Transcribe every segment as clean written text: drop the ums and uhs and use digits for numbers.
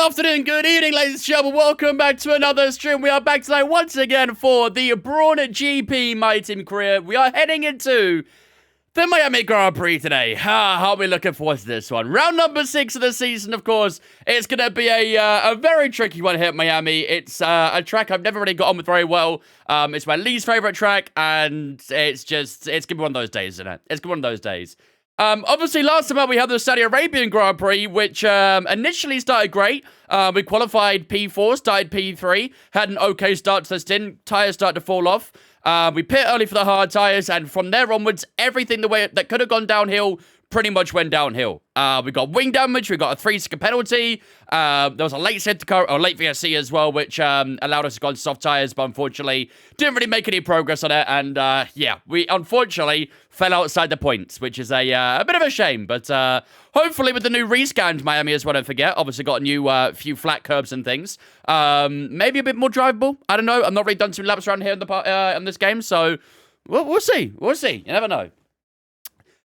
afternoon, good evening, ladies and gentlemen. Welcome back to another stream. We are back tonight once again for the Brawn GP My Team career. We are heading into the Miami Grand Prix today. How are we looking forward to this one? Round number 6 of the season, of course. It's going to be a very tricky one here at Miami. It's a track I've never really got on with very well. It's my least favorite track, and it's going to be one of those days, isn't it? It's going to be one of those days. Obviously, last time out, we had the Saudi Arabian Grand Prix, which initially started great. We qualified P4, started P3, had an okay start to the stint. Tyres started to fall off. We pit early for the hard tyres, and from there onwards, everything the way that could have gone downhill pretty much went downhill. We got wing damage, we got a 3-second penalty, there was a late safety car, or late VSC as well, which allowed us to go on soft tyres, but unfortunately, didn't really make any progress on it, and yeah, we unfortunately fell outside the points, which is a bit of a shame, but hopefully with the new rescanned Miami as well, don't forget, obviously got a new few flat curbs and things, maybe a bit more drivable, I don't know, I've not really done too many laps around here in this game, so we'll see, you never know.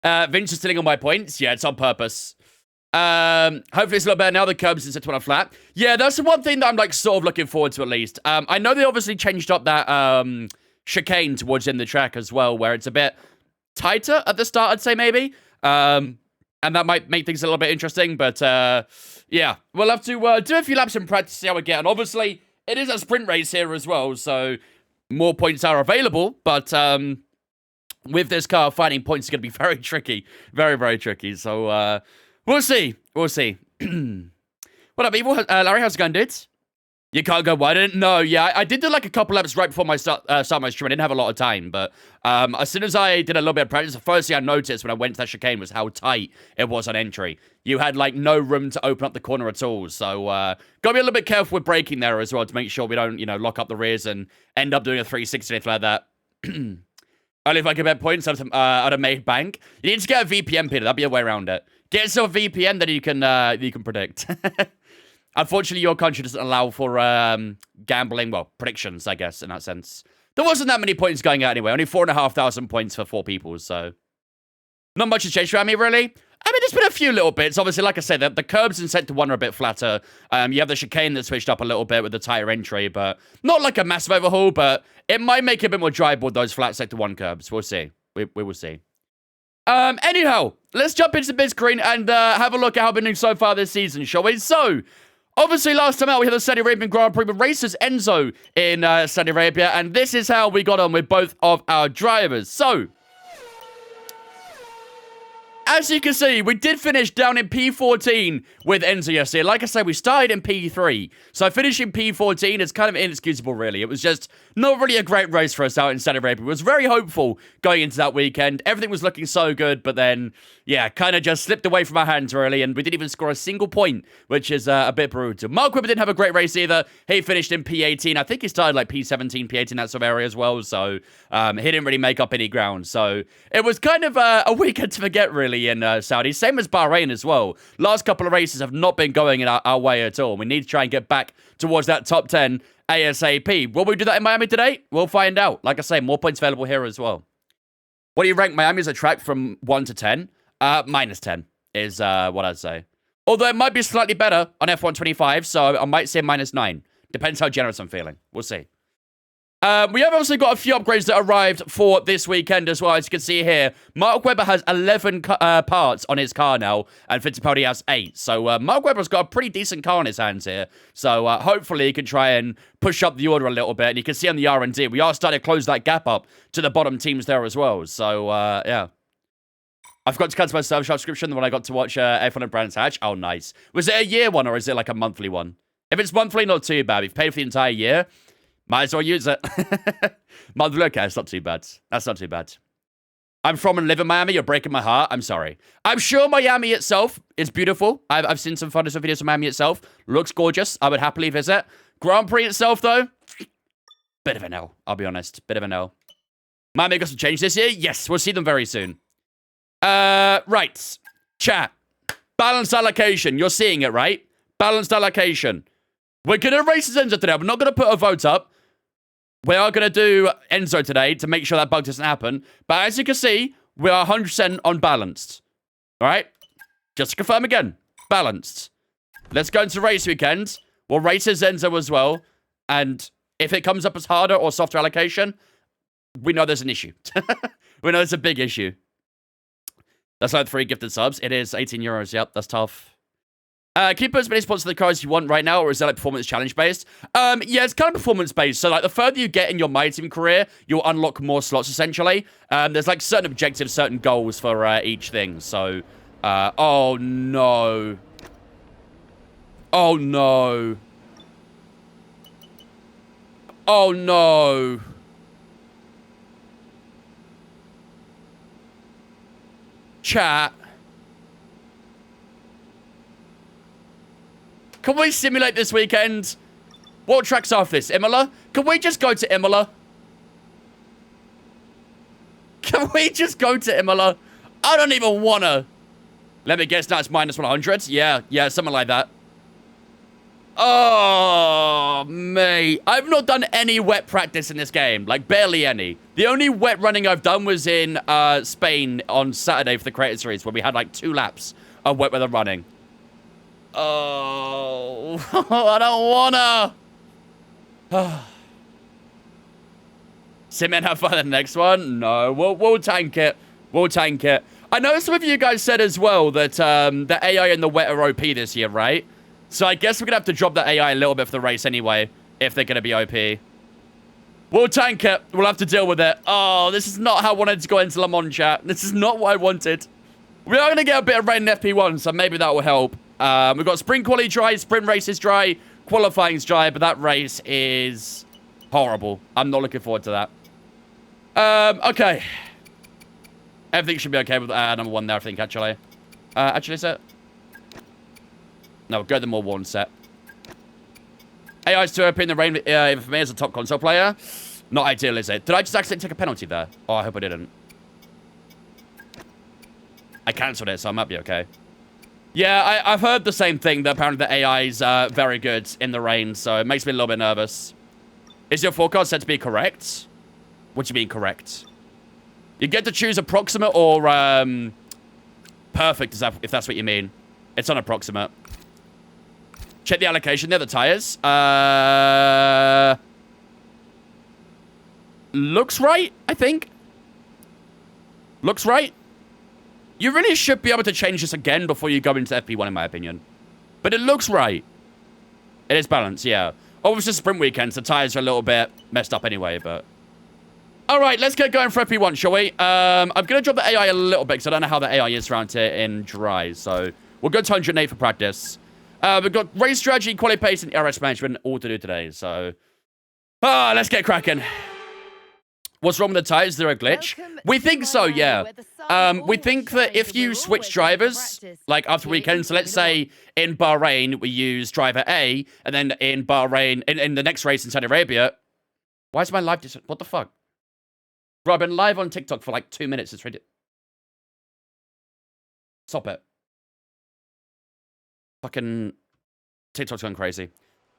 Vince is stealing all my points. Yeah, it's on purpose. Hopefully it's a lot better now. The curbs instead of flat. Yeah, that's the one thing that I'm like sort of looking forward to at least. I know they obviously changed up that chicane towards the end of the track as well, where it's a bit tighter at the start, I'd say maybe. And that might make things a little bit interesting. But yeah, we'll have to do a few laps in practice, see how we get. And obviously it is a sprint race here as well, so more points are available. But with this car, finding points is going to be very tricky. Very, very tricky. So, we'll see. We'll see. What up, Evil? Larry, how's it going, dudes? You can't go wide. No, yeah, I did do like a couple laps right before my start my stream. I didn't have a lot of time, but as soon as I did a little bit of practice, the first thing I noticed when I went to that chicane was how tight it was on entry. You had like no room to open up the corner at all. So, gotta be a little bit careful with braking there as well to make sure we don't, you know, lock up the rears and end up doing a 360 like that. Only if I could bet points out of made bank. You need to get a VPN, Peter. That'd be a way around it. Get yourself a VPN that you can predict. Unfortunately, your country doesn't allow for gambling, well, predictions, I guess, in that sense. There wasn't that many points going out anyway. Only 4,500 points for 4 people, so not much has changed around me, really. I mean, there's been a few little bits. Obviously, like I said, the curbs in Sector 1 are a bit flatter. You have the chicane that switched up a little bit with the tire entry, but not like a massive overhaul, but it might make it a bit more drivable with those flat Sector 1 curbs. We'll see. We will see. Anyhow, let's jump into the bid screen and have a look at how we've been doing so far this season, shall we? So, obviously, last time out, we had the Saudi Arabian Grand Prix with racers Enzo in Saudi Arabia, and this is how we got on with both of our drivers. So, as you can see, we did finish down in P14 with Enzo yesterday. Like I said, we started in P3. So finishing P14 is kind of inexcusable, really. It was just not really a great race for us out in Saudi Arabia. We was very hopeful going into that weekend. Everything was looking so good, but then, yeah, kind of just slipped away from our hands, really. And we didn't even score a single point, which is a bit brutal. Mark Webber didn't have a great race either. He finished in P18. I think he started like P17, P18, that sort of area as well. So he didn't really make up any ground. So it was kind of a weekend to forget, really, in Saudi. Same as Bahrain as well. Last couple of races have not been going in our way at all. We need to try and get back towards that top 10 ASAP. Will we do that in Miami today? We'll find out. Like I say, more points available here as well. What do you rank Miami as a track from 1 to 10? Minus 10 is what I'd say. Although it might be slightly better on F125, so I might say minus 9. Depends how generous I'm feeling. We'll see. We have also got a few upgrades that arrived for this weekend as well. As you can see here, Mark Webber has 11 parts on his car now, and Fittipaldi has 8. So Mark Webber's got a pretty decent car on his hands here. So hopefully he can try and push up the order a little bit. And you can see on the R&D, we are starting to close that gap up to the bottom teams there as well. So yeah. I forgot to cancel my service subscription when I got to watch F1 and Brands Hatch. Oh, nice. Was it a year one or is it like a monthly one? If it's monthly, not too bad. If you've paid for the entire year, might as well use it. Monthly, okay, it's not too bad. That's not too bad. I'm from and live in Miami. You're breaking my heart. I'm sorry. I'm sure Miami itself is beautiful. I've seen some photos of videos of Miami itself. Looks gorgeous. I would happily visit. Grand Prix itself, though, bit of an L. I'll be honest. Bit of an L. Miami got some change this year? Yes, we'll see them very soon. Right. Chat. Balanced allocation. You're seeing it, right? Balanced allocation. We're going to race Enzo today. We're not going to put a vote up. We are going to do Enzo today to make sure that bug doesn't happen. But as you can see, we are 100% unbalanced. All right? Just to confirm again. Balanced. Let's go into race weekend. We'll race as Zenzo as well. And if it comes up as harder or softer allocation, we know there's an issue. We know it's a big issue. That's like 3 gifted subs. It is 18 euros. Yep, that's tough. Can you put as many spots to the cars you want right now, or is that like performance challenge based? Yeah, it's kind of performance based. So like the further you get in your My Team career, you'll unlock more slots essentially. There's like certain objectives, certain goals for each thing. So, oh no. Oh no. Oh no. Chat. Can we simulate this weekend? What tracks are this? Imola? Can we just go to Imola? Can we just go to Imola? I don't even wanna. Let me guess, now it's minus 100? Yeah, something like that. Oh, mate. I've not done any wet practice in this game. Like, barely any. The only wet running I've done was in Spain on Saturday for the Creator Series, where we had like 2 laps of wet weather running. Oh, I don't wanna. Simon, have fun in the next one? No, we'll tank it. We'll tank it. I know some of you guys said as well that the AI and the wet are OP this year, right? So I guess we're gonna have to drop the AI a little bit for the race anyway, if they're gonna be OP. We'll tank it. We'll have to deal with it. Oh, this is not how I wanted to go into Le Mans, chat. This is not what I wanted. We are gonna get a bit of rain in FP1, so maybe that will help. We've got sprint quali dry, sprint races dry, qualifying's dry, but that race is horrible. I'm not looking forward to that. Okay. Everything should be okay with number 1 there, I think, actually. Actually, set. No, go the more worn set. AI's too OP in the rain, even for me as a top console player. Not ideal, is it? Did I just accidentally take a penalty there? Oh, I hope I didn't. I cancelled it, so I might be okay. Yeah, I've heard the same thing, that apparently the AI is very good in the rain, so it makes me a little bit nervous. Is your forecast said to be correct? What do you mean correct? You get to choose approximate or perfect, if that's what you mean. It's unapproximate. Check the allocation there, the tires. Looks right, I think. Looks right. You really should be able to change this again before you go into FP1, in my opinion. But it looks right. It is balanced, yeah. Obviously, sprint weekends, the tires are a little bit messed up anyway, but... Alright, let's get going for FP1, shall we? I'm going to drop the AI a little bit, because I don't know how the AI is around here in dry, so... We'll go to 108 for practice. We've got race strategy, quality pace, and RS management all to do today, so... let's get cracking. What's wrong with the tires? They're a glitch? We think so, yeah. We think that if you switch drivers, like after weekend, so let's say in Bahrain, we use driver A, and then in Bahrain, in the next race in Saudi Arabia, why is my live what the fuck? Bro, I've been live on TikTok for like 2 minutes. It's ridiculous. Stop it. Fucking TikTok's gone crazy.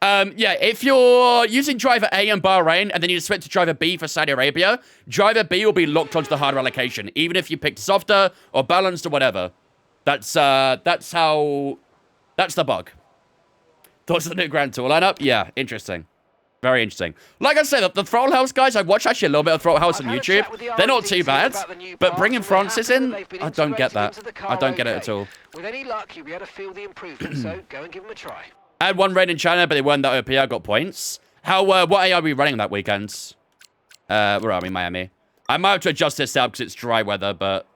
Yeah, if you're using driver A in Bahrain and then you switch to driver B for Saudi Arabia, driver B will be locked onto the harder allocation, even if you picked softer or balanced or whatever. That's the bug. Thoughts on the new Grand Tour lineup? Yeah, interesting. Very interesting. Like I said, the Throttle House guys, I watch actually a little bit of Throttle House on YouTube. They're not too bad, but bringing Francis in, I don't get that. I don't get it at all. With any luck, you'll be able to feel the improvement, so go and give them a try. I had 1 rain in China, but they weren't that OP. I got points. What AI are we running that weekend? Where are we? Miami. I might have to adjust this out because it's dry weather, but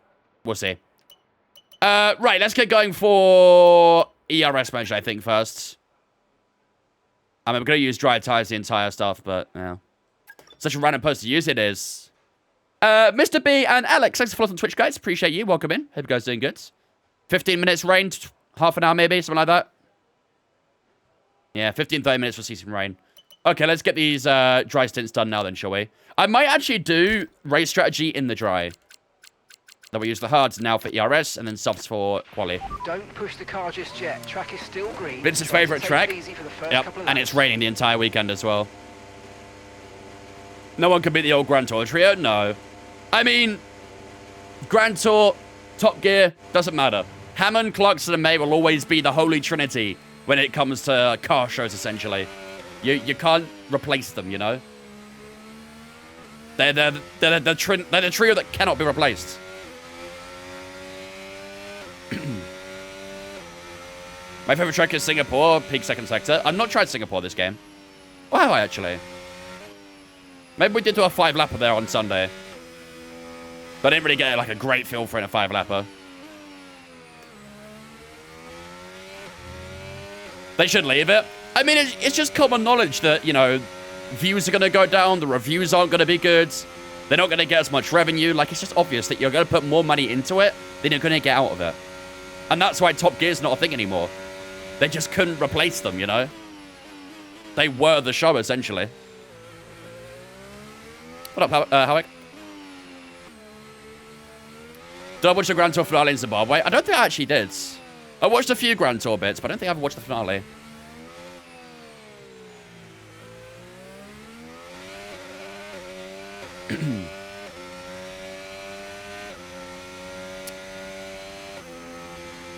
we'll see. Right, let's get going for ERS manager, I think, first. I'm going to use dry tires the entire stuff, but, yeah. Such a random post to use it is. Mr. B and Alex, thanks for following on Twitch, guys. Appreciate you. Welcome in. Hope you guys are doing good. 15 minutes rain, half an hour maybe, something like that. Yeah, 15, 30 minutes for season rain. Okay, let's get these dry stints done now then, shall we? I might actually do race strategy in the dry. Then we use the hards now for ERS and then softs for quali. Don't push the car just yet. Track is still green. Vince's favourite track. Yep, and it's raining the entire weekend as well. No one can beat the old Grand Tour trio? No. I mean, Grand Tour, Top Gear, doesn't matter. Hammond, Clarkson, and May will always be the holy trinity when it comes to car shows, essentially. You can't replace them, you know? They're the trio that cannot be replaced. My favorite track is Singapore, peak second sector. I've not tried Singapore this game. Oh, have I actually? Maybe we did do a 5-lapper there on Sunday. But I didn't really get like a great feel for it in a 5-lapper. They should leave it. I mean, it's just common knowledge that, you know, views are going to go down, the reviews aren't going to be good, they're not going to get as much revenue. Like, it's just obvious that you're going to put more money into it than you're going to get out of it. And that's why Top Gear's not a thing anymore. They just couldn't replace them, you know? They were the show, essentially. What up, Howick? Did I watch the Grand Tour finale in Zimbabwe? I don't think I actually did. I watched a few Grand Tour bits, but I don't think I ever watched the finale.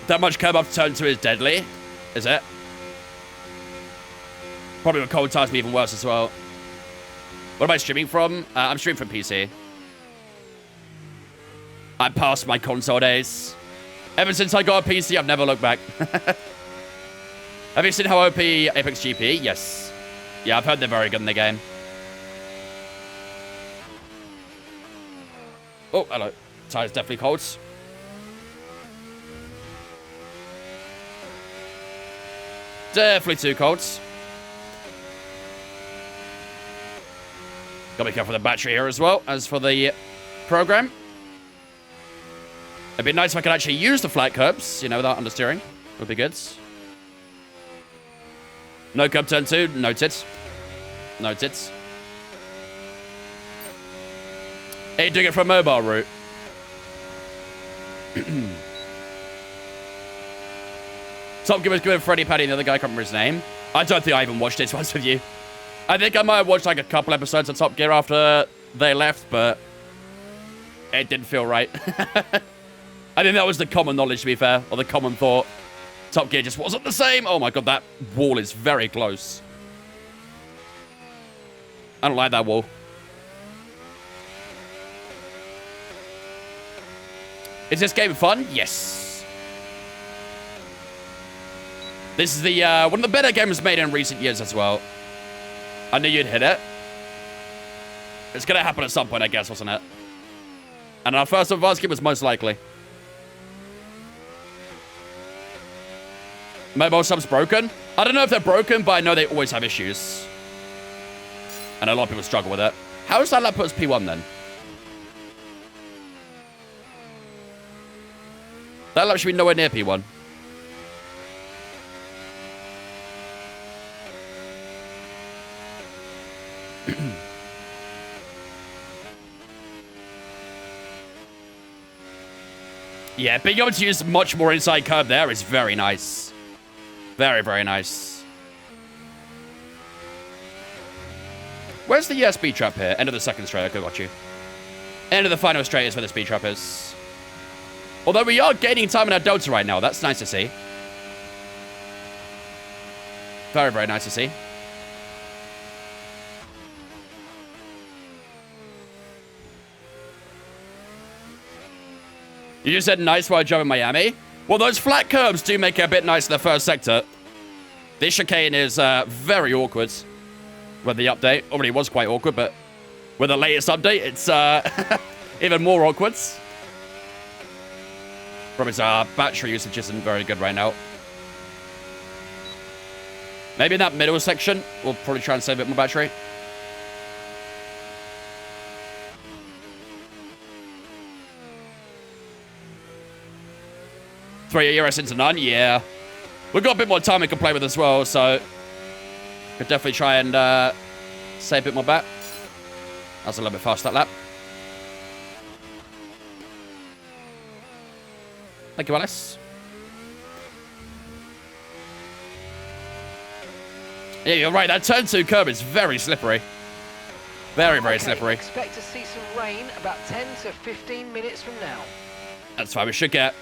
That much curb up to turn 2 is deadly, is it? Probably with cold times be even worse as well. What am I streaming from? I'm streaming from PC. I passed my console days. Ever since I got a PC, I've never looked back. Have you seen how OP Apex GP? Yes. Yeah, I've heard they're very good in the game. Oh, hello. Tire's definitely cold. Definitely too cold. Gotta be careful with the battery here as well, as for the program. It'd be nice if I could actually use the flat curbs, you know, without understeering. Would be good. No curb turn 2, noted. Noted. Are you doing it from a mobile route? Top Gear was good with Freddy Paddy and the other guy, I can't remember his name. I don't think I even watched it, to be honest with you. I think I might have watched like a couple episodes of Top Gear after they left, but it didn't feel right. I think that was the common knowledge, to be fair, or the common thought. Top Gear just wasn't the same. Oh my god, that wall is very close. I don't like that wall. Is this game fun? Yes. This is the one of the better games made in recent years as well. I knew you'd hit it. It's gonna happen at some point, I guess, wasn't it? And our first advance game was most likely. Mobile subs broken? I don't know if they're broken, but I know they always have issues. And a lot of people struggle with it. How does that put us P1 then? That lap should be nowhere near P1. Yeah, being able to use much more inside curb there is very nice. Very, very nice. Where's the speed trap here? End of the second straight. Okay, got you. End of the final straight is where the speed trap is. Although we are gaining time in our delta right now. That's nice to see. Very, very nice to see. You just said nice while driving Miami? Well, those flat curbs do make it a bit nice in the first sector. This chicane is very awkward. With the update. Already was quite awkward, but with the latest update, it's even more awkward. Probably our battery usage isn't very good right now. Maybe in that middle section, we'll probably try and save a bit more battery. Three ERS into none, yeah. We've got a bit more time we can play with as well, so could definitely try and save a bit more bat. That's a little bit fast, that lap. Thank you, Alice. Yeah, you're right. That turn 2 curb is very slippery. Very, very slippery. Expect to see some rain about 10 to 15 minutes from now. That's fine. We should get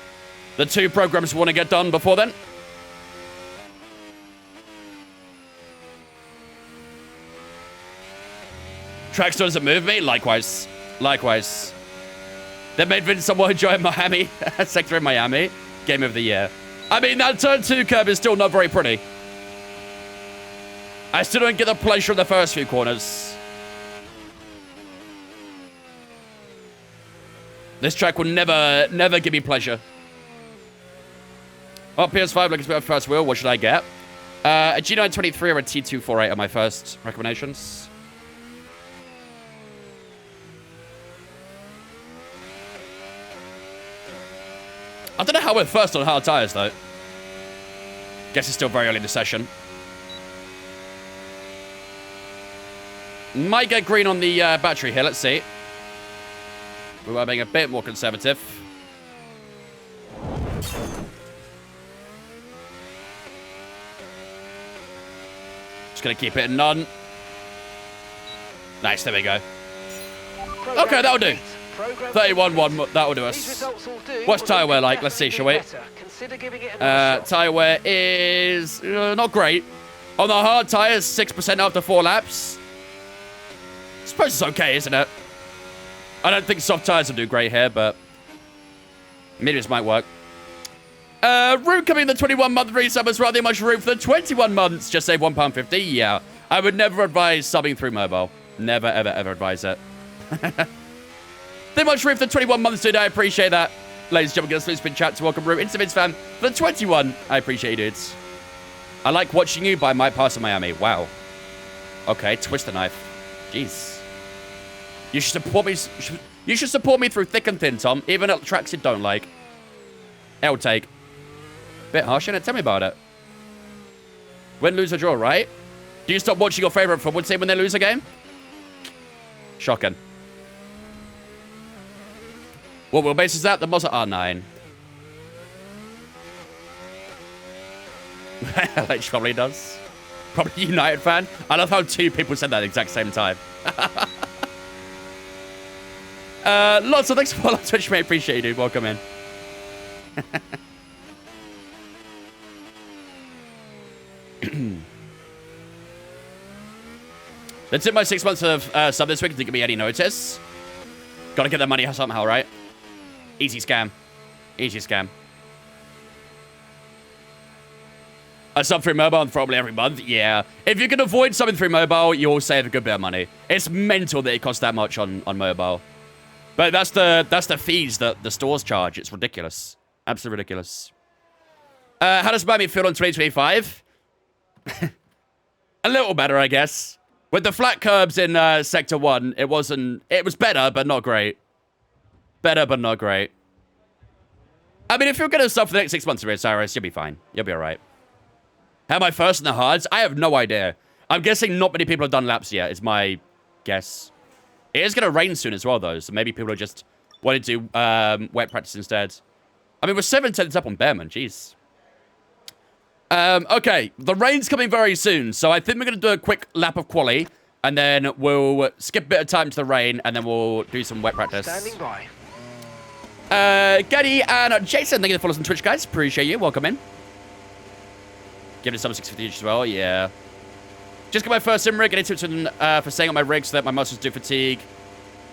the 2 programs we want to get done before then. Track still doesn't move me? Likewise. Likewise. They made Vince somewhat enjoy Miami. Sector in Miami. Game of the year. I mean, that turn 2 curve is still not very pretty. I still don't get the pleasure of the first few corners. This track will never give me pleasure. Oh, PS5 looking to be my first wheel. What should I get? A G923 or a T248 are my first recommendations. I don't know how we're first on hard tires, though. Guess it's still very early in the session. Might get green on the battery here. Let's see. We were being a bit more conservative. Just going to keep it at none. Nice, there we go. Okay, that'll do. 31-1, that'll do us. What's tyre wear like? Let's see, shall we? Tyre wear is not great. On the hard tyres, 6% after 4 laps. I suppose it's okay, isn't it? I don't think soft tyres will do great here, but mediums might work. Root coming the 21-month resub as well. Much room for the 21 months. Just save £1.50. Yeah, I would never advise subbing through mobile. Never, ever, ever advise it. Too much room for the 21 months, dude. I appreciate that. Ladies and gentlemen, get a spin chat to welcome Root into Vince fan for the 21. I appreciate you, dudes. I like watching you by my pass in Miami. Wow. Okay, twist the knife. Jeez. You should support me. You should support me through thick and thin, Tom. Even at tracks you don't like. L take. Bit harsh, innit? Tell me about it. Win, lose, or draw, right? Do you stop watching your favorite football team when they lose a game? Shocking. What wheelbase is that? The Mazda R9. Like she probably does. Probably United fan. I love how 2 people said that at the exact same time. Lots of thanks for following Twitch, mate. Appreciate you, dude. Welcome in. That's it. My 6 months of sub this week. Didn't give me any notice. Gotta get that money somehow, right? Easy scam. Easy scam. I sub through mobile probably every month. Yeah. If you can avoid subbing through mobile, you'll save a good bit of money. It's mental that it costs that much on mobile. But that's the fees that the stores charge. It's ridiculous. Absolutely ridiculous. How does Miami feel on 2025? A little better, I guess. With the flat curbs in Sector 1, it was better, but not great. Better, but not great. I mean, if you're going to sub for the next 6 months of it, Cyrus, you'll be fine. You'll be all right. How am I first in the hards? I have no idea. I'm guessing not many people have done laps yet, is my guess. It is going to rain soon as well, though, so maybe people are just wanting to do wet practice instead. I mean, we're 7 tenths up on Bearman. Jeez. Okay, the rain's coming very soon, so I think we're going to do a quick lap of quali, and then we'll skip a bit of time to the rain, and then we'll do some wet practice. Standing by. Gaddy and Jason, thank you for following us on Twitch, guys. Appreciate you. Welcome in. Give it some 650 each as well. Yeah. Just got my first sim rig. I need to for staying on my rig so that my muscles do fatigue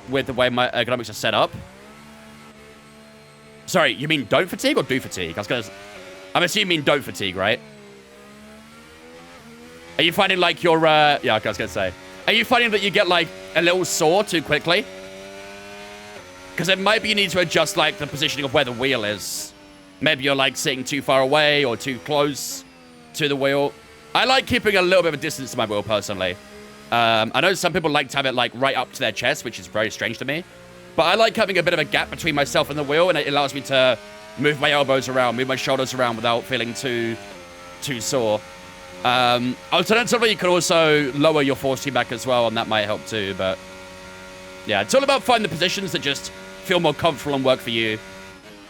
with the way my ergonomics are set up. Sorry, you mean don't fatigue or do fatigue? I'm assuming you mean don't fatigue, right? Are you finding like your, yeah, okay, I was going to say. Are you finding that you get like a little sore too quickly? Because it might be you need to adjust like the positioning of where the wheel is. Maybe you're like sitting too far away or too close to the wheel. I like keeping a little bit of a distance to my wheel personally. I know some people like to have it like right up to their chest, which is very strange to me. But I like having a bit of a gap between myself and the wheel, and it allows me to move my elbows around, move my shoulders around without feeling too sore. Alternatively, you can also lower your force feedback as well, and that might help too. But yeah, it's all about finding the positions that just feel more comfortable and work for you.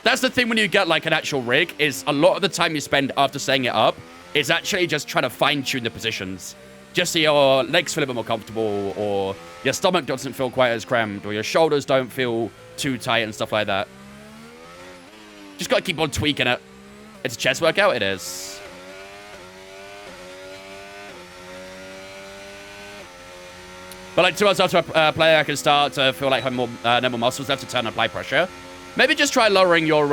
That's the thing when you get like an actual rig, is a lot of the time you spend after setting it up is actually just trying to fine-tune the positions. Just so your legs feel a bit more comfortable, or your stomach doesn't feel quite as cramped, or your shoulders don't feel too tight and stuff like that. Just gotta keep on tweaking it. It's a chest workout, it is. But like 2 hours after I play, I can start to feel like I have more nimble muscles left to turn and apply pressure. Maybe just try lowering your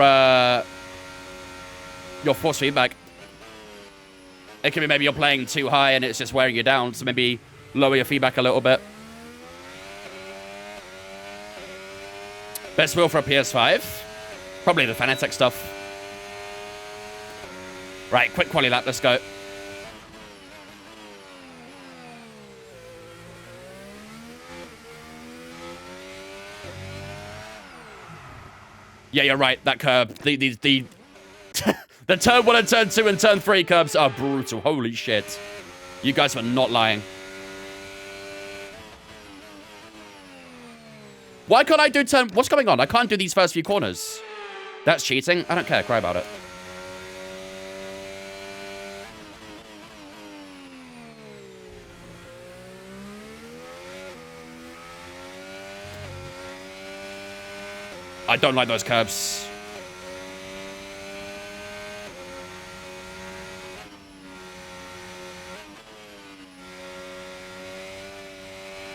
force feedback. It could be maybe you're playing too high and it's just wearing you down, so maybe lower your feedback a little bit. Best wheel for a PS5? Probably the Fanatec stuff. Right, quick quali lap, let's go. Yeah, you're right. That curb, the the turn 1 and turn 2 and turn 3 curbs are brutal. Holy shit. You guys were not lying. Why can't I do turn... What's going on? I can't do these first few corners. That's cheating. I don't care. Cry about it. I don't like those curbs.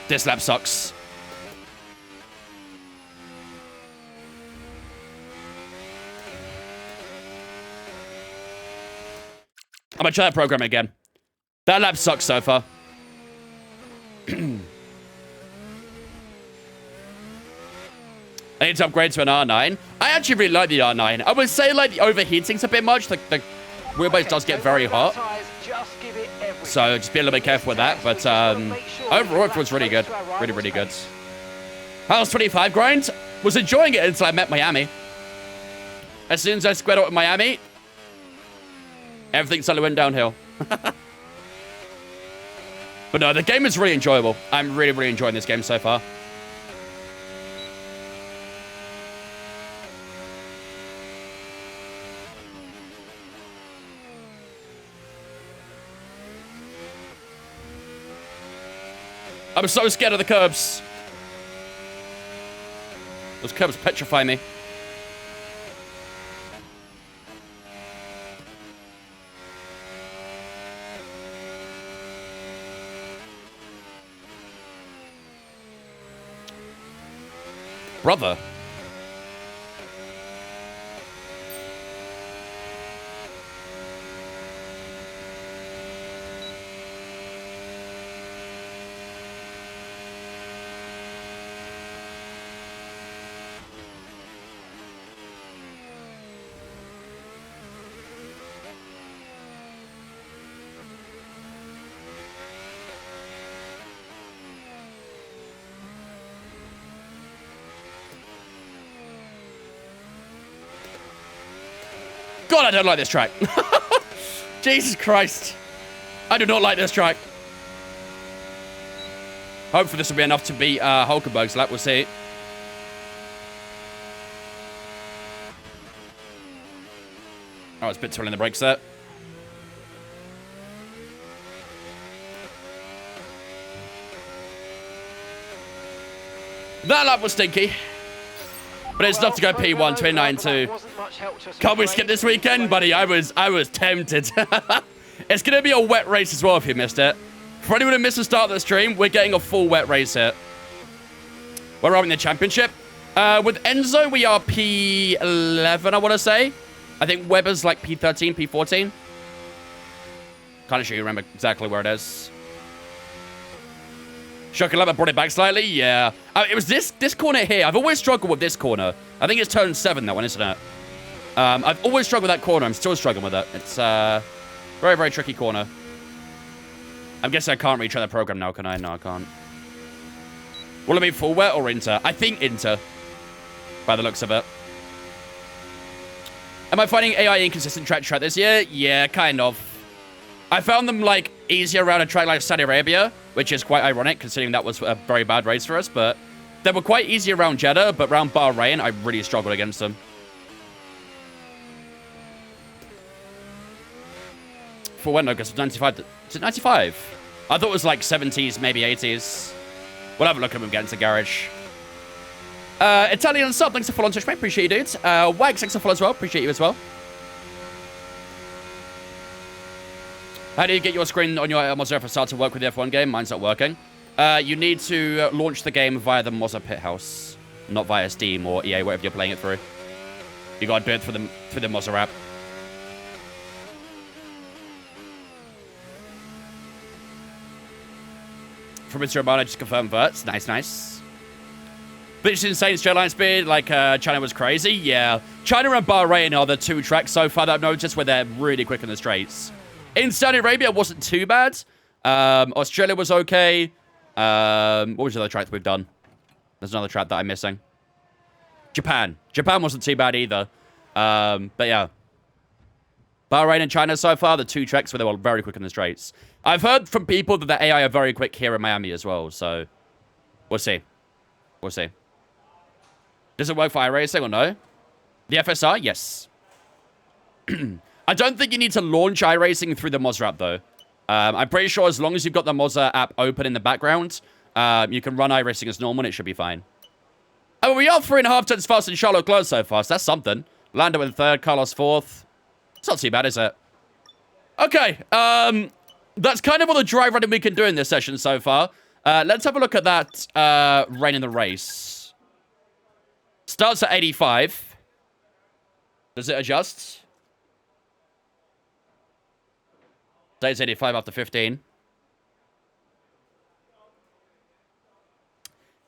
This lap sucks. I'm gonna try that program again. That lap sucks so far. I need to upgrade to an R9. I actually really like the R9. I would say, like, the overheating's a bit much. The wheelbase does get very hot. So just be a little bit careful with that. But overall, it feels really good. Really, really good. How's 25 grind? Was enjoying it until I met Miami. As soon as I squared up with Miami, everything suddenly went downhill. But no, the game is really enjoyable. I'm really, really enjoying this game so far. I'm so scared of the curbs. Those curbs petrify me. Brother. God, I don't like this track. Jesus Christ. I do not like this track. Hopefully this will be enough to beat Hulkenberg's lap. We'll see. Oh, it's a bit too early in the brakes there. That lap was stinky. But it's enough to go P1, 29.2. Can't we skip this weekend? Buddy, I was tempted. It's going to be a wet race as well if you missed it. For anyone who missed the start of the stream, we're getting a full wet race here. We're running the championship. With Enzo, we are P11, I want to say. I think Webber's like P13, P14. Can't actually remember exactly where it is. Shocking lap, I brought it back slightly. Yeah. It was this corner here. I've always struggled with this corner. I think it's turn 7, that one, isn't it? I've always struggled with that corner. I'm still struggling with it. It's a very, very tricky corner. I'm guessing I can't retry the program now, can I? No, I can't. Will it be full wet or inter? I think inter, by the looks of it. Am I finding AI inconsistent track this year? Yeah, kind of. I found them, like, easier around a track like Saudi Arabia, which is quite ironic, considering that was a very bad race for us, but they were quite easy around Jeddah, but around Bahrain, I really struggled against them. For when, no, because it's 95. Is it 95? I thought it was, like, 70s, maybe 80s. We'll have a look at them again to garage. Italian sub, thanks for following Twitch, mate. Appreciate you, dudes. Wags, thanks for follow as well. Appreciate you as well. How do you get your screen on your Mozilla start to work with the F1 game? Mine's not working. You need to launch the game via the Mozza Pit House, not via Steam or EA, whatever you're playing it through. You gotta do it through the Mozza app. From Mr. Romano, just confirm verts. Nice, nice. But it's insane straight line speed, like China was crazy. Yeah. China and Bahrain are the two tracks so far that I've noticed where they're really quick in the straights. In Saudi Arabia, it wasn't too bad. Australia was okay. What was the other track that we've done? There's another track that I'm missing. Japan. Japan wasn't too bad either. But yeah. Bahrain and China so far, the two tracks where they were very quick in the straights. I've heard from people that the AI are very quick here in Miami as well, so we'll see. We'll see. Does it work for iRacing or no? The FSR? Yes. I don't think you need to launch iRacing through the Mozza app, though. I'm pretty sure as long as you've got the Mozza app open in the background, you can run iRacing as normal and it should be fine. Oh, we are 3.5 times faster than Charlotte Leclerc so far, so that's something. Lando in third, Carlos fourth. It's not too bad, is it? Okay, that's kind of all the drive running we can do in this session so far. Let's have a look at that rain in the race. Starts at 85. Does it adjust? Stays 85 after 15.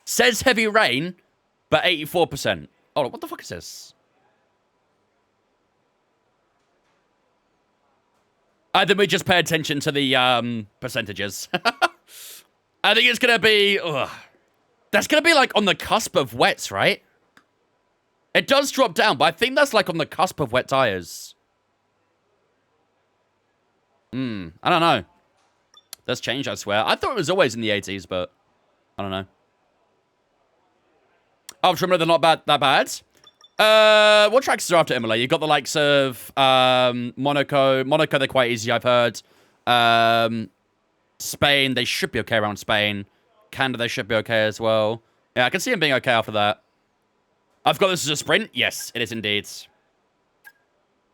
Says heavy rain, but 84%. Oh, what the fuck is this? I think we just pay attention to the percentages. I think it's going to be... That's going to be like on the cusp of wets, right? It does drop down, but I think that's like on the cusp of wet tires. I don't know. That's changed, I swear. I thought it was always in the 80s, but I don't know. Oh, Trimmer, they're not that bad. What tracks are after Imola? You've got the likes of Monaco. Monaco, they're quite easy, I've heard. Spain, they should be okay around Spain. Canada, they should be okay as well. Yeah, I can see them being okay after that. I've got this as a sprint. Yes, it is indeed.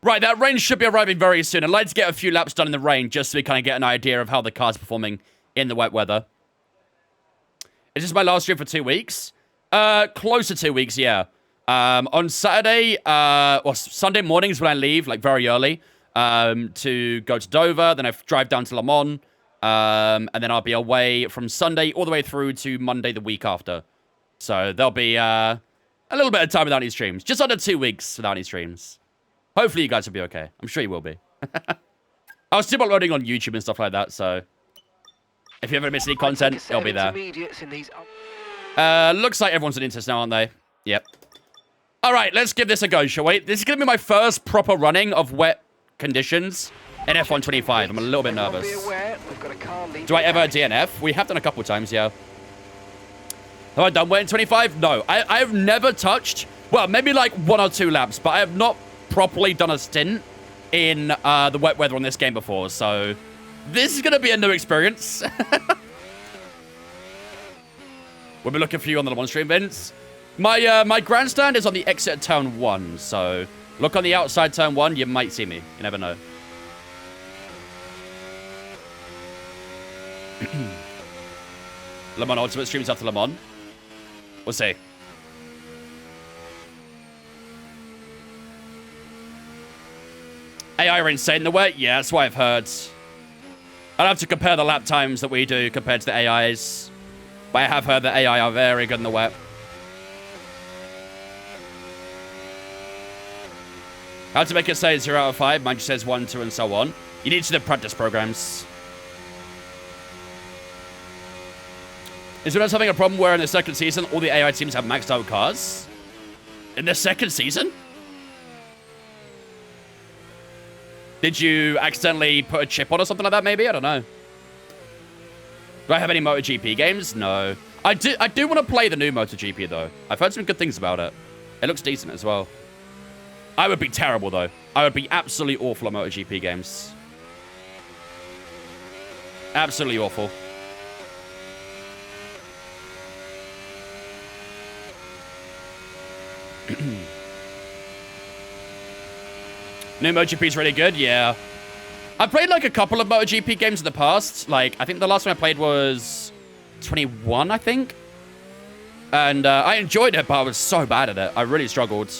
Right, that rain should be arriving very soon. I'd like to get a few laps done in the rain just so we kind of get an idea of how the car's performing in the wet weather. Is this my last stream for 2 weeks? Close to 2 weeks, yeah. On Saturday, or Sunday mornings when I leave, like very early, to go to Dover, then I drive down to Le Mans, and then I'll be away from Sunday all the way through to Monday the week after. So there'll be a little bit of time without any streams. Just under 2 weeks without any streams. Hopefully you guys will be okay. I'm sure you will be. I was still uploading on YouTube and stuff like that, so if you ever miss any content, it'll be there. Looks like everyone's an interest now, aren't they? Yep. All right, let's give this a go, shall we? This is going to be my first proper running of wet conditions in F1 25. I'm a little bit nervous. Do I ever DNF? We have done a couple times, yeah. Have I done wet in 25? No. I've never touched, well, maybe like 1 or 2 laps, but I have not properly done a stint in the wet weather on this game before, so this is going to be a new experience. We'll be looking for you on the Le Mans stream, Vince. My grandstand is on the exit of turn 1, so look on the outside turn 1, you might see me. You never know. Le Mans Ultimate streams after Le Mans. We'll see. AI are insane in the wet? Yeah, that's what I've heard. I'd have to compare the lap times that we do compared to the AIs. But I have heard that AI are very good in the wet. How to make it say 0 out of 5? Mine just says 1, 2, and so on. You need to do the practice programs. Is Windows having a problem where in the second season, all the AI teams have maxed out cars? In the second season? Did you accidentally put a chip on or something like that, maybe? I don't know. Do I have any MotoGP games? No. I do want to play the new MotoGP, though. I've heard some good things about it. It looks decent as well. I would be terrible, though. I would be absolutely awful at MotoGP games. Absolutely awful. New MotoGP is really good, yeah. I've played like a couple of MotoGP games in the past. Like, I think the last one I played was 21, I think. And I enjoyed it, but I was so bad at it. I really struggled.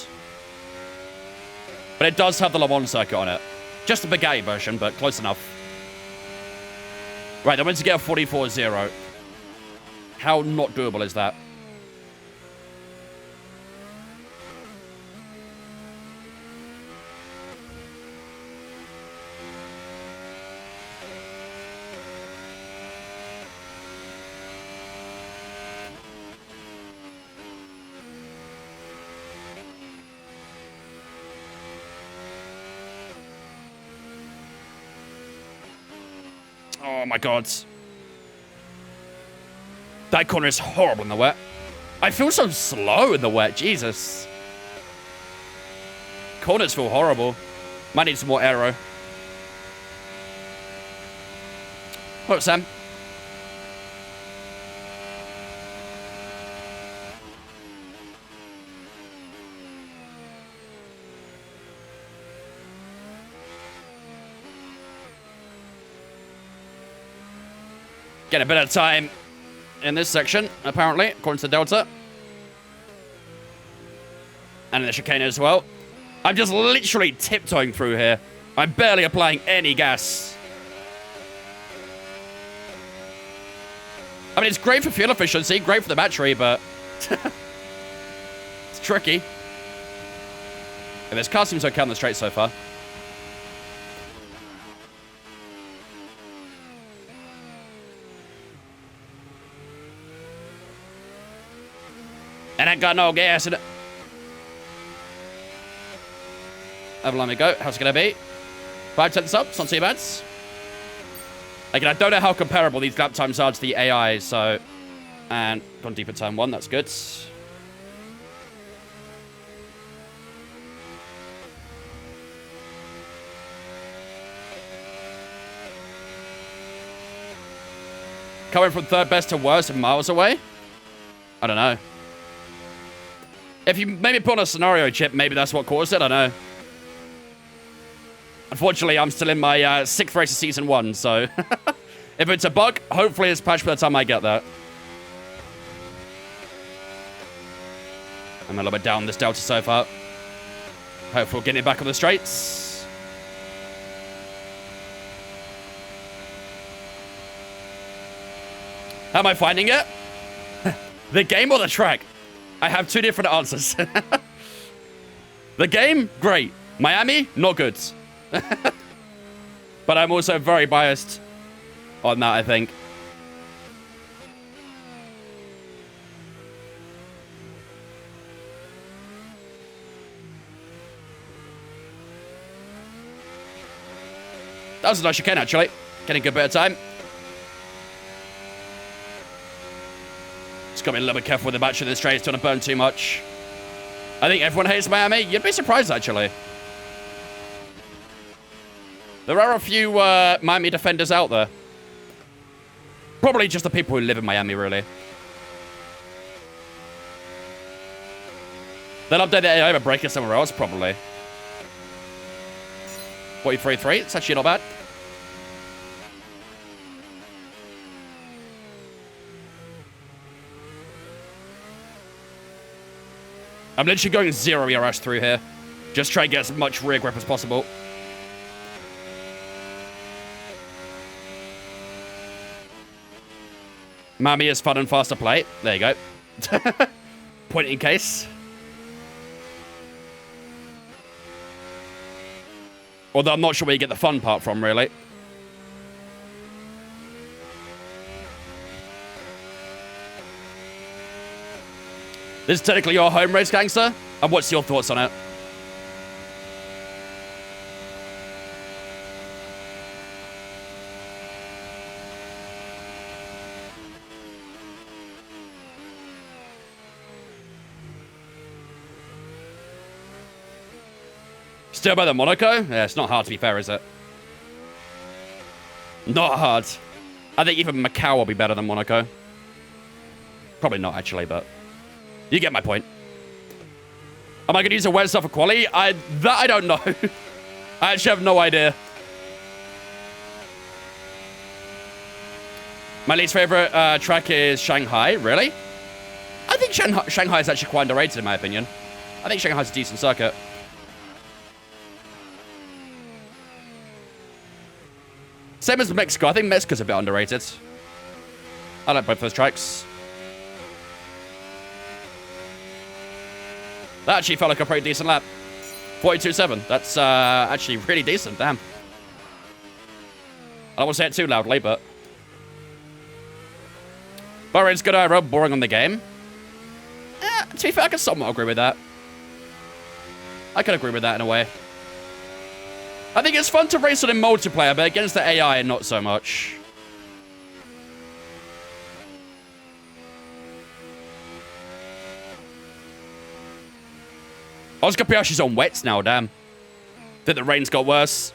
But it does have the Le Mans circuit on it. Just the Bugatti version, but close enough. Right, I went to get a 44.0. How not doable is that? Oh my god. That corner is horrible in the wet. I feel so slow in the wet, Jesus. Corners feel horrible. Might need some more aero. Hello, Sam. Get a bit of time in this section, apparently, according to Delta. And in the chicane as well. I'm just literally tiptoeing through here. I'm barely applying any gas. I mean, it's great for fuel efficiency, great for the battery, but it's tricky. And this car seems okay on the straight so far. And I got no gas in it. Have a let me go. How's it going to be? 5 tenths up. It's not too bad. Again, I don't know how comparable these lap times are to the AI, so... And gone deeper turn 1. That's good. Coming from third best to worst and miles away? I don't know. If you maybe put on a scenario chip, maybe that's what caused it. I don't know. Unfortunately, I'm still in my 6th race of Season 1, so... if it's a bug, hopefully it's patched by the time I get there. I'm a little bit down this Delta so far. Hopefully we'll get it back on the straights. How am I finding it? The game or the track? I have 2 different answers. The game, great. Miami, not good. But I'm also very biased on that, I think. That was a nice chicane, actually. Getting a good bit of time. Just got to be a little bit careful with the battery in the straights. Don't want to burn too much. I think everyone hates Miami. You'd be surprised, actually. There are a few Miami defenders out there. Probably just the people who live in Miami, really. They'll update the AI but break it somewhere else, probably. 43.3. It's actually not bad. I'm literally going 0 ERS through here. Just try and get as much rear grip as possible. Miami is fun and fast to play. There you go. Point in case. Although I'm not sure where you get the fun part from, really. This is technically your home race, gangster. And what's your thoughts on it? Still better than Monaco? Yeah, it's not hard to be fair, is it? Not hard. I think even Macau will be better than Monaco. Probably not, actually, but... You get my point. Am I going to use a wet stuff for quality? I don't know. I actually have no idea. My least favorite track is Shanghai. Really? I think Shanghai is actually quite underrated in my opinion. I think Shanghai's a decent circuit. Same as Mexico. I think Mexico's a bit underrated. I like both those tracks. That actually felt like a pretty decent lap. 42.7. That's actually really decent. Damn. I don't want to say it too loudly, but... Bahrain's good aero, boring on the game. To be fair, I can somewhat agree with that. I can agree with that in a way. I think it's fun to race on in multiplayer, but against the AI, not so much. Oscar Piastri's on wets now, damn. Think the rain's got worse.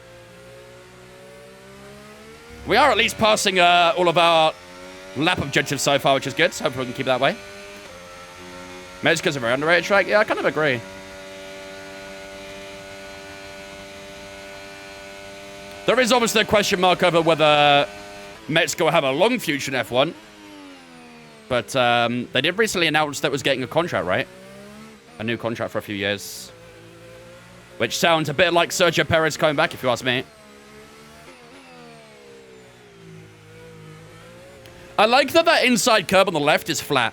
We are at least passing all of our lap objectives so far, which is good. Hopefully we can keep it that way. Mexico's a very underrated track. Yeah, I kind of agree. There is obviously a question mark over whether Mexico will have a long future in F1. But they did recently announce that it was getting a contract, right? A new contract for a few years. Which sounds a bit like Sergio Perez coming back, if you ask me. I like that that inside curb on the left is flat.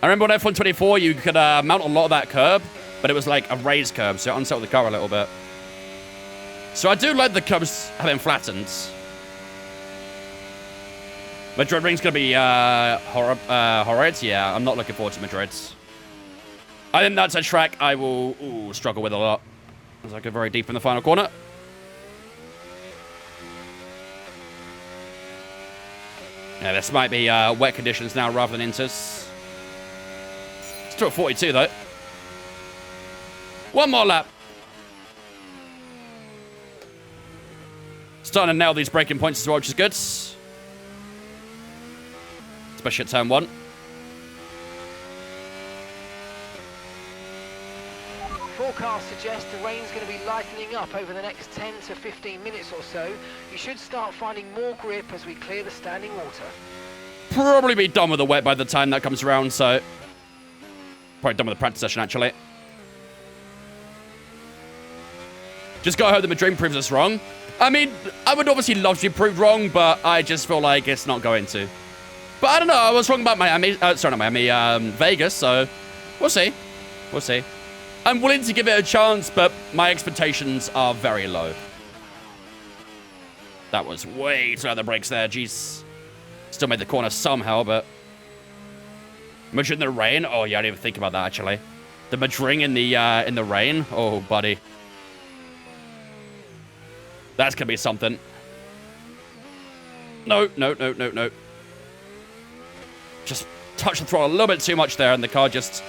I remember on F1 24, you could mount a lot of that curb, but it was like a raised curb, so it unsettled the car a little bit. So I do like the curbs having flattened. Madrid Ring's going to be horrid. Yeah, I'm not looking forward to Madrid. I think that's a track I will struggle with a lot. As I go very deep in the final corner. Yeah, this might be wet conditions now rather than inters. Still at 42 though. One more lap. Starting to nail these braking points as well, which is good. Especially at turn 1. Forecasts suggest the rain's going to be lightening up over the next 10 to 15 minutes or so. You should start finding more grip as we clear the standing water. Probably be done with the wet by the time that comes around, so... Probably done with the practice session, actually. Just gotta hope that Madrid proves us wrong. I mean, I would obviously love to be proved wrong, but I just feel like it's not going to. But I don't know, I was wrong about Miami. Sorry, not Miami, Vegas, so we'll see. We'll see. I'm willing to give it a chance, but my expectations are very low. That was way too out of the brakes there, jeez. Still made the corner somehow, but... Madrid in the rain? Oh, yeah, I didn't even think about that, actually. The Madrid in the rain? Oh, buddy. That's gonna be something. No, no, no, no, no. Just touched the throttle a little bit too much there, and the car just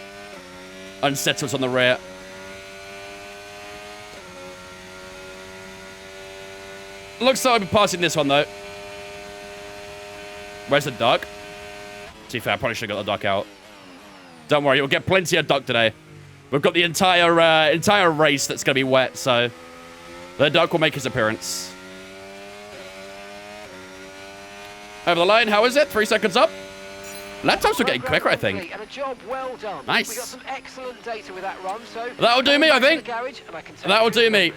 unsettles on the rear. Looks like I'll be passing this one, though. Where's the duck? To be fair, I probably should have got the duck out. Don't worry, you'll get plenty of duck today. We've got the entire race that's going to be wet, so the duck will make his appearance. Over the line, how is it? 3 seconds up. Lap times were getting quicker, I think. And a job well done. Nice. We got some excellent data with that run, so that'll do me, I think. That'll do me.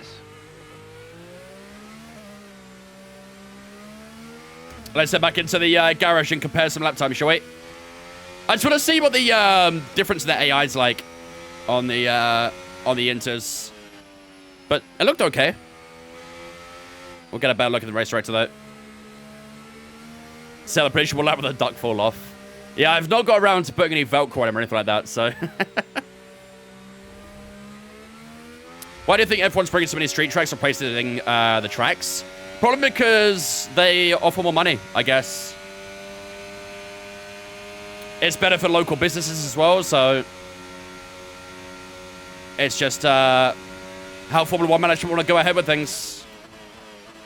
Let's head back into the garage and compare some lap time, shall we? I just want to see what the difference in the AI is like on the inters. But it looked okay. We'll get a better look at the race director, though. Celebration will lap with a duck fall off. Yeah, I've not got around to putting any Velcro on him or anything like that, so... Why do you think F1's bringing so many street tracks replacing the tracks? Probably because they offer more money, I guess. It's better for local businesses as well, so... It's just how Formula 1 management want to go ahead with things.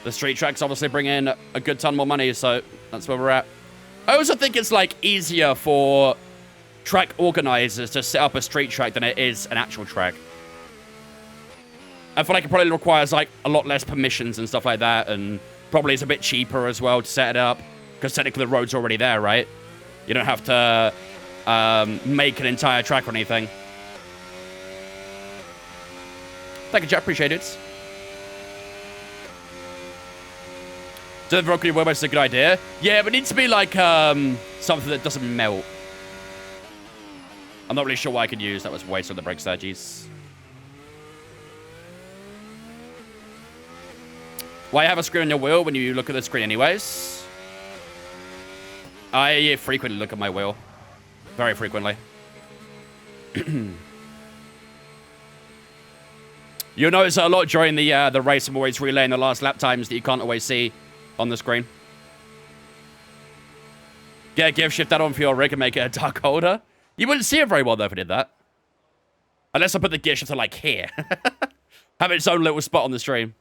The street tracks obviously bring in a good ton more money, so that's where we're at. I also think it's, like, easier for track organizers to set up a street track than it is an actual track. I feel like it probably requires, like, a lot less permissions and stuff like that, and Probably it's a bit cheaper as well to set it up. Because technically the road's already there, right? You don't have to make an entire track or anything. Thank you, Jack. Appreciate it. Do the broccoli webber is a good idea. Yeah, but it needs to be like something that doesn't melt. I'm not really sure what I could use. That was waste on the brakes there, jeez. Why have a screen on your wheel when you look at the screen anyways? I frequently look at my wheel. Very frequently. You'll notice a lot during the race. I'm always relaying the last lap times that you can't always see on the screen. Get a gear shift that on for your rig and make it a dark holder. You wouldn't see it very well though if I did that. Unless I put the gear shifter like here. Have its own little spot on the stream.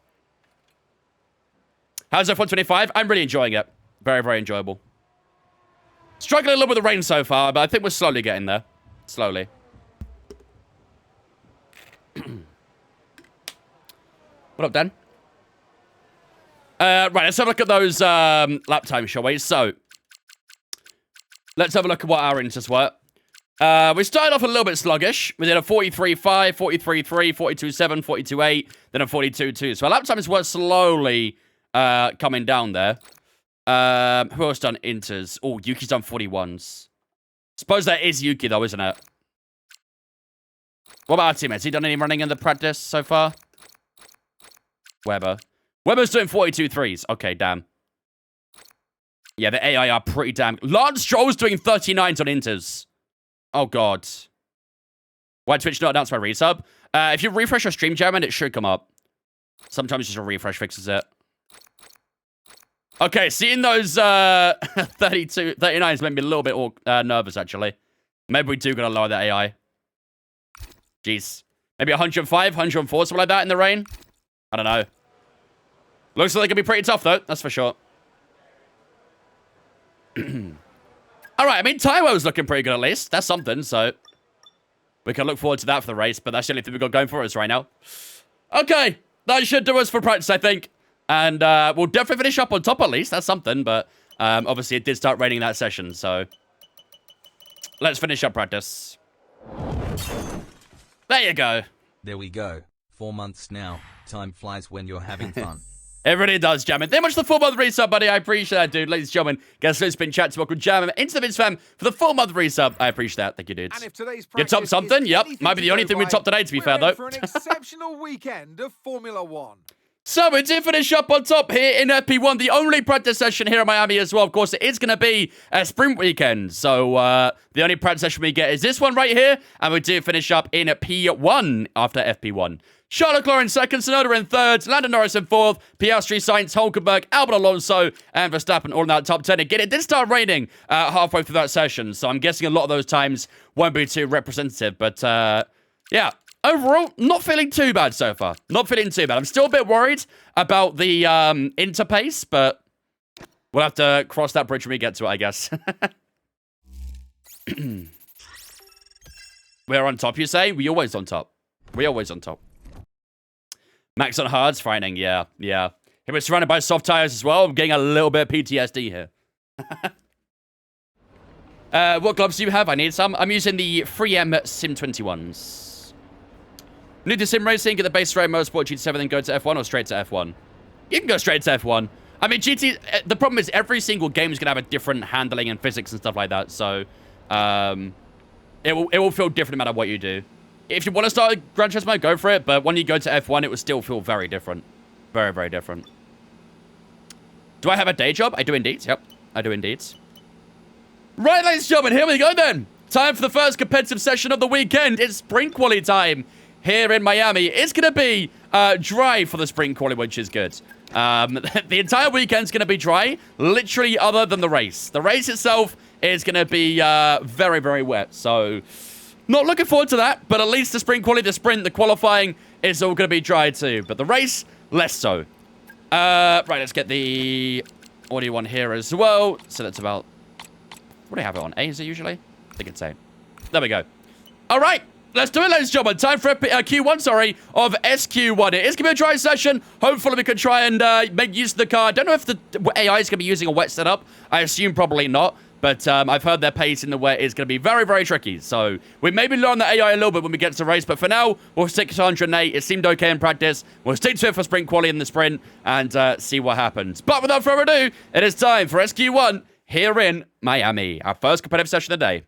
How's F1 25? I'm really enjoying it. Very, very enjoyable. Struggling a little with the rain so far, but I think we're slowly getting there. Slowly. What up, Dan? Right, let's have a look at those lap times, shall we? So, let's have a look at what our inters were. We started off a little bit sluggish. We did a 43.5, 43.3, 42.7, 42.8, then a 42.2. So our lap times were slowly coming down there. Who else done inters? Oh, Yuki's done 41s. Suppose that is Yuki, though, isn't it? What about our team? Has he done any running in the practice so far? Weber. Weber's doing 42.3s. Okay, damn. Yeah, the AI are pretty damn... Lance Stroll's doing 39s on inters. Oh, God. Why Twitch not announced my resub? If you refresh your stream, German, it should come up. Sometimes just a refresh fixes it. Okay, seeing those 39s made me a little bit nervous, actually. Maybe we do gotta lower the AI. Jeez. Maybe 105, 104, something like that in the rain? I don't know. Looks like they could be pretty tough, though. That's for sure. Alright, I mean, Taiwo's looking pretty good, at least. That's something, so... we can look forward to that for the race, but that's the only thing we've got going for us right now. Okay, that should do us for practice, I think. And we'll definitely finish up on top at least. That's something, but obviously it did start raining that session, so let's finish up practice. There you go. There we go. 4 months now. Time flies when you're having fun. It really does, Jammin. Thank you much for the 4 month resub, buddy. I appreciate that, dude. Ladies and gentlemen, guys, let's spin chat to welcome Jammin into the Vince fam for the 4 month resub. I appreciate that. Thank you, dudes. And if today's you top something? Yep. Might be the only thing we top today, to be fair, though. For an exceptional weekend of Formula One. So we did finish up on top here in FP1, the only practice session here in Miami as well. Of course, it is going to be a sprint weekend. So the only practice session we get is this one right here. And we do finish up in P1 after FP1. Charles Leclerc in second, Tsunoda in third, Lando Norris in fourth, Piastri, Sainz, Hulkenberg, Albon Alonso, and Verstappen all in that top 10. Again, it did start raining halfway through that session. So I'm guessing a lot of those times won't be too representative. But yeah. Overall, not feeling too bad so far. Not feeling too bad. I'm still a bit worried about the interpace, but we'll have to cross that bridge when we get to it, I guess. We're on top, you say? We're always on top. We're always on top. Max on hards, frightening. Yeah, yeah. He was surrounded by soft tires as well. I'm getting a little bit of PTSD here. What gloves do you have? I need some. I'm using the 3M Sim 21s. New to sim racing, get the base race motorsport GT7, then go to F1 or straight to F1? You can go straight to F1. I mean, the problem is every single game is going to have a different handling and physics and stuff like that. So, it will feel different no matter what you do. If you want to start a Gran Turismo, go for it. But when you go to F1, it will still feel very different. Very, very different. Do I have a day job? I do indeed. Yep, I do indeed. Right, ladies and gentlemen, here we go then. Time for the first competitive session of the weekend. It's sprint quali time. Here in Miami, it's going to be dry for the sprint quali, which is good. The entire weekend's going to be dry, literally other than the race. The race itself is going to be very, very wet. So, not looking forward to that, but at least the sprint quali, the qualifying is all going to be dry too. But the race, less so. Right, let's get the audio one here as well. So that's about... what do I have it on? A, is it usually? I think it's A. There we go. All right. let's do it, ladies and gentlemen. Time for Q1, sorry, of SQ1. It is going to be a dry session. Hopefully, we can try and make use of the car. I don't know if the AI is going to be using a wet setup. I assume probably not. But I've heard their pace in the wet is going to be very, very tricky. So we maybe learn the AI a little bit when we get to the race. But for now, we'll stick to 108. It seemed okay in practice. We'll stick to it for sprint quali in the sprint and see what happens. But without further ado, it is time for SQ1 here in Miami. Our first competitive session of the day.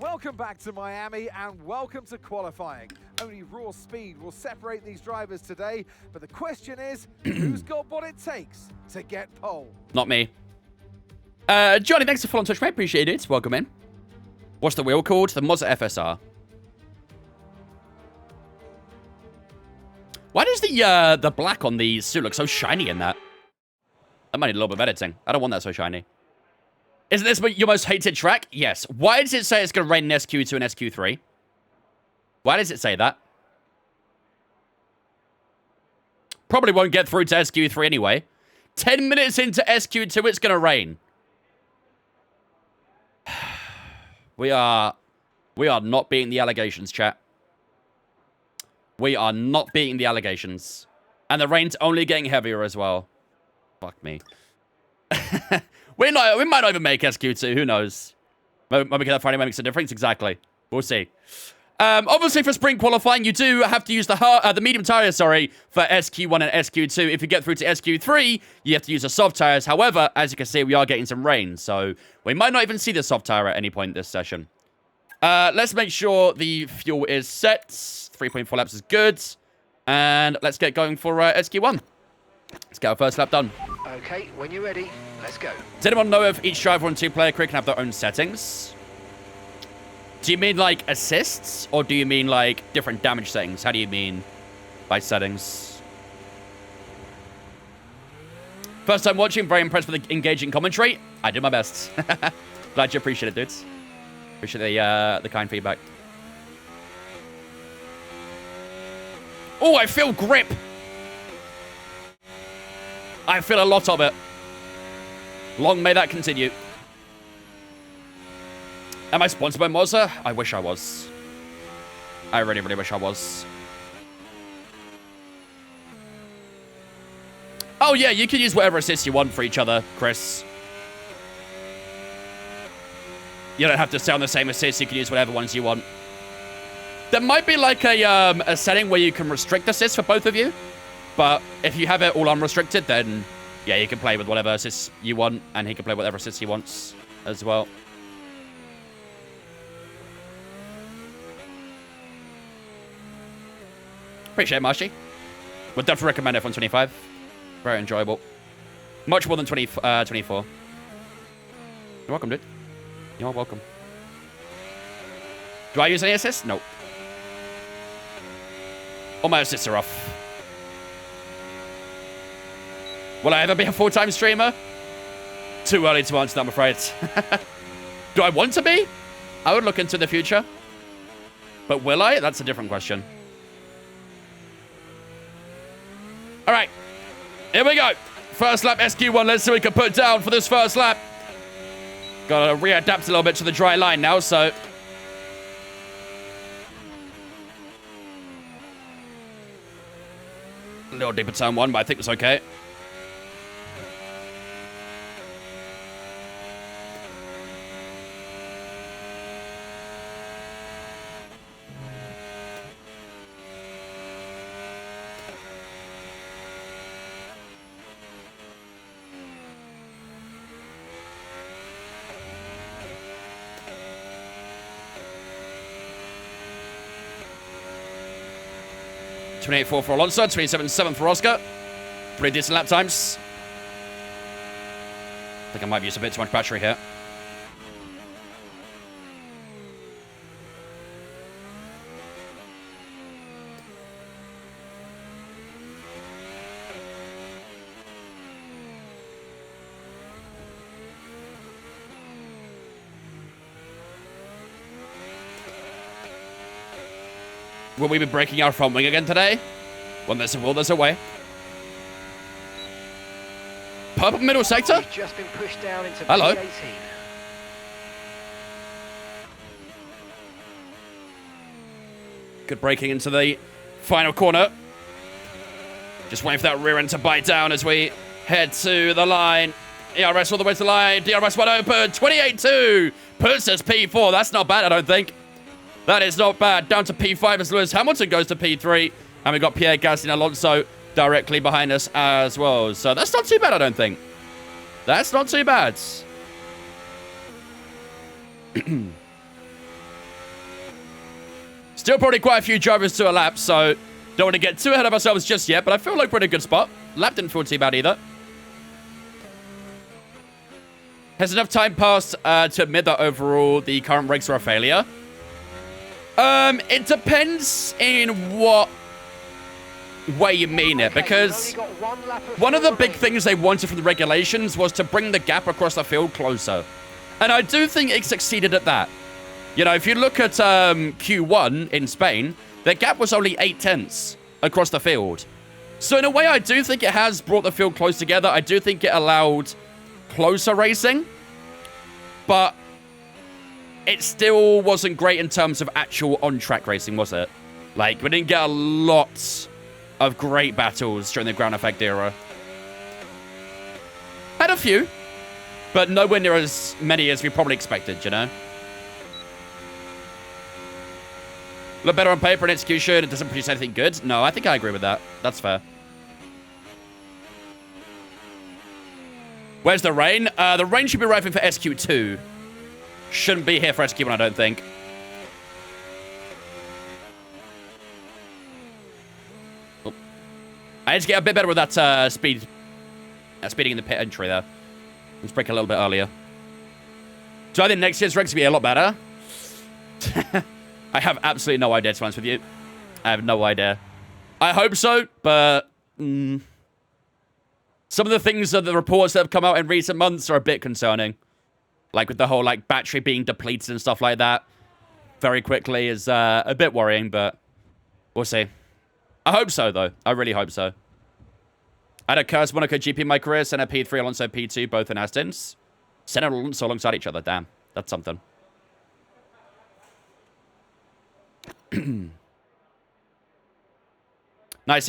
Welcome back to Miami and welcome to qualifying. Only raw speed will separate these drivers today, but the question is, who's got what it takes to get pole? Not me. Johnny, thanks for following Twitch, mate. Appreciate it. Welcome in. What's the wheel called? The Mazda FSR. Why does the black on the suit look so shiny in that? That might need a little bit of editing. I don't want that so shiny. Isn't this your most hated track? Yes. Why does it say it's going to rain in SQ2 and SQ3? Why does it say that? Probably won't get through to SQ3 anyway. 10 minutes into SQ2, it's going to rain. We are not beating the allegations, chat. We are not beating the allegations. And the rain's only getting heavier as well. Fuck me. We might not even make SQ2. Who knows? Maybe that Friday might make a difference. Exactly. We'll see. Obviously, for sprint qualifying, you do have to use the medium tires, sorry, for SQ1 and SQ2. If you get through to SQ3, you have to use the soft tires. However, as you can see, we are getting some rain, so we might not even see the soft tire at any point this session. Let's make sure the fuel is set. 3.4 laps is good. And let's get going for SQ1. Let's get our first lap done. Okay, when you're ready, let's go. Does anyone know if each driver on two-player career can have their own settings? Do you mean, like, assists? Or do you mean, like, different damage settings? How do you mean by settings? First time watching, very impressed with the engaging commentary. I did my best. Glad you appreciate it, dudes. Appreciate the kind feedback. Oh, I feel grip. I feel a lot of it. Long may that continue. Am I sponsored by Mazda? I wish I was. I really, really wish I was. Oh, yeah, you can use whatever assist you want for each other, Chris. You don't have to stay on the same assist. You can use whatever ones you want. There might be like a setting where you can restrict assists for both of you. But if you have it all unrestricted, then yeah, you can play with whatever assists you want, and he can play whatever assists he wants as well. Appreciate it, Marshy. Would definitely recommend F125. Very enjoyable. Much more than 24. You're welcome, dude. You're welcome. Do I use any assists? Nope. All my assists are off. Will I ever be a full-time streamer? Too early to answer that, I'm afraid. Do I want to be? I would look into the future. But will I? That's a different question. All right. Here we go. First lap SQ1. Let's see what we can put down for this first lap. Got to readapt a little bit to the dry line now, so... A little deeper turn one, but I think it's okay. .28.4 for Alonso, 27.7 for Oscar. Pretty decent lap times. I think I might have used a bit too much battery here. Will we be breaking our front wing again today? When there's a will, there's a way. Purple middle sector? We've just been pushed down into Hello. P18. Good braking into the final corner. Just waiting for that rear end to bite down as we head to the line. ERS all the way to the line. DRS wide open. 28.2. Puts us P4. That's not bad, I don't think. That is not bad. Down to P5 as Lewis Hamilton goes to P3. And we've got Pierre Gasly and Alonso directly behind us as well. So that's not too bad, I don't think. That's not too bad. Still probably quite a few drivers to a lap, so don't want to get too ahead of ourselves just yet, but I feel like we're in a good spot. Lap didn't feel too bad either. Has enough time passed to admit that overall the current regs are a failure? It depends in what way you mean it, because one of the big things they wanted from the regulations was to bring the gap across the field closer. And I do think it succeeded at that. You know, if you look at Q1 in Spain, the gap was only 0.8 across the field. So in a way, I do think it has brought the field close together. I do think it allowed closer racing. But it still wasn't great in terms of actual on-track racing, was it? Like, we didn't get a lot of great battles during the ground effect era. Had a few, but nowhere near as many as we probably expected, you know? Look better on paper and execution. It doesn't produce anything good. No, I think I agree with that. That's fair. Where's the rain? The rain should be arriving for SQ2. Shouldn't be here for SQ1, I don't think. Oh. I need to get a bit better with that speeding in the pit entry there. Let's break a little bit earlier. So I think next year's regs will be a lot better. I have absolutely no idea, to be honest with you. I have no idea. I hope so, but some of the things that the reports that have come out in recent months are a bit concerning. Like with the whole like battery being depleted and stuff like that very quickly is a bit worrying, but we'll see. I hope so, though. I really hope so. I had a Curse Monaco GP in my career, Senna P3, Alonso P2, both in Astons. Senna and Alonso alongside each other. Damn, that's something. 19,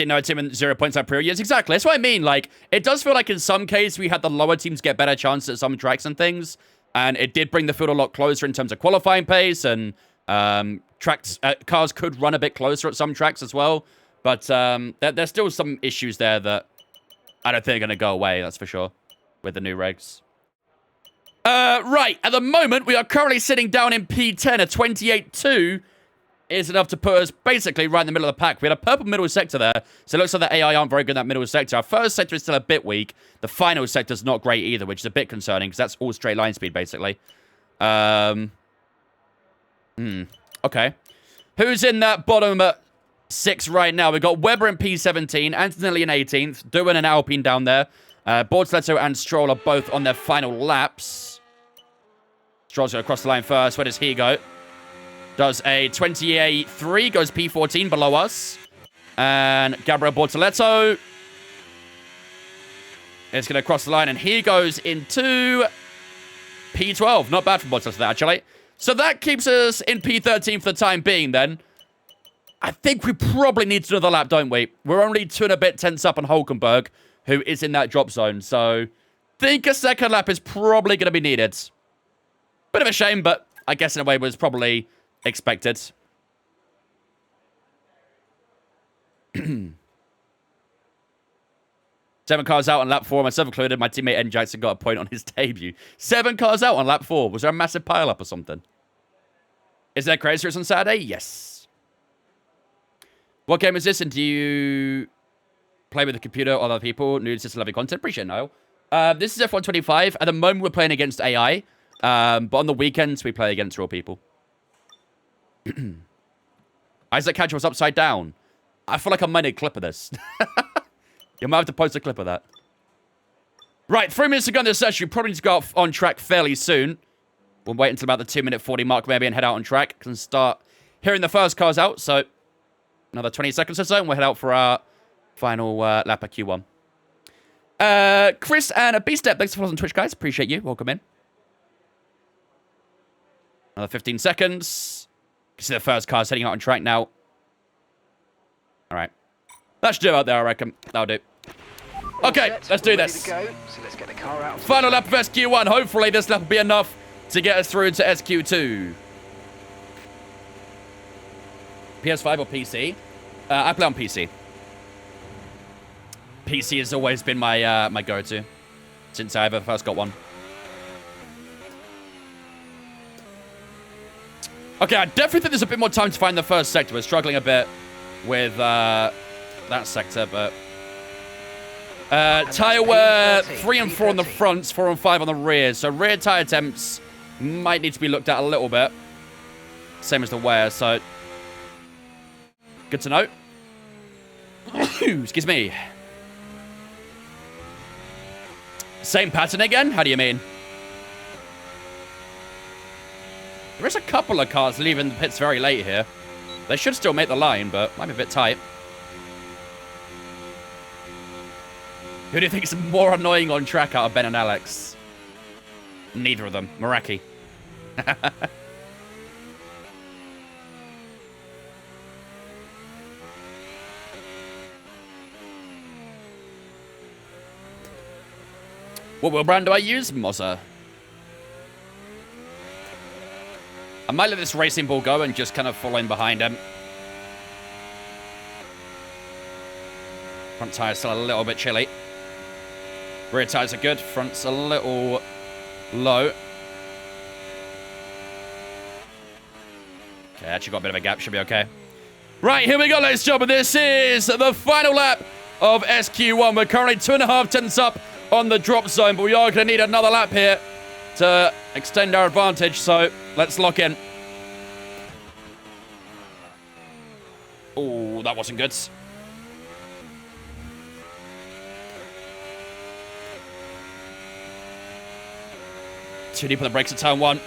no team and 0 points on previous years. Exactly. That's what I mean. Like, it does feel like in some cases we had the lower teams get better chances at some tracks and things. And it did bring the field a lot closer in terms of qualifying pace. And cars could run a bit closer at some tracks as well. But there's still some issues there that I don't think are going to go away. That's for sure. With the new regs. Right. At the moment, we are currently sitting down in P10 at 28.2. Is enough to put us basically right in the middle of the pack. We had a purple middle sector there, so it looks like the AI aren't very good in that middle sector. Our first sector is still a bit weak. The final sector is not great either, which is a bit concerning, because that's all straight line speed, basically. Okay. Who's in that bottom 6 right now? We've got Webber in P17, Antonelli in 18th, Doohan and Alpine down there. Bortoleto and Stroll are both on their final laps. Stroll's going to cross the line first. Where does he go? Does a 28.3, goes P14 below us. And Gabriel Bortoleto is going to cross the line, and he goes into P12. Not bad for Bortoleto, actually. So that keeps us in P13 for the time being, then. I think we probably need another lap, don't we? We're only 2 and a bit tenths up on Hulkenberg, who is in that drop zone. So I think a second lap is probably going to be needed. Bit of a shame, but I guess in a way it was probably expected. 7 cars out on lap 4, myself included. My teammate N. Jackson got a point on his debut. 7 cars out on lap 4. Was there a massive pile-up or something? Is there crazy race on Saturday? Yes. What game is this, and do you play with the computer or other people? New system loving content. Appreciate it, Niall. This is F125. At the moment, we're playing against AI. But on the weekends, we play against real people. Isaac Catcher was upside down. I feel like I might need a clip of this. You might have to post a clip of that. Right, 3 minutes to go in this session. We probably need to go off on track fairly soon. We'll wait until about the 2-minute 40 mark maybe and head out on track. And start hearing the first cars out. So another 20 seconds or so, and we'll head out for our final lap at Q1. Chris and a B-Step, thanks for following on Twitch, guys. Appreciate you. Welcome in. Another 15 seconds. You can see the first car's heading out on track now. All right. That should do out there, I reckon. That'll do. Okay, let's do this. So let's get the car out. Final lap of SQ1. Hopefully this lap will be enough to get us through to SQ2. PS5 or PC? I play on PC. PC has always been my my go-to since I ever first got one. Okay, I definitely think there's a bit more time to find the first sector. We're struggling a bit with that sector, but... tyre wear 3 and 4 on the fronts, 4 and 5 on the rear. So rear tyre temps might need to be looked at a little bit. Same as the wear, so... Good to know. Excuse me. Same pattern again? How do you mean? There is a couple of cars leaving the pits very late here. They should still make the line, but might be a bit tight. Who do you think is more annoying on track out of Ben and Alex? Neither of them. Meraki. What wheel brand do I use? Moza. I might let this racing ball go and just kind of follow in behind him. Front tire's still a little bit chilly. Rear tires are good. Front's a little low. Okay, actually got a bit of a gap. Should be okay. Right, here we go, ladies and gentlemen. This is the final lap of SQ1. We're currently 2.5 tenths up on the drop zone, but we are going to need another lap here to extend our advantage, so let's lock in. Oh, that wasn't good. Too deep on the brakes at turn 1.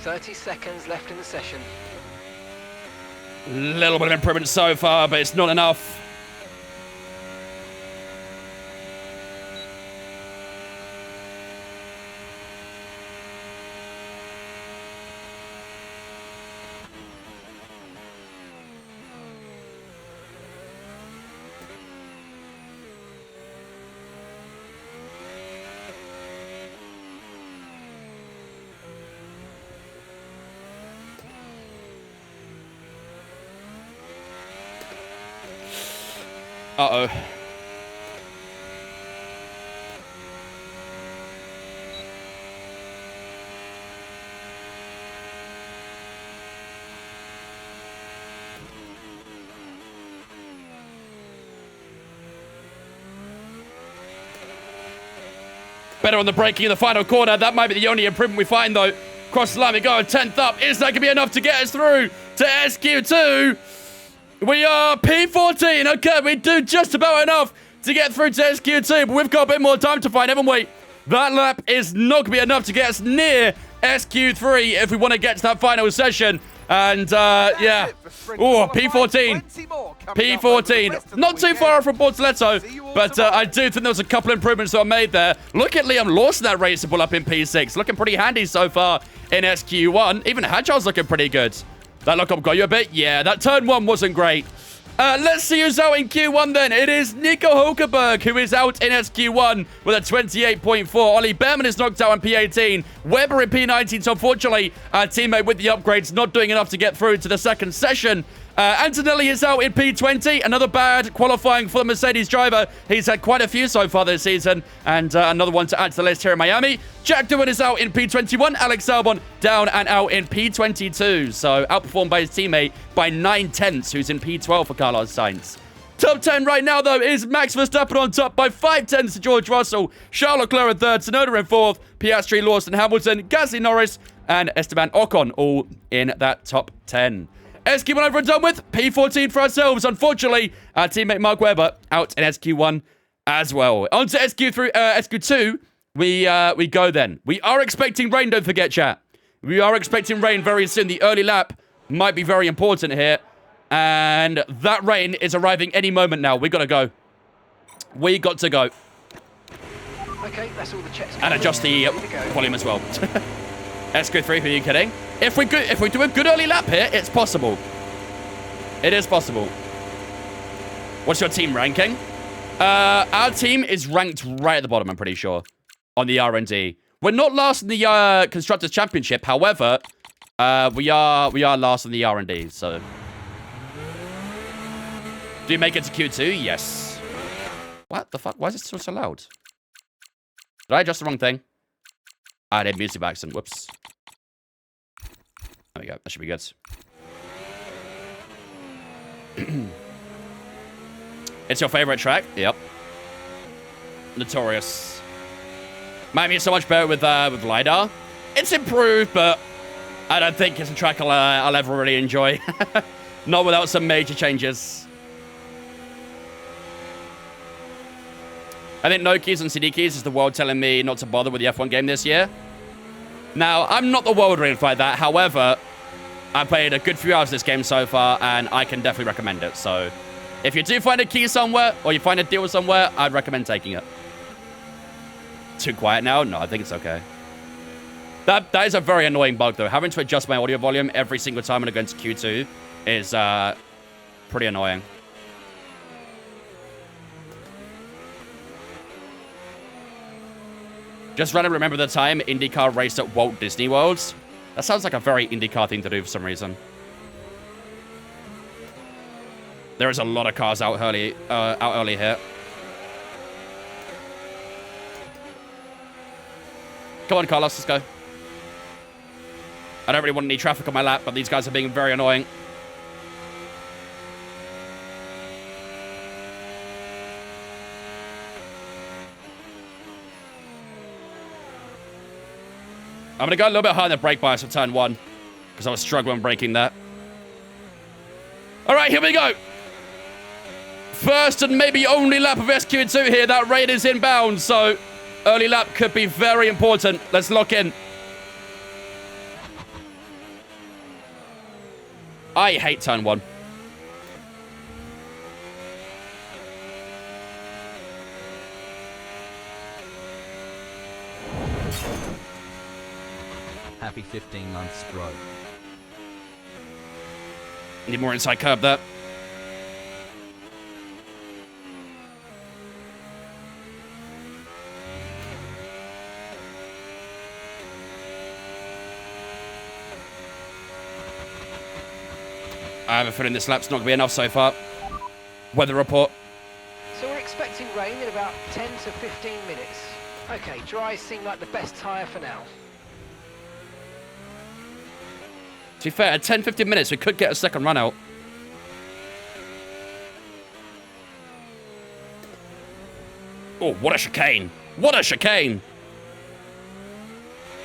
"30 seconds left in the session." Little bit of improvement so far, but it's not enough. Uh-oh. Better on the braking in the final corner. That might be the only improvement we find, though. Cross the line, we go 10th up. Is that going to be enough to get us through to SQ2? We are P14. Okay, we do just about enough to get through to SQ2, but we've got a bit more time to find, haven't we? That lap is not going to be enough to get us near SQ3 if we want to get to that final session. And, yeah. Oh, P14. P14. Not too far off from Bortoletto, but I do think there was a couple improvements that were made there. Look at Liam Lawson, that racer pull up in P6. Looking pretty handy so far in SQ1. Even Hadjar's looking pretty good. That lockup got you a bit? Yeah, that turn 1 wasn't great. Let's see who's out in Q1 then. It is Nico Hulkenberg who is out in SQ1 with a 28.4. Ollie Behrman is knocked out in P18. Weber in P19. So unfortunately, our teammate with the upgrades not doing enough to get through to the second session. Antonelli is out in P20. Another bad qualifying for the Mercedes driver. He's had quite a few so far this season. And another one to add to the list here in Miami. Jack Doohan is out in P21. Alex Albon down and out in P22. So outperformed by his teammate by 9 tenths, who's in P12 for Carlos Sainz. Top 10 right now, though, is Max Verstappen on top by 5 tenths to George Russell. Charles Leclerc in third. Tsunoda in fourth. Piastri, Lawson, Hamilton, Gasly, Norris, and Esteban Ocon all in that top 10. SQ1 over and done with. P14 for ourselves. Unfortunately, our teammate Mark Webber out in SQ1 as well. On to SQ2. We go then. We are expecting rain, don't forget, chat. We are expecting rain very soon. The early lap might be very important here. And that rain is arriving any moment now. We got to go. We got to go. Okay, that's all the checks. And adjust the Ready to go. volume as well. SQ3, are you kidding? If we do a good early lap here, it's possible. It is possible. What's your team ranking? Our team is ranked right at the bottom, I'm pretty sure, on the R&D. We're not last in the Constructors' Championship. However, we are last in the R&D, so... Do you make it to Q2? Yes. What the fuck? Why is it so loud? Did I adjust the wrong thing? I did music by accident. Whoops. There we go. That should be good. It's your favorite track? Yep. Notorious. Might be so much better with LiDAR. It's improved, but I don't think it's a track I'll ever really enjoy. Not without some major changes. I think no keys and CD keys is the world telling me not to bother with the F1 game this year. Now, I'm not the world or anything like that. However, I played a good few hours of this game so far, and I can definitely recommend it. So, if you do find a key somewhere, or you find a deal somewhere, I'd recommend taking it. Too quiet now? No, I think it's okay. That is a very annoying bug, though. Having to adjust my audio volume every single time when I go into Q2 is pretty annoying. Just randomly remember the time IndyCar raced at Walt Disney World. That sounds like a very IndyCar thing to do for some reason. There is a lot of cars out early here. Come on, Carlos, let's go. I don't really want any traffic on my lap, but these guys are being very annoying. I'm going to go a little bit higher on the brake bias for turn 1, because I was struggling braking that. All right, here we go. First and maybe only lap of SQ2 here. That raid is inbound, so early lap could be very important. Let's lock in. I hate turn 1. Happy 15 months, bro. Need more inside curb there. I have a feeling this lap's not going to be enough so far. Weather report. So we're expecting rain in about 10 to 15 minutes. Okay, dries seem like the best tyre for now. To be fair, at 10-15 minutes, we could get a second run out. Oh, what a chicane. What a chicane.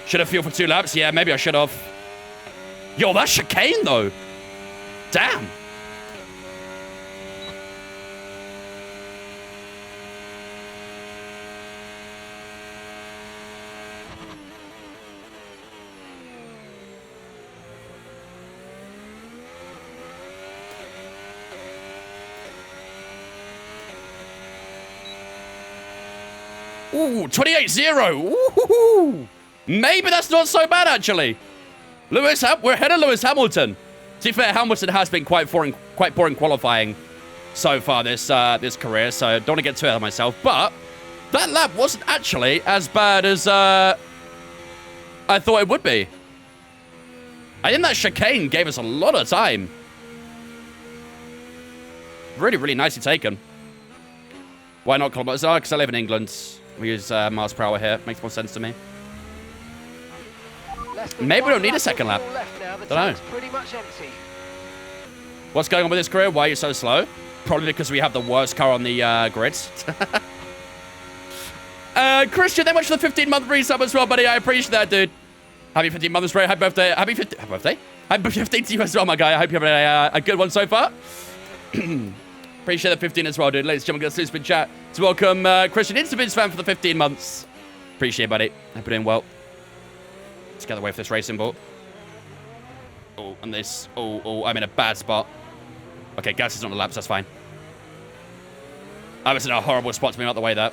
Should have fueled for 2 laps? Yeah, maybe I should have. Yo, that's chicane, though. Damn. Ooh, 28-0. Ooh, maybe that's not so bad, actually. We're ahead of Lewis Hamilton. To be fair, Hamilton has been quite boring qualifying so far this career, so I don't want to get too ahead of myself. But that lap wasn't actually as bad as I thought it would be. I think that chicane gave us a lot of time. Really, really nicely taken. Why not kilometers? Oh, because I live in England. We use miles per hour here. Makes more sense to me. Maybe we don't need a second lap. Don't know. Pretty much empty. What's going on with this career? Why are you so slow? Probably because we have the worst car on the grids. Christian, thank you much for the 15-month resub as well, buddy. I appreciate that, dude. Happy 15 months, bro. Happy birthday. Happy birthday. Happy birthday to you as well, my guy. I hope you have a good one so far. Appreciate the 15 as well, dude. Ladies and gentlemen, got a super chat to welcome Christian into Vince fan for the 15 months. Appreciate it, buddy. Hope you're doing well. Let's get away from this racing ball. Oh, and this. Oh, I'm in a bad spot. Okay, gas is on the laps. That's fine. I was in a horrible spot to be out the way there.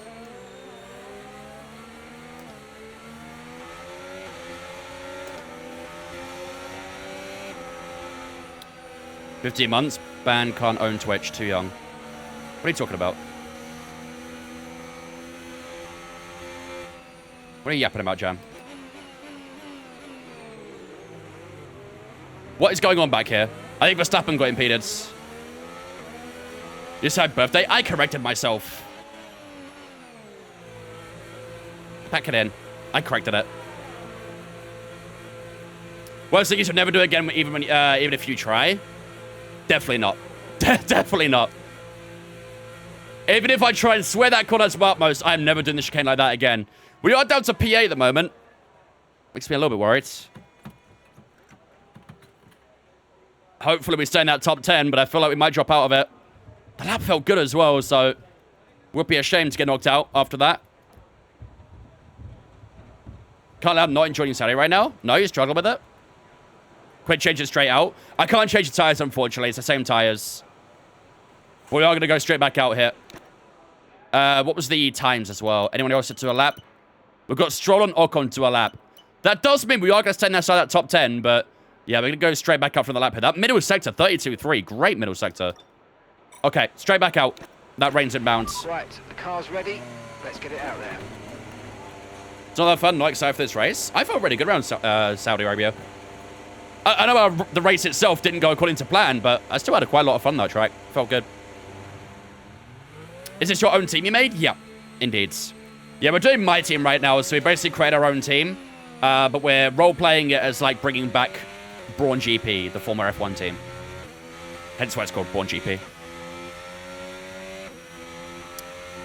15 months. Ban can't own Twitch. Too young. What are you talking about? What are you yapping about, Jam? What is going on back here? I think Verstappen got impeded. You said birthday? I corrected myself. Pack it in. I corrected it. Worst thing is you'll never do it again, even if you try. Definitely not. Definitely not. Even if I try and swear that corner to my utmost, I'm never doing the chicane like that again. We are down to P8 at the moment. Makes me a little bit worried. Hopefully we stay in that top 10, but I feel like we might drop out of it. The lap felt good as well, so would be a shame to get knocked out after that. Can't let him not enjoying Saturday right now. No, you struggle with it. Quick change it straight out. I can't change the tires, unfortunately. It's the same tires. We are going to go straight back out here. What was the times as well? Anyone else to a lap? We've got Stroll and Ocon to a lap. That does mean we are going to stay inside that top 10, but yeah, we're going to go straight back up from the lap here. That middle sector, 32.3. Great middle sector. Okay, straight back out. That rain's inbound. Right, the car's ready. Let's get it out there. It's not that fun. Not excited for this race. I felt really good around Saudi Arabia. I know the race itself didn't go according to plan, but I still had quite a lot of fun that track. Felt good. Is this your own team you made? Yeah, indeed. Yeah, we're doing my team right now, so we basically create our own team, but we're role-playing it as, like, bringing back Brawn GP, the former F1 team. Hence why it's called Brawn GP.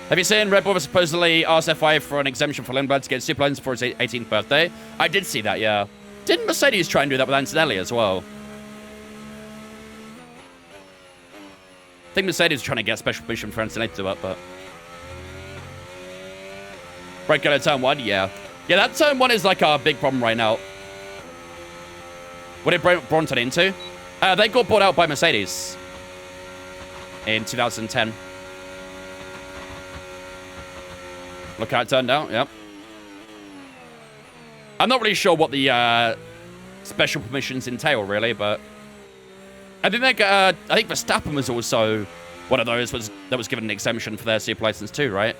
Have you seen Red Bull was supposedly asked FIA for an exemption for Lindblad to get super lens for his 18th birthday? I did see that, yeah. Didn't Mercedes try and do that with Antonelli as well? I think Mercedes is trying to get special permission for Antonelli to do it, but... Right, go to turn 1, yeah. Yeah, that turn 1 is like a big problem right now. What did Brawn turn into? They got bought out by Mercedes in 2010. Look how it turned out, yep. I'm not really sure what the special permissions entail, really, but I think Verstappen was also one of those that was given an exemption for their super license too, right?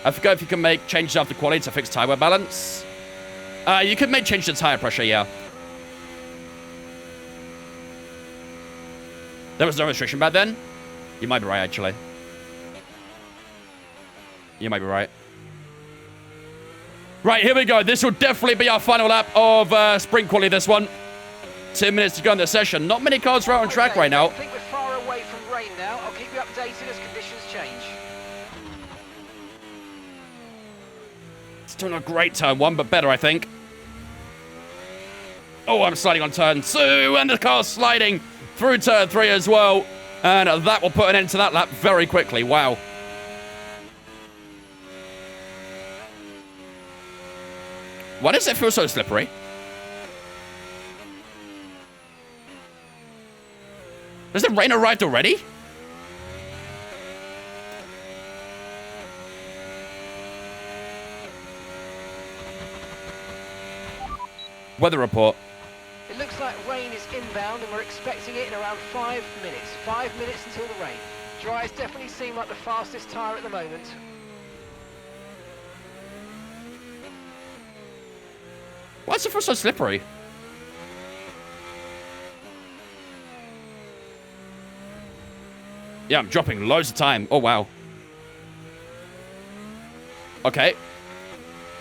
I forgot if you can make changes after quality to fix tire wear balance. You could make changes to tire pressure, yeah. There was no restriction back then? You might be right, actually. You might be right. Right, here we go. This will definitely be our final lap of sprint quality, this one. 2 minutes to go in the session. Not many cars are out on track right now. I think we're far away from rain now. I'll keep you updated as conditions change. It's doing a great turn 1, but better, I think. Oh, I'm sliding on turn 2, and the car's sliding through turn 3 as well. And that will put an end to that lap very quickly. Wow. Why does it feel so slippery? Has the rain arrived already? Weather report. It looks like rain is inbound and we're expecting it in around 5 minutes. 5 minutes until the rain. Dries definitely seem like the fastest tyre at the moment. Why is it feel so slippery? Yeah, I'm dropping loads of time. Oh, wow. Okay.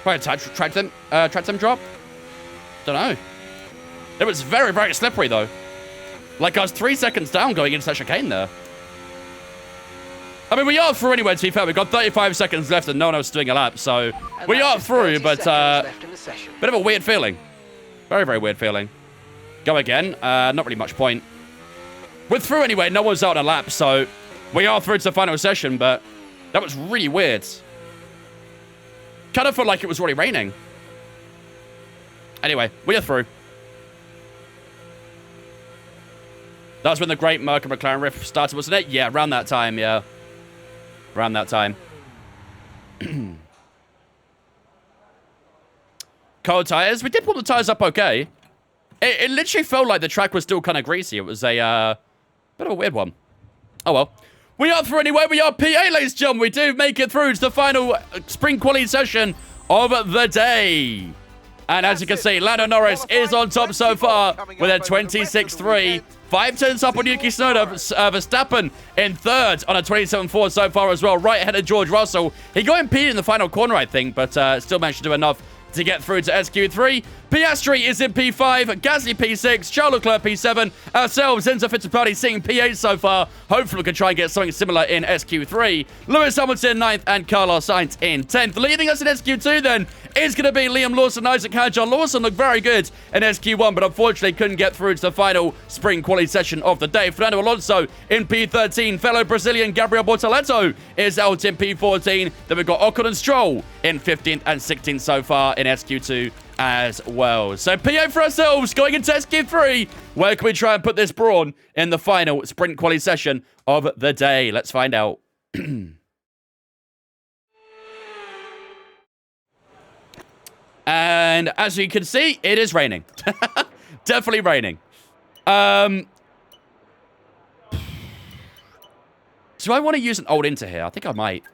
Probably track them drop? Don't know. It was very, very slippery, though. Like, I was 3 seconds down going into that chicane there. I mean, we are through anyway, to be fair. We've got 35 seconds left and no one else is doing a lap, so And we are through, but left in the session. bit of a weird feeling. Very, very weird feeling. Go again. Not really much point. We're through anyway. No one's out on a lap, so we are through to the final session, but that was really weird. Kind of felt like it was already raining. Anyway, we are through. That was when the great Merc and McLaren riff started, wasn't it? Yeah, around that time, yeah. Around that time. cold tires. We did pull the tires up okay. It literally felt like the track was still kind of greasy. It was a bit of a weird one. Oh, well. We are through anyway. We are PA, ladies and gentlemen. We do make it through to the final sprint quality session of the day. And as you can see, Lando Norris is on top so far with a 26.3. 5 turns up on Yuki Tsunoda. Verstappen in third on a 27.4 so far as well. Right ahead of George Russell. He got impeded in the final corner, I think, but still managed to do enough to get through to SQ3. Piastri is in P5, Gasly P6, Charles Leclerc P7, ourselves, Enzo Fittipaldi sitting P8 so far. Hopefully we can try and get something similar in SQ3. Lewis Hamilton 9th and Carlos Sainz in 10th. Leading us in SQ2 then is going to be Liam Lawson, Isaac Hadjar. Lawson looked very good in SQ1, but unfortunately couldn't get through to the final sprint quality session of the day. Fernando Alonso in P13, fellow Brazilian Gabriel Bortoleto is out in P14. Then we've got Ocon and Stroll in 15th and 16th so far in SQ2 as well. So PA for ourselves going into SQ3. Where can we try and put this Brawn in the final sprint quality session of the day? Let's find out. And as you can see, it is raining. Definitely raining. Do I want to use an old Inter here? I think I might.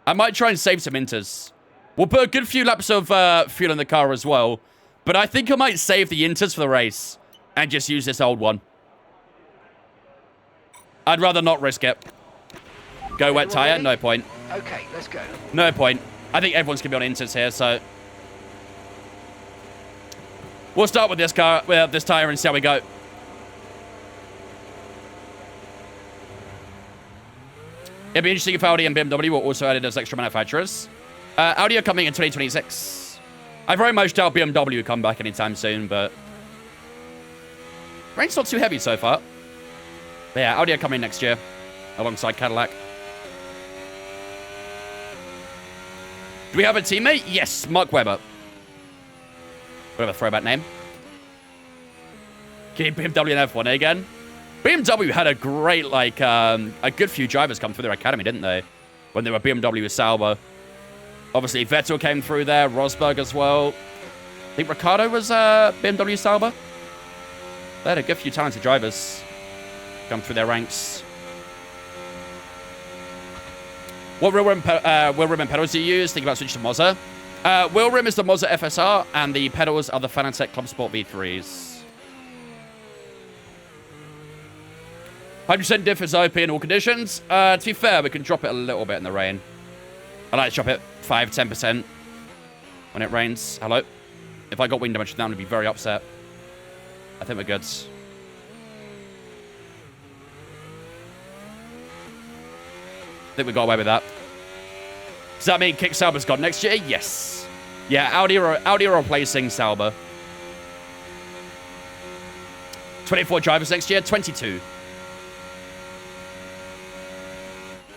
I might try and save some Inters. We'll put a good few laps of fuel in the car as well. But I think I might save the Inters for the race and just use this old one. I'd rather not risk it. Go wet tire? No point. Okay, let's go. No point. I think everyone's going to be on Inters here, so... We'll start with this car, with this tire, and see how we go. It'd be interesting if Audi and BMW were also added as extra manufacturers. Audi are coming in 2026. I very much doubt BMW will come back anytime soon, but... Rain's not too heavy so far. But yeah, Audi are coming next year, alongside Cadillac. Do we have a teammate? Yes, Mark Webber. Bit of a throwback name. Keep BMW and F1 again. BMW had a great, like, a good few drivers come through their academy, didn't they? When they were BMW with Sauber. Obviously, Vettel came through there, Rosberg as well. I think Ricciardo was BMW Sauber. They had a good few talented drivers come through their ranks. What wheel rim and pedals do you use? Think about switching to Moza. Wheel rim is the Moza FSR, and the pedals are the Fanatec Club Sport V3s. 100% diff is OP in all conditions. To be fair, we can drop it a little bit in the rain. I like to drop it 5-10% when it rains. Hello? If I got wind damage down, I'd be very upset. I think we're good. I think we got away with that. Does that mean Kick Sauber's gone next year? Yes. Yeah, Audi are replacing Sauber. 24 drivers next year? 22.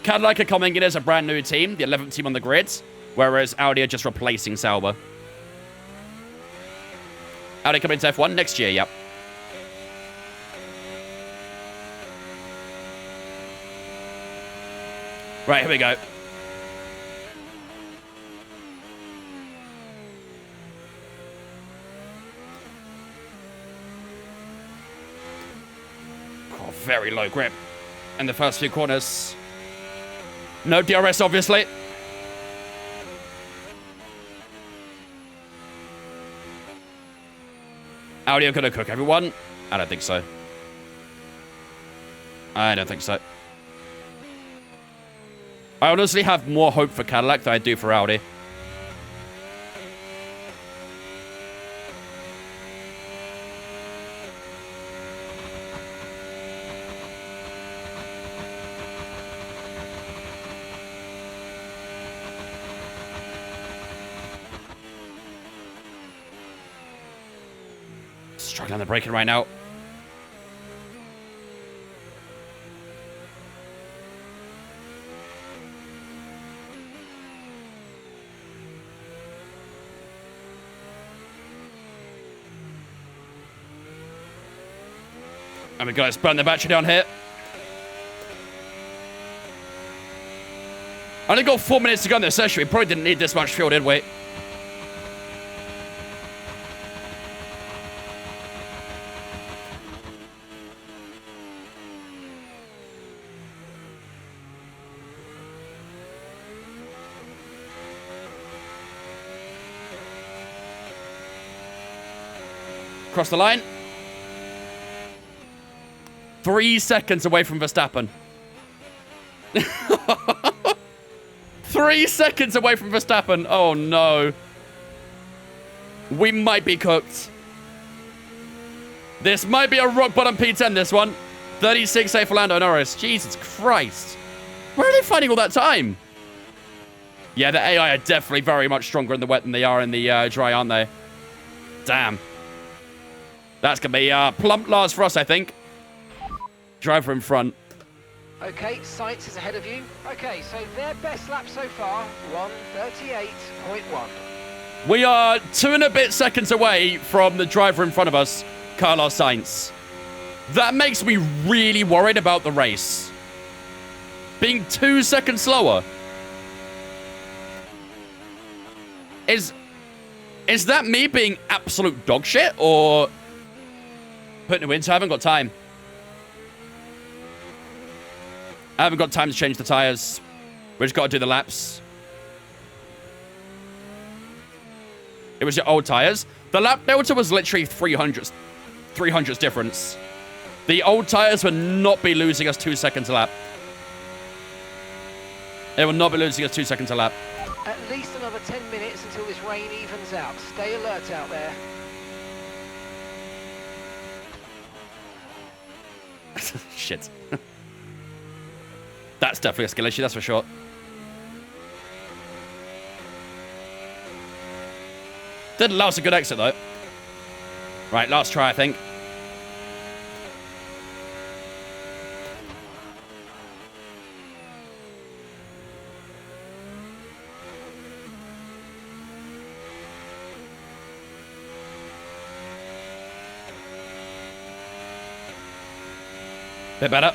Cadillac are coming in as a brand new team, the 11th team on the grid, whereas Audi are just replacing Sauber. Audi coming to F1 next year, yep. Right, here we go. Oh, very low grip in the first few corners. No DRS, obviously. Audi are going to cook everyone? I don't think so. I don't think so. I honestly have more hope for Cadillac than I do for Audi. Struggling on the braking right now. And we got to burn the battery down here. Only got 4 minutes to go in this session. We probably didn't need this much fuel, did we? Cross the line. 3 seconds away from Verstappen. 3 seconds away from Verstappen. Oh, no. We might be cooked. This might be a rock bottom P10, this one. 36.8 for Lando Norris. Jesus Christ. Where are they finding all that time? Yeah, the AI are definitely very much stronger in the wet than they are in the dry, aren't they? Damn. That's going to be plump last for us, I think. Driver in front. Okay, Sainz is ahead of you. Okay, so their best lap so far, 1:38.1. We are 2 and a bit seconds away from the driver in front of us, Carlos Sainz. That makes me really worried about the race. Being 2 seconds slower. Is that me being absolute dog shit, or putting it in? So I haven't got time. I haven't got time to change the tires. We just got to do the laps. It was your old tires. The lap delta was literally 300's difference. The old tires would not be losing us 2 seconds a lap. They will not be losing us 2 seconds a lap. At least another 10 minutes until this rain evens out. Stay alert out there. Shit. That's definitely a skill issue, that's for sure. Didn't allow us a good exit, though. Right, last try, I think. Bit better.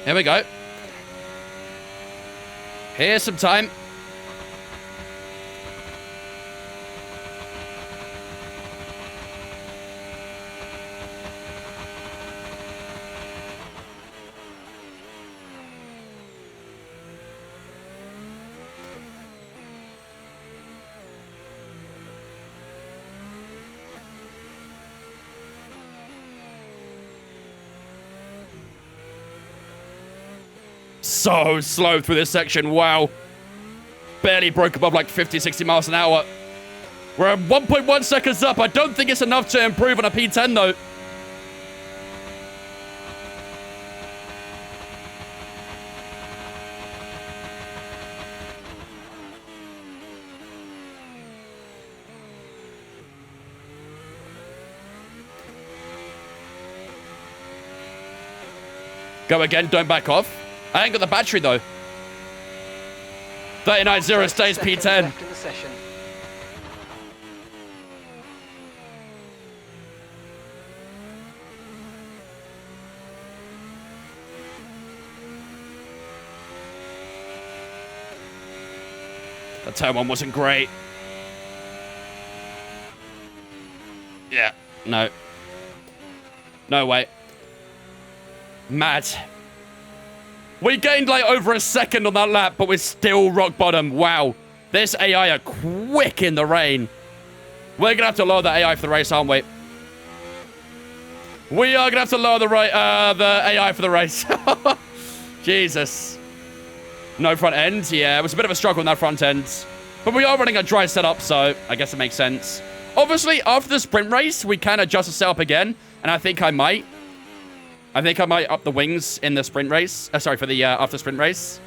Here we go. Here's some time. So slow through this section. Wow. Barely broke above like 50, 60 miles an hour. We're at 1.1 seconds up. I don't think it's enough to improve on a P10, though. Go again. Don't back off. I ain't got the battery, though. 39.0 stays P10. Left in the session. The turn one wasn't great. Yeah. No. No way. Mad. We gained like over a second on that lap, but we're still rock bottom. Wow. This AI are quick in the rain. We're going to have to lower the AI for the race, aren't we? We are going to have to lower the AI for the race. Jesus. No front end. Yeah, it was a bit of a struggle on that front end. But we are running a dry setup, so I guess it makes sense. Obviously, after the sprint race, we can adjust the setup again. And I think I might. I think I might up the wings in the sprint race. Sorry, for the after sprint race.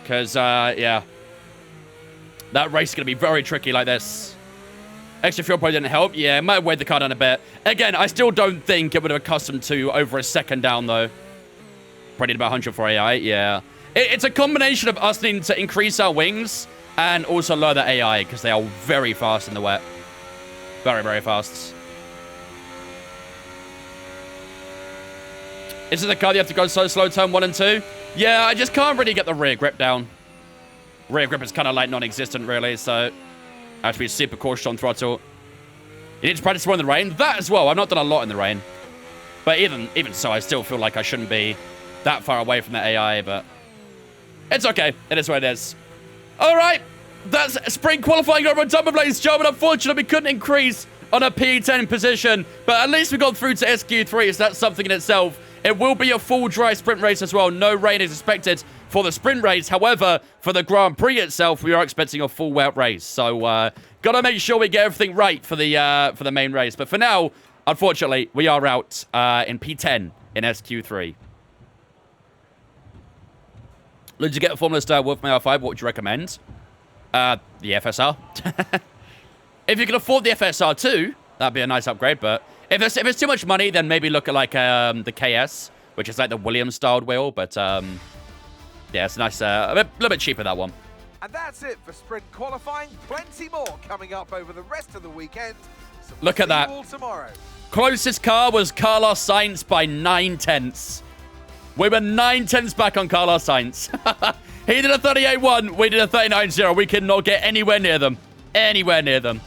Because, yeah. That race is going to be very tricky like this. Extra fuel probably didn't help. Yeah, it might have weighed the car down a bit. Again, I still don't think it would have accustomed to over a second down, though. Probably about 100 for AI, yeah. It's a combination of us needing to increase our wings and also lower the AI, because they are very fast in the wet. Very, very fast. Is it the car you have to go so slow turn 1 and 2? Yeah, I just can't really get the rear grip down. Rear grip is kind of like non-existent, really, so I have to be super cautious on throttle. You need to practice more in the rain. That as well. I've not done a lot in the rain. But even so, I still feel like I shouldn't be that far away from the AI, but it's okay. It is what it is. All right. That's sprint qualifying over on top of ladies and gentlemen. Unfortunately, we couldn't increase on a P10 position, but at least we got through to SQ3, so that's something in itself. It will be a full dry sprint race as well. No rain is expected for the sprint race. However, for the Grand Prix itself, we are expecting a full wet race. So, gotta make sure we get everything right for the main race. But for now, unfortunately, we are out in P10 in SQ3. Did you get a Formula Star Wolf Mail 5? What would you recommend? The FSR. If you can afford the FSR too, that'd be a nice upgrade. But if it's too much money, then maybe look at like the KS, which is like the Williams-styled wheel. But yeah, it's nice, a little bit cheaper, that one. And that's it for sprint qualifying. Plenty more coming up over the rest of the weekend. So we'll look at that. see you all tomorrow. Closest car was Carlos Sainz by 9/10. We were 9/10 back on Carlos Sainz. He did a 38.1. We did a 39.0. We could not get anywhere near them. Anywhere near them.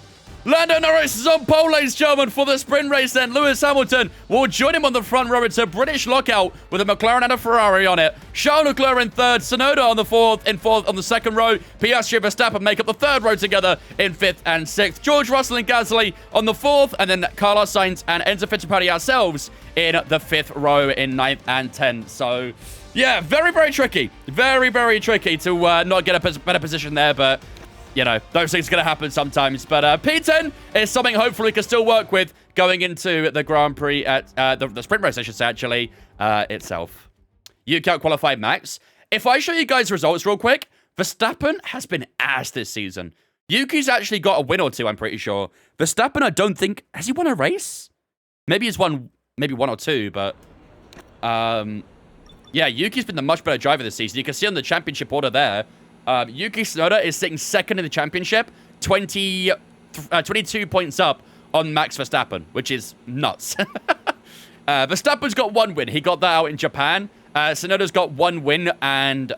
Lando Norris is on pole, ladies and gentlemen, for the sprint race then. Lewis Hamilton will join him on the front row. It's a British lockout with a McLaren and a Ferrari on it. Charles Leclerc in third. Tsunoda on the fourth on the second row. Piastri and Verstappen make up the third row together in fifth and sixth. George Russell and Gasly on the fourth. And then Carlos Sainz and Enzo Fittipaldi ourselves in the fifth row in ninth and 10th. So, yeah, very, very tricky. Very, very tricky to not get a better position there, but you know, those things are going to happen sometimes. But P10 is something hopefully we can still work with going into the Grand Prix at the sprint race, I should say, actually, itself. Yuki out-qualified Max. If I show you guys results real quick, Verstappen has been ass this season. Yuki's actually got a win or two, I'm pretty sure. Verstappen, I don't think... Has he won a race? Maybe he's won maybe one or two, but... yeah, Yuki's been the much better driver this season. You can see on the championship order there, Yuki Tsunoda is sitting second in the championship, 22 points up on Max Verstappen, which is nuts. Verstappen's got one win. He got that out in Japan. Tsunoda's got one win and 3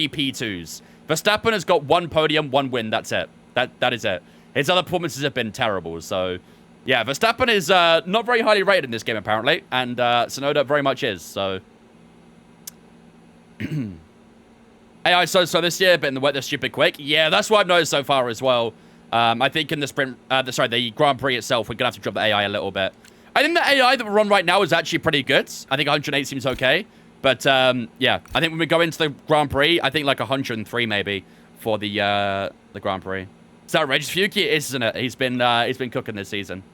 P2s. Verstappen has got one podium, one win. That's it. That is it. His other performances have been terrible. So, yeah, Verstappen is not very highly rated in this game, apparently. And Tsunoda very much is. So... AI so this year, but in the wet, they're stupid quick. Yeah, that's what I've noticed so far as well. I think in the sprint, the Grand Prix itself, we're going to have to drop the AI a little bit. I think the AI that we're on right now is actually pretty good. I think 108 seems okay. But, yeah, I think when we go into the Grand Prix, I think like 103 maybe for the Grand Prix. Is that Regis Fuki? It is, isn't it? He's been cooking this season.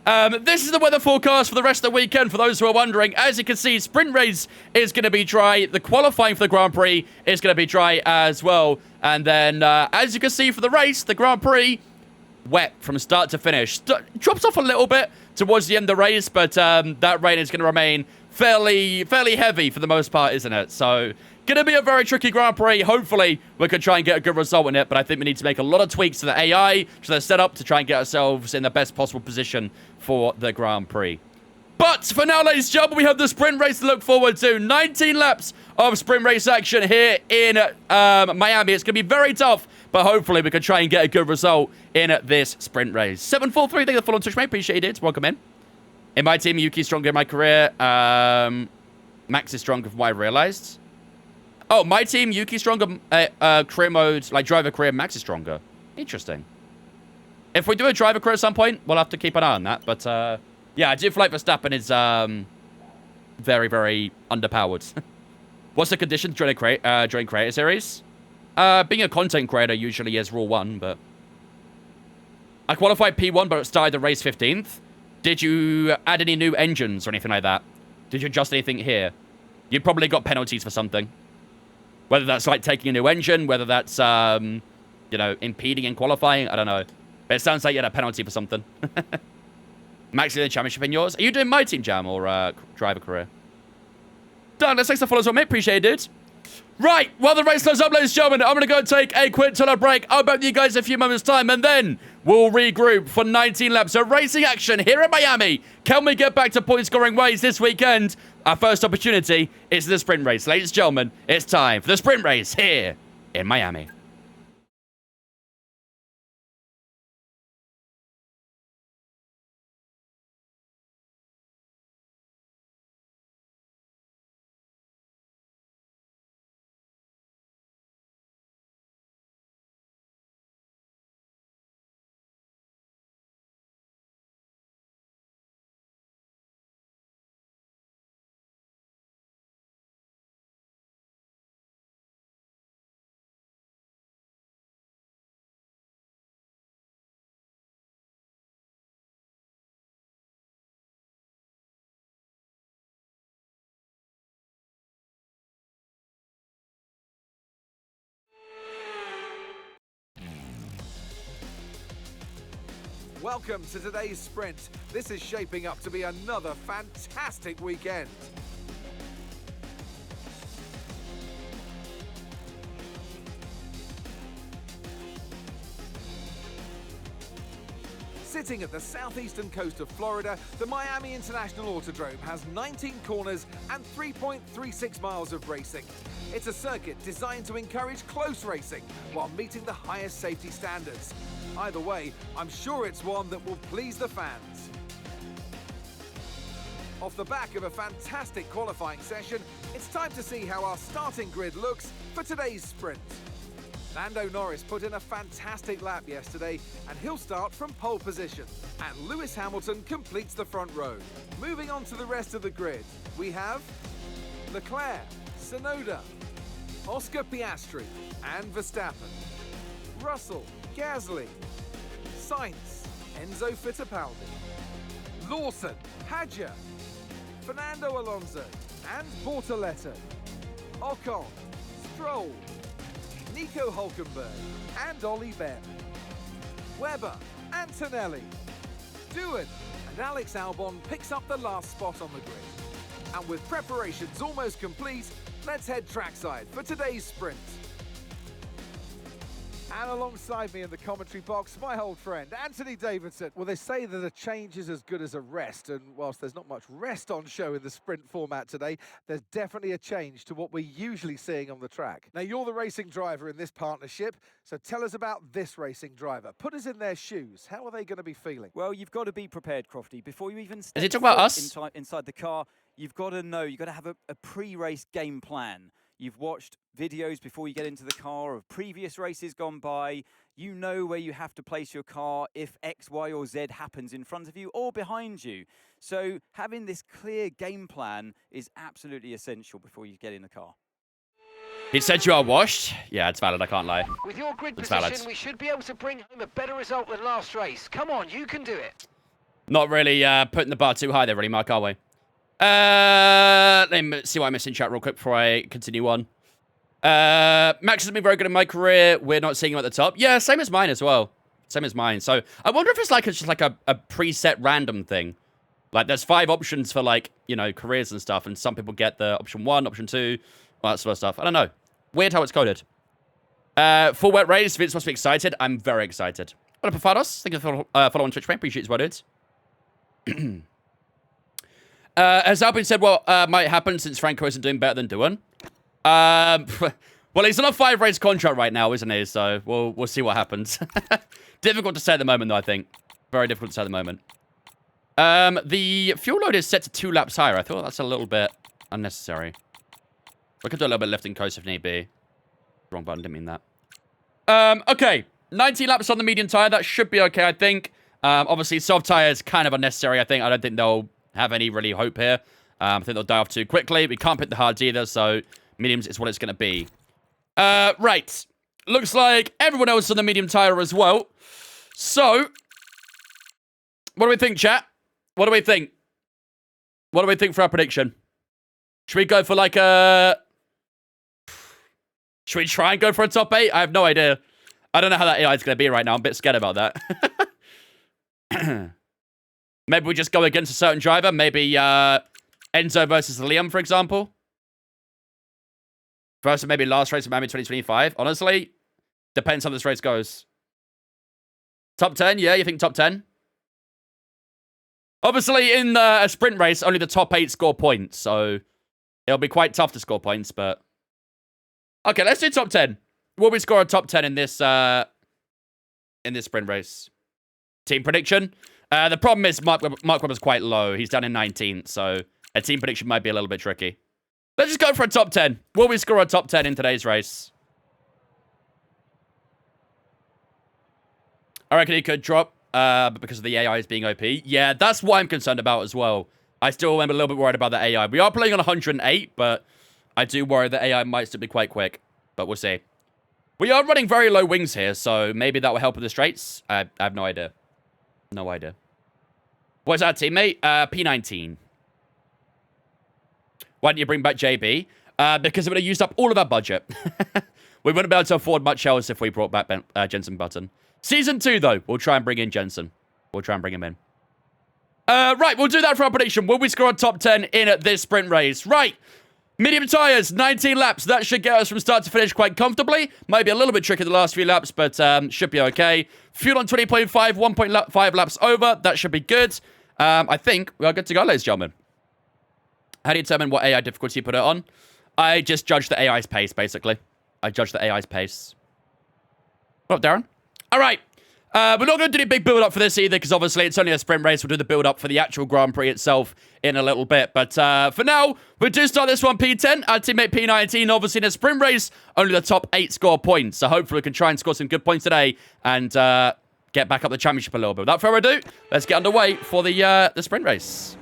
This is the weather forecast for the rest of the weekend, for those who are wondering. As you can see, sprint race is going to be dry. The qualifying for the Grand Prix is going to be dry as well. And then, as you can see for the race, the Grand Prix, wet from start to finish. Drops off a little bit towards the end of the race, but that rain is going to remain fairly heavy for the most part, isn't it? So... going to be a very tricky Grand Prix. Hopefully, we can try and get a good result in it, but I think we need to make a lot of tweaks to the AI, to the setup, to try and get ourselves in the best possible position for the Grand Prix. But for now, ladies and gentlemen, we have the sprint race to look forward to. 19 laps of sprint race action here in Miami. It's going to be very tough, but hopefully we can try and get a good result in this sprint race. 743, thank you for following Twitch, mate. Appreciate you, dudes. Welcome in. In my team, Yuki's stronger in my career. Max is stronger from what I realized. Oh, my team, Yuki stronger, career mode, like driver career, Max is stronger. Interesting. If we do a driver career at some point, we'll have to keep an eye on that. But, yeah, I do feel like Verstappen is very, very underpowered. What's the condition during Creator Series? Being a content creator usually is rule 1, but... I qualified P1, but started the race 15th. Did you add any new engines or anything like that? Did you adjust anything here? You probably got penalties for something. Whether that's like taking a new engine, whether that's, you know, impeding in qualifying, I don't know. But it sounds like you had a penalty for something. Max in the championship in yours. Are you doing my team jam or driver career? Done. Let's take some follows on me. Appreciate it, dude. Right. While the race goes up, ladies and gentlemen, I'm going to go take a quick tunnel break. I'll be back with you guys in a few moments' time, and then we'll regroup for 19 laps of racing action here in Miami. Can we get back to point-scoring ways this weekend? Our first opportunity is the sprint race. Ladies and gentlemen, it's time for the sprint race here in Miami. welcome to today's sprint. This is shaping up to be another fantastic weekend. Sitting at the southeastern coast of Florida, the Miami International Autodrome has 19 corners and 3.36 miles of racing. It's a circuit designed to encourage close racing while meeting the highest safety standards. Either way, I'm sure it's one that will please the fans. Off the back of a fantastic qualifying session, it's time to see how our starting grid looks for today's sprint. Lando Norris put in a fantastic lap yesterday, and he'll start from pole position. And Lewis Hamilton completes the front row. Moving on to the rest of the grid, we have Leclerc, Tsunoda, Oscar Piastri, and Verstappen, Russell, Gasly, Sainz, Enzo Fittipaldi, Lawson, Hadjar, Fernando Alonso, and Bortoleto, Ocon, Stroll, Nico Hülkenberg and Oliver, Webber, Antonelli, Doohan, and Alex Albon picks up the last spot on the grid. And with preparations almost complete, let's head trackside for today's sprint. And alongside me in the commentary box, my old friend, Anthony Davidson. Well, they say that a change is as good as a rest, and whilst there's not much rest on show in the sprint format today, there's definitely a change to what we're usually seeing on the track. Now, you're the racing driver in this partnership, so tell us about this racing driver. Put us in their shoes. How are they going to be feeling? Well, you've got to be prepared, Crofty. Before you even step Is he talking about us? inside the car, you've got to know, you've got to have a pre-race game plan. You've watched videos before you get into the car of previous races gone by. You know where you have to place your car if X, Y, or Z happens in front of you or behind you. So having this clear game plan is absolutely essential before you get in the car. He said you are washed. Yeah, it's valid. I can't lie. With your grid It's position, valid. we should be able to bring home a better result than last race. Come on, you can do it. Not really putting the bar too high there, really, Mark, are we? Let me see what I missed in chat real quick before I continue on. Max has been very good in my career. We're not seeing him at the top. Yeah, same as mine as well. Same as mine. So I wonder if it's like just like a preset random thing. Like there's 5 options for like, you know, careers and stuff. And some people get the option 1, option 2, all that sort of stuff. I don't know. Weird how it's coded. Full wet race. Vince must be excited. I'm very excited. What up, Fados? Thank you for follow on Twitch, mate. Appreciate what it is. Has Albin said what might happen since Franco isn't doing better than Doohan? Well, he's on a 5-race contract right now, isn't he? So we'll see what happens. Difficult to say at the moment, though, I think. Very difficult to say at the moment. The fuel load is set to 2 laps higher. I thought that's a little bit unnecessary. We could do a little bit of lifting coast if need be. Wrong button, didn't mean that. Okay. 19 laps on the medium tire. That should be okay, I think. Obviously, soft tire is kind of unnecessary, I think. I don't think they'll have any really hope here. I think they'll die off too quickly. We can't pick the hards either, so mediums is what it's going to be. Right. Looks like everyone else on the medium tire as well. So, what do we think, chat? What do we think? What do we think for our prediction? Should we go for like a... Should we try and go for a top 8? I have no idea. I don't know how that AI is going to be right now. I'm a bit scared about that. Maybe we just go against a certain driver. Maybe Enzo versus Liam, for example. Versus maybe last race of Miami 2025. Honestly, depends how this race goes. Top 10? Yeah, you think top 10? Obviously, in a sprint race, only the top 8 score points. So, it'll be quite tough to score points, but... Okay, let's do top 10. Will we score a top 10 in this sprint race? Team prediction? The problem is Mark Webber's quite low. He's down in 19th, so a team prediction might be a little bit tricky. Let's just go for a top 10. Will we score a top 10 in today's race? I reckon he could drop because of the AI is being OP. Yeah, that's what I'm concerned about as well. I still am a little bit worried about the AI. We are playing on 108, but I do worry that AI might still be quite quick. But we'll see. We are running very low wings here, so maybe that will help with the straights. I have no idea. No idea. What's our teammate? P19. Why didn't you bring back JB? Because it would have used up all of our budget. We wouldn't be able to afford much else if we brought back Jensen Button. Season 2, though, we'll try and bring in Jensen. We'll try and bring him in. Right, we'll do that for our prediction. Will we score a top 10 in this sprint race? Right. Medium tyres, 19 laps. That should get us from start to finish quite comfortably. Might be a little bit tricky the last few laps, but should be okay. Fuel on 20.5, 1.5 laps over. That should be good. I think we are good to go, ladies and gentlemen. How do you determine what AI difficulty you put it on? I just judge the AI's pace, basically. I judge the AI's pace. What up, Darren? All right. We're not going to do a big build-up for this either, because obviously it's only a sprint race. We'll do the build-up for the actual Grand Prix itself in a little bit. But for now, we do start this one P10. Our teammate P19, obviously in a sprint race, only the top 8 score points. So hopefully we can try and score some good points today and get back up the championship a little bit. Without further ado, let's get underway for the sprint race.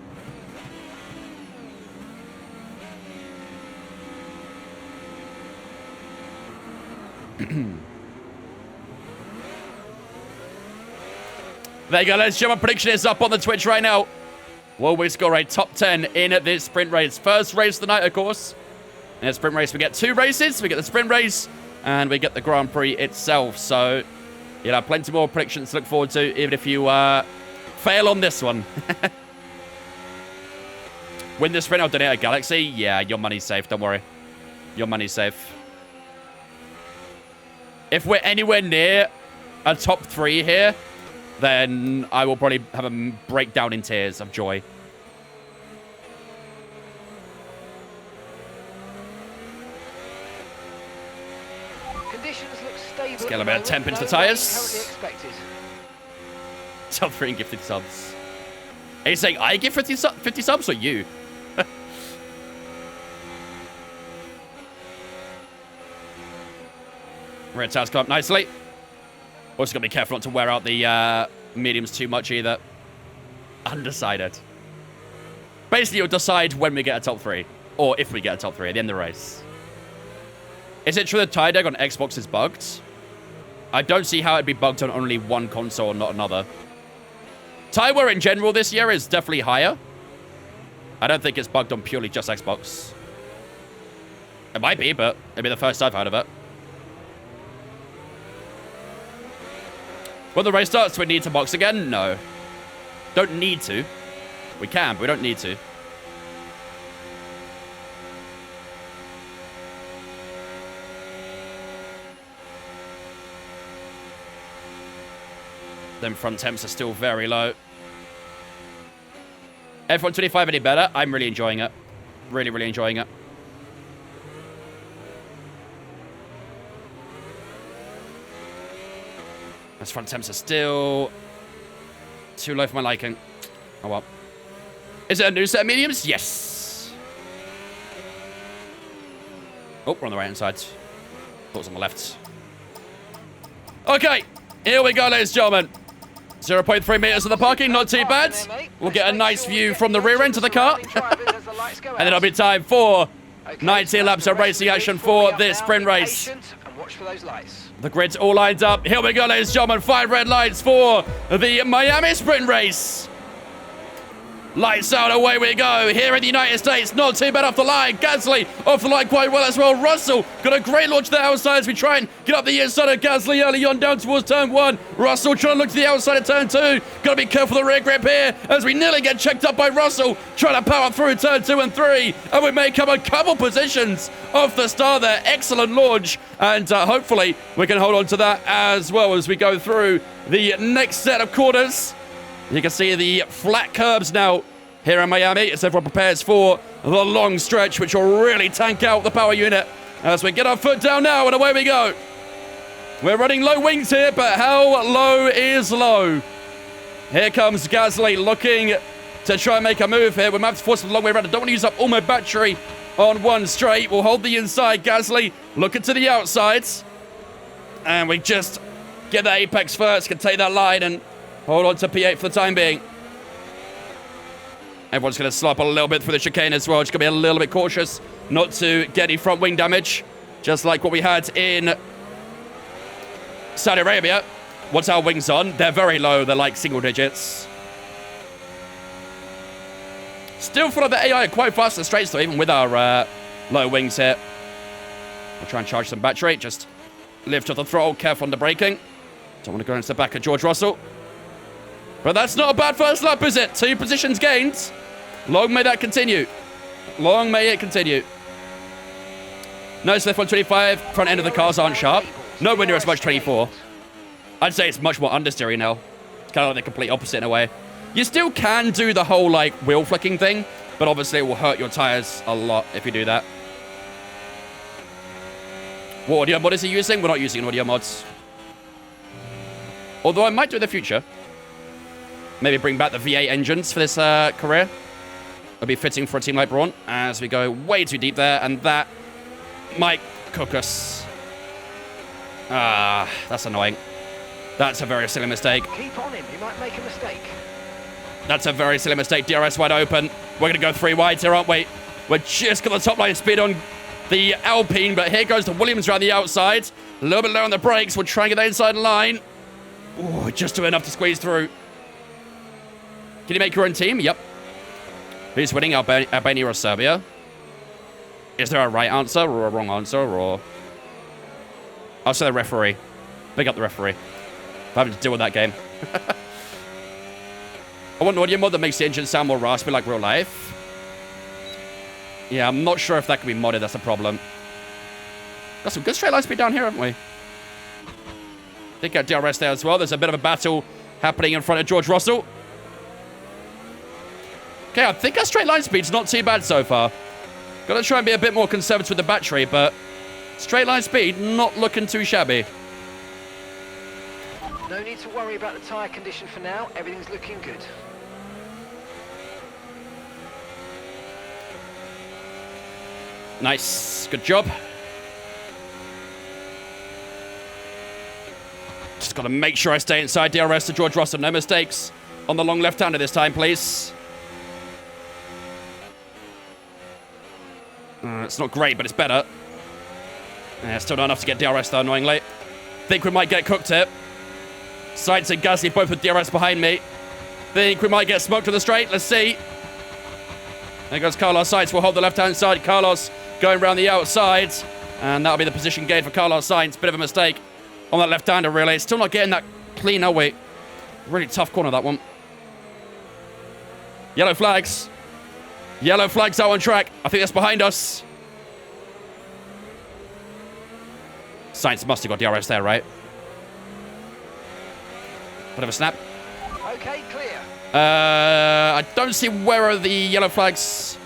There you go, ladies and gentlemen. Prediction is up on the Twitch right now. Will we score a top 10 in this sprint race? First race of the night, of course. In a sprint race, we get 2 races. We get the sprint race, and we get the Grand Prix itself. So, you know, plenty more predictions to look forward to, even if you fail on this one. Win the sprint, I'll donate a Galaxy. Yeah, your money's safe. Don't worry. Your money's safe. If we're anywhere near a top 3 here, then I will probably have a breakdown in tears of joy. Conditions look stable. Let's get a bit of temp into the tyres. Top 3 and gifted subs. Are you saying I give 50 subs or you? Red tires come up nicely. Also got to be careful not to wear out the mediums too much either. Undecided. Basically, you'll decide when we get a top 3. Or if we get a top 3 at the end of the race. Is it true the tire deck on Xbox is bugged? I don't see how it'd be bugged on only one console and not another. Tire wear in general this year is definitely higher. I don't think it's bugged on purely just Xbox. It might be, but it'd be the first I've heard of it. When the race starts, do we need to box again? No. Don't need to. We can, but we don't need to. Them front temps are still very low. F1 25 any better? I'm really enjoying it. Really, really enjoying it. Those front temps are still too low for my liking. Oh well. Is it a new set of mediums? Yes. Oh, we're on the right hand side. Thought it was on the left. Okay, here we go, ladies and gentlemen. 0.3 meters of the parking, not too bad. We'll get a nice view from the rear end of the car. And then it'll be time for 19 laps of racing action for this sprint race. Watch for those lights. The grid's all lined up. Here we go, ladies and gentlemen. 5 red lights for the Miami sprint race. Lights out, away we go. Here in the United States, not too bad off the line. Gasly off the line quite well as well. Russell got a great launch to the outside as we try and get up the inside of Gasly early on down towards turn 1. Russell trying to look to the outside of turn 2. Got to be careful of the rear grip here as we nearly get checked up by Russell. Trying to power through turn 2 and 3. And we may come a couple positions off the start there. Excellent launch. And hopefully we can hold on to that as well as we go through the next set of corners. You can see the flat curbs now here in Miami as everyone prepares for the long stretch, which will really tank out the power unit as we get our foot down now and away we go. We're running low wings here, but how low is low? Here comes Gasly looking to try and make a move here. We might have to force it a long way around. I don't want to use up all my battery on one straight. We'll hold the inside. Gasly looking to the outsides. And we just get that apex first, can take that line and hold on to P8 for the time being. Everyone's going to slop a little bit through the chicane as well. Just going to be a little bit cautious not to get any front wing damage. Just like what we had in Saudi Arabia. What's our wings on? They're very low. They're like single digits. Still feel like the AI are quite fast and straight, though, even with our low wings here. We'll try and charge some battery. Just lift off the throttle. Careful on the braking. Don't want to go into the back of George Russell. But that's not a bad first lap, is it? 2 positions gained. Long may that continue. Long may it continue. Notice left 125, front end of the cars aren't sharp. Nowhere near as much 24. I'd say it's much more understeering now. It's kind of like the complete opposite in a way. You still can do the whole, like, wheel flicking thing, but obviously it will hurt your tires a lot if you do that. What audio mod is he using? We're not using audio mods. Although I might do in the future. Maybe bring back the V8 engines for this career. It'll be fitting for a team like Brawn, as we go way too deep there, and that might cook us. Ah, that's annoying. That's a very silly mistake. Keep on him, you might make a mistake. That's a very silly mistake. DRS wide open. We're going to go 3 wides here, aren't we? We're just got the top line speed on the Alpine, but here goes the Williams around the outside. A little bit low on the brakes. We'll try and get the inside line. Ooh, just do enough to squeeze through. Can you make your own team? Yep. Who's winning, Albania or Serbia? Is there a right answer or a wrong answer? Or I'll say the referee. Big up the referee. I'm having to deal with that game. I want an audio mod that makes the engine sound more raspy like real life. Yeah, I'm not sure if that can be modded. That's the problem. Got some good straight line speed down here, haven't we? Did get DRS there as well. There's a bit of a battle happening in front of George Russell. Okay, I think our straight line speed's not too bad so far. Got to try and be a bit more conservative with the battery, but straight line speed not looking too shabby. No need to worry about the tyre condition for now. Everything's looking good. Nice. Good job. Just got to make sure I stay inside DRS to George Russell. No mistakes on the long left-hander this time, please. It's not great, but it's better. Yeah, still not enough to get DRS, though, annoyingly. Think we might get cooked here. Sainz and Gasly both with DRS behind me. Think we might get smoked to the straight. Let's see. There goes Carlos Sainz. We'll hold the left-hand side. Carlos going around the outside. And that'll be the position gain for Carlos Sainz. Bit of a mistake on that left-hander, really. Still not getting that clean, are we? Really tough corner, that one. Yellow flags. Yellow flags out on track. I think that's behind us. Sainz must have got DRS there, right? Bit of a snap. Okay, clear. I don't see where are the yellow flags.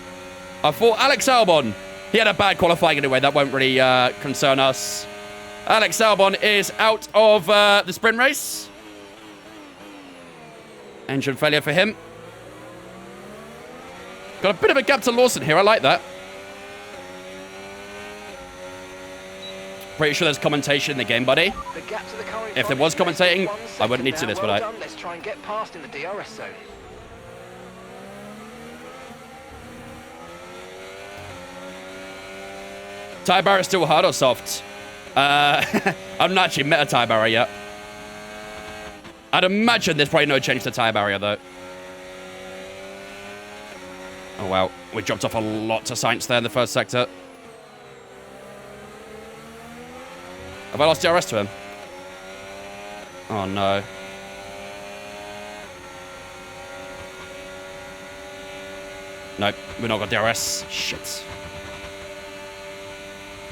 I thought Alex Albon. He had a bad qualifying anyway. That won't really concern us. Alex Albon is out of the sprint race. Engine failure for him. Got a bit of a gap to Lawson here. I like that. Pretty sure there's commentation in the game, buddy. The gap to the car in If there front was is less than commentating, 1 I wouldn't need to second do this, now. would I? Well done. Let's try and get past in the DRS zone. Tyre barrier is still hard or soft? I've not actually met a tyre barrier yet. I'd imagine there's probably no change to tyre barrier, though. Oh, wow. We dropped off a lot to Sainz there in the first sector. Have I lost DRS to him? Oh, no. Nope, we've not got DRS. Shit.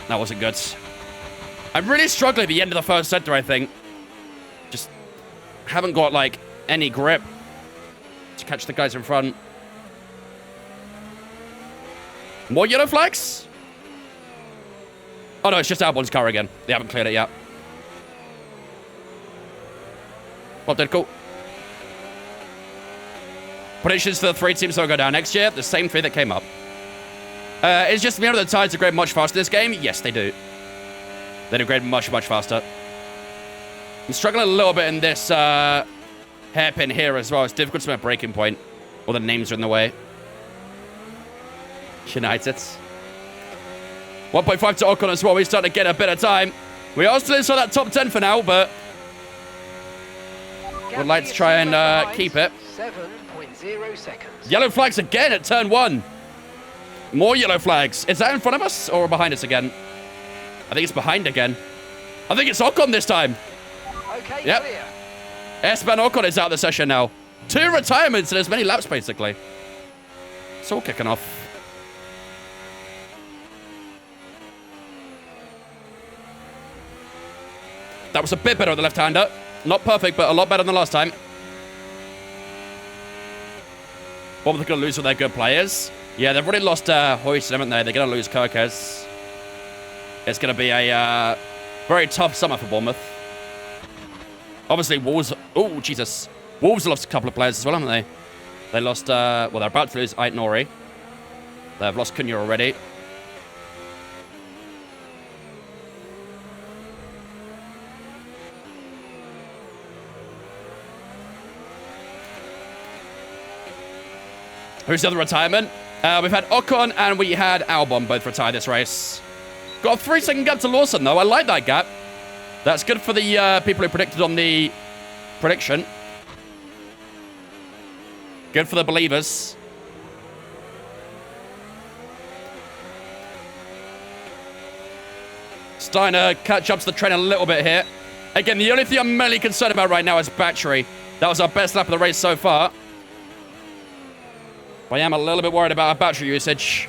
That wasn't good. I'm really struggling at the end of the first sector, I think. Just haven't got, like, any grip to catch the guys in front. More yellow flags? Oh, no, it's just Albon's car again. They haven't cleared it yet. Well, dead cool. Predictions for the 3 teams that will go down next year. The same 3 that came up. It's just, you know, the tires degrade much faster this game? Yes, they do. They degrade much, much faster. I'm struggling a little bit in this hairpin here as well. It's difficult to make a breaking point. All the names are in the way. United. 1.5 to Ocon as well. We're starting to get a bit of time. We are still inside that top 10 for now, but would like to try and keep it. 7.0 seconds. Yellow flags again at turn 1. More yellow flags. Is that in front of us or behind us again? I think it's behind again. I think it's Ocon this time. Okay, yep. clear. Esteban Ocon is out of the session now. 2 retirements in as many laps, basically. It's all kicking off. That was a bit better with the left-hander. Not perfect, but a lot better than last time. What were they going to lose with their good players? Yeah, they've already lost Hoyt, haven't they? They're going to lose Kirkes. It's going to be a very tough summer for Bournemouth. Obviously, Wolves... Oh, Jesus. Wolves have lost a couple of players as well, haven't they? They lost... well, they're about to lose Ait Nori. They've lost Cunha already. Who's the other retirement? We've had Ocon and we had Albon both retire this race. Got a 3-second gap to Lawson, though. I like that gap. That's good for the people who predicted on the prediction. Good for the believers. Starting to catch up to the train a little bit here. Again, the only thing I'm mainly concerned about right now is battery. That was our best lap of the race so far. But I am a little bit worried about our battery usage.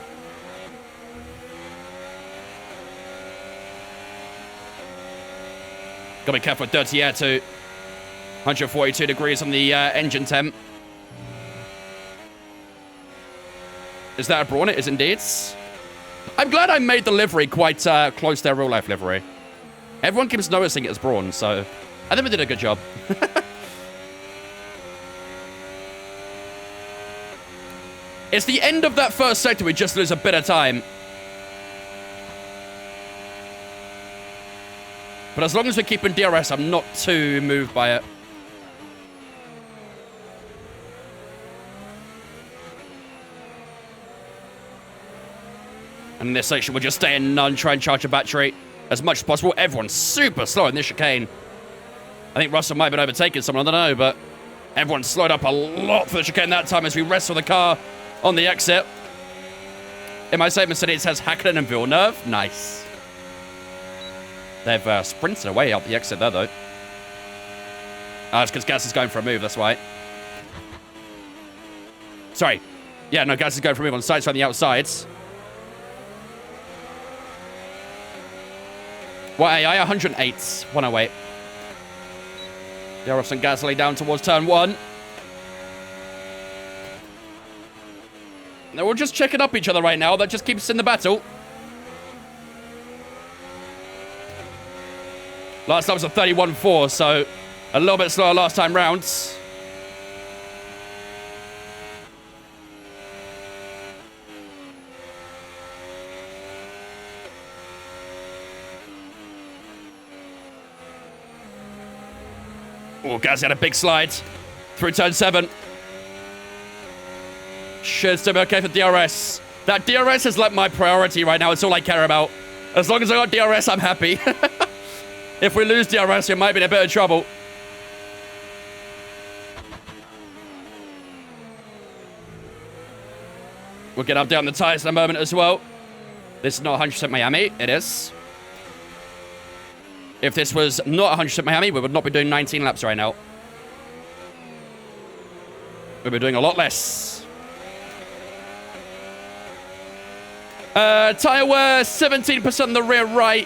Gotta be careful with dirty air too. 142 degrees on the engine temp. Is that a Brawn? It is indeed. I'm glad I made the livery quite close to their real-life livery. Everyone keeps noticing it as Brawn, so I think we did a good job. It's the end of that first sector. We just lose a bit of time. But as long as we're keeping DRS, I'm not too moved by it. And in this section, we'll just stay in none, try and charge a battery as much as possible. Everyone's super slow in this chicane. I think Russell might have been overtaking someone, I don't know, but everyone slowed up a lot for the chicane that time as we wrestle the car on the exit. In my statement, Mercedes has Hakkinen and Villeneuve. Nice. They've sprinted away out the exit there, though. It's because Gas is going for a move, that's why. Sorry. Yeah, no, Gas is going for a move on the sides from the outsides. What AI? 108. 108. Yaros and Gasly down towards turn 1. They're all just checking up each other right now. That just keeps us in the battle. Last time was a 31.4, so a little bit slower last time rounds. Oh, Gaz had a big slide through turn 7. Should still be okay for DRS. That DRS is like my priority right now. It's all I care about. As long as I got DRS, I'm happy. If we lose DRS, we might be in a bit of trouble. We'll get update on the tyres in a moment as well. This is not 100% Miami. It is. If this was not 100% Miami, we would not be doing 19 laps right now. We'd be doing a lot less. Tyre wear, 17% on the rear right,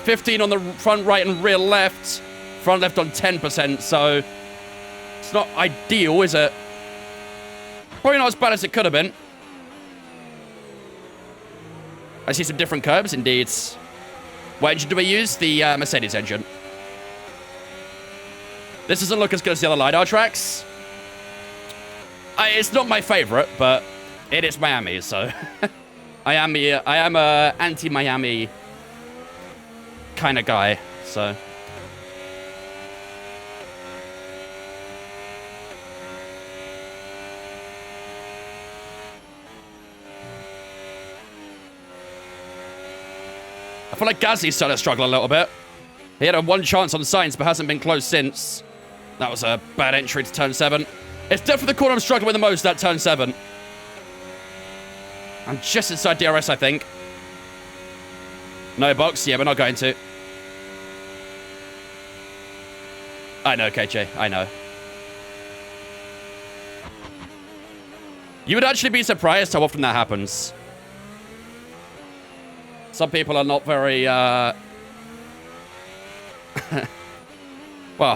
15 on the front right and rear left. Front left on 10%, so it's not ideal, is it? Probably not as bad as it could have been. I see some different curbs, indeed. What engine do we use? The Mercedes engine. This doesn't look as good as the other LiDAR tracks. It's not my favorite, but it is Miami, so I am a anti-Miami kind of guy, so. I feel like Gasly's starting to struggle a little bit. He had a one chance on Sainz, but hasn't been close since. That was a bad entry to turn 7. It's definitely the corner I'm struggling with the most, that turn 7. I'm just inside DRS, I think. No box? Yeah, we're not going to. I know, KJ. I know. You would actually be surprised how often that happens. Some people are not very, well,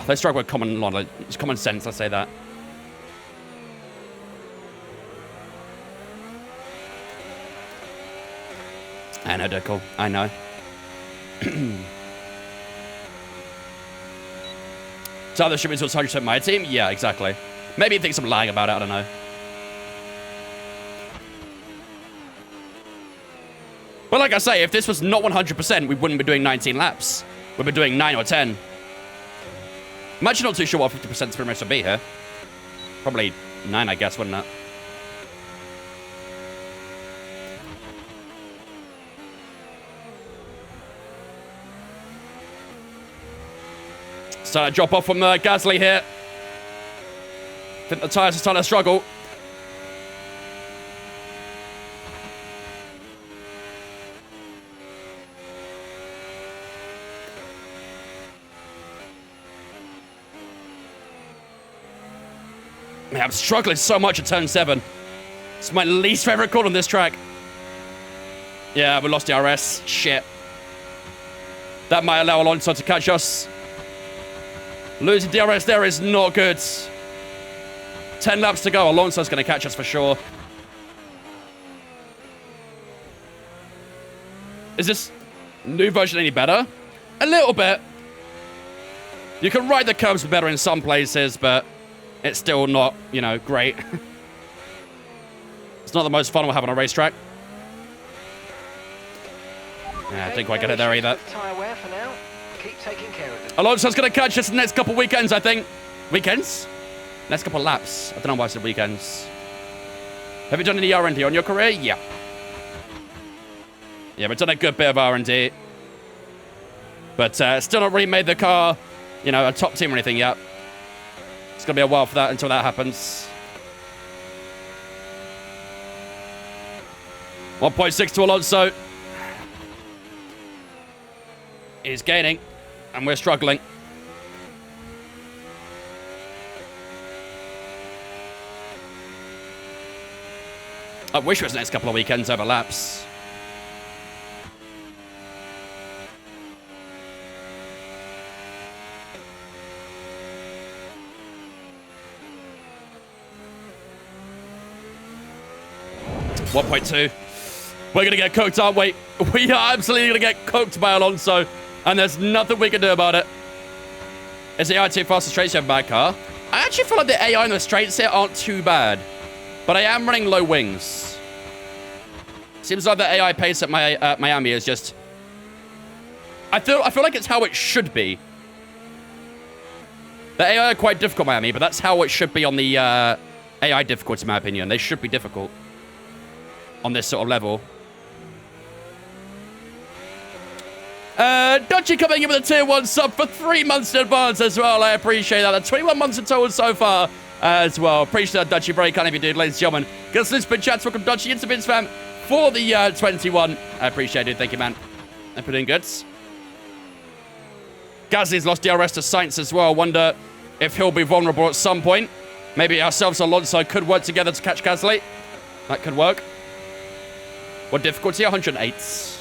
they struggle with common knowledge. It's common sense, I say that. I know, Dickle. I know. So the shipments was 100% my team? Yeah, exactly. Maybe he thinks I'm lying about it, I don't know. But like I say, if this was not 100%, we wouldn't be doing 19 laps. We'd be doing 9 or 10. I'm actually not too sure what 50% sprint race would be here. Probably 9, I guess, wouldn't it? Starting to drop off from Gasly here. I think the tyres are starting to struggle. Man, I'm struggling so much at turn 7. It's my least favorite corner on this track. Yeah, we lost the RS. Shit. That might allow Alonso to catch us. Losing DRS there is not good. 10 laps to go. Alonso's going to catch us for sure. Is this new version any better? A little bit. You can ride the curves better in some places, but it's still not, you know, great. It's not the most fun we'll have on a racetrack. Yeah, I didn't quite get it there either. Tyre wear for now. Keep taking care of it. Alonso's going to catch us in the next couple weekends, I think. Weekends? Next couple laps. I don't know why I said weekends. Have you done any R&D on your career? Yeah. Yeah, we've done a good bit of R&D. But still not really made the car, you know, a top team or anything yet. It's going to be a while for that until that happens. 1.6 to Alonso. He's gaining, and we're struggling. I wish it was the next couple of weekends over laps. .2. We're going to get cooked, aren't we? We are absolutely going to get cooked by Alonso. And there's nothing we can do about it. Is the AI too fast to straights? You have a bad car? I actually feel like the AI in the straights here aren't too bad. But I am running low wings. Seems like the AI pace at Miami is just... I feel like it's how it should be. The AI are quite difficult, Miami, but that's how it should be on the AI difficulty, in my opinion. They should be difficult on this sort of level. Dodgy coming in with a tier 1 sub for 3 months in advance as well. I appreciate that. That's 21 months in total so far as well. Appreciate that, Dodgy. Very kind of you, dude, ladies and gentlemen. Get us spin chats. Welcome, Dodgy, into Vince fam for the 21. I appreciate it. Thank you, man. I put in good. Gasly's lost DRS to Sainz as well. Wonder if he'll be vulnerable at some point. Maybe ourselves and Alonso could work together to catch Gasly. That could work. What difficulty? 108.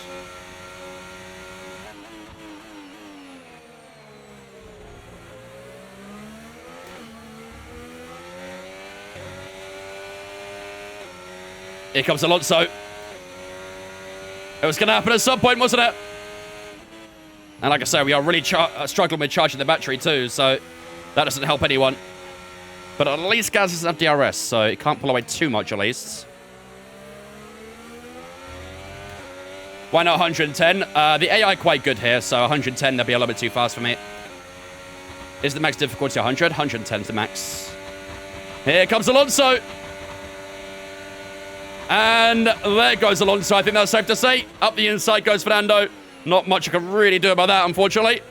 Here comes Alonso. It was going to happen at some point, wasn't it? And like I say, we are really struggling with charging the battery too, so that doesn't help anyone. But at least Gaz doesn't have DRS, so it can't pull away too much at least. Why not 110? The AI quite good here, so 110, they'll be a little bit too fast for me. Is the max difficulty 100? 110 is the max. Here comes Alonso. And there goes Alonso. I think that's safe to say. Up the inside goes Fernando. Not much I can really do about that, unfortunately.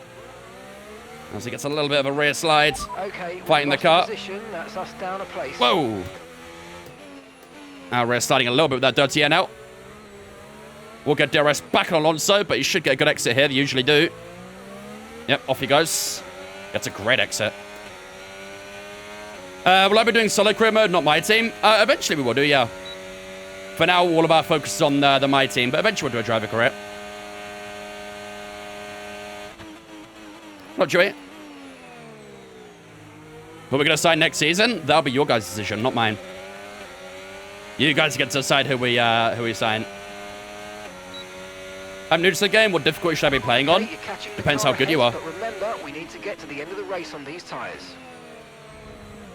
As he gets a little bit of a rear slide. Okay, fighting the car. Position. That's us down a place. Whoa. Our rear sliding a little bit with that dirty air now. We'll get DRS back on Alonso, but he should get a good exit here. They usually do. Yep, off he goes. That's a great exit. Will I be doing solo career mode? Not my team. Eventually we will do, yeah. For now, all of our focus is on the my team, but eventually we'll do a driver career. Not Joey. Who we're going to sign next season? That'll be your guys' decision, not mine. You guys get to decide who we sign. I'm new to the game. What difficulty should I be playing on? Depends how good you are. But remember, we need to get to the end of the race on these tyres.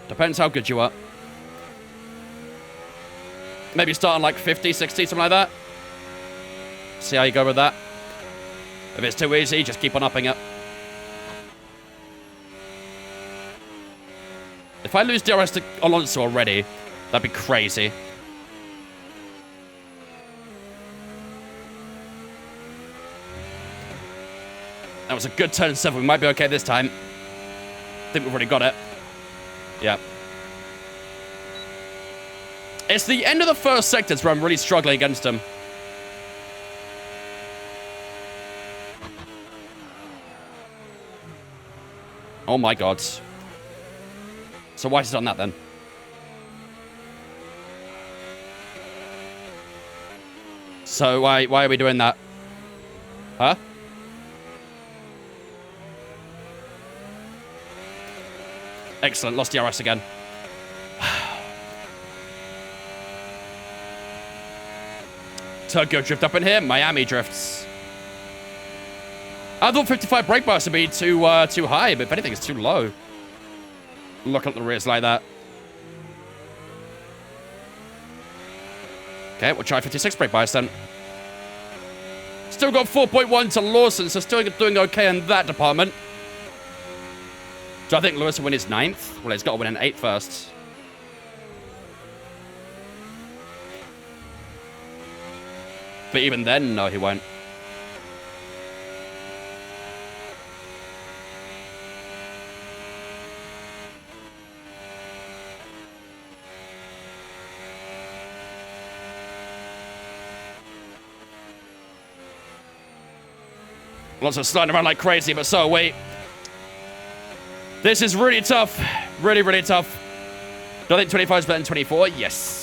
Depends how good you are. Maybe start on like 50, 60, something like that. See how you go with that. If it's too easy, just keep on upping it. If I lose DRS to Alonso already, that'd be crazy. That was a good turn 7. We might be okay this time. I think we've already got it. Yeah. It's the end of the first sectors where I'm really struggling against him. Oh my god. So why has he done that then? So why are we doing that? Huh? Excellent. Lost DRS again. Tokyo drift up in here. Miami drifts. I thought 55 brake bars would be too high, but if anything, it's too low. Look at the rears like that. Okay, we'll try 56 brake bars then. Still got 4.1 to Lawson, so still doing okay in that department. Do I think Lewis will win his 9th? Well, he's got to win an 8th first. But even then, no, he won't. Lots of sliding around like crazy, but so are we. This is really tough. Really, really tough. Do I think 25 is better than 24? Yes.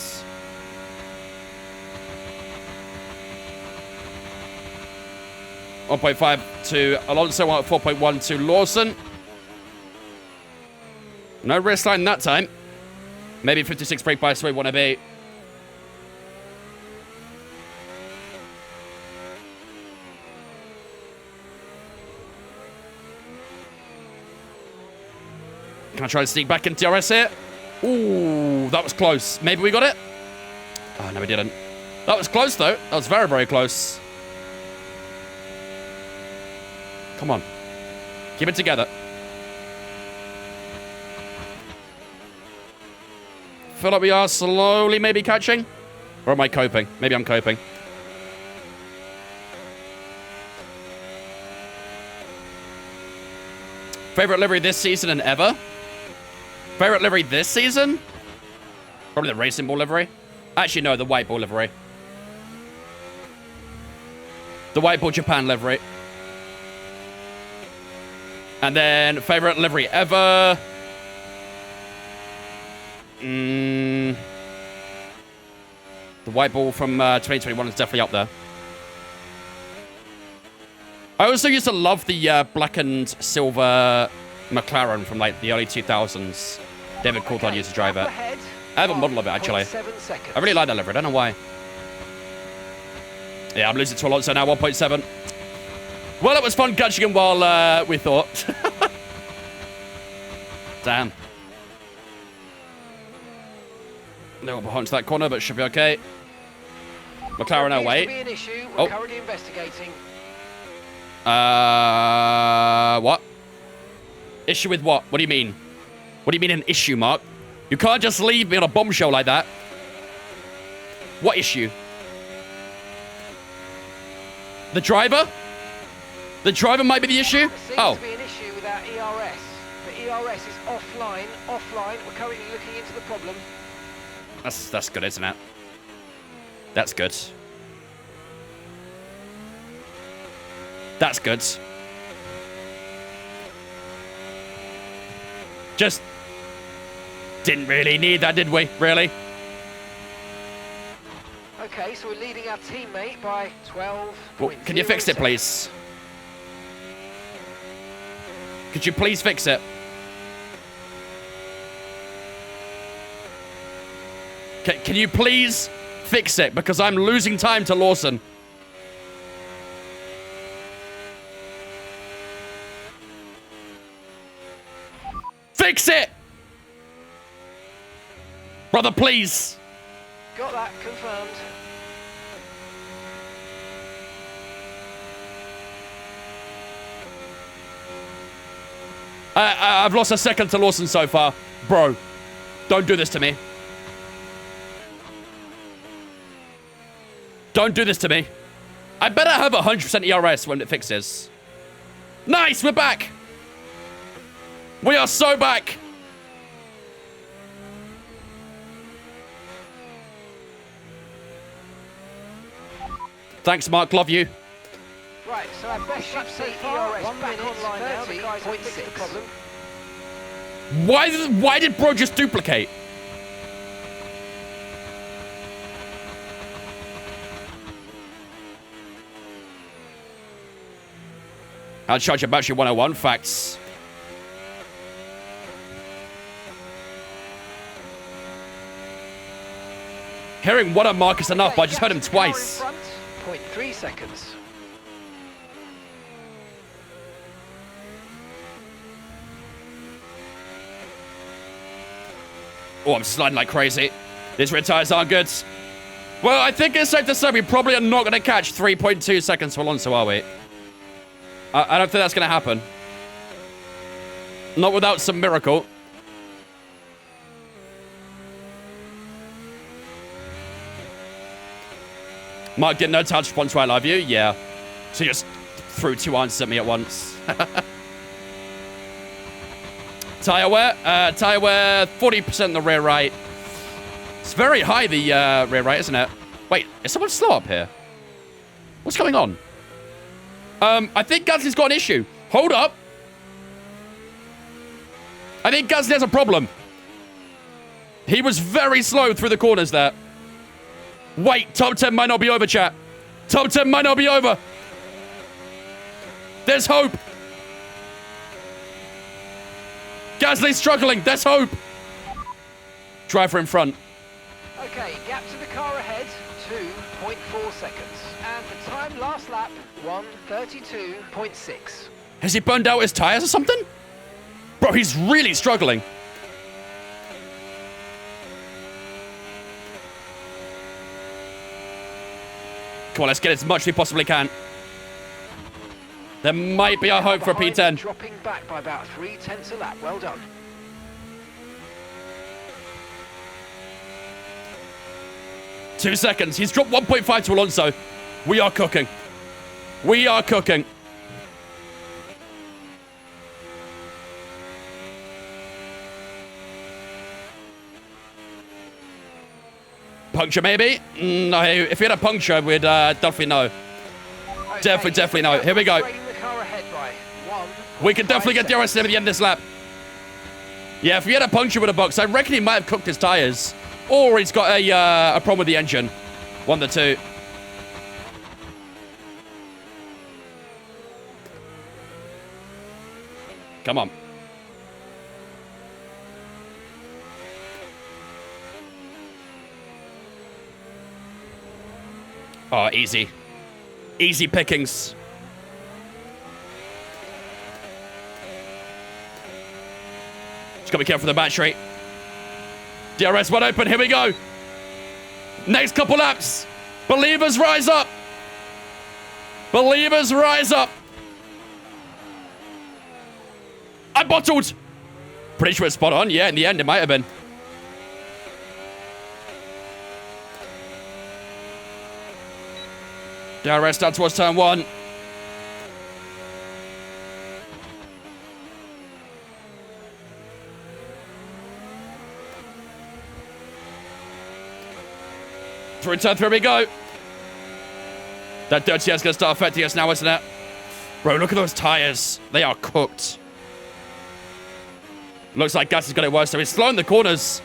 .5 to Alonso, 4.1 to Lawson. No wrist line that time. Maybe 56 brake bias where we want to be. Can I try to sneak back into DRS here? Ooh, that was close. Maybe we got it? Oh, no, we didn't. That was close, though. That was very, very close. Come on. Keep it together. Feel like we are slowly maybe catching. Or am I coping? Maybe I'm coping. Favorite livery this season and ever? Favorite livery this season? Probably the Racing Ball livery. Actually, no, the White Ball livery. The White Ball Japan livery. And then, favorite livery ever? The White Ball from 2021 is definitely up there. I also used to love the black and silver McLaren from like the early 2000s. David Coulthard used to drive it. I have a model of it, actually. I really like that livery. I don't know why. Yeah, I'm losing to Alonso now, 1.7. Well, it was fun catching him while we thought. Damn. No, behind that corner, but should be okay. McLaren away. Oh. Currently investigating. What? Issue with what? What do you mean? What do you mean an issue, Mark? You can't just leave me on a bombshell like that. What issue? The driver? The driver might be the issue? Oh. There seems to be an issue with our ERS. The ERS is offline. We're currently looking into the problem. That's good, isn't it? That's good. That's good. Just Didn't really need that, did we? Really? Okay, so we're leading our teammate by 12. Well, can you fix it, please? Could you please fix it? Can you please fix it? Because I'm losing time to Lawson. Fix it! Brother, please. Got that confirmed. I've lost a second to Lawson so far. Bro, don't do this to me. Don't do this to me. I better have 100% ERS when it fixes. Nice, we're back. We are so back. Thanks, Mark. Love you. Right, so our best lap so far, ERS back online now. The guys have fixed the problem. Why did bro just duplicate? I'll charge your battery 101. Facts. Hearing what a mark is enough, but I just heard him twice. 0.3 seconds. Oh, I'm sliding like crazy. These rear tires aren't good. Well, I think it's safe to say we probably are not going to catch 3.2 seconds for Alonso, are we? I don't think that's going to happen. Not without some miracle. Mark, get no touch response where I love you. Yeah. So you just threw two answers at me at once. Tire wear? Tire wear, 40% in the rear right. It's very high, the rear right, isn't it? Wait, is someone slow up here? What's going on? I think Gasly's got an issue. Hold up. I think Gasly has a problem. He was very slow through the corners there. Wait, top 10 might not be over, chat. Top 10 might not be over. There's hope. Gasly's struggling. There's hope. Driver in front. Okay, gap to the car ahead, 2.4 seconds. And the time last lap, 1:32.6. Has he burned out his tires or something? Bro, he's really struggling. Come on, let's get as much as we possibly can. There might be a hope for a P10. Dropping back by about 0.3 a lap. Well done. Two seconds. He's dropped 1.5 to Alonso. We are cooking. We are cooking. Puncture, maybe? No, if we had a puncture, we'd definitely know. Okay, Definitely know. Here we go. The car ahead by We can definitely get the RS at the end of this lap. Yeah, if we had a puncture with a box, I reckon he might have cooked his tires. Or he's got a problem with the engine. One of the two. Come on. Oh, easy. Easy pickings. Just gotta be careful with the battery. DRS wide open, here we go. Next couple laps. Believers rise up. Believers rise up. I bottled. Pretty sure it's spot on. Yeah, in the end, it might have been. DRS down towards turn one. Through turn three we go. That dirty air's going to start affecting us now, isn't it? Bro, look at those tires. They are cooked. Looks like Gasly's got it worse, so he's slowing the corners.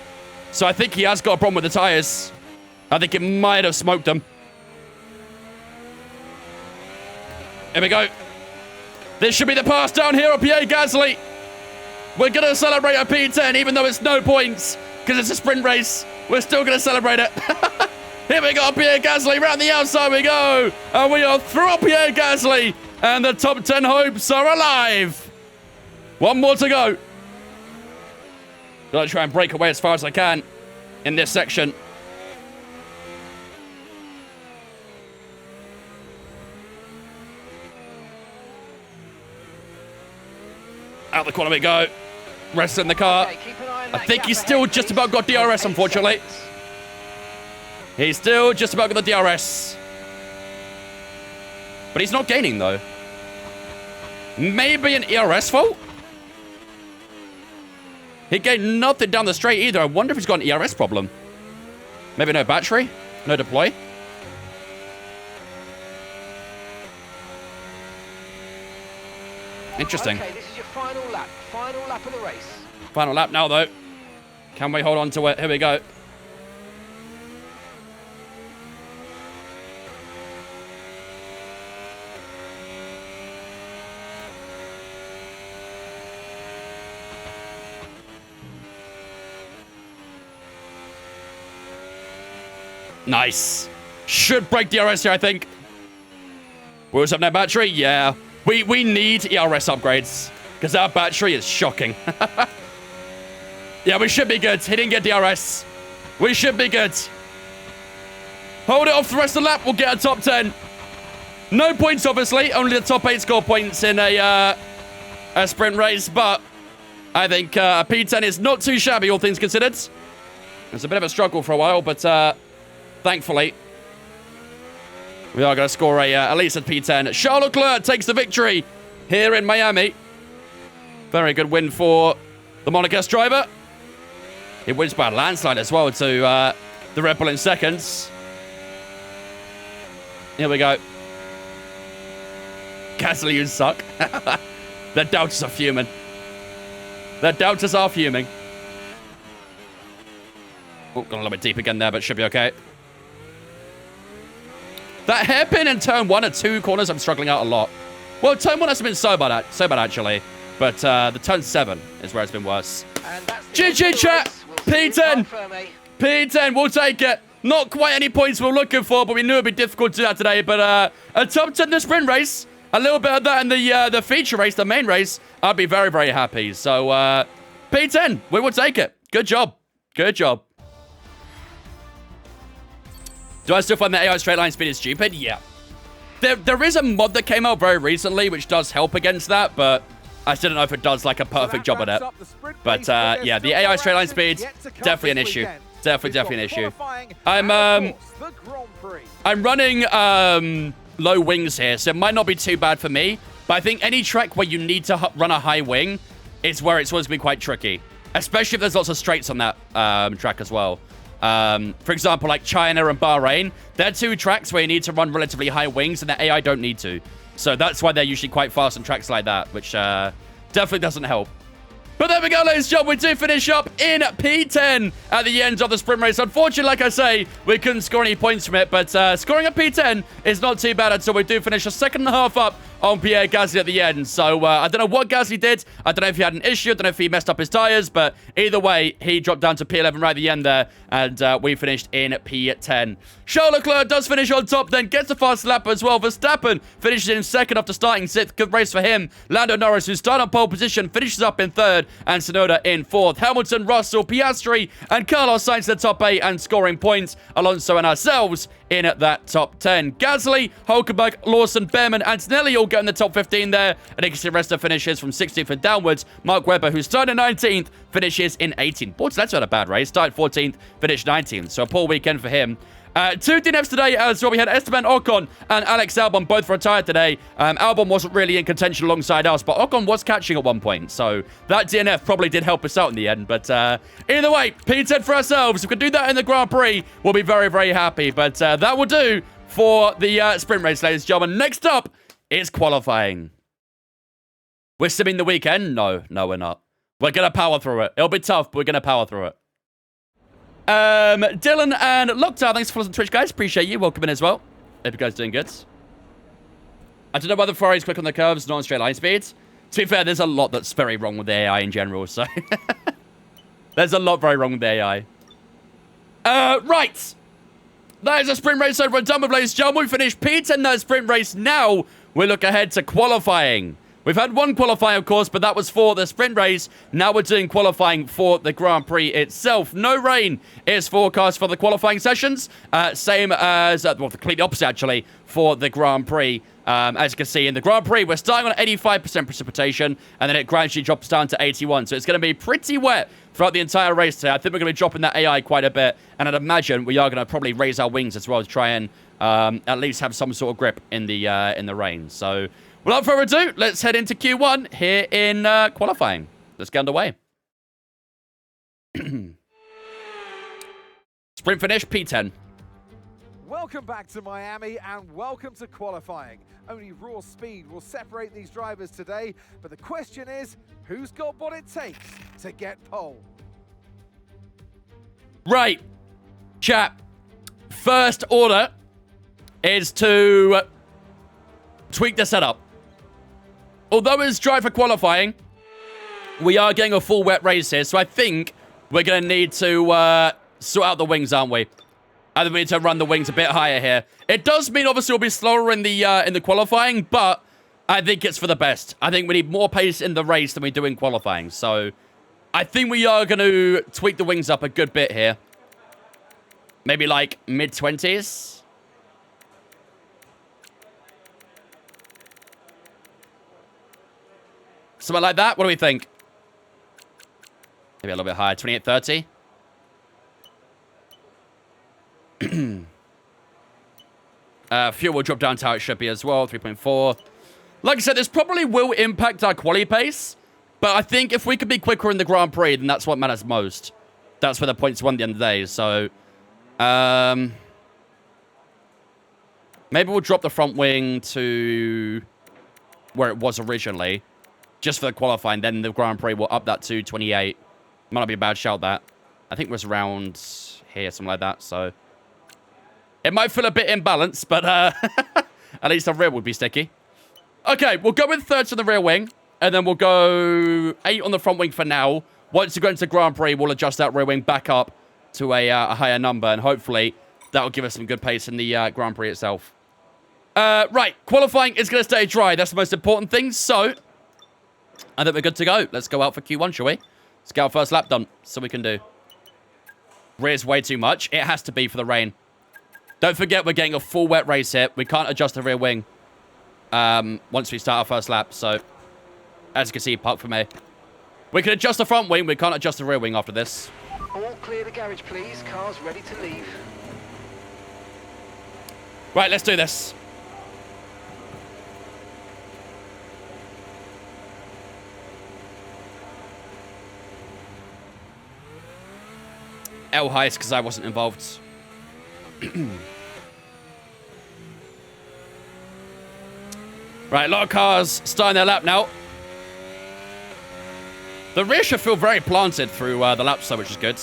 So I think he has got a problem with the tyres. I think it might have smoked them. Here we go. This should be the pass down here on Pierre Gasly. We're going to celebrate a P10, even though it's no points, because it's a sprint race. We're still going to celebrate it. Here we go, Pierre Gasly. Round the outside we go. And we are through Pierre Gasly. And the top 10 hopes are alive. One more to go. Gotta try and break away as far as I can in this section. Out the corner we go. Rest in the car. Okay, keep an eye on I that think gap he's still ahead, just please. about got DRS, 8 unfortunately. seconds. He's still just about got the DRS. But he's not gaining, though. Maybe an ERS fault? He gained nothing down the straight either. I wonder if he's got an ERS problem. Maybe no battery? No deploy? Interesting. Okay, this is your final lap. Final lap of the race. Final lap now, though. Can we hold on to it? Here we go. Nice. Should break DRS here, I think. We also have no battery. Yeah. We need ERS upgrades because our battery is shocking. Yeah, we should be good. He didn't get DRS. We should be good. Hold it off the rest of the lap. We'll get a top 10. No points, obviously. Only the top 8 score points in a sprint race. But I think a P10 is not too shabby, all things considered. It's a bit of a struggle for a while, but thankfully, we are going to score at least a P10. Charles Leclerc takes the victory here in Miami. Very good win for the Monegasque driver. He wins by a landslide as well to the Red Bull in seconds. Here we go. Gasly, you suck. The doubters are fuming. The doubters are fuming. Oh, gone a little bit deep again there, but should be okay. That hairpin in turn 1 at 2 corners, I'm struggling out a lot. Well, turn 1 hasn't been so bad actually. But the turn 7 is where it's been worse. And that's the end GG of the chat. race. We'll see you P10. confirm, eh? P10, we'll take it. Not quite any points we were looking for, but we knew it'd be difficult to do that today. But a top 10 in the sprint race, a little bit of that in the feature race, the main race, I'd be very, very happy. So P10, we will take it. Good job. Good job. Do I still find that AI straight line speed is stupid? Yeah. There is a mod that came out very recently which does help against that, but I still don't know if it does like a perfect job at it. But yeah, the AI straight line speed, definitely an issue. Definitely an issue. I'm running low wings here, so it might not be too bad for me. But I think any track where you need to run a high wing is where it's supposed to be quite tricky, especially if there's lots of straights on that track as well. For example, like China and Bahrain, they're 2 tracks where you need to run relatively high wings, and the AI don't need to. So that's why they're usually quite fast on tracks like that, which definitely doesn't help. But there we go, ladies and gentlemen. We do finish up in P10 at the end of the sprint race. Unfortunately, like I say, we couldn't score any points from it, but scoring a P10 is not too bad until we do finish a second and a half up on Pierre Gasly at the end. So I don't know what Gasly did. I don't know if he had an issue. I don't know if he messed up his tyres, but either way, he dropped down to P11 right at the end there, and we finished in P10. Charles Leclerc does finish on top, then gets a fast lap as well. Verstappen finishes in second after starting 6th. Good race for him. Lando Norris, who started on pole position, finishes up in 3rd, and Tsunoda in 4th. Hamilton, Russell, Piastri, and Carlos Sainz the top 8 and scoring points. Alonso and ourselves in at that top 10. Gasly, Hulkenberg, Lawson, Behrman, Antonelli all get in the top 15 there. And you can see the rest of finishes from 16th and downwards. Mark Webber, who started 19th, finishes in 18th. Boy, that's not a bad race. Started 14th, finished 19th. So a poor weekend for him. 2 DNFs today as well. We had Esteban Ocon and Alex Albon both retired today. Albon wasn't really in contention alongside us, but Ocon was catching at one point. So that DNF probably did help us out in the end. But either way, P10 for ourselves. If we can do that in the Grand Prix, we'll be very, very happy. But that will do for the sprint race, ladies and gentlemen. Next up is qualifying. We're simming the weekend? No, we're not. We're going to power through it. It'll be tough, but we're going to power through it. Dylan and Lockdown, thanks for following on Twitch, guys. Appreciate you. Welcome in as well. Hope you guys are doing good. I don't know why the Ferrari's quick on the curves, not on straight line speed. To be fair, there's a lot that's very wrong with the AI in general, so... there's a lot very wrong with the AI. Right. That is a sprint race over and done with, ladies and gentlemen. We finished P10 that sprint race. Now, we look ahead to qualifying. We've had one qualifying, of course, but that was for the sprint race. Now we're doing qualifying for the Grand Prix itself. No rain is forecast for the qualifying sessions. Same as, well, the complete opposite, actually, for the Grand Prix. As you can see, in the Grand Prix, we're starting on 85% precipitation, and then it gradually drops down to 81. So it's going to be pretty wet throughout the entire race today. I think we're going to be dropping that AI quite a bit, and I'd imagine we are going to probably raise our wings as well to try and at least have some sort of grip in the rain. So... without further ado, let's head into Q1 here in qualifying. Let's get underway. Sprint finish, P10. Welcome back to Miami and welcome to qualifying. Only raw speed will separate these drivers today, but the question is, who's got what it takes to get pole? Right. Chat. First order is to tweak the setup. Although it's dry for qualifying, we are getting a full wet race here, so I think we're going to need to sort out the wings, aren't we? I think we need to run the wings a bit higher here. It does mean, obviously, we'll be slower in the qualifying, but I think it's for the best. I think we need more pace in the race than we do in qualifying, so I think we are going to tweak the wings up a good bit here. Maybe, like, mid-20s? Something like that? What do we think? Maybe a little bit higher. 28, 30? Fuel will drop down to how it should be as well. 3.4. Like I said, this probably will impact our quali pace. But I think if we could be quicker in the Grand Prix, then that's what matters most. That's where the points won at the end of the day. So, maybe we'll drop the front wing to where it was originally. Just for the qualifying, then the Grand Prix will up that to 28. Might not be a bad shout, that. I think it was around here, something like that, so... it might feel a bit imbalanced, but at least the rear would be sticky. Okay, we'll go with 30 on the rear wing, and then we'll go 8 on the front wing for now. Once we go into Grand Prix, we'll adjust that rear wing back up to a higher number, and hopefully that'll give us some good pace in the Grand Prix itself. Right, qualifying is going to stay dry. That's the most important thing, so... I think we're good to go. Let's go out for Q1, shall we? Let's get our first lap done. So we can do. Rear's way too much. It has to be for the rain. Don't forget, we're getting a full wet race here. We can't adjust the rear wing once we start our first lap. So, as you can see, park for me. We can adjust the front wing. We can't adjust the rear wing after this. All clear the garage, please. Cars ready to leave. Right, let's do this. L highest because I wasn't involved. Right, a lot of cars starting their lap now. The rear should feel very planted through the laps, though, which is good.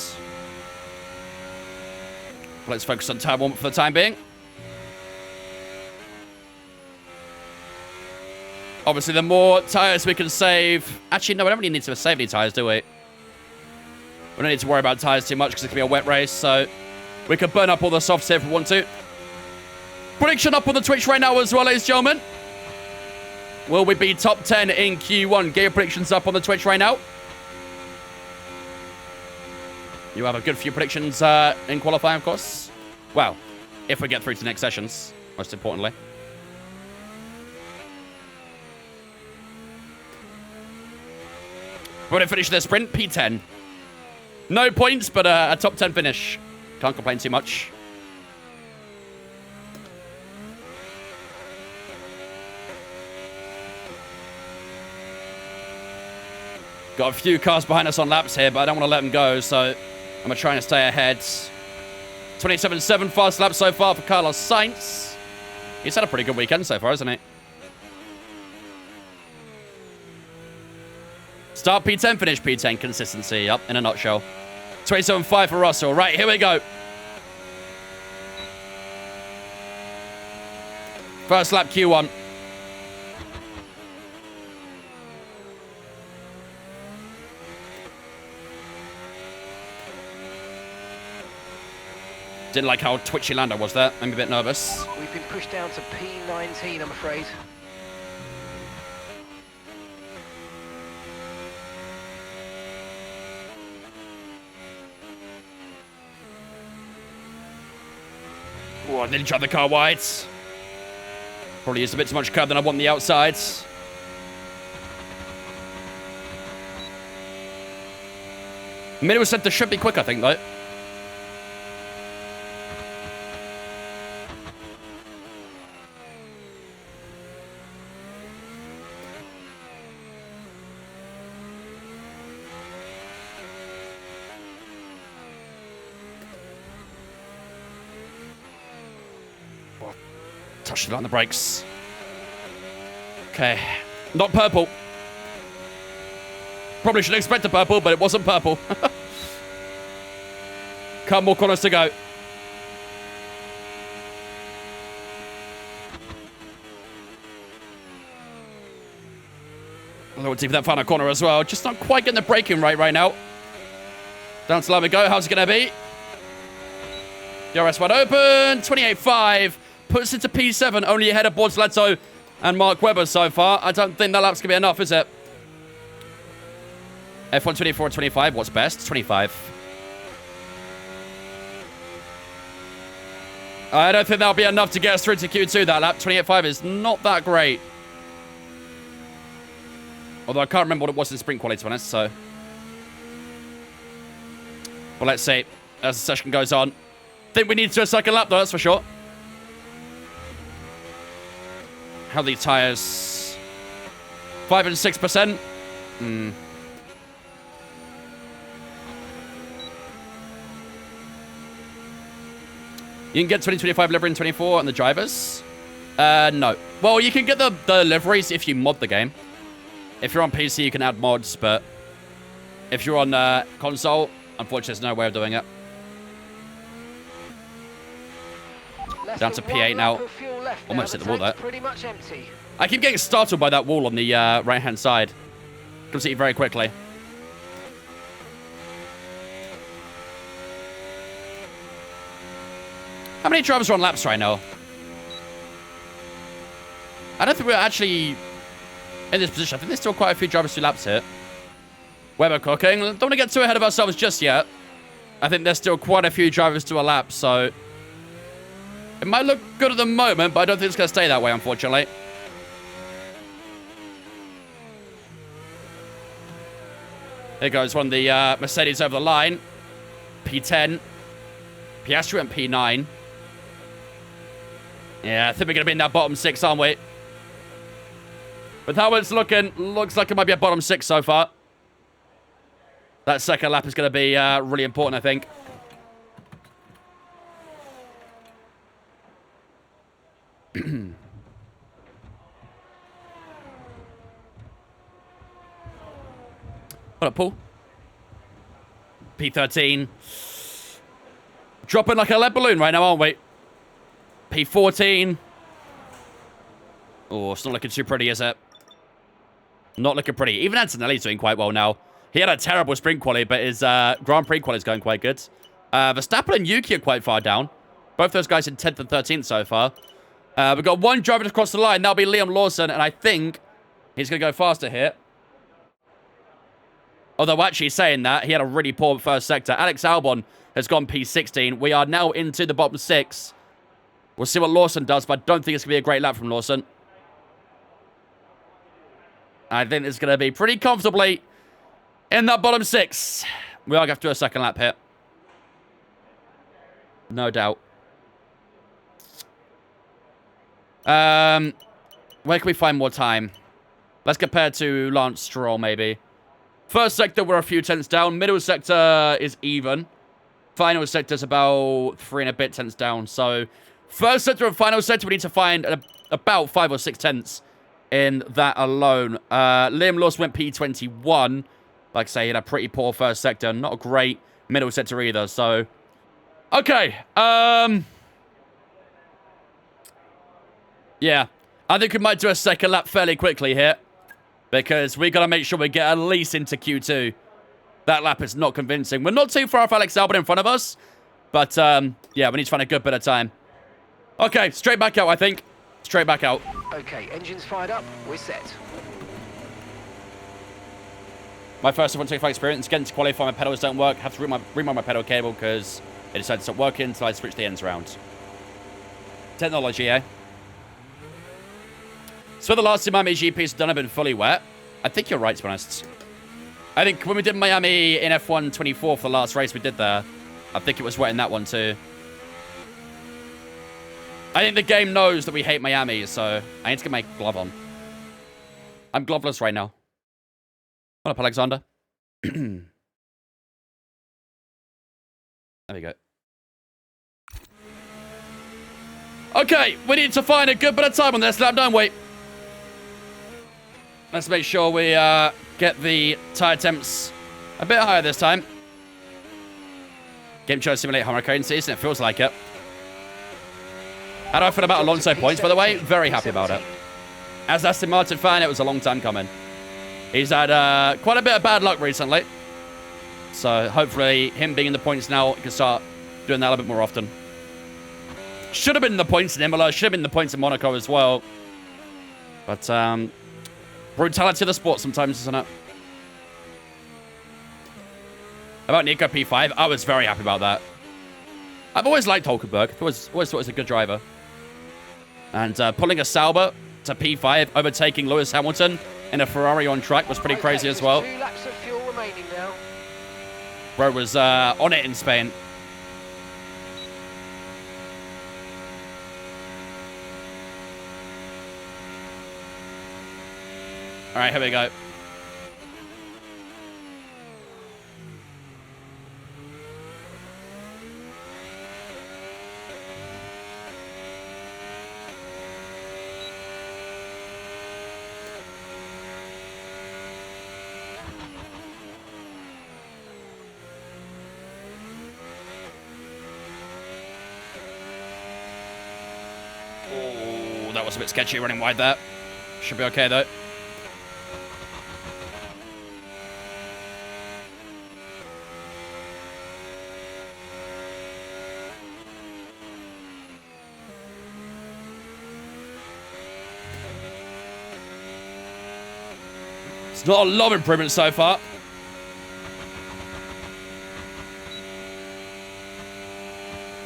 Let's focus on tire warm-up for the time being. Obviously, the more tires we can save... actually, no, we don't really need to save any tires, do we? We don't need to worry about tires too much because it can be a wet race, so we can burn up all the softs here if we want to. Prediction up on the Twitch right now as well, ladies and gentlemen. Will we be top 10 in Q1? Get your predictions up on the Twitch right now. You have a good few predictions in qualifying, of course. Well, if we get through to next sessions, most importantly. We're going to finish the sprint, P10. No points, but a top 10 finish. Can't complain too much. Got a few cars behind us on laps here, but I don't want to let them go, so I'm going to try and stay ahead. 27.7 fast lap so far for Carlos Sainz. He's had a pretty good weekend so far, hasn't he? Start P10, finish P10. Consistency, up in a nutshell. 27.5 for Russell. Right, here we go. First lap Q1. Didn't like how twitchy Lando was there. I'm a bit nervous. We've been pushed down to P19, I'm afraid. Oh, I nearly tried the car wide. Probably used a bit too much curb than I want on the outsides. Middle center should be quick, I think, though. Touched it on the brakes. Okay. Not purple. Probably should expect a purple, but it wasn't purple. Couple more corners to go. A little deep that final corner as well. Just not quite getting the braking right now. Down to let me go. How's it going to be? DRS wide open. 28.5. Puts it to P7, only ahead of Bortoleto and Mark Webber so far. I don't think that lap's going to be enough, is it? F1 24 25, what's best? 25. I don't think that'll be enough to get us through to Q2, that lap. 28.5 is not that great. Although I can't remember what it was in sprint quality, to be honest, so... Well, let's see. As the session goes on. Think we need to do a second lap, though, that's for sure. How are these tyres? 5 and 6%. You can get 2025 livery in 24 on the drivers. No. Well, you can get the liveries if you mod the game. If you're on PC, you can add mods, but if you're on console, unfortunately, there's no way of doing it. Down to P8 now. Almost hit the wall there. Pretty much empty. I keep getting startled by that wall on the right-hand side. Comes at you very quickly. How many drivers are on laps right now? I don't think we're actually in this position. I think there's still quite a few drivers through laps here. Weber cooking. Don't want to get too ahead of ourselves just yet. I think there's still quite a few drivers to a lap, so... It might look good at the moment, but I don't think it's going to stay that way, unfortunately. There goes one of the Mercedes over the line. P10. Piastri went P9. Yeah, I think we're going to be in that bottom 6, aren't we? With how it's looking, looks like it might be a bottom 6 so far. That second lap is going to be really important, I think. What up, Paul? P13. Dropping like a lead balloon right now, aren't we? P14. Oh, it's not looking too pretty, is it? Not looking pretty. Even Antonelli's doing quite well now. He had a terrible sprint quali, but his Grand Prix quali is going quite good. Verstappen and Yuki are quite far down. Both those guys in 10th and 13th so far. We've got one driving across the line. That'll be Liam Lawson, and I think he's going to go faster here. Although actually saying that, he had a really poor first sector. Alex Albon has gone P16. We are now into the bottom 6. We'll see what Lawson does, but I don't think it's going to be a great lap from Lawson. I think it's going to be pretty comfortably in that bottom 6. We are going to have to do a second lap here. No doubt. Where can we find more time? Let's compare to Lance Stroll, maybe. First sector, we're a few tenths down. Middle sector is even. Final sector is about 3 and a bit tenths down. So, first sector and final sector, we need to find about 5 or 6 tenths in that alone. Liam Lawson went P21. Like I say, he had a pretty poor first sector. Not a great middle sector either, so... Okay, yeah, I think we might do a second lap fairly quickly here. Because we got to make sure we get at least into Q2. That lap is not convincing. We're not too far off Alex Albon in front of us. But, yeah, we need to find a good bit of time. Okay, straight back out, I think. Straight back out. Okay, engines fired up, we're set. My first F125 experience, getting to qualify, my pedals don't work. Have to rewind my pedal cable because it decided to stop working until I switch the ends around. Technology, eh? So the last two Miami GPs done have been fully wet. I think you're right, to be honest. I think when we did Miami in F124 for the last race we did there, I think it was wet in that one too. I think the game knows that we hate Miami, so I need to get my glove on. I'm gloveless right now. What up, Alexander? There we go. Okay, we need to find a good bit of time on this lap, don't we? Let's make sure we get the tire temps a bit higher this time. Game trying to simulate hurricane season, it feels like it. How do I feel about Alonso points, by the way? Very happy about it. As Aston Martin fan, it was a long time coming. He's had quite a bit of bad luck recently. So hopefully him being in the points now, he can start doing that a little bit more often. Should have been in the points in Imola, should have been in the points in Monaco as well. But brutality of the sport sometimes, isn't it? About Nico P5, I was very happy about that. I've always liked Hulkenberg. Always thought he was a good driver. And pulling a Sauber to P5, overtaking Lewis Hamilton in a Ferrari on track was pretty crazy as well. 2 laps of fuel remaining now. Bro was on it in Spain. All right, here we go. Oh, that was a bit sketchy running wide there. Should be okay though. It's not a lot of improvement so far.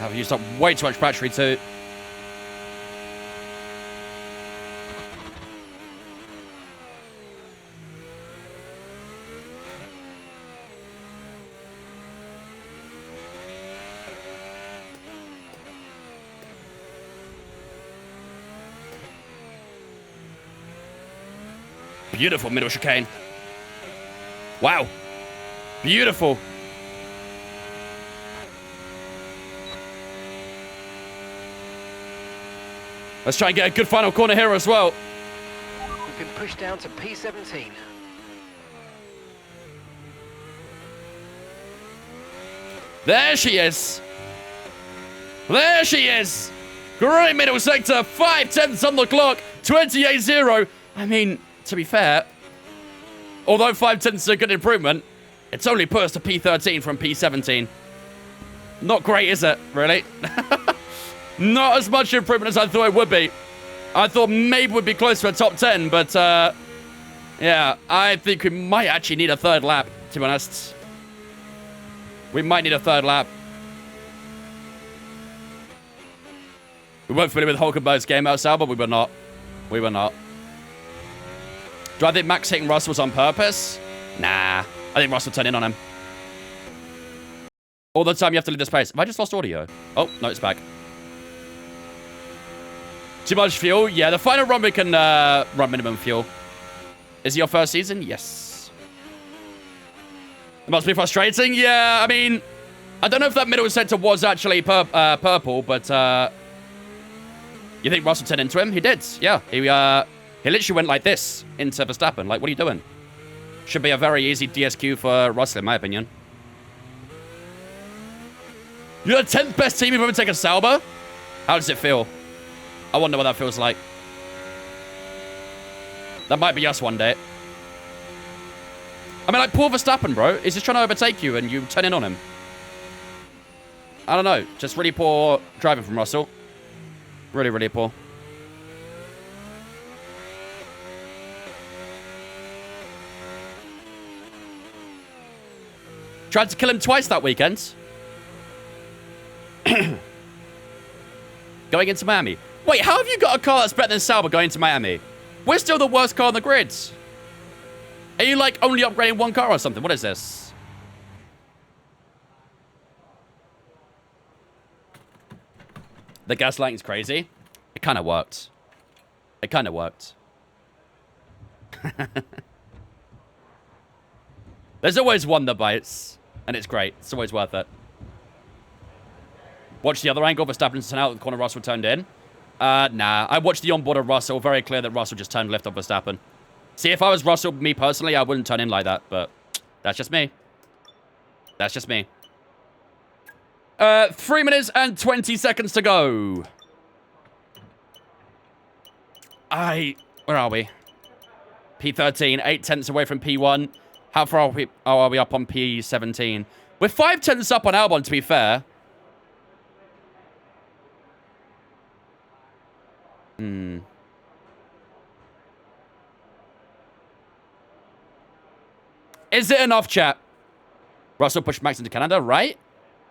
I've used up way too much battery too. Beautiful middle chicane. Wow. Beautiful. Let's try and get a good final corner here as well. We've been pushed down to P17. There she is. There she is. Great middle sector. 5/10 on the clock. 28-0. I mean, to be fair, although 5/10 is a good improvement, it's only put us to P13 from P17. Not great, is it? Really? Not as much improvement as I thought it would be. I thought maybe we'd be close to a top 10, but yeah, I think we might actually need a third lap, to be honest. We might need a third lap. We weren't familiar with Hulkenberg's game outside, but we were not. We were not. Do I think Max hitting Russell was on purpose? Nah. I think Russell turned in on him. All the time you have to leave this place. Have I just lost audio? Oh, no, it's back. Too much fuel? Yeah, the final run we can run minimum fuel. Is it your first season? Yes. It must be frustrating. Yeah, I mean, I don't know if that middle sector was actually purple, but you think Russell turned into him? He did. Yeah, He literally went like this into Verstappen. Like, what are you doing? Should be a very easy DSQ for Russell, in my opinion. You're the 10th best team you've ever taken Sauber? How does it feel? I wonder what that feels like. That might be us one day. I mean, like, poor Verstappen, bro. He's just trying to overtake you and you turn in on him. I don't know. Just really poor driving from Russell. Really, really poor. Tried to kill him twice that weekend. Going into Miami. Wait, how have you got a car that's better than Sauber going into Miami? We're still the worst car on the grids. Are you, like, only upgrading one car or something? What is this? The gaslighting's crazy. It kind of worked. It kind of worked. There's always one that bites. And it's great. It's always worth it. Watch the other angle. Verstappen turned out. The corner Russell turned in. Nah. I watched the onboard of Russell. Very clear that Russell just turned left on Verstappen. See, if I was Russell, me personally, I wouldn't turn in like that. But that's just me. That's just me. 3 minutes and 20 seconds to go. Where are we? P13. 8 tenths away from P1. How far are we up on P17? We're 5 tenths up on Albon, to be fair. Is it enough, chat? Russell pushed Max into Canada, right?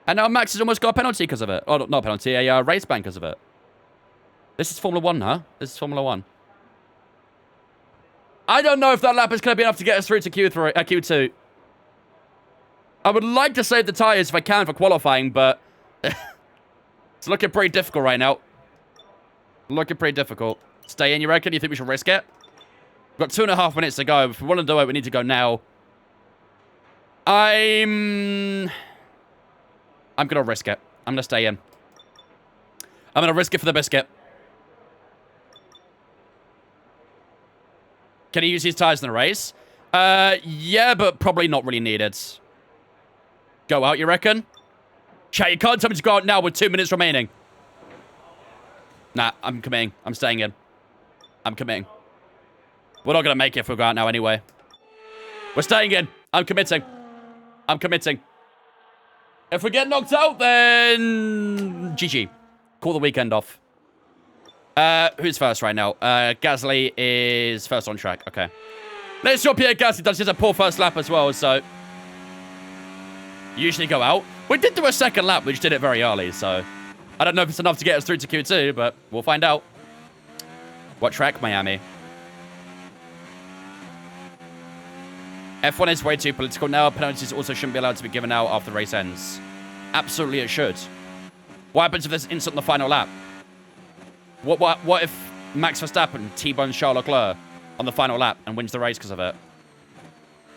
And now Max has almost got a penalty because of it. Oh, not a penalty, a race ban because of it. This is Formula 1, huh? This is Formula 1. I don't know if that lap is going to be enough to get us through to Q2. I would like to save the tyres if I can for qualifying, but it's looking pretty difficult right now. Looking pretty difficult. Stay in, you reckon? You think we should risk it? We've got 2.5 minutes to go. If we want to do it, we need to go now. I'm going to risk it. I'm going to stay in. I'm going to risk it for the biscuit. Can he use his tyres in the race? Yeah, but probably not really needed. Go out, you reckon? Chat, you can't tell me to go out now with 2 minutes remaining. Nah, I'm committing. I'm staying in. I'm committing. We're not going to make it if we go out now anyway. We're staying in. I'm committing. I'm committing. If we get knocked out, then GG. Call the weekend off. Who's first right now? Gasly is first on track. Okay. Let's drop Pierre Gasly. Does just a poor first lap as well, so... Usually go out. We did do a second lap. We just did it very early, so... I don't know if it's enough to get us through to Q2, but we'll find out. What track? Miami. F1 is way too political now. Penalties also shouldn't be allowed to be given out after the race ends. Absolutely it should. What happens if there's an instant on the final lap? What if Max Verstappen T-bones Charles Leclerc on the final lap and wins the race because of it?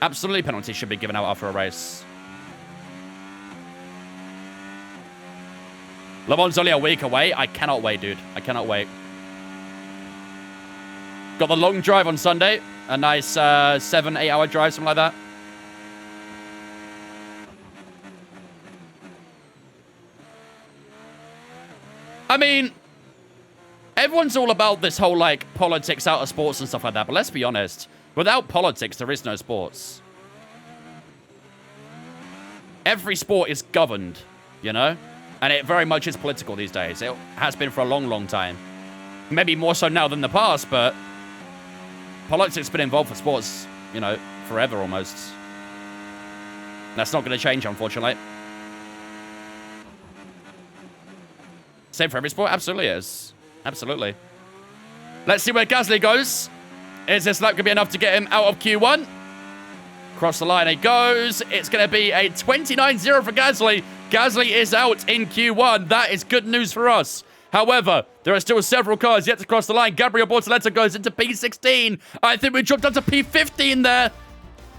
Absolutely penalties should be given out after a race. Le Mans only a week away. I cannot wait, dude. I cannot wait. Got the long drive on Sunday. A nice 7-8 hour drive, something like that. I mean, everyone's all about this whole, like, politics out of sports and stuff like that. But let's be honest. Without politics, there is no sports. Every sport is governed, you know? And it very much is political these days. It has been for a long, long time. Maybe more so now than the past, but politics has been involved for sports, you know, forever almost. That's not going to change, unfortunately. Same for every sport? Absolutely is. Absolutely. Let's see where Gasly goes. Is this lap going to be enough to get him out of Q1? Cross the line he goes. It's going to be a 29-0 for Gasly. Gasly is out in Q1. That is good news for us. However, there are still several cars yet to cross the line. Gabriel Bortoleto goes into P16. I think we dropped up to P15 there.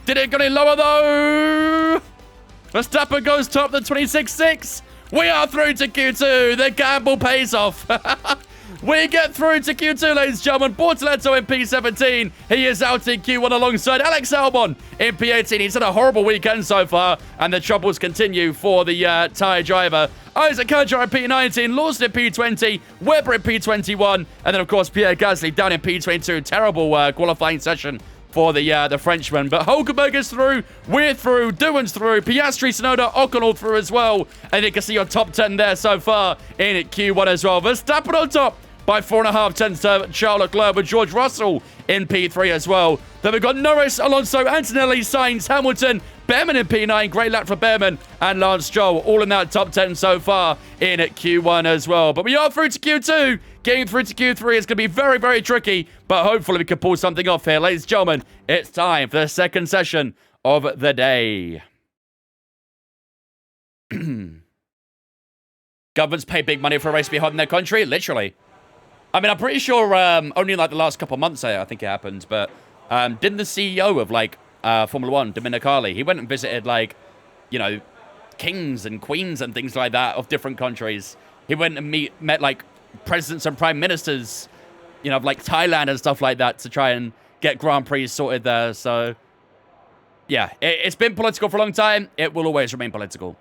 Did it go any lower, though? Verstappen goes top the 26.6. We are through to Q2. The gamble pays off. We get through to Q2, ladies and gentlemen. Bortoletto in P17. He is out in Q1 alongside Alex Albon in P18. He's had a horrible weekend so far, and the troubles continue for the tyre driver. Isaac Kajar in P19, Lawson in P20, Webber in P21, and then, of course, Pierre Gasly down in P22. Terrible qualifying session for the Frenchman. But Hulkenberg is through, we're through, Doohan's through, Piastri, Tsunoda, Ocon all through as well. And you can see your top 10 there so far in Q1 as well. Verstappen on top by 4.5 tenths to Charles Leclerc, with George Russell in P3 as well. Then we've got Norris, Alonso, Antonelli, Sainz, Hamilton, Behrman in P9, great lap for Behrman, and Lance Stroll, all in that top 10 so far in Q1 as well. But we are through to Q2. Getting through to Q3 is going to be very, very tricky, but hopefully we can pull something off here. Ladies and gentlemen, it's time for the second session of the day. Governments pay big money for a race to be held in their country, literally. I mean, I'm pretty sure only in like the last couple of months, I think it happened, but didn't the CEO of like Formula One, Dominicali, he went and visited like, you know, kings and queens and things like that of different countries. He went and met like presidents and prime ministers, you know, of like Thailand and stuff like that to try and get Grand Prix sorted there. So, yeah, it's been political for a long time. It will always remain political.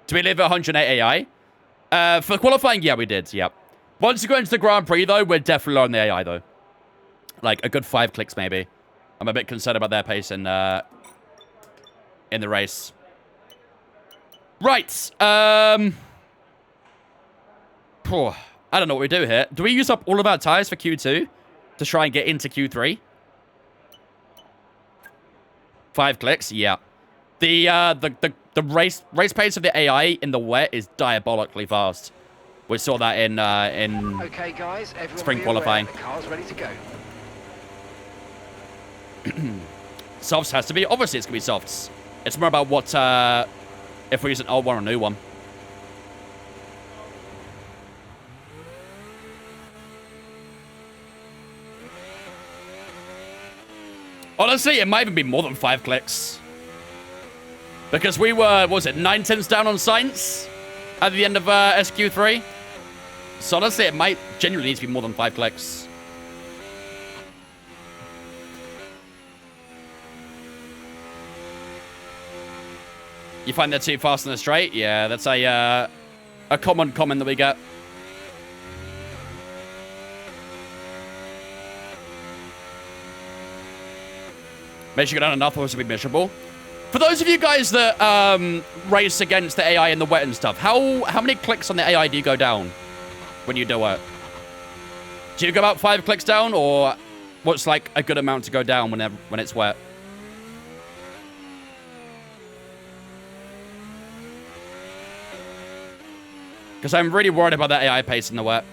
Do we live at 108 AI? For qualifying, yeah, we did, yep. Once you go into the Grand Prix, though, we're definitely on the AI, though. Like, a good 5 clicks, maybe. I'm a bit concerned about their pace in the race. Right. I don't know what we do here. Do we use up all of our tires for Q2 to try and get into Q3? 5 clicks? Yeah. The race pace of the AI in the wet is diabolically fast. We saw that in okay, guys, spring qualifying. The car's ready to go. Softs has to be. Obviously, it's going to be softs. It's more about what, if we use an old one or a new one. Honestly, it might even be more than 5 clicks. Because we were, what was it, 9 tenths down on Sainz at the end of SQ3? So honestly, it might genuinely need to be more than 5 clicks. You find they're too fast in the straight? Yeah, that's a common comment that we get. Make sure you get down enough or else it'll be miserable. For those of you guys that race against the AI in the wet and stuff, how many clicks on the AI do you go down when you do it? Do you go about 5 clicks down, or what's like a good amount to go down when it's wet? Because I'm really worried about that AI pace in the wet.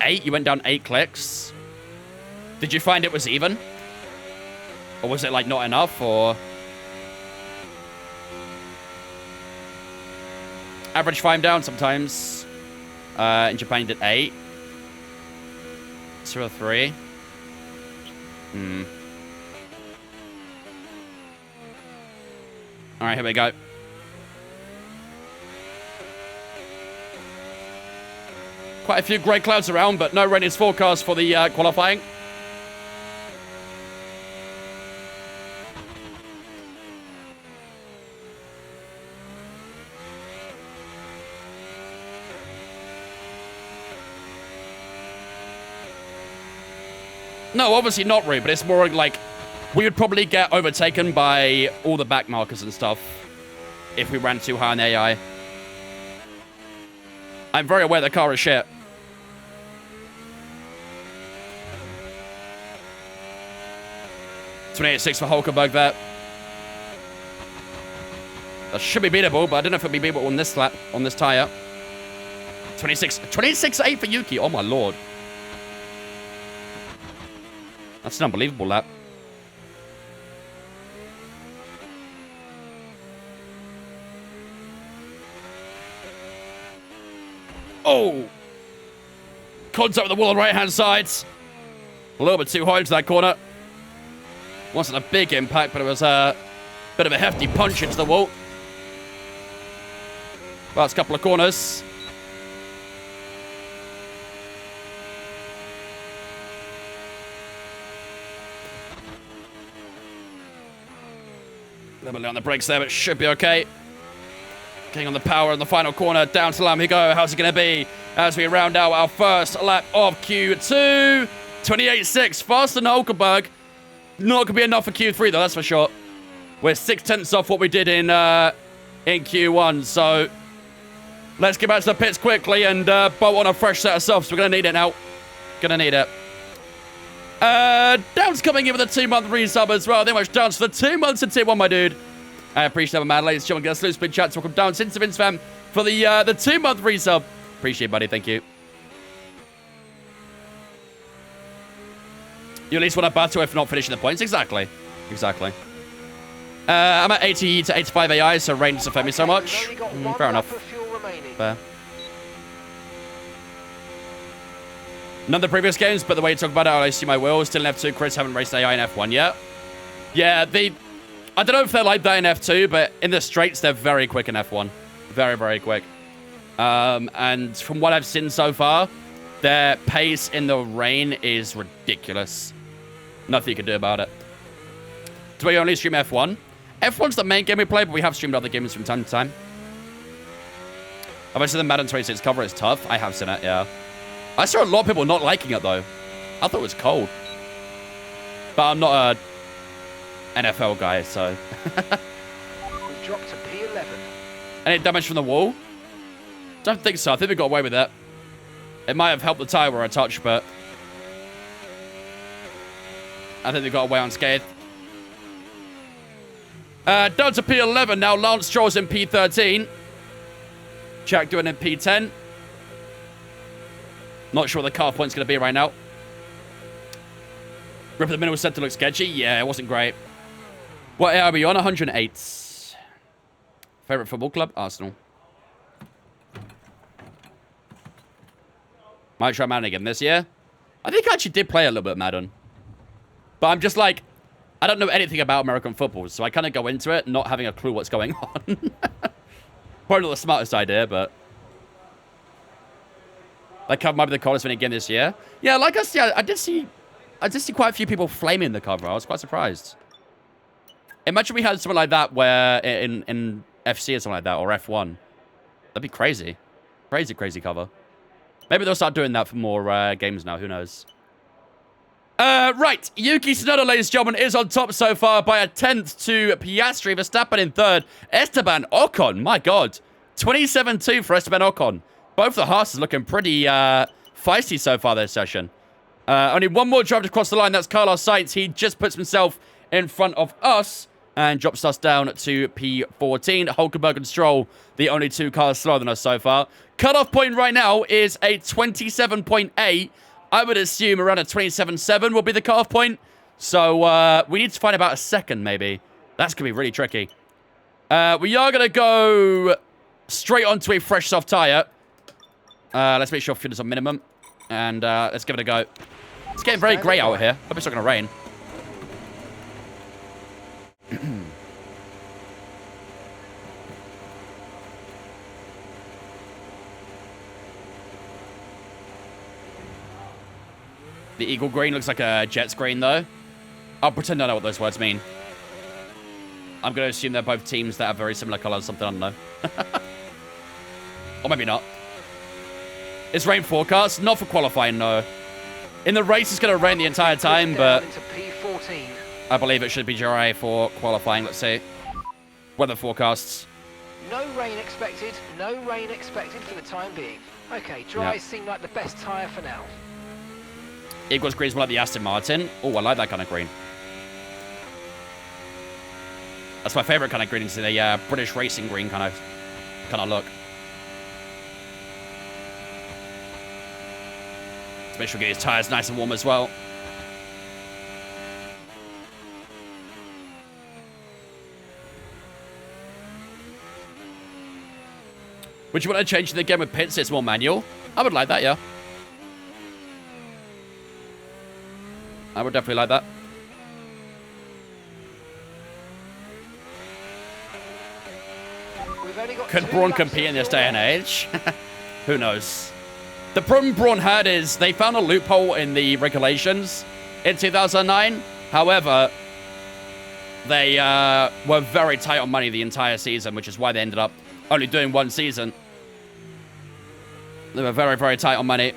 8? You went down 8 clicks? Did you find it was even? Or was it, like, not enough, or... Average 5 down sometimes. In Japan, you did 8. 0-3. Alright, here we go. Quite a few grey clouds around, but no rain is forecast for the qualifying. No, obviously not rude, but it's more like we would probably get overtaken by all the back markers and stuff if we ran too high on AI. I'm very aware the car is shit. .28.6 for Hulkenberg there. That should be beatable, but I don't know if it'll be beatable on this lap, on this tyre. 26.8 for Yuki. Oh my lord. That's an unbelievable lap. Oh! Contact with the wall on the right-hand side. A little bit too high into that corner. Wasn't a big impact, but it was a bit of a hefty punch into the wall. Last couple of corners. A little bit on the brakes there, but should be okay. Getting on the power in the final corner. Down to Lam we go. How's it going to be as we round out our first lap of Q2? 28.6. Faster than Hulkenberg. Not going to be enough for Q3, though, that's for sure. We're 0.6 off what we did in Q1, so let's get back to the pits quickly and bolt on a fresh set of softs. We're going to need it now. Going to need it. Down's coming in with a 2-month resub as well. Thank you much, Down, for the 2 months in Tier 1, my dude. I appreciate it, man. Ladies and gentlemen, get a salute, spin chat. Welcome down since the Vince fam for the 2-month resub. Appreciate it, buddy. Thank you. You at least want to battle if not finishing the points. Exactly. Exactly. I'm at 80 to 85 AI, so range doesn't affect me so much. Fair enough. Fair. None of the previous games, but the way you talk about it, I see my will. Still in F2. Chris haven't raced AI in F1 yet. Yeah, I don't know if they're like that in F2, but in the straights, they're very quick in F1. Very, very quick. And from what I've seen so far, their pace in the rain is ridiculous. Nothing you can do about it. Do we only stream F1? F1's the main game we play, but we have streamed other games from time to time. Have I seen the Madden 26 cover? It's tough. I have seen it, yeah. I saw a lot of people not liking it, though. I thought it was cold. But I'm not a NFL guy, so... We've dropped to P11. Any damage from the wall? Don't think so. I think we got away with that. It might have helped the tire where I touched, but... I think they got away unscathed. Down to P11 now. Lance Stroll's in P13. Jack doing in P10. Not sure what the car point's going to be right now. Rip of the middle center looks sketchy. Yeah, it wasn't great. What are we on? 108. Favorite football club? Arsenal. Might try Madden again this year. I think I actually did play a little bit of Madden. But I'm just like, I don't know anything about American football, so I kind of go into it not having a clue what's going on. Probably not the smartest idea, but... That cover might be the coldest winning game this year. Yeah, like I said, I did see quite a few people flaming the cover. I was quite surprised. Imagine we had something like that where in FC or something like that, or F1. That'd be crazy. Crazy, crazy cover. Maybe they'll start doing that for more games now. Who knows? Right. Yuki Tsunoda, ladies and gentlemen, is on top so far by a 10th to Piastri. Verstappen in third. Esteban Ocon, my God. 27-2 for Esteban Ocon. Both the Haas is looking pretty feisty so far this session. Only one more driver to cross the line. That's Carlos Sainz. He just puts himself in front of us and drops us down to P14. Hulkenberg and Stroll, the only two cars slower than us so far. Cutoff point right now is a 27.8. I would assume around a 27.7 will be the cutoff point. So we need to find about a second, maybe. That's going to be really tricky. We are going to go straight onto a fresh soft tire. Let's make sure fuel is on minimum. And let's give it a go. It's getting very grey out here. Hope it's not going to rain. The eagle green looks like a Jets green, though. I'll pretend I know what those words mean. I'm going to assume they're both teams that have very similar colours. Something I don't know. Or maybe not. Is rain forecast? Not for qualifying, no. In the race, it's going to rain the entire time, but I believe it should be dry for qualifying. Let's see. Weather forecasts. No rain expected. No rain expected for the time being. Okay, dry seem like the best tyre for now. Equals green is more like the Aston Martin. Oh, I like that kind of green. That's my favourite kind of green. It's the British racing green kind of look. Let's make sure we get his tyres nice and warm as well. Would you want to change the game with pits? It's more manual. I would like that, yeah. I would definitely like that. Could Brawn compete in this day and age? Who knows? The problem Brawn had is they found a loophole in the regulations in 2009. However, they were very tight on money the entire season, which is why they ended up only doing one season. They were very, very tight on money.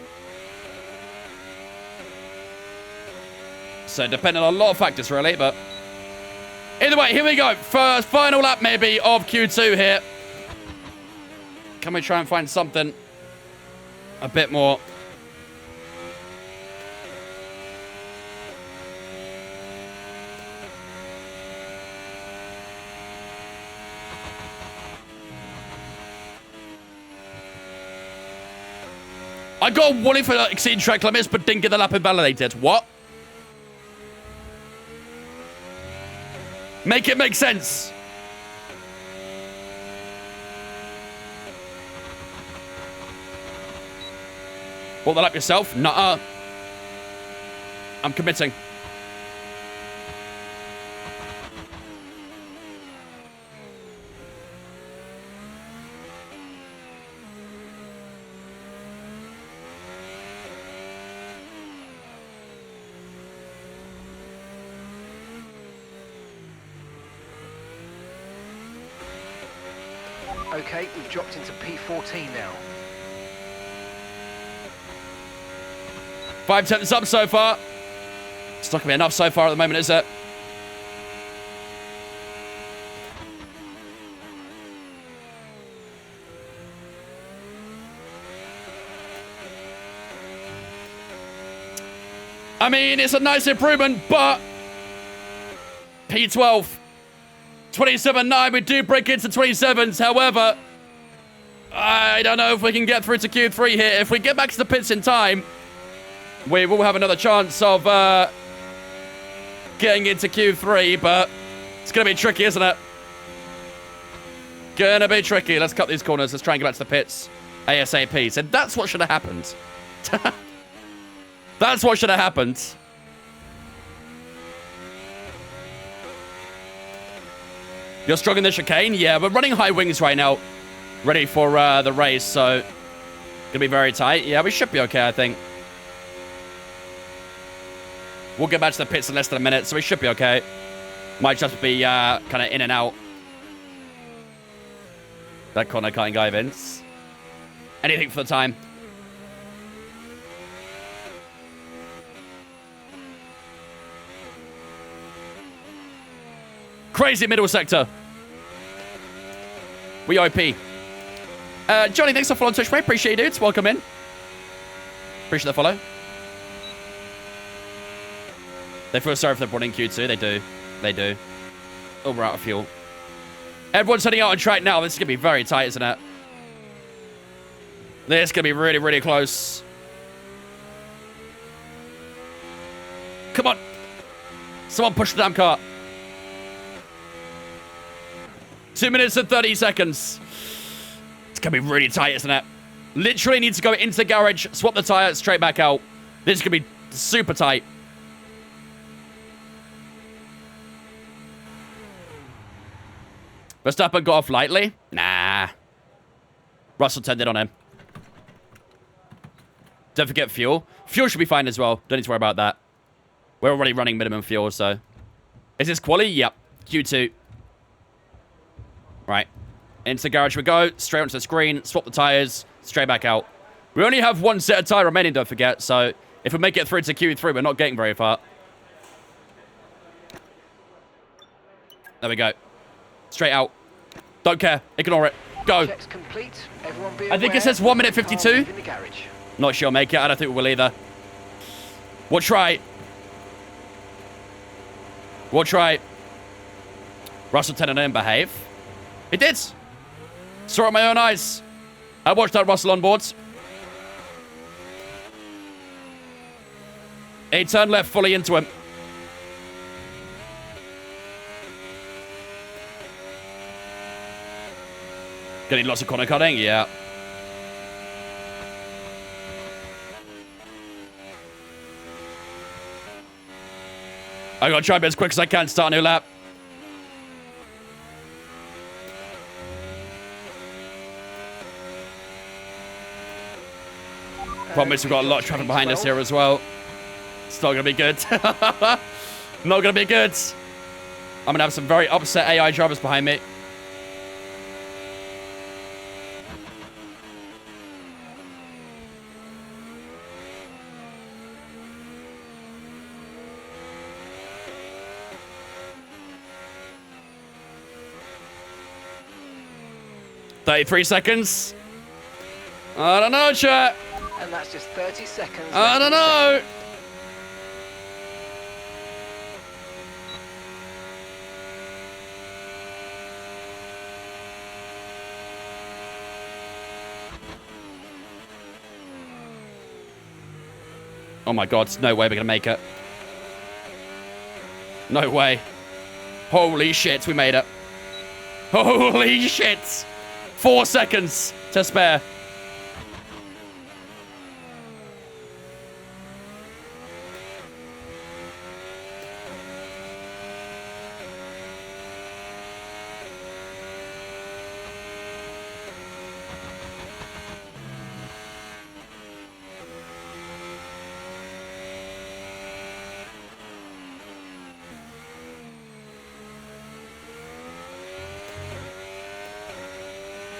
So depending on a lot of factors, really, but either way, here we go. First, final lap, maybe, of Q2 here. Can we try and find something a bit more? I got a warning for exceeding track limits, but didn't get the lap invalidated. What? Make it make sense. Walk the lap yourself? Nuh-uh. I'm committing. Okay, we've dropped into P14 now. 5 tenths up so far. It's not going to be enough so far at the moment, is it? I mean, it's a nice improvement, but P12. 27.9, we do break into 27s. However, I don't know if we can get through to Q3 here. If we get back to the pits in time, we will have another chance of getting into Q3, but it's going to be tricky, isn't it? Gonna be tricky. Let's cut these corners. Let's try and get back to the pits ASAP. So that's what should have happened. That's what should have happened. You're strong in the chicane? Yeah, we're running high wings right now. Ready for the race, so gonna be very tight. Yeah, we should be okay, I think. We'll get back to the pits in less than a minute, so we should be okay. Might just be kind of in and out. That corner cutting guy, Vince. Anything for the time. Crazy middle sector. We OP. Johnny, thanks for following Twitch, mate. Appreciate you, dudes. Welcome in. Appreciate the follow. They feel sorry for the Brawn in Q2. They do. They do. Oh, we're out of fuel. Everyone's heading out on track now. This is going to be very tight, isn't it? This is going to be really, really close. Come on. Someone push the damn car. 2 minutes and 30 seconds. It's going to be really tight, isn't it? Literally need to go into the garage, swap the tyre, straight back out. This is going to be super tight. Verstappen got off lightly? Nah. Russell turned it on him. Don't forget fuel. Fuel should be fine as well. Don't need to worry about that. We're already running minimum fuel, so. Is this quali? Yep. Q2. Right. Into the garage we go. Straight onto the screen. Swap the tyres. Straight back out. We only have one set of tyre remaining, don't forget. So, if we make it through to Q3, we're not getting very far. There we go. Straight out. Don't care. Ignore it. Go. Checks complete. Everyone be I think it aware, says 1 minute car 52. leaving the garage. Not sure make it. I don't think we will either. We'll try. We'll try. Russell Tennant didn't behave. He did. Saw it with my own eyes. I watched that Russell on boards. He turned left fully into him. Gonna need lots of corner cutting? Yeah. I gotta try and be as quick as I can to start a new lap. Problem is we've got a lot of traffic behind us here as well. It's not gonna be good. Not gonna be good. I'm going to have some very upset AI drivers behind me. "33 seconds. I don't know, chat. And that's just 30 seconds. I don't know. Oh my god, no way we're gonna make it. No way. Holy shit, we made it. Holy shit. 4 seconds to spare.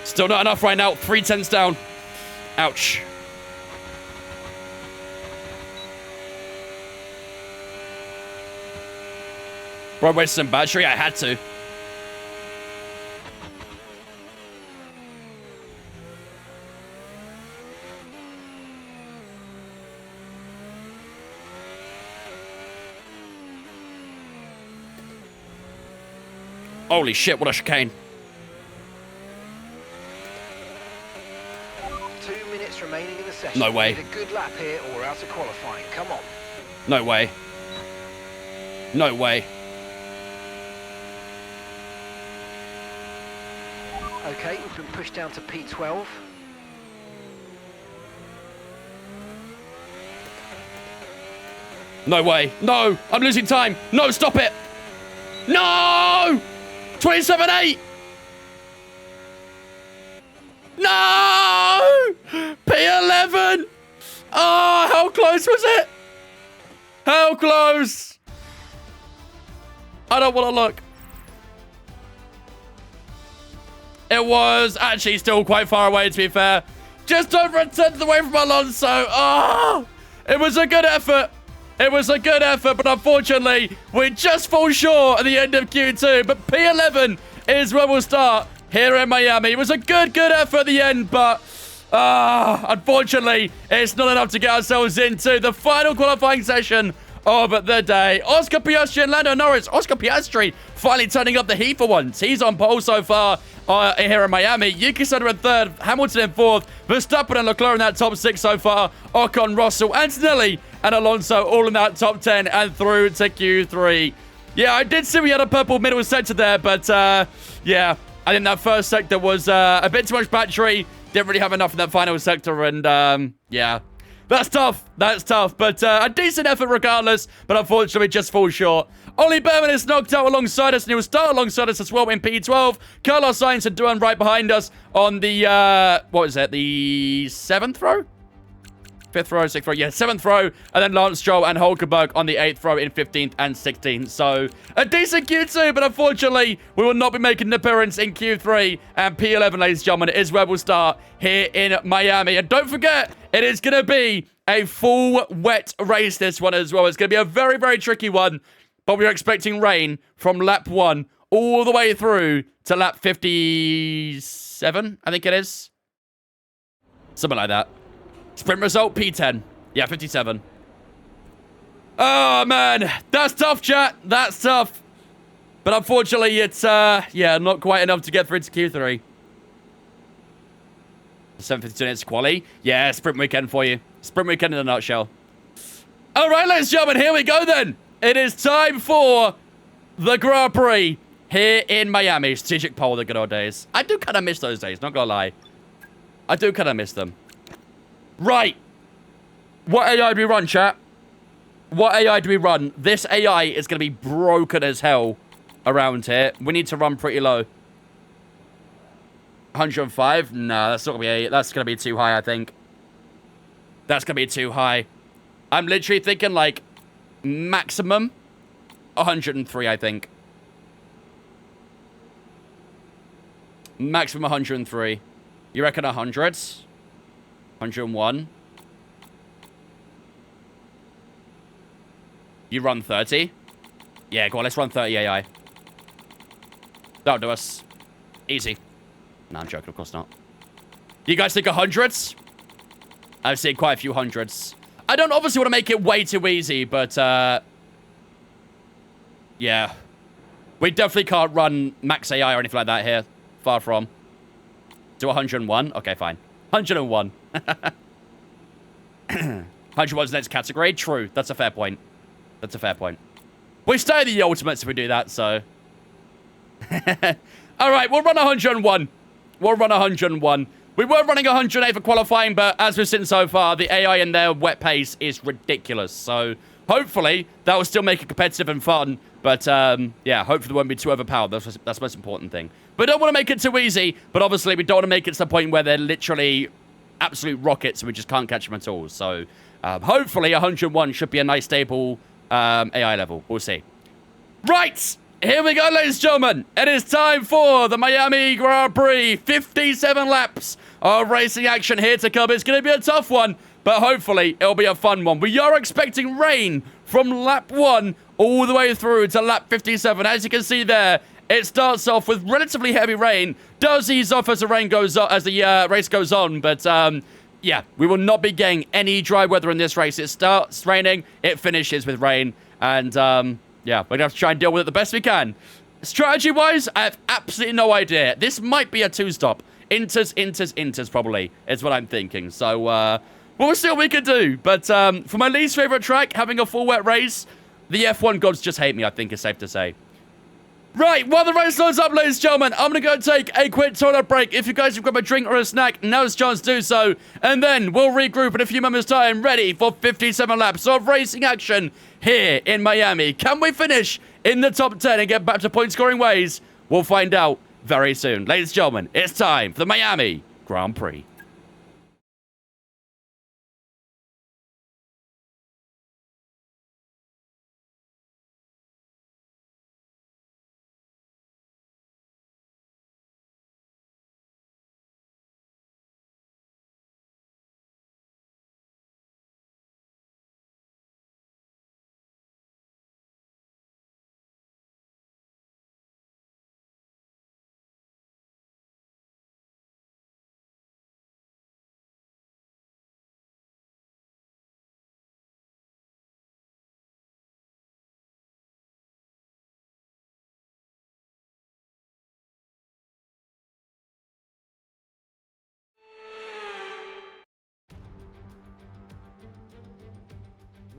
Still not enough right now. 3 tenths down. Ouch. Bro, wasted some battery. I had to. Holy shit, what a chicane. 2 minutes remaining in the session. No way. Need a good lap here or we're out of qualifying. Come on. No way. No way. Okay, we've been pushed down to P12. No way. No, I'm losing time. No, stop it. No! 27.8. No! P11. Oh, how close was it? How close? I don't want to look. It was actually still quite far away, to be fair. Just over a tenth away from Alonso. Oh, it was a good effort. It was a good effort, but unfortunately, we just fall short at the end of Q2. But P11 is where we'll start here in Miami. It was a good effort at the end, but unfortunately, it's not enough to get ourselves into the final qualifying session of the day. Oscar Piastri and Lando Norris. Oscar Piastri finally turning up the heat for once. He's on pole so far here in Miami. Yuki Tsunoda in third, Hamilton in fourth, Verstappen and Leclerc in that top 6 so far. Ocon, Russell, Antonelli and Alonso all in that top 10 and through to Q3. Yeah, I did see we had a purple middle sector there, but yeah, I think that first sector was a bit too much battery. Didn't really have enough in that final sector, and yeah. That's tough. That's tough. But a decent effort regardless. But unfortunately, just falls short. Ollie Berman is knocked out alongside us, and he will start alongside us as well in P12. Carlos Sainz and Duan right behind us on the, what is it? The 7th row? 5th row, 6th row. Yeah, 7th row. And then Lance Stroll and Hulkenberg on the 8th row in 15th and 16th. So, a decent Q2, but unfortunately, we will not be making an appearance in Q3. And P11, ladies and gentlemen, is where we'll start here in Miami. And don't forget, it is going to be a full wet race, this one as well. It's going to be a very tricky one. But we're expecting rain from lap 1 all the way through to lap 57, I think it is. Something like that. Sprint result, P10. Yeah, 57. Oh, man. That's tough, chat. That's tough. But unfortunately, it's, yeah, not quite enough to get through to Q3. 7:52 minutes quali. Yeah, sprint weekend for you. Sprint weekend in a nutshell. All right, ladies and gentlemen, here we go then. It is time for the Grand Prix here in Miami. Strategic pole, the good old days. I do kind of miss those days, not gonna lie. I do kind of miss them. Right. What AI do we run, chat? What AI do we run? This AI is going to be broken as hell around here. We need to run pretty low. 105? No, that's not going to be that's going to be too high, I think. That's going to be too high. I'm literally thinking, like, maximum 103, I think. Maximum 103. You reckon 100? 101? You run 30? Yeah, go on, let's run 30 AI. That'll do us. Easy. No, I'm joking, of course not. You guys think 100s? I've seen quite a few hundreds. I don't obviously want to make it way too easy, but, yeah. We definitely can't run max AI or anything like that here. Far from. To 101? Okay, fine. 101. 101's next category? True. That's a fair point. That's a fair point. We stay in the ultimates if we do that, so. Alright, we'll run 101. We'll run 101. We were running 108 for qualifying, but as we've seen so far, the AI in their wet pace is ridiculous. So, hopefully, that will still make it competitive and fun. But, yeah, hopefully it won't be too overpowered. That's the most important thing. We don't want to make it too easy, but obviously we don't want to make it to the point where they're literally absolute rockets and we just can't catch them at all. So, hopefully 101 should be a nice, stable AI level. We'll see. Right! Here we go, ladies and gentlemen. It is time for the Miami Grand Prix. 57 laps of racing action here to come. It's going to be a tough one, but hopefully it'll be a fun one. We are expecting rain from lap 1 all the way through to lap 57. As you can see there, it starts off with relatively heavy rain. Does ease off as the rain goes on, as the race goes on, but yeah, we will not be getting any dry weather in this race. It starts raining, it finishes with rain, and yeah, we're going to have to try and deal with it the best we can. Strategy-wise, I have absolutely no idea. This might be a two-stop. Inters, probably, is what I'm thinking. So, we'll see what we can do. But for my least favorite track, having a full wet race, the F1 gods just hate me, I think is safe to say. Right, while the race loads up, ladies and gentlemen, I'm going to go take a quick toilet break. If you guys have grabbed a drink or a snack, now's the chance to do so. And then we'll regroup in a few moments' time, ready for 57 laps of racing action here in Miami. Can we finish in the top 10 and get back to point-scoring ways? We'll find out very soon. Ladies and gentlemen, it's time for the Miami Grand Prix.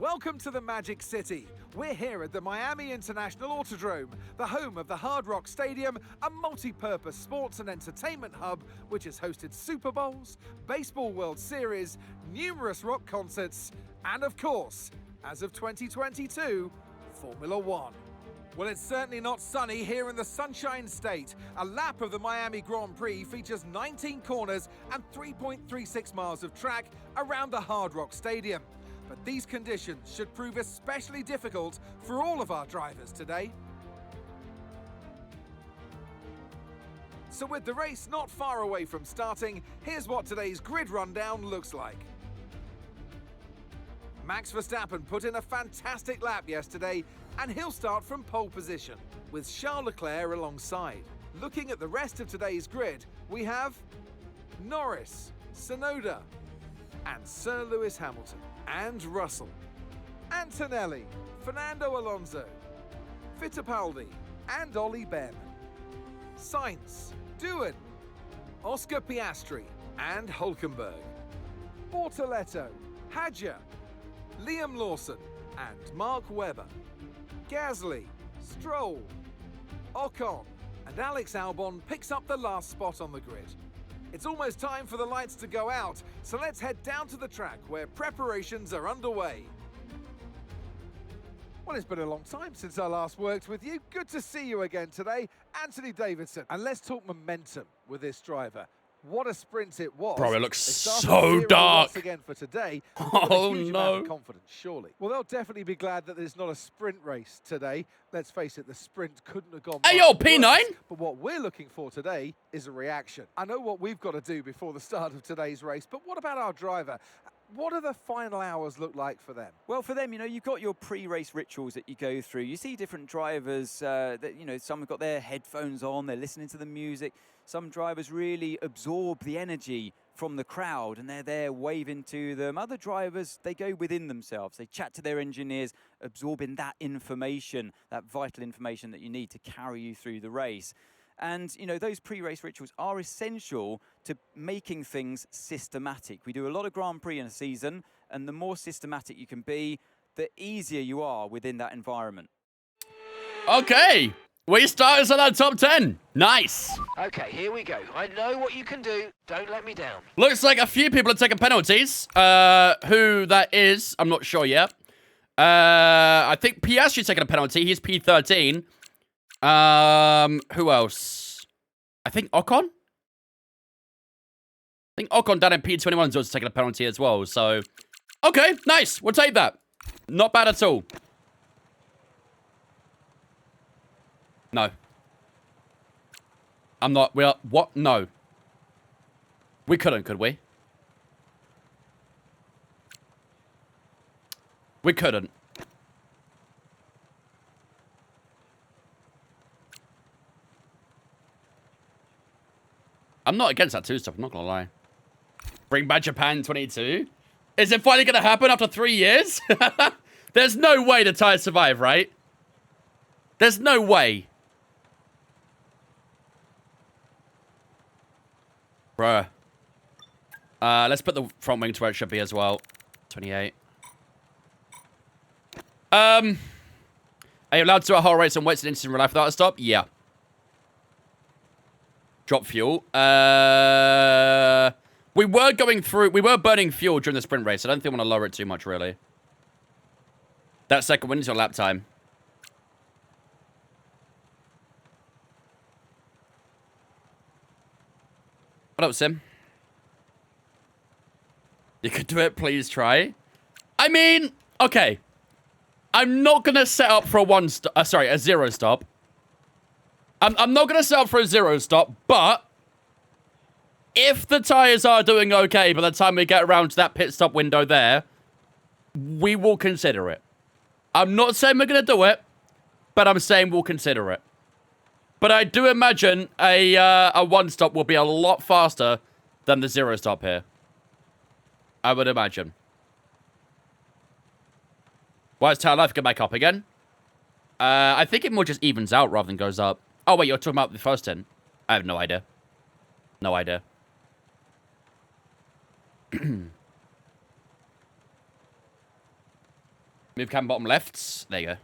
Welcome to the Magic City. We're here at the Miami International Autodrome, the home of the Hard Rock Stadium, a multi-purpose sports and entertainment hub which has hosted Super Bowls, Baseball World Series, numerous rock concerts, and of course, as of 2022, Formula One. Well, it's certainly not sunny here in the Sunshine State. A lap of the Miami Grand Prix features 19 corners and 3.36 miles of track around the Hard Rock Stadium. But these conditions should prove especially difficult for all of our drivers today. So with the race not far away from starting, here's what today's grid rundown looks like. Max Verstappen put in a fantastic lap yesterday, and he'll start from pole position, with Charles Leclerc alongside. Looking at the rest of today's grid, we have Norris, Tsunoda, and Sir Lewis Hamilton, and Russell, Antonelli, Fernando Alonso, Fittipaldi, and Ollie Ben, Sainz, Doohan, Oscar Piastri, and Hülkenberg, Bortoletto, Hadjar, Liam Lawson, and Mark Webber, Gasly, Stroll, Ocon, and Alex Albon picks up the last spot on the grid. It's almost time for the lights to go out, so let's head down to the track where preparations are underway. Well, it's been a long time since I last worked with you. Good to see you again today, Anthony Davidson. And let's talk momentum with this driver. What a sprint it was. Bro, it looks They started so 0 dark. once again for today. Oh, with a huge amount no. of confidence, surely. Well, they'll definitely be glad that there's not a sprint race today. Let's face it, the sprint couldn't have gone Hey, much yo, P9. worse. But what we're looking for today is a reaction. I know what we've got to do before the start of today's race, but what about our driver? What do the final hours look like for them? Well, for them, you know, you've got your pre-race rituals that you go through. You see different drivers that, you know, some have got their headphones on, they're listening to the music. Some drivers really absorb the energy from the crowd and they're there waving to them. Other drivers, they go within themselves. They chat to their engineers, absorbing that information, that vital information that you need to carry you through the race. And, you know, those pre-race rituals are essential to making things systematic. We do a lot of Grand Prix in a season, and the more systematic you can be, the easier you are within that environment. Okay. We started at that top 10. Nice. Okay, here we go. I know what you can do. Don't let me down. Looks like a few people are taking penalties. Who that is, I'm not sure yet. I think Piastri's taking a penalty. He's P13. Who else? I think Ocon? I think Ocon down in P21 is also taking a penalty as well, so... Okay, nice. We'll take that. Not bad at all. No. I'm not... We are... What? No. We couldn't, could we? We couldn't. I'm not against that two-stop, I'm not gonna lie. Bring back Japan 22? Is it finally gonna happen after 3 years? There's no way the tires survive, right? There's no way. Bruh. Let's put the front wing to where it should be as well. 28. Are you allowed to do a whole race on wets and instant real life without a stop? Yeah. Drop fuel. We were burning fuel during the sprint race. I don't think I want to lower it too much, really. That second win is your lap time. What up, Sim? You could do it, please try. I mean, okay. I'm not going to set up for a zero stop. I'm not going to set up for a zero stop, but if the tires are doing okay by the time we get around to that pit stop window there, we will consider it. I'm not saying we're going to do it, but I'm saying we'll consider it. But I do imagine a one stop will be a lot faster than the zero stop here. I would imagine. Why is tire life go back up again? I think it more just evens out rather than goes up. Oh, wait, you're talking about the first 10? I have no idea. No idea. Move cam bottom left. There you go.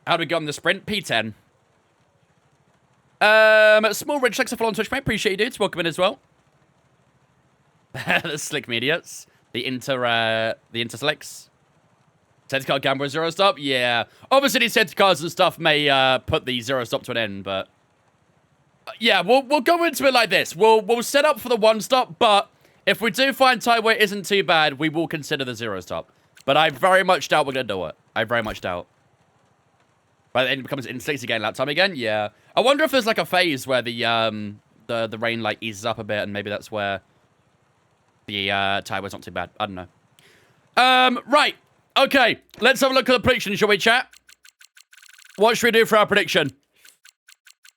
How do we go on the sprint? P10. Small Ridge, thanks for following Twitch, mate. Appreciate you, dudes. Welcome in as well. The slick mediates. The interslicks. Safety car gamble zero stop? Yeah. Obviously, these safety cars and stuff may put the zero stop to an end, but... yeah, we'll go into it like this. We'll set up for the one stop, but if we do find tire weight isn't too bad, we will consider the zero stop. But I very much doubt we're going to do it. I very much doubt. By the end, it becomes instinct again, lap time again? Yeah. I wonder if there's like a phase where the rain like eases up a bit, and maybe that's where the tire weight's not too bad. I don't know. Right. Okay, let's have a look at the prediction, shall we, chat? What should we do for our prediction?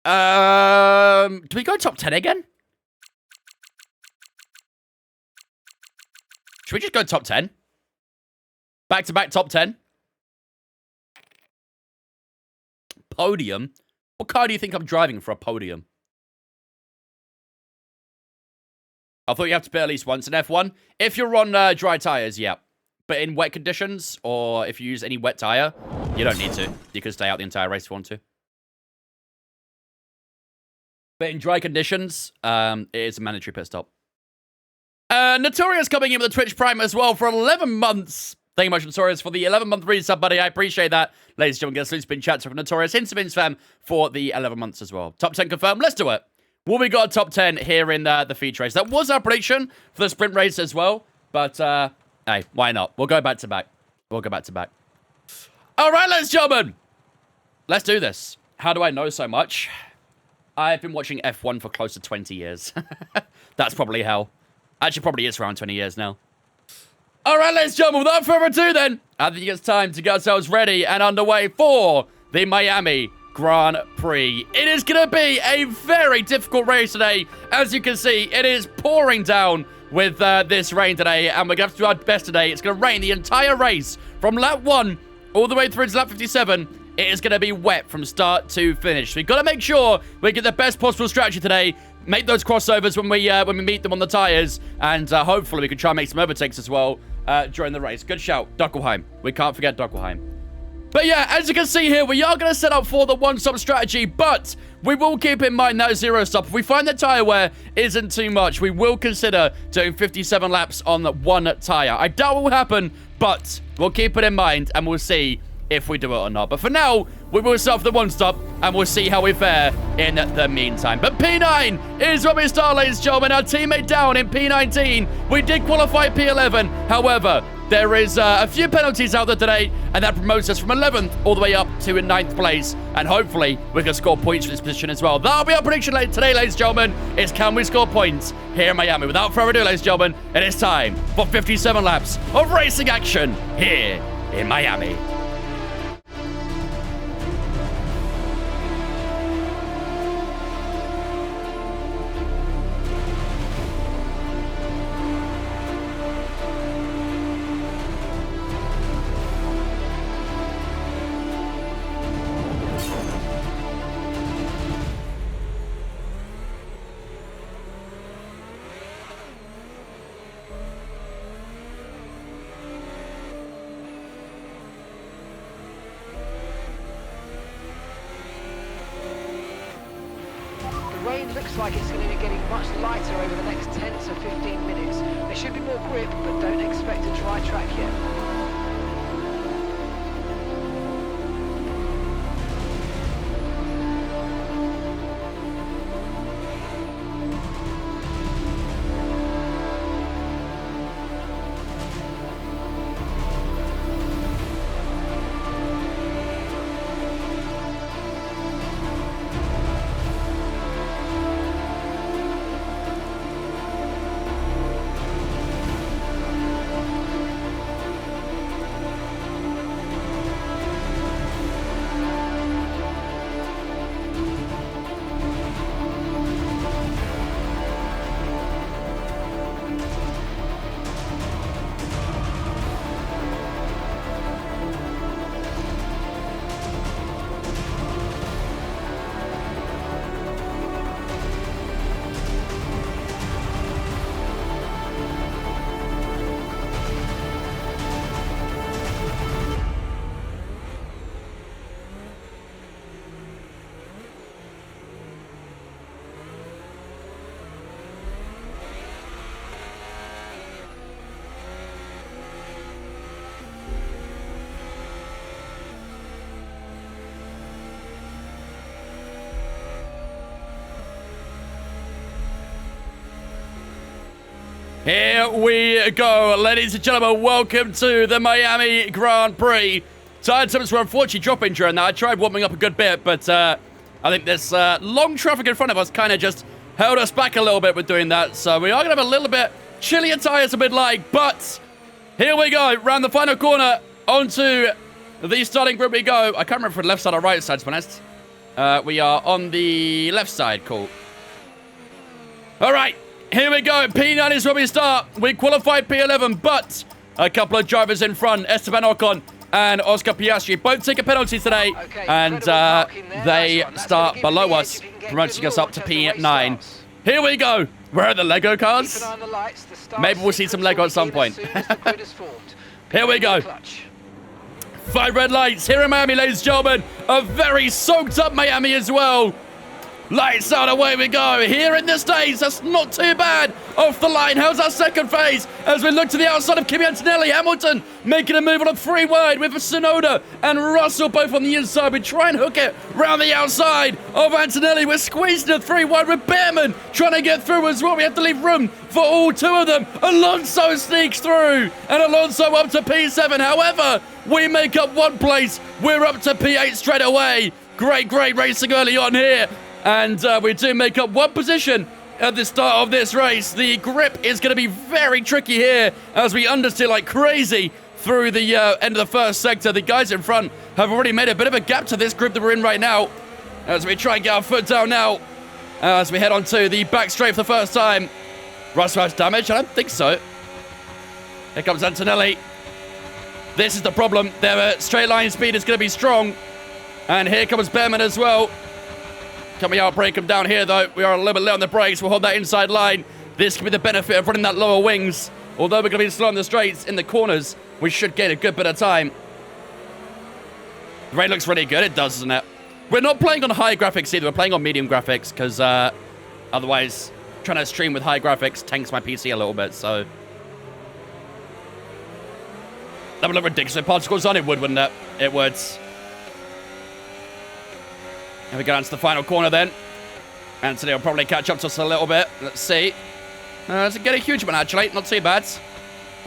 Do we go top 10 again? Should we just go top 10? Back-to-back top 10? Podium? What car do you think I'm driving for a podium? I thought you have to pit at least once in F1. If you're on dry tires, yeah. But in wet conditions, or if you use any wet tire, you don't need to. You can stay out the entire race if you want to. But in dry conditions, it is a mandatory pit stop. Notorious coming in with a Twitch Prime as well for 11 months. Thank you much, Notorious, for the 11-month resub, buddy. I appreciate that. Ladies and gentlemen, get a spin chats from Notorious Intervins fam for the 11 months as well. Top 10 confirmed. Let's do it. Well, we got a top 10 here in the feature race. That was our prediction for the sprint race as well. But, hey, why not? We'll go back to back. We'll go back to back. All right, ladies and gentlemen. Let's do this. How do I know so much? I've been watching F1 for close to 20 years. That's probably how. Actually, probably is around 20 years now. All right, ladies and gentlemen, without further ado then, I think it's time to get ourselves ready and underway for the Miami Grand Prix. It is going to be a very difficult race today. As you can see, it is pouring down with this rain today, and we're going to have to do our best today. It's going to rain the entire race from lap 1 all the way through to lap 57. It is going to be wet from start to finish. We've got to make sure we get the best possible strategy today. Make those crossovers when we meet them on the tires, and hopefully we can try and make some overtakes as well during the race. Good shout, Duckelheim. We can't forget Duckelheim. But yeah, as you can see here, we are going to set up for the one-stop strategy, but we will keep in mind that zero stop. If we find that tire wear isn't too much, we will consider doing 57 laps on one tire. I doubt it will happen, but we'll keep it in mind, and we'll see if we do it or not. But for now, we will start for the one-stop, and we'll see how we fare in the meantime. But P9 is where we start, ladies and gentlemen. Our teammate down in P19. We did qualify P11. However, there is a few penalties out there today, and that promotes us from 11th all the way up to 9th place. And hopefully, we can score points for this position as well. That'll be our prediction today, ladies and gentlemen, is can we score points here in Miami? Without further ado, ladies and gentlemen, it is time for 57 laps of racing action here in Miami. Looks like it's going to be getting much lighter over the next 10 to 15 minutes. There should be more grip, but don't expect a dry track yet. Here we go, ladies and gentlemen. Welcome to the Miami Grand Prix. Tire temps were unfortunately dropping during that. I tried warming up a good bit, but I think this long traffic in front of us kind of just held us back a little bit with doing that. So we are going to have a little bit chillier tires, a bit like, but here we go. Round the final corner onto the starting group we go. I can't remember if we're left side or right side, to be honest. We are on the left side. Cool. All right. Here we go. P9 is where we start. We qualified P11, but a couple of drivers in front, Esteban Ocon and Oscar Piastri, both take a penalty today, and they start below us, promoting us up to P9. Here we go. Where are the Lego cars? Maybe we'll see some Lego at some point. Here we go. 5 red lights here in Miami, ladies and gentlemen. A very soaked up Miami as well. Lights out, away we go. Here in the States, that's not too bad. Off the line, how's our second phase? As we look to the outside of Kimi Antonelli, Hamilton making a move on a 3 wide with Sonoda and Russell both on the inside. We try and hook it round the outside of Antonelli. We're squeezing a 3 wide with Behrman trying to get through as well. We have to leave room for all 2 of them. Alonso sneaks through, and Alonso up to P7. However, we make up 1 place. We're up to P8 straight away. Great racing early on here. And we do make up 1 position at the start of this race. The grip is going to be very tricky here as we understeer like crazy through the end of the first sector. The guys in front have already made a bit of a gap to this group that we're in right now. As we try and get our foot down now. As we head on to the back straight for the first time. Russell has damage? I don't think so. Here comes Antonelli. This is the problem. Their straight line speed is going to be strong. And here comes Behrman as well. Can we outbrake him down here, though? We are a little bit late on the brakes. We'll hold that inside line. This could be the benefit of running that lower wings. Although we're going to be slow on the straights, in the corners, we should gain a good bit of time. The rain looks really good. It does, doesn't it? We're not playing on high graphics either. We're playing on medium graphics because otherwise trying to stream with high graphics tanks my PC a little bit, so... That would look ridiculous if particles on it would, wouldn't it? It would. Here we go into the final corner then. Anthony will probably catch up to us a little bit. Let's see. Doesn't get a huge amount, actually. Not too bad.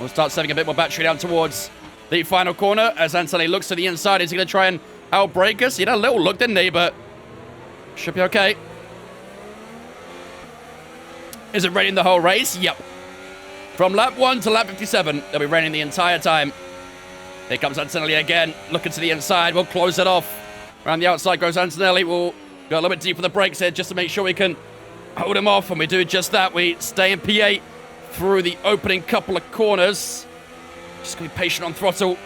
We'll start saving a bit more battery down towards the final corner. As Anthony looks to the inside, is he going to try and outbrake us? He had a little look, didn't he? But should be okay. Is it raining the whole race? Yep. From lap 1 to lap 57, it'll be raining the entire time. Here comes Antonelli again. Looking to the inside. We'll close it off. Around the outside goes Antonelli. We'll go a little bit deep for the brakes here just to make sure we can hold him off. And we do just that. We stay in P8 through the opening couple of corners. Just going to be patient on throttle.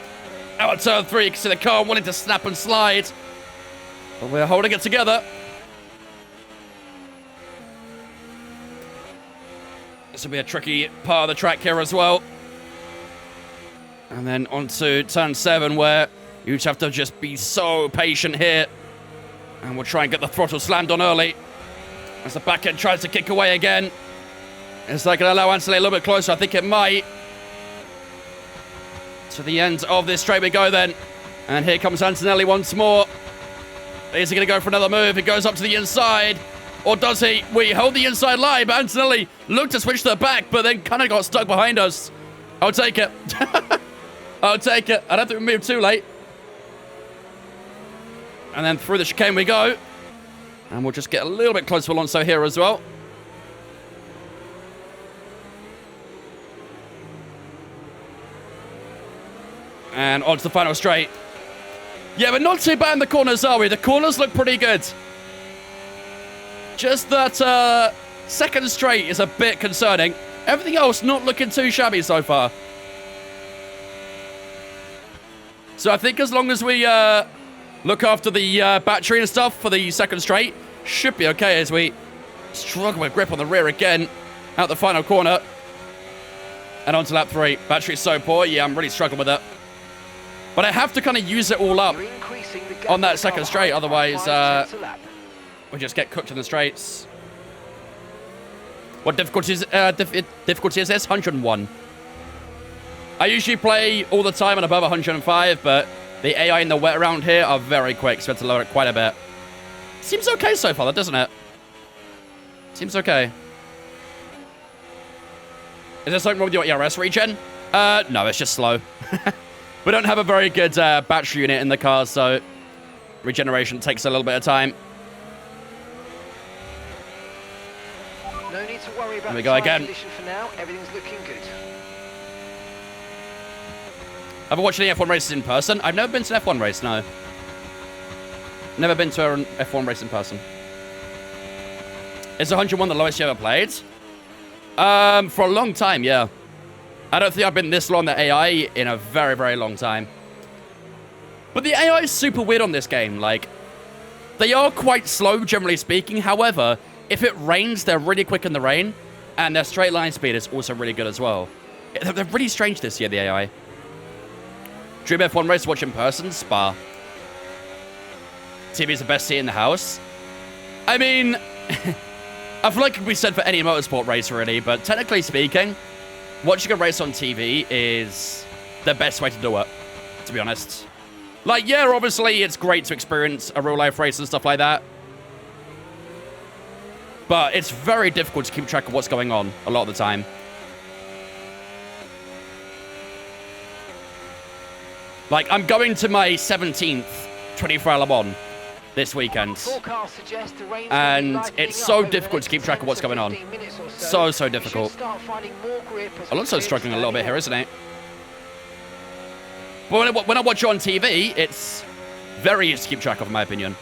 Out of turn 3. You can see the car wanting to snap and slide. But we're holding it together. This will be a tricky part of the track here as well. And then onto turn 7 where you just have to just be so patient here. And we'll try and get the throttle slammed on early. As the back end tries to kick away again. Is that going to allow Anthony a little bit closer? I think it might. To the end of this straight we go then. And here comes Antonelli once more. Is he going to go for another move? He goes up to the inside. Or does he? We hold the inside line, but Antonelli looked to switch to the back, but then kind of got stuck behind us. I'll take it. I'll take it. I don't think we moved too late. And then through the chicane we go. And we'll just get a little bit closer to Alonso here as well. And onto the final straight. Yeah, but not too bad in the corners, are we? The corners look pretty good. Just that second straight is a bit concerning. Everything else not looking too shabby so far. So I think as long as we look after the battery and stuff for the second straight, should be okay as we struggle with grip on the rear again out the final corner. And on to lap 3. Battery's so poor. Yeah, I'm really struggling with it. But I have to kind of use it all up on that second straight. Otherwise, we just get cooked in the straights. What difficulty is this? 101. I usually play all the time on above 105, but the AI in the wet around here are very quick, so I have to lower it quite a bit. Seems okay so far, doesn't it? Seems okay. Is there something wrong with your ERS regen? No, it's just slow. We don't have a very good battery unit in the car, so regeneration takes a little bit of time. No need to worry about we go again. condition for now. Everything's looking good. Have I watched any F1 races in person? I've never been to an F1 race, no. Never been to an F1 race in person. Is 101 the lowest you ever played? For a long time, yeah. I don't think I've been this low on the AI in a very, very long time. But the AI is super weird on this game. Like, they are quite slow, generally speaking. However, if it rains, they're really quick in the rain. And their straight line speed is also really good as well. They're really strange this year, the AI. Dream F1 race to watch in person? Spa. TV is the best seat in the house. I mean, I feel like it could be said for any motorsport race, really, but technically speaking, watching a race on TV is the best way to do it, to be honest. Like, yeah, obviously, it's great to experience a real-life race and stuff like that. But it's very difficult to keep track of what's going on a lot of the time. Like, I'm going to my 17th 24-hour Le Mans this weekend. And it's so difficult to keep track of what's going on. So difficult. Alonso's struggling a little bit here, isn't he? But when I watch it on TV, it's very easy to keep track of, in my opinion.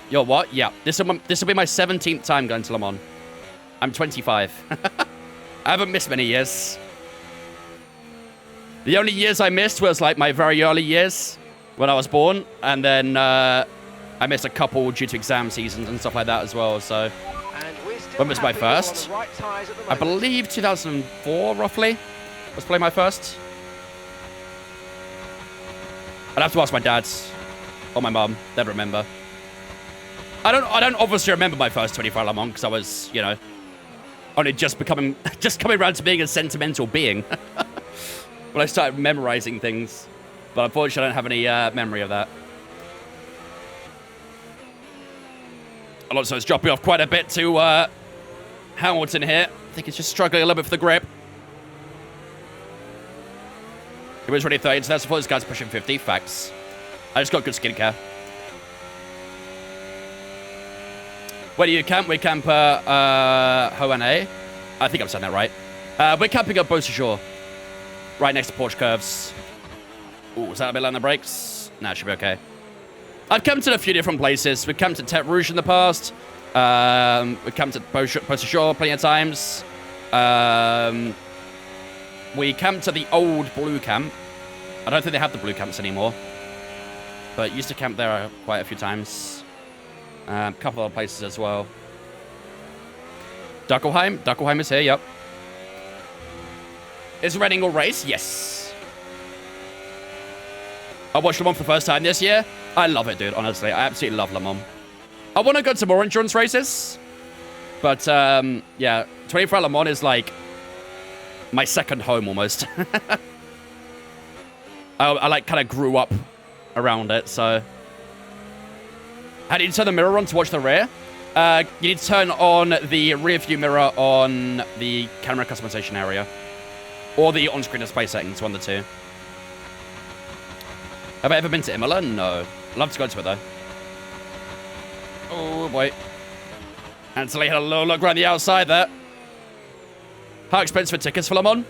Yo, what? Yeah, this will be my 17th time going to Le Mans. I'm 25. I haven't missed many years. The only years I missed was like my very early years when I was born, and then I missed a couple due to exam seasons and stuff like that as well. So when was my first? I believe 2004, roughly, was probably my first. I'd have to ask my dad or my mum. They'd remember. I don't obviously remember my first 24 Le Mans because I was, you know, only just coming around to being a sentimental being when I started memorizing things. But unfortunately, I don't have any memory of that. Alonso's dropping off quite a bit to Hamilton here. I think he's just struggling a little bit for the grip. He was really 30, so that's before this guy's pushing 50. Facts. I just got good skincare. Where do you camp? We camp Hoane. I think I'm saying that right. We're camping at Beausejour, right next to Porsche Curves. Ooh, is that a bit on the brakes? Nah, it should be okay. I've camped in a few different places. We've camped at Tete Rouge in the past. We've camped at Beausejour plenty of times. We camped at the old Blue Camp. I don't think they have the Blue Camps anymore. But used to camp there quite a few times. A couple other places as well. Duckelheim? Duckelheim is here, yep. Is Reading all race? Yes. I watched Le Mans for the first time this year. I love it, dude, honestly. I absolutely love Le Mans. I want to go to more endurance races. But, yeah, 24 Le Mans is like my second home almost. I like kind of grew up around it, so. How do you turn the mirror on to watch the rear? You need to turn on the rear view mirror on the camera customization area. Or the on-screen display settings, one of the two. Have I ever been to Imola? No. I'd love to go to it, though. Oh, boy. Anthony had a little look around the outside there. How expensive are tickets for Le Mans?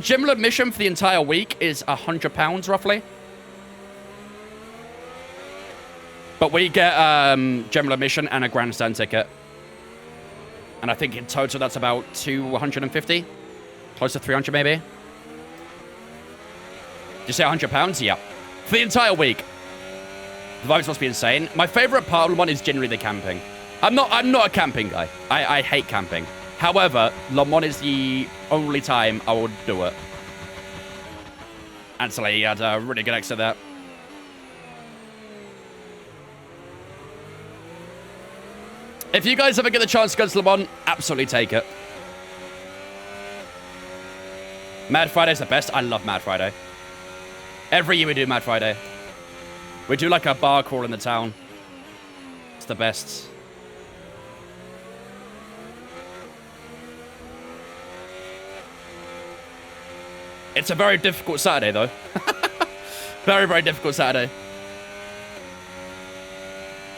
General admission for the entire week is £100, roughly. But we get general admission and a grandstand ticket. And I think in total that's about 250. Close to 300 maybe. Did you say £100? Yeah. For the entire week. The vibes must be insane. My favorite part of Le Mans is generally the camping. I'm not a camping guy. I hate camping. However, Le Mans is the only time I would do it. Actually, he had a really good exit there. If you guys ever get the chance to go to Le Mans, absolutely take it. Mad Friday's the best. I love Mad Friday. Every year we do Mad Friday. We do like a bar crawl in the town. It's the best. It's a very difficult Saturday, though. Very, very difficult Saturday.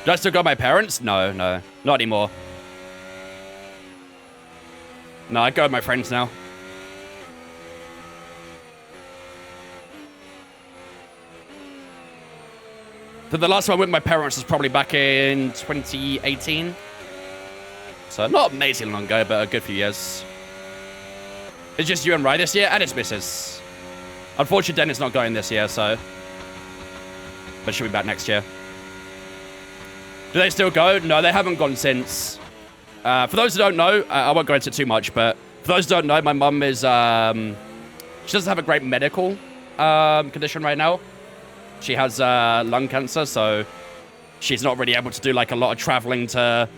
Do I still go with my parents? No, no. Not anymore. No, I go with my friends now. So the last one with my parents was probably back in 2018. So not amazing long ago, but a good few years. It's just you and Rai this year, and it's Mrs. Unfortunately, Dennis not going this year, so. But she'll be back next year. Do they still go? No, they haven't gone since. For those who don't know, I won't go into it too much, but for those who don't know, my mum is, she doesn't have a great medical condition right now. She has lung cancer, so she's not really able to do like a lot of traveling to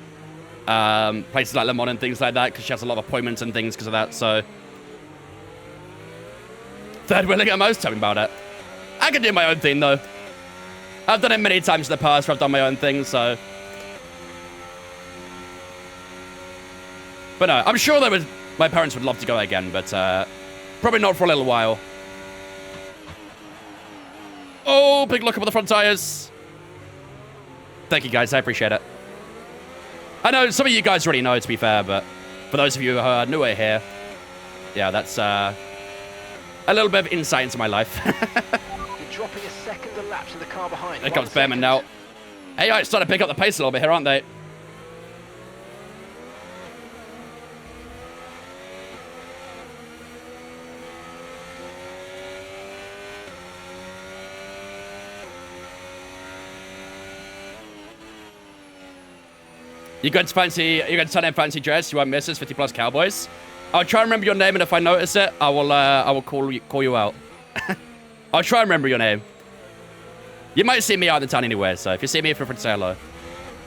places like Le Mans and things like that because she has a lot of appointments and things because of that. So third wheeling at most, tell me about it. I can do my own thing though. I've done it many times in the past where I've done my own thing, so. But no, I'm sure my parents would love to go again, but probably not for a little while. Oh, big look up at the front tires. Thank you, guys. I appreciate it. I know some of you guys already know, to be fair, but for those of you who are newer here, yeah, that's a little bit of insight into my life. You're dropping a second a lap to the car behind. Here comes Behrman now. AI starting to pick up the pace a little bit here, aren't they? You're going to turn in fancy dress. You won't miss us, 50 plus Cowboys. I'll try and remember your name, and if I notice it, I will call you out. I'll try and remember your name. You might see me out in the town anyway, so if you see me, feel free to say hello.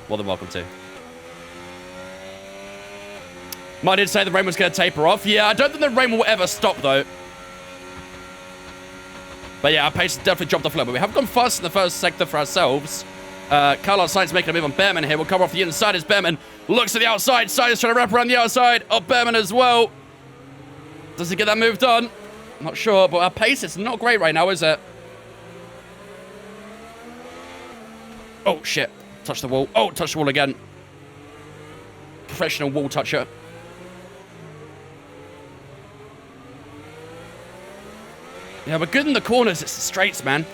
More than welcome to. Mine did say the rain was going to taper off. Yeah, I don't think the rain will ever stop, though. But yeah, our pace has definitely dropped off a little bit. We have gone fast in the first sector for ourselves. Carlos Sainz making a move on Behrman here. We'll cover off the inside as Behrman looks to the outside. Sainz trying to wrap around the outside of Behrman as well. Does he get that move done? Not sure, but our pace is not great right now, is it? Oh, shit. Touch the wall. Oh, touch the wall again. Professional wall toucher. Yeah, we're good in the corners. It's the straights, man.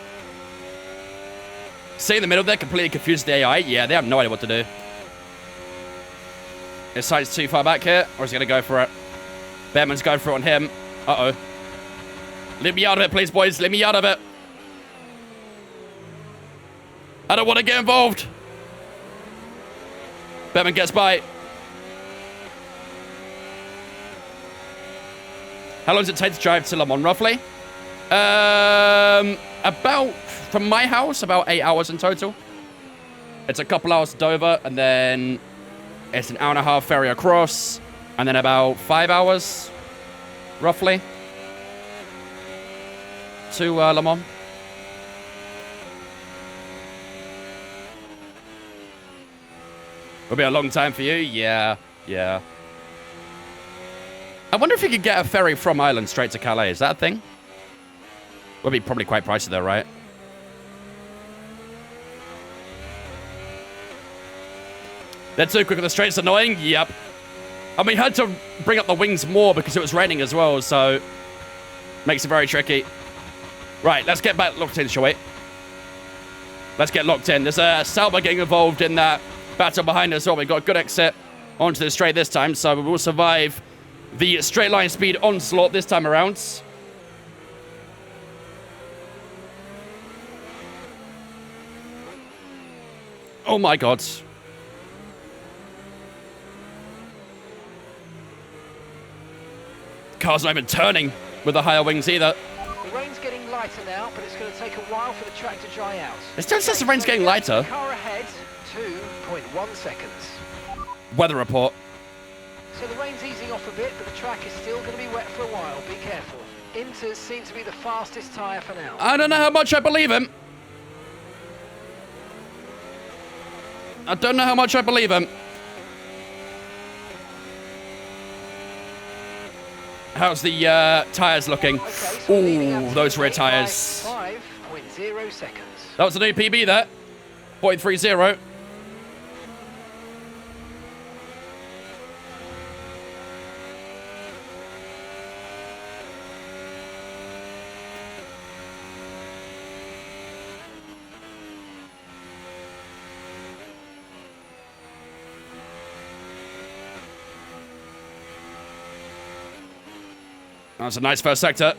See in the middle, they're completely confused with the AI. Yeah, they have no idea what to do. Is Sainz too far back here? Or is he going to go for it? Behrman's going for it on him. Uh-oh. Let me out of it, please, boys. Let me out of it. I don't want to get involved. Behrman gets by. How long does it take to drive to Le Mans, roughly? About, from my house, about 8 hours in total. It's a couple hours to Dover, and then it's an hour-and-a-half ferry across, and then about 5 hours, roughly, to Le Mans. It'll be a long time for you? Yeah, yeah. I wonder if you could get a ferry from Ireland straight to Calais. Is that a thing? Would be probably quite pricey though, right? They're too quick on the straights, annoying? Yep. And we had to bring up the wings more because it was raining as well, so makes it very tricky. Right, let's get back locked in, shall we? Let's get locked in. There's a Sauber getting involved in that battle behind us. Well, we got a good exit onto the straight this time, so we will survive the straight line speed onslaught this time around. Oh my god. Car's not even turning with the higher wings either. The rain's getting lighter now, but it's going to take a while for the track to dry out. It still says the rain's getting lighter. Car ahead, 2.1 seconds. Weather report. So the rain's easing off a bit, but the track is still going to be wet for a while. Be careful. Inters seem to be the fastest tyre for now. I don't know how much I believe him. I don't know how much I believe him. How's the tyres looking? Okay, so ooh, those rear tyres. 5.0 seconds. That was a new PB there. 0.30. That was a nice first sector.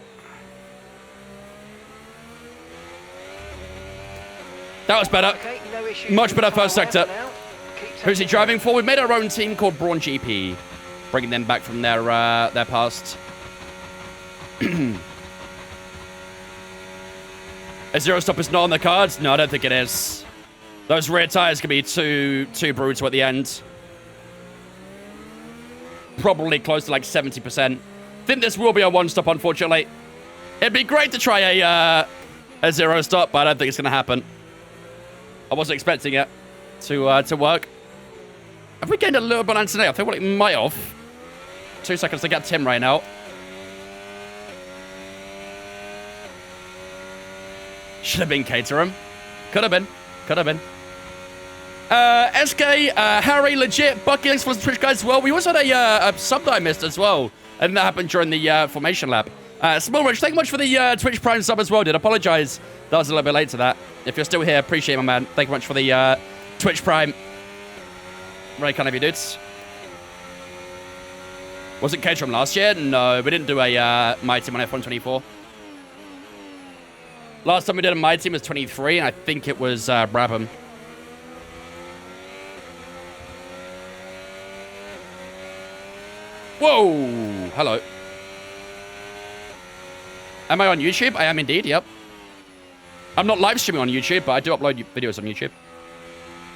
That was better. Okay, no issues. Much better first sector. Who's Who's he driving for? We've made our own team called Brawn GP. Bringing them back from their past. Is Zero Stop is not on the cards? No, I don't think it is. Those rear tires could be too brutal at the end. Probably close to like 70%. Think this will be a one-stop, unfortunately. It'd be great to try a zero stop, but I don't think it's going to happen. I wasn't expecting it to work. Have we gained a little bit on today? I think what it might have. 2 seconds to get Tim right now. Should have been Caterham. Could have been. Could have been. SK, Harry, legit, Bucky, thanks for the Twitch guys as well. We also had a sub that I missed as well. And that happened during the formation lap. Small Rich, thank you much for the Twitch Prime sub as well, dude. Apologize that I was a little bit late to that. If you're still here, appreciate it, my man. Thank you much for the Twitch Prime. Very kind of you, dudes. Was it Caterham last year? No, we didn't do a My Team on F1 24. Last time we did a My Team was 23, and I think it was Brabham. Whoa! Hello. Am I on YouTube? I am indeed, yep. I'm not live streaming on YouTube, but I do upload videos on YouTube.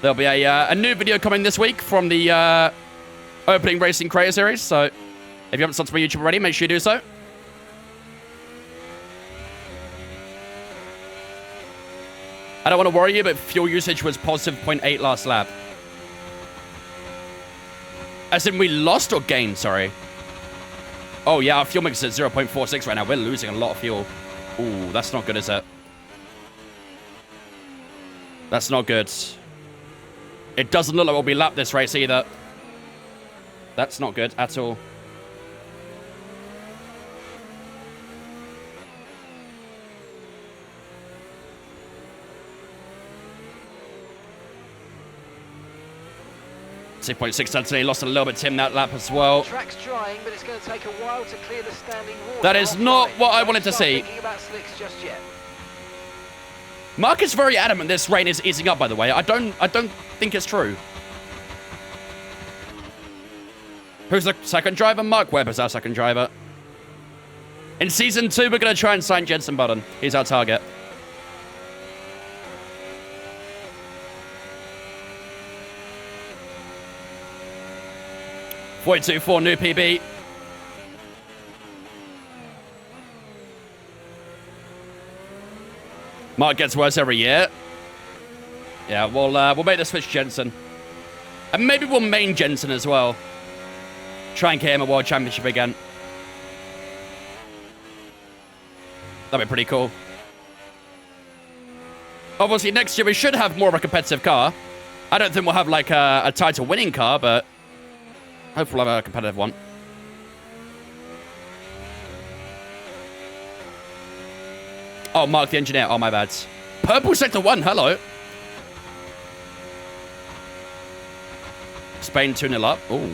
There'll be a new video coming this week from the opening Racing Creator Series, so if you haven't subscribed to my YouTube already, make sure you do so. I don't want to worry you, but fuel usage was positive 0.8 last lap. As in we lost or gained, sorry. Oh yeah, our fuel mix is at 0.46 right now. We're losing a lot of fuel. Ooh, that's not good, is it? That's not good. It doesn't look like we'll be lapped this race either. That's not good at all. .6 today, lost a little bit Tim that lap as well. Track's drying, but it's going to take a while to clear the standing water. That is not what I wanted to see. About slicks just yet. Mark is very adamant this rain is easing up, by the way. I don't think it's true. Who's the second driver? Mark Webb is our second driver. In Season 2, we're going to try and sign Jensen Button. He's our target. .424 new PB. Mark gets worse every year. Yeah, we'll make the switch Jensen. And maybe we'll main Jensen as well. Try and get him a World Championship again. That'd be pretty cool. Obviously, next year we should have more of a competitive car. I don't think we'll have like a title-winning car, but hopefully we'll have a competitive one. Oh, Mark the engineer. Oh, my bad. Purple Sector 1, hello. Spain 2-0 up. Oh,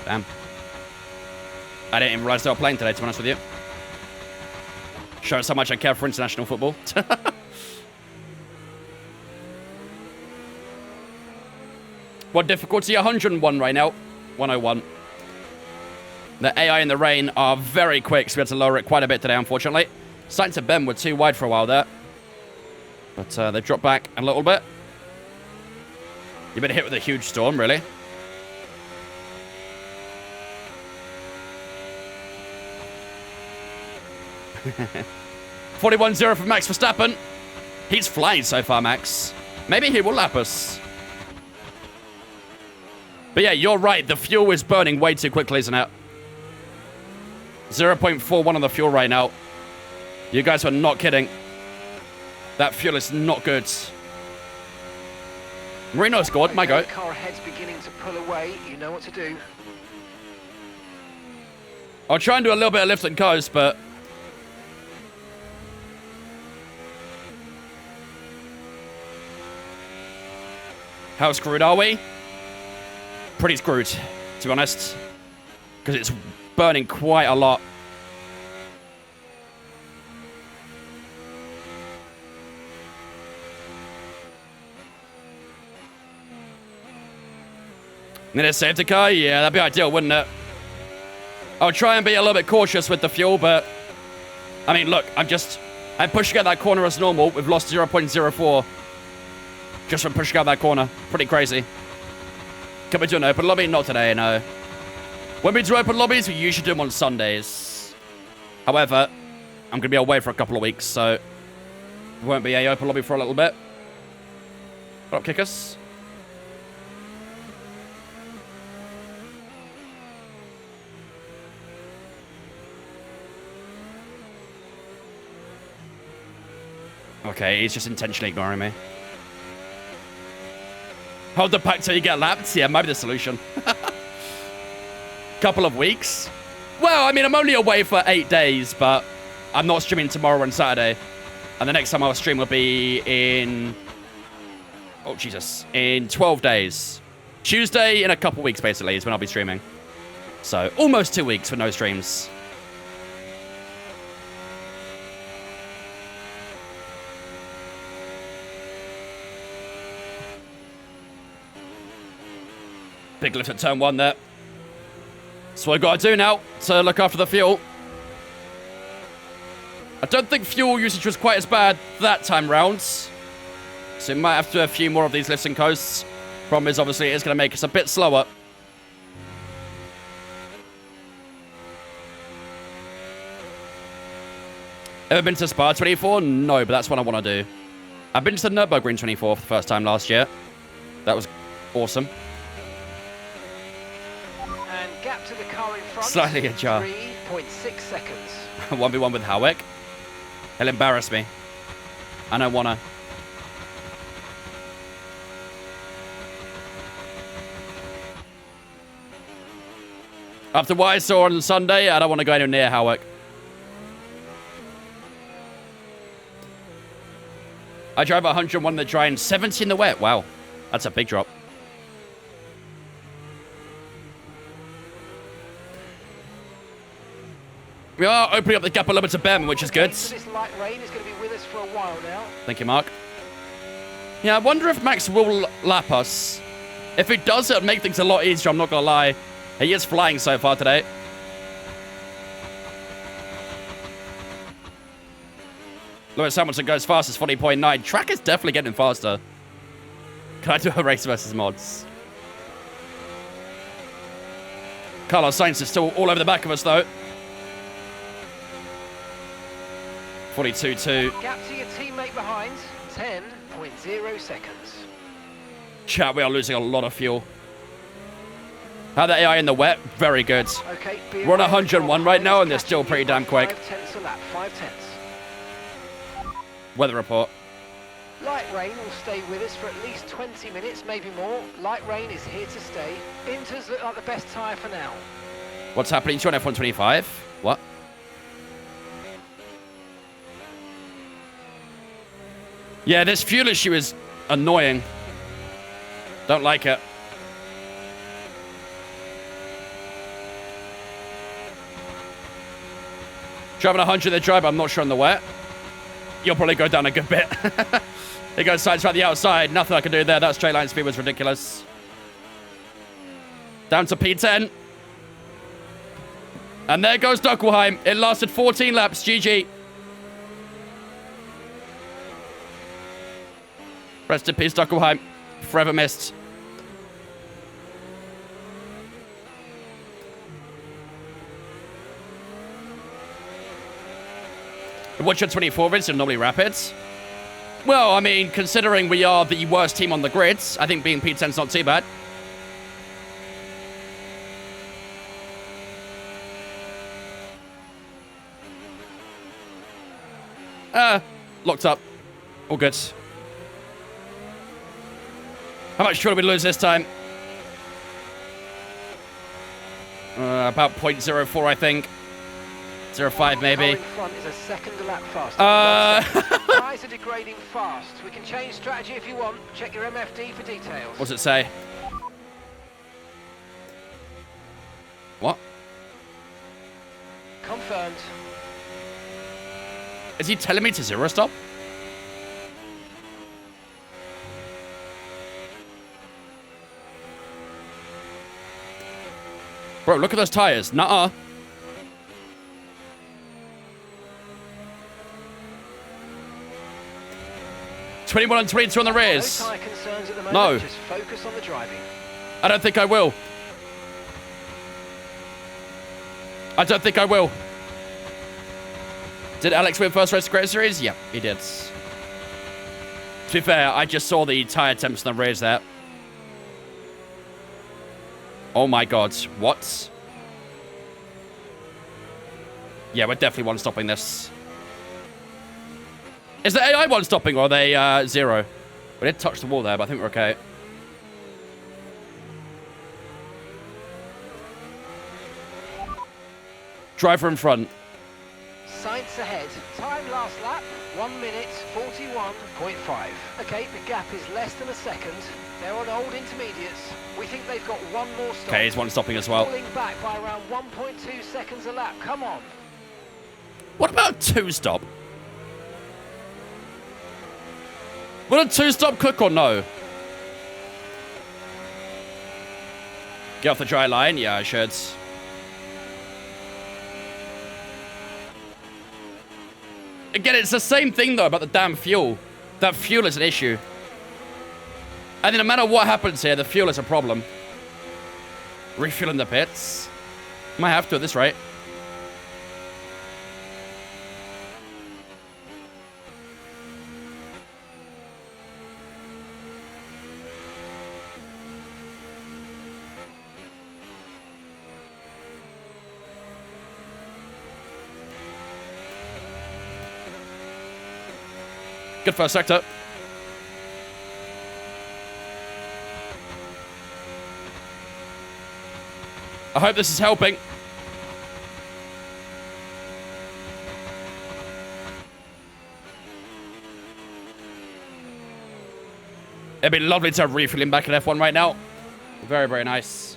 damn. I didn't even realize they were playing today, to be honest with you. Shows how much I care for international football. What difficulty? 101 right now. 101. The AI in the rain are very quick, so we had to lower it quite a bit today, unfortunately. Sainz and Ben were too wide for a while there. But they've dropped back a little bit. You've been hit with a huge storm, really. .41.0 for Max Verstappen. He's flying so far, Max. Maybe he will lap us. But yeah, you're right. The fuel is burning way too quickly, isn't it? 0.41 on the fuel right now. You guys are not kidding. That fuel is not good. Marino scored. My go. The car ahead's beginning to pull away. You know what to do. I'll try and do a little bit of lift and coast, but how screwed are we? Pretty screwed, to be honest. Because it's burning quite a lot. And then a safety car? Yeah, that'd be ideal, wouldn't it? I'll try and be a little bit cautious with the fuel, but I mean, look, I'm pushing out that corner as normal. We've lost 0.04. Just from pushing out that corner. Pretty crazy. Can we do an open lobby? Not today, no. When we do open lobbies, we usually do them on Sundays. However, I'm going to be away for a couple of weeks, so it won't be a open lobby for a little bit. Drop kickers. Okay, he's just intentionally ignoring me. Hold the pack till you get lapped? Yeah, might be the solution. Couple of weeks? Well, I mean, I'm only away for 8 days, but I'm not streaming tomorrow and Saturday. And the next time I'll stream will be in... Oh, Jesus. In 12 days. Tuesday in a couple weeks, basically, is when I'll be streaming. So, almost 2 weeks with no streams. Big lift at turn 1 there. That's what I've got to do now to look after the fuel. I don't think fuel usage was quite as bad that time round. So we might have to do a few more of these lifts and coasts. Problem is, obviously, it's going to make us a bit slower. Ever been to Spa 24? No, but that's what I want to do. I've been to the Nürburgring 24 for the first time last year. That was awesome. And gap to the car in front. Slightly ajar. 3.6 seconds. 1v1 with Howick. He'll embarrass me. I don't want to. After what I saw on Sunday, I don't want to go anywhere near Howick. I drove 101 in the dry and 70 in the wet. Wow. That's a big drop. We are opening up the gap a little bit to Behrman, which is good. So this light rain is going to be with us for a while now. Thank you, Mark. Yeah, I wonder if Max will lap us. If he does, it'll make things a lot easier, I'm not going to lie. He is flying so far today. Lewis Hamilton goes fastest, 40.9. Track is definitely getting faster. Can I do a race versus mods? Carlos Sainz is still all over the back of us, though. 42.2. Gap to your teammate behind, 10.0 seconds. Chat, we are losing a lot of fuel. How the AI in the wet? Very good. Okay, We're on 101 right now, and they're still pretty damn quick. 5 tenths a lap, 5 tenths. Weather report. Light rain will stay with us for at least 20 minutes, maybe more. Light rain is here to stay. Inters look like the best tyre for now. What's happening to you on F125? What? Yeah, this fuel issue is annoying. Don't like it. Driving 100 in the dry, but I'm not sure on the wet. You'll probably go down a good bit. It goes sides right the outside. Nothing I can do there. That straight line speed was ridiculous. Down to P10. And there goes Duckelheim. It lasted 14 laps. GG. Rest in peace, Duckelheim. Forever missed. What's your 24 Vince and normally rapids? Well, I mean, considering we are the worst team on the grids, I think being P10's not too bad. Locked up. All good. How much fuel did we lose this time? About 0.04, I think. 0.05 maybe. Car in front is a second a lap faster. Tyres are degrading fast. We can change strategy if you want. Check your MFD for details. What's it say? What? Confirmed. Is he telling me to zero stop? Bro, look at those tires. Nuh-uh. 21 and 22 on the rears. No tyre concerns at the moment. No. Just focus on the driving. I don't think I will. I don't think I will. Did Alex win first race of Great Series? Yeah, he did. To be fair, I just saw the tyre temps on the rears there. Oh my god. What? Yeah, we're definitely one-stopping this. Is the AI one-stopping or are they 0? We did touch the wall there, but I think we're okay. Driver in front. Sights ahead. Time last lap, 1 minute 41.5. Okay, the gap is less than a second. They're on old intermediates. We think they've got one more stop. Okay, he's one-stopping as well. Falling back by around 1.2 seconds a lap. Come on. What about two-stop? Will a two-stop cook or no? Get off the dry line? Yeah, I should. Again, it's the same thing, though, about the damn fuel. That fuel is an issue. I think no matter what happens here, the fuel is a problem. Refueling the pits. Might have to at this rate. Good first sector. I hope this is helping. It'd be lovely to have refueling back in F1 right now. Very, very nice.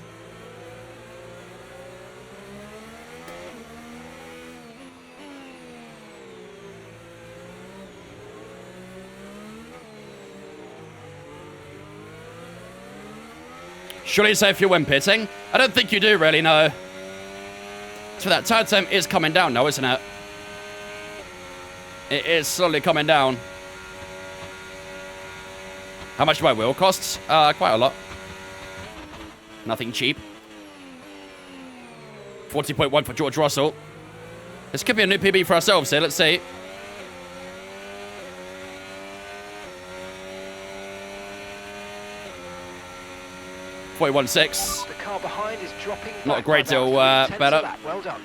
Surely it's safe you when pitting? I don't think you do really, no. So that tire temp is coming down now, isn't it? It is slowly coming down. How much do my wheel costs? Quite a lot. Nothing cheap. 40.1 for George Russell. This could be a new PB for ourselves here, let's see. .6. The car behind is dropping. Not a great deal better. Well done.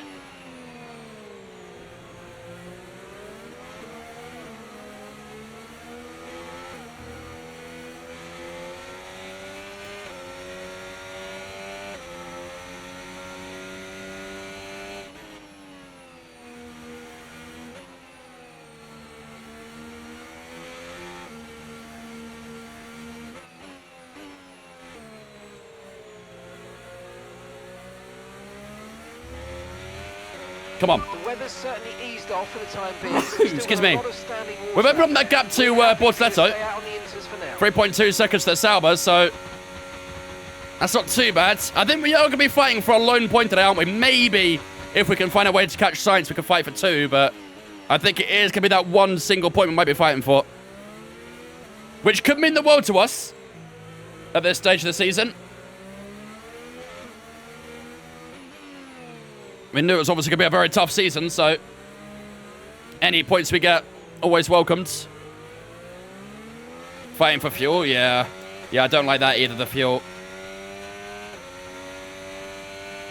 Come on. The weather's certainly eased off for the time being. Excuse me. We've opened up that gap to Bortoleto. 3.2 seconds to Sauber, so that's not too bad. I think we are going to be fighting for a lone point today, aren't we? Maybe if we can find a way to catch Sainz, we can fight for 2, but I think it is going to be that one single point we might be fighting for. Which could mean the world to us at this stage of the season. We knew it was obviously going to be a very tough season, so any points we get, always welcomed. Fighting for fuel, yeah. Yeah, I don't like that either, the fuel.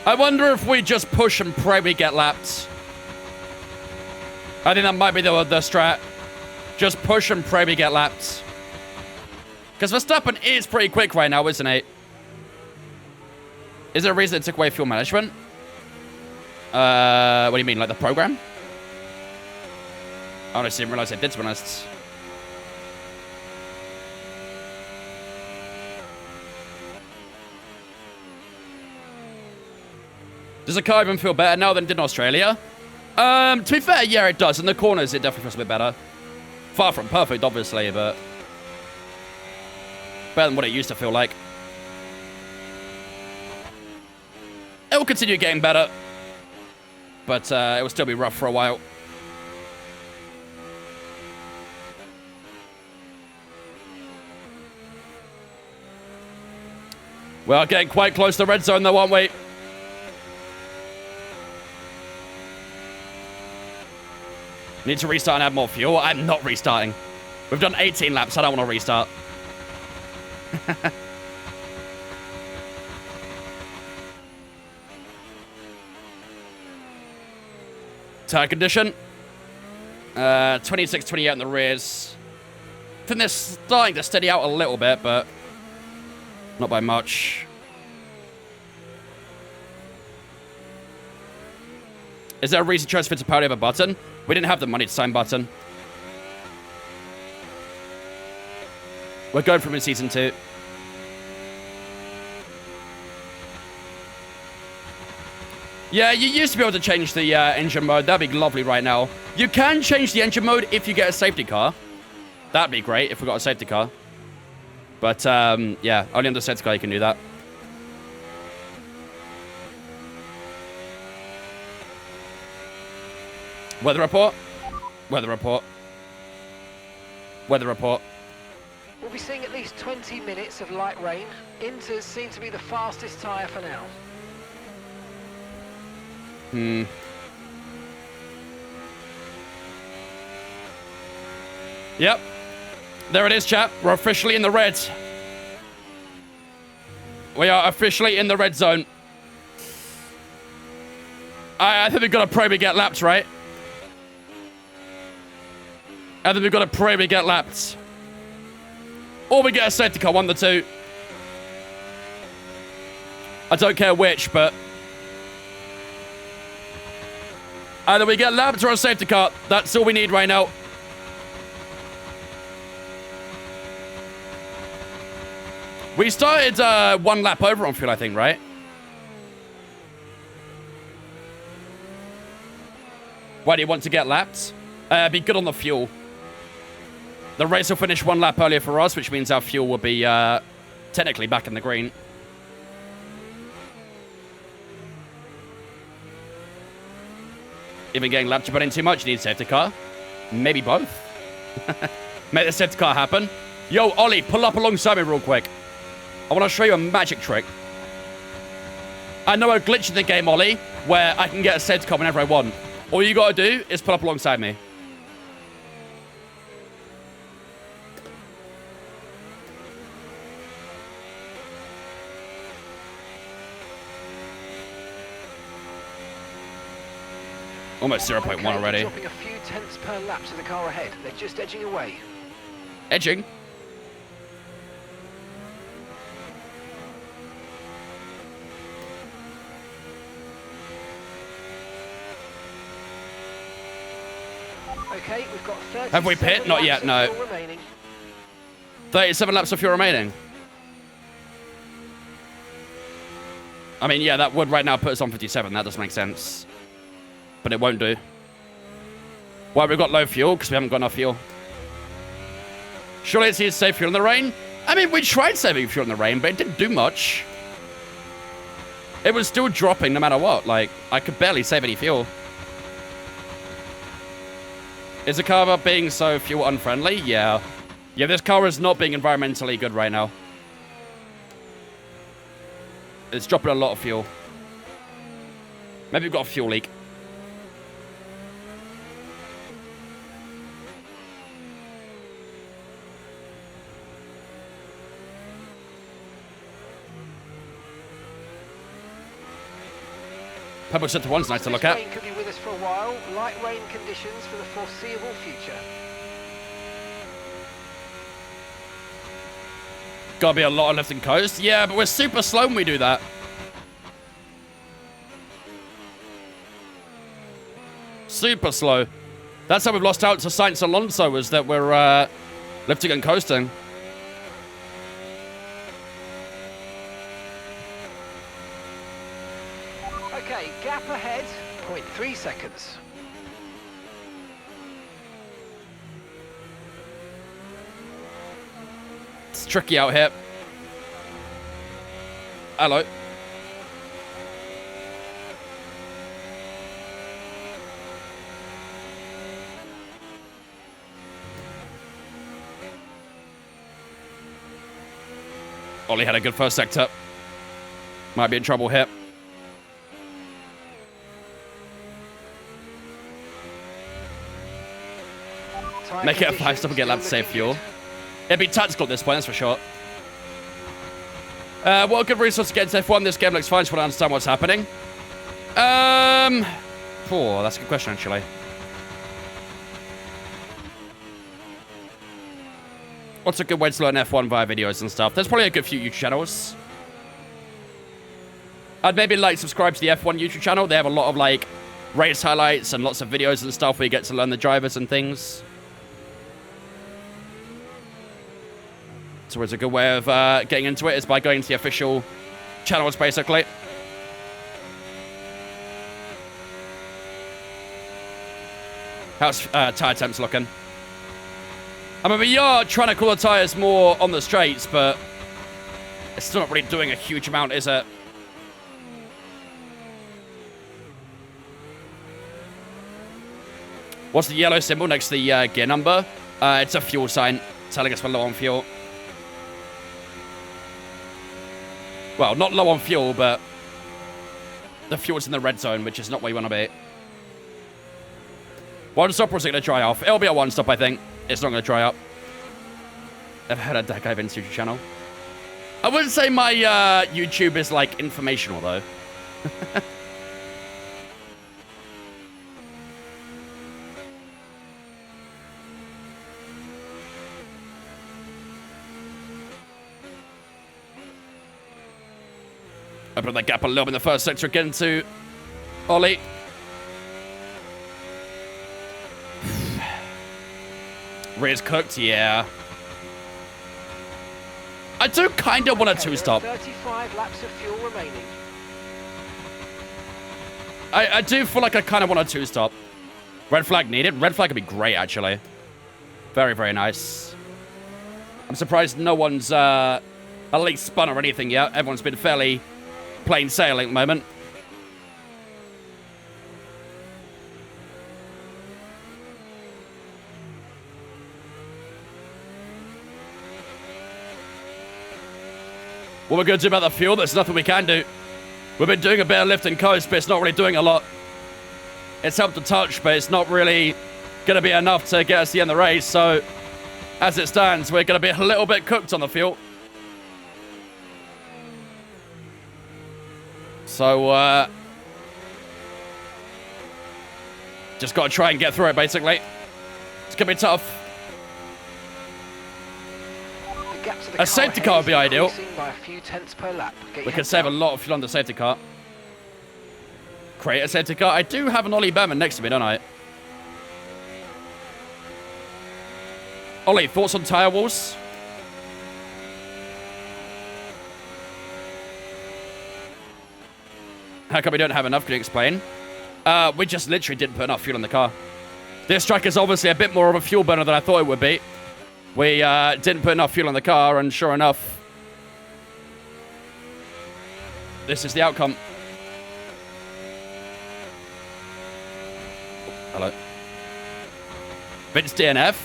I wonder if we just push and pray we get lapped. I think that might be the strat. Just push and pray we get lapped. Because Verstappen is pretty quick right now, isn't he? Is there a reason it took away fuel management? What do you mean, like the program? I honestly didn't realize it did, to be honest. Does the car even feel better now than it did in Australia? To be fair, yeah, it does. In the corners, it definitely feels a bit better. Far from perfect, obviously, but better than what it used to feel like. It will continue getting better. But it will still be rough for a while. We're getting quite close to the red zone though, aren't we? Need to restart and add more fuel. I'm not restarting. We've done 18 laps. I don't want to restart. Tire condition. 26, 28 in the rears. I think they're starting to steady out a little bit, but not by much. Is there a reason Chose Fittipaldi have a button? We didn't have the money to sign button. We're going from in season 2. Yeah, you used to be able to change the engine mode. That'd be lovely right now. You can change the engine mode if you get a safety car. That'd be great if we got a safety car. But, yeah, only on the safety car you can do that. Weather report. Weather report. Weather report. We'll be seeing at least 20 minutes of light rain. Inters seem to be the fastest tyre for now. Yep. There it is, chat. We're officially in the red. We are officially in the red zone. I think we've got to pray we get lapped, right? I think we've got to pray we get lapped. Or we get a safety car, one of the two. I don't care which, but either we get lapped or a safety car. That's all we need right now. We started one lap over on fuel, I think, right? Why do you want to get lapped? Be good on the fuel. The race will finish one lap earlier for us, which means our fuel will be technically back in the green. Even getting lapped, you put in too much, you need a safety car. Maybe both. Make the safety car happen. Yo, Ollie, pull up alongside me real quick. I want to show you a magic trick. I know a glitch in the game, Ollie, where I can get a safety car whenever I want. All you got to do is pull up alongside me. Almost 0.1 okay, already. Dropping a few tenths per lap to the car ahead. They're just edging away. Edging? Okay, we've got 37 Have we pit? Not yet, no. remaining. 37 laps of fuel remaining. I mean, yeah, that would right now put us on 57. That does make sense. But it won't do. Why, we've got low fuel? Because we haven't got enough fuel. Surely it's easy to save fuel in the rain? I mean, we tried saving fuel in the rain, but it didn't do much. It was still dropping no matter what. Like, I could barely save any fuel. Is the car being so fuel unfriendly? Yeah. Yeah, this car is not being environmentally good right now. It's dropping a lot of fuel. Maybe we've got a fuel leak. Pebble Center 1's nice to look at. This rain could be with us for a while. Light rain conditions for the foreseeable future. Gotta be a lot of lifting coast. Yeah, but we're super slow when we do that. Super slow. That's how we've lost out to Sainz Alonso, is that we're lifting and coasting. Okay, gap ahead, 0.3 seconds. It's tricky out here. Hello. Ollie had a good first sector. Might be in trouble here. Make it a 5-stop and get lap to save fuel. It'd be tactical at this point, that's for sure. What a good resource to get into F1. This game looks fine, just want to understand what's happening. Oh, that's a good question, actually. What's a good way to learn F1 via videos and stuff? There's probably a good few YouTube channels. I'd maybe like subscribe to the F1 YouTube channel. They have a lot of like race highlights and lots of videos and stuff where you get to learn the drivers and things. So it's a good way of getting into it is by going to the official channels, basically. How's tyre temps looking? I mean, we are trying to cool the tyres more on the straights, but it's still not really doing a huge amount, is it? What's the yellow symbol next to the gear number? It's a fuel sign telling us we're low on fuel. Well, not low on fuel, but the fuel's in the red zone, which is not where you want to be. One stop, or is it going to dry off? It'll be a one stop, I think. It's not going to dry up. I've heard of that guy Vince's YouTube channel. I wouldn't say my YouTube is, like, informational, though. Open that gap a little bit in the first sector again to Ollie. Rear's cooked, yeah. I do kind of want a two-stop. 35 laps of fuel remaining. I do feel like I kind of want a two-stop. Red flag needed. Red flag would be great, actually. Very, very nice. I'm surprised no one's at least spun or anything yet. Everyone's been fairly plain sailing at the moment. What we're going to do about the fuel, there's nothing we can do. We've been doing a bit of lift and coast, but it's not really doing a lot. It's helped a touch, but it's not really going to be enough to get us to the end of the race. So, as it stands, we're going to be a little bit cooked on the fuel. So, just got to try and get through it, basically. It's going to be tough. A safety car would be ideal. We could save a lot of fuel on the safety car. Create a safety car. I do have an Ollie Berman next to me, don't I? Ollie, thoughts on tyre walls? How come we don't have enough? Can you explain? We just literally didn't put enough fuel in the car. This track is obviously a bit more of a fuel burner than I thought it would be. We didn't put enough fuel in the car, and sure enough, this is the outcome. Hello. Vince DNF.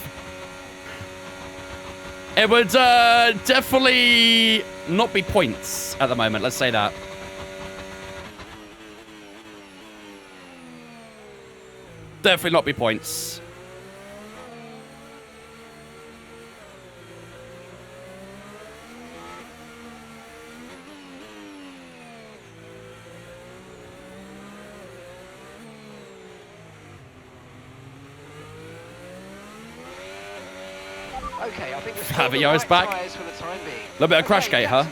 It would definitely not be points at the moment, let's say that. Definitely not be points. Okay, I think Fabio's back. A little bit of crash gate, huh?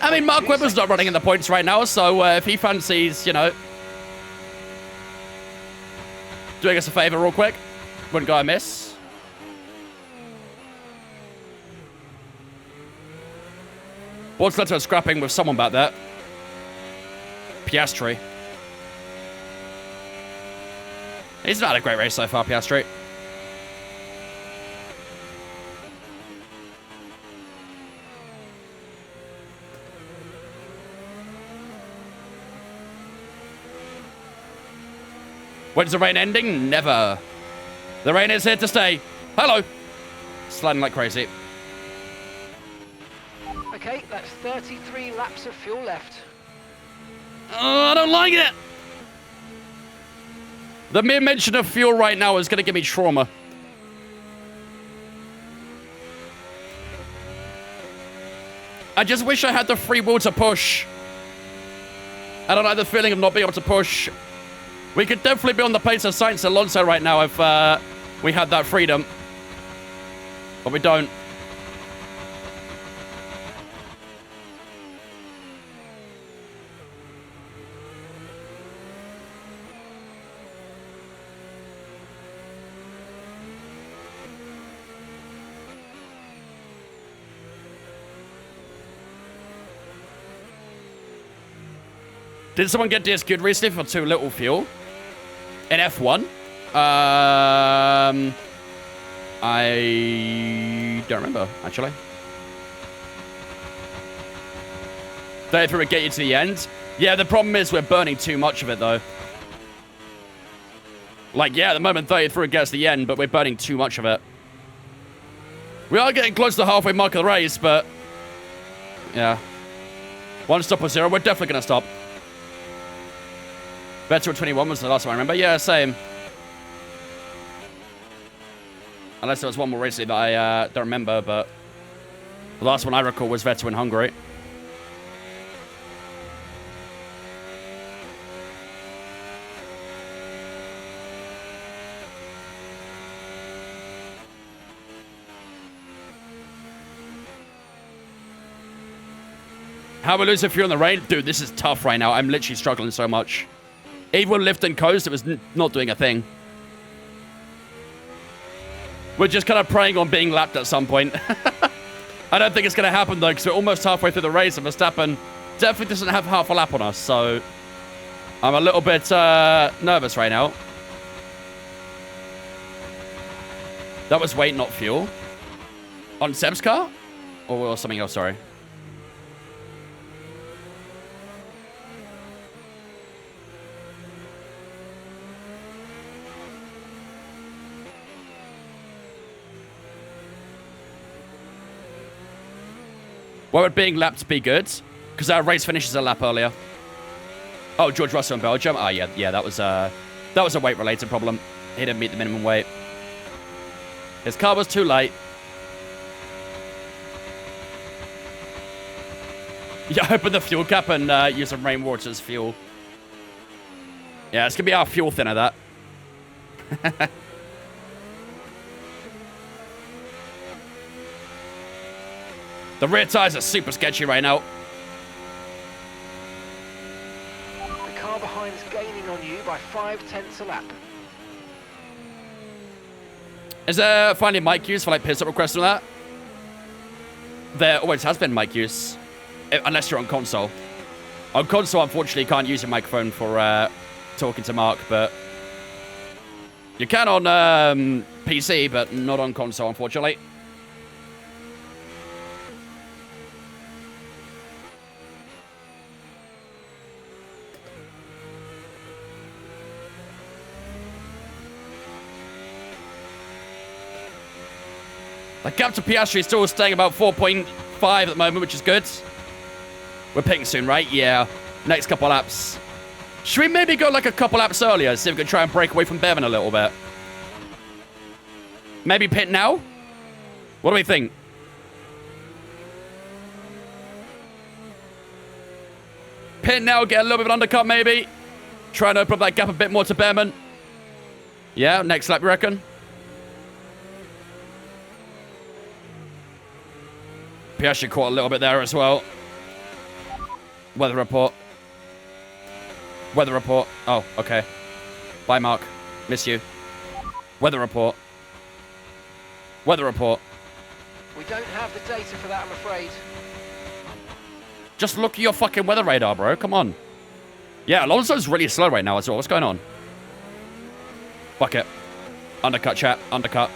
I mean, Mark Webber's not running in the points right now, so if he fancies, you know, doing us a favour real quick, wouldn't go amiss. What's led to a scrapping with someone back there? Piastri. He's not had a great race so far, Piastri. When's the rain ending? Never. The rain is here to stay. Hello. Sliding like crazy. Okay, that's 33 laps of fuel left. Oh, I don't like it. The mere mention of fuel right now is going to give me trauma. I just wish I had the free will to push. I don't like the feeling of not being able to push. We could definitely be on the pace of Sainz Alonso right now if we had that freedom. But we don't. Did someone get DSQ'd recently for too little fuel? In F1? I don't remember, actually. 33 would get you to the end. Yeah, the problem is we're burning too much of it, though. Like, yeah, at the moment 33 gets to the end, but we're burning too much of it. We are getting close to the halfway mark of the race, but... yeah. One stop or zero, we're definitely going to stop. Vettel 21 was the last time I remember. Yeah, same. Unless there was one more recently that I don't remember, but the last one I recall was Vettel in Hungary. How we losing fuel in the rain? Dude, this is tough right now. I'm literally struggling so much. Even with lift and coast, it was not doing a thing. We're just kind of praying on being lapped at some point. I don't think it's going to happen, though, because we're almost halfway through the race, and Verstappen definitely doesn't have half a lap on us, so I'm a little bit nervous right now. That was weight, not fuel. On Seb's car? Or something else, sorry. Why would being lapped be good? Because our race finishes a lap earlier. Oh, George Russell in Belgium? Oh, yeah, that was a weight-related problem. He didn't meet the minimum weight. His car was too light. Yeah, open the fuel cap and use some rainwater as fuel. Yeah, it's going to be our fuel thinner, that. The rear tires are super sketchy right now. The car behind is gaining on you by 0.5 a lap. Is there finally mic use for like piss up requests and that? There always has been mic use. Unless you're on console. On console, unfortunately, you can't use your microphone for talking to Mark, but you can on PC, but not on console, unfortunately. The gap to Piastri is still staying about 4.5 at the moment, which is good. We're pitting soon, right? Yeah. Next couple laps. Should we maybe go like a couple laps earlier? See if we can try and break away from Bevan a little bit. Maybe pit now? What do we think? Pit now, get a little bit of an undercut maybe. Try and open up that gap a bit more to Behrman. Yeah, next lap, you reckon? Piastri caught a little bit there as well. Weather report. Weather report. Oh, okay. Bye, Mark. Miss you. Weather report. Weather report. We don't have the data for that, I'm afraid. Just look at your fucking weather radar, bro. Come on. Yeah, Alonso's really slow right now as well. What's going on? Fuck it. Undercut, chat. Undercut.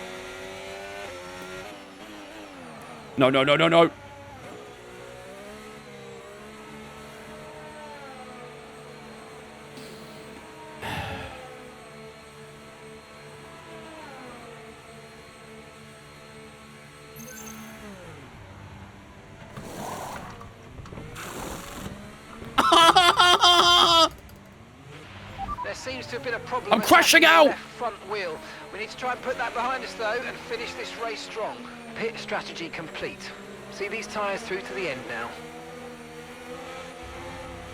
No, no, no, no, no. seems to have been a problem. I'm crashing out! Left front wheel. We need to try and put that behind us though and finish this race strong. Pit strategy complete. See these tyres through to the end now.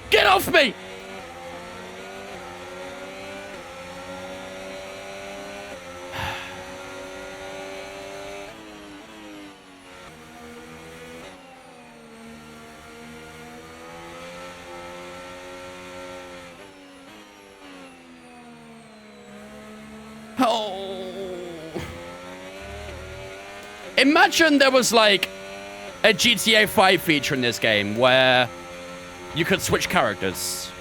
Get off me! Oh. Imagine there was like a GTA 5 feature in this game where you could switch characters.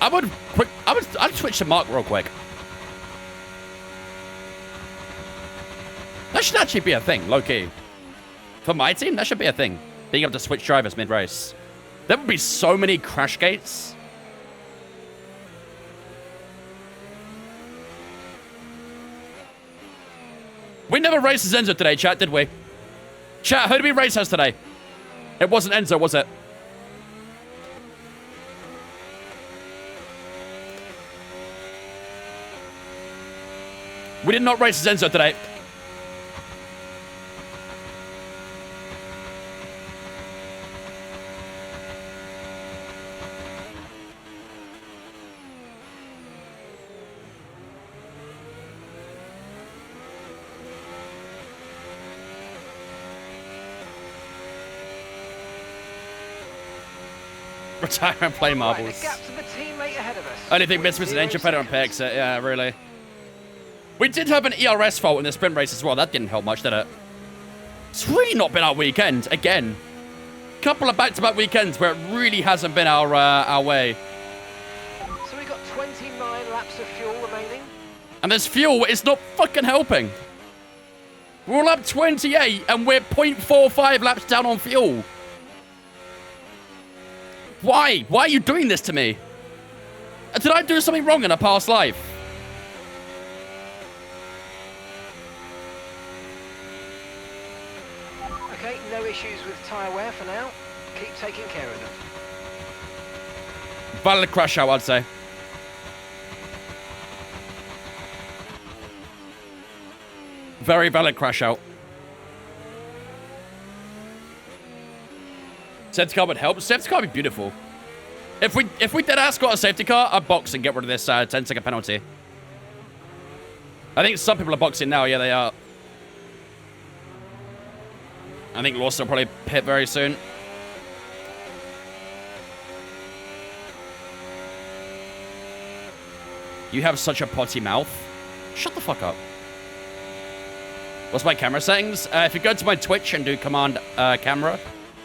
I'd switch to Mark real quick. That should actually be a thing, low-key. For my team, that should be a thing. Being able to switch drivers mid-race. There would be so many crash gates. We never raced as Enzo today, chat, did we? Chat, who did we race as today? It wasn't Enzo, was it? We did not race as Enzo today. Retire and play marbles. Right, the gap to the teammate ahead of us. Only thing missed was an engine pedal and picks it. Yeah, really. We did have an ERS fault in the sprint race as well. That didn't help much, did it? It's really not been our weekend, again. Couple of back-to-back weekends where it really hasn't been our way. So we got 29 laps of fuel remaining. And there's fuel, it's not fucking helping. We're all up 28 and we're 0.45 laps down on fuel. Why? Why are you doing this to me? Did I do something wrong in a past life? Okay, no issues with tyre wear for now. Keep taking care of them. Valid crash out, I'd say. Very valid crash out. Safety car would help. Safety car would be beautiful. If we dead ass got a safety car, I'd box and get rid of this 10-second penalty. I think some people are boxing now. Yeah, they are. I think Lawson will probably pit very soon. You have such a potty mouth. Shut the fuck up. What's my camera settings? If you go to my Twitch and do command camera,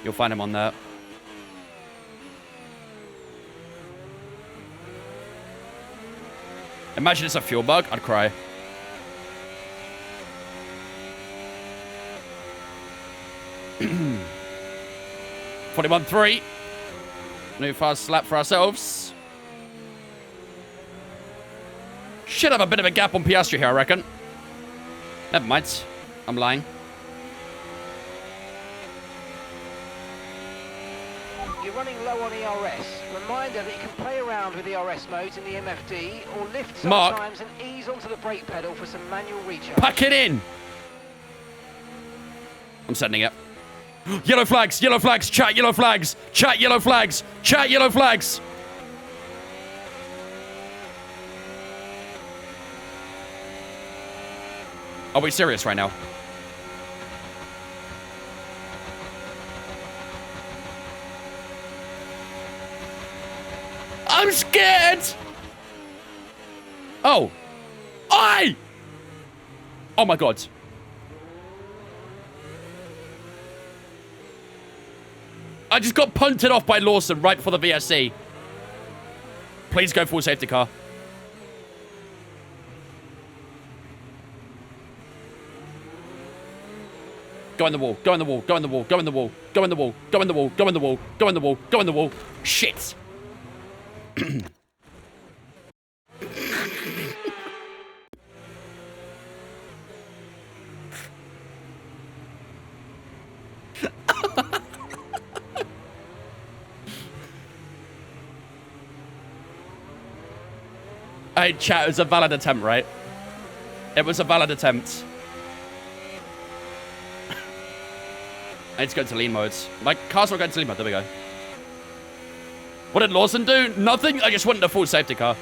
you'll find him on there. Imagine it's a fuel bug. I'd cry. $41.3. New fast lap for ourselves. Should have a bit of a gap on Piastri here, I reckon. Never mind. I'm lying. You're running low on ERS. Reminder that you can play around with ERS modes in the MFD or lift sometimes and ease onto the brake pedal for some manual recharge. Pack it in! I'm sending it. Yellow flags, chat, yellow flags, chat, yellow flags, chat, yellow flags. Are we serious right now? I'm scared! Oh. Oh my god. I just got punted off by Lawson right before the VSC. Please go full safety car. Go in the wall, go in the wall, go in the wall, go in the wall, go in the wall, go in the wall, go in the wall, go in the wall, go in the wall. Shit. Right, chat, it was a valid attempt, right? It was a valid attempt. I need to go to lean modes. My car's not going to lean mode. There we go. What did Lawson do? Nothing. I just wanted a full safety car.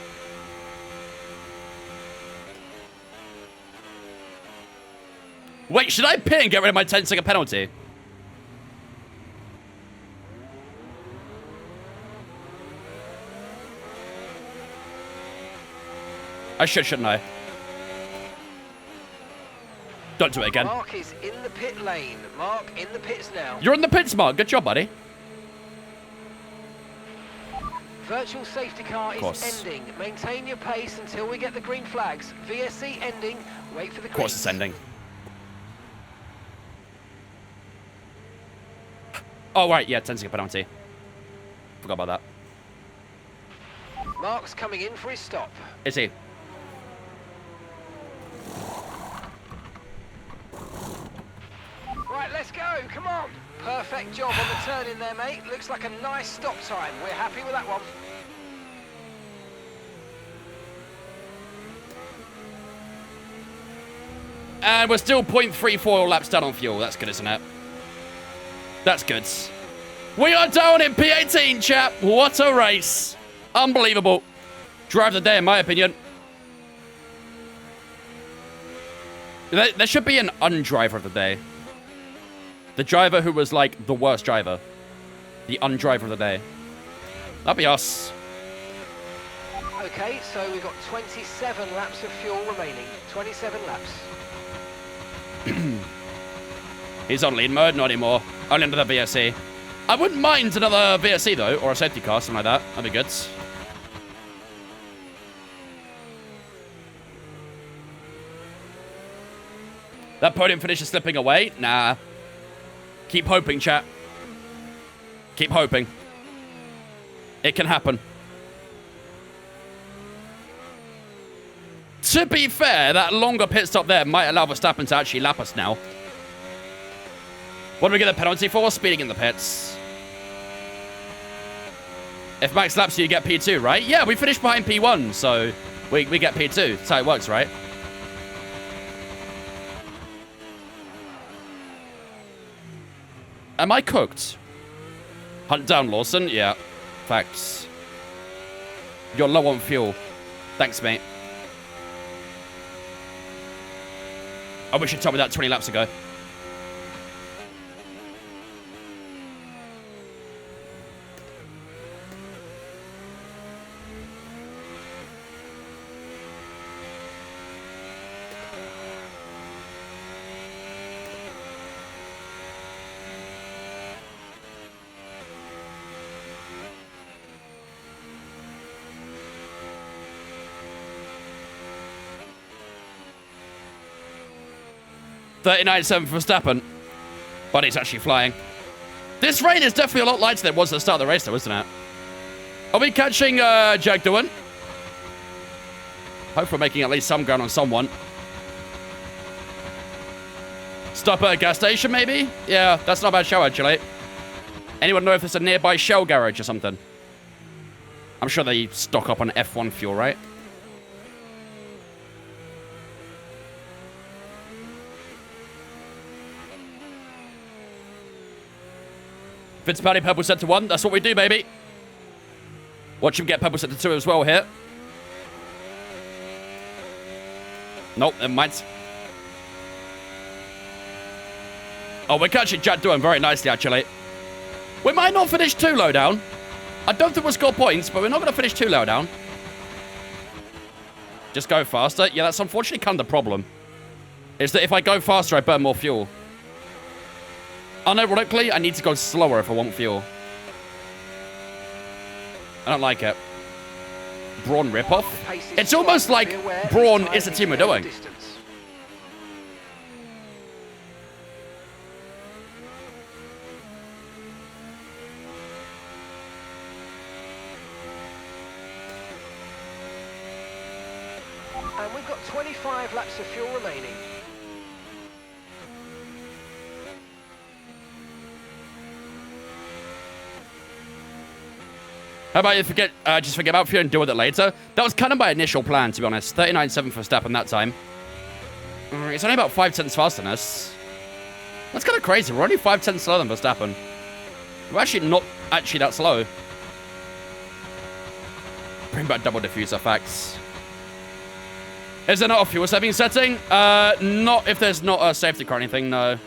Wait, should I pit and get rid of my 10-second penalty? I should, shouldn't I? Don't do it again. Mark is in the pit lane. Mark in the pits now. You're in the pits, Mark. Good job, buddy. Virtual safety car is ending. Maintain your pace until we get the green flags. VSC ending. Wait for the green. Of course it's ending. Oh, right. Yeah, 10-second penalty. Forgot about that. Mark's coming in for his stop. Is he? Right, let's go. Come on. Perfect job on the turn in there, mate. Looks like a nice stop time. We're happy with that one. And we're still 0.34 laps down on fuel. That's good, isn't it? That's good. We are down in P18, chap. What a race. Unbelievable. Drive of the day, in my opinion. There should be an undriver of the day. The driver who was, like, the worst driver. The undriver of the day. That'd be us. Okay, so we've got 27 laps of fuel remaining. 27 laps. He's on lead mode, not anymore. Only under the VSC. I wouldn't mind another VSC, though, or a safety car, something like that. That'd be good. That podium finish is slipping away? Nah. Keep hoping, chat. Keep hoping. It can happen. To be fair, that longer pit stop there might allow Verstappen to actually lap us now. What do we get the penalty for? Speeding in the pits. If Max laps you get P2, right? Yeah, we finished behind P1, so we get P2. That's how it works, right? Am I cooked? Hunt down Lawson? Yeah. Facts. You're low on fuel. Thanks, mate. I wish you'd told me that 20 laps ago. $39.7 for Verstappen. But he's actually flying. This rain is definitely a lot lighter than it was at the start of the race, though, isn't it? Are we catching Jack Doohan? Hope we're making at least some ground on someone. Stop at a gas station, maybe? Yeah, that's not a bad show, actually. Anyone know if there's a nearby Shell garage or something? I'm sure they stock up on F1 fuel, right? Fitzpatrick purple set to 1. That's what we do, baby. Watch him get purple set to 2 as well here. Nope, never mind. Oh, we're catching Jack Doohan very nicely, actually. We might not finish too low down. I don't think we'll score points, but we're not going to finish too low down. Just go faster. Yeah, that's unfortunately kind of the problem. Is that if I go faster, I burn more fuel. Unironically, I need to go slower if I want fuel. I don't like it. Brawn ripoff? It's almost like Brawn is the team we're doing. And we've got 25 laps of fuel remaining. How about you just forget about Fear and deal with it later? That was kind of my initial plan, to be honest. 39.7 for Verstappen that time. It's only about 5 tenths faster than us. That's kind of crazy. We're only 5 tenths slower than Verstappen. We're actually not actually that slow. Bring back double diffuser facts. Is there not a fuel saving setting? Not if there's not a safety car or anything, no.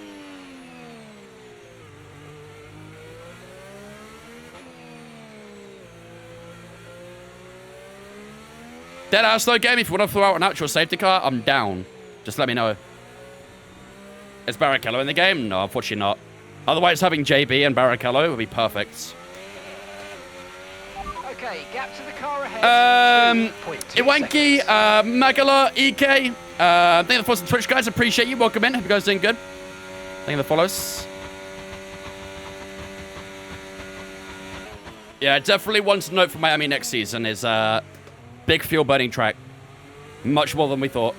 Dead ass slow game. If you want to throw out an actual safety car, I'm down. Just let me know. Is Barrichello in the game? No, unfortunately not. Otherwise, having JB and Barrichello would be perfect. Okay, gap to the car ahead. Iwanki, Magala, EK. Thank you for some Twitch, guys. Appreciate you. Welcome in. Hope you guys are doing good. Thank you for the follows. Yeah, definitely one to note for Miami next season is big fuel burning track. Much more than we thought.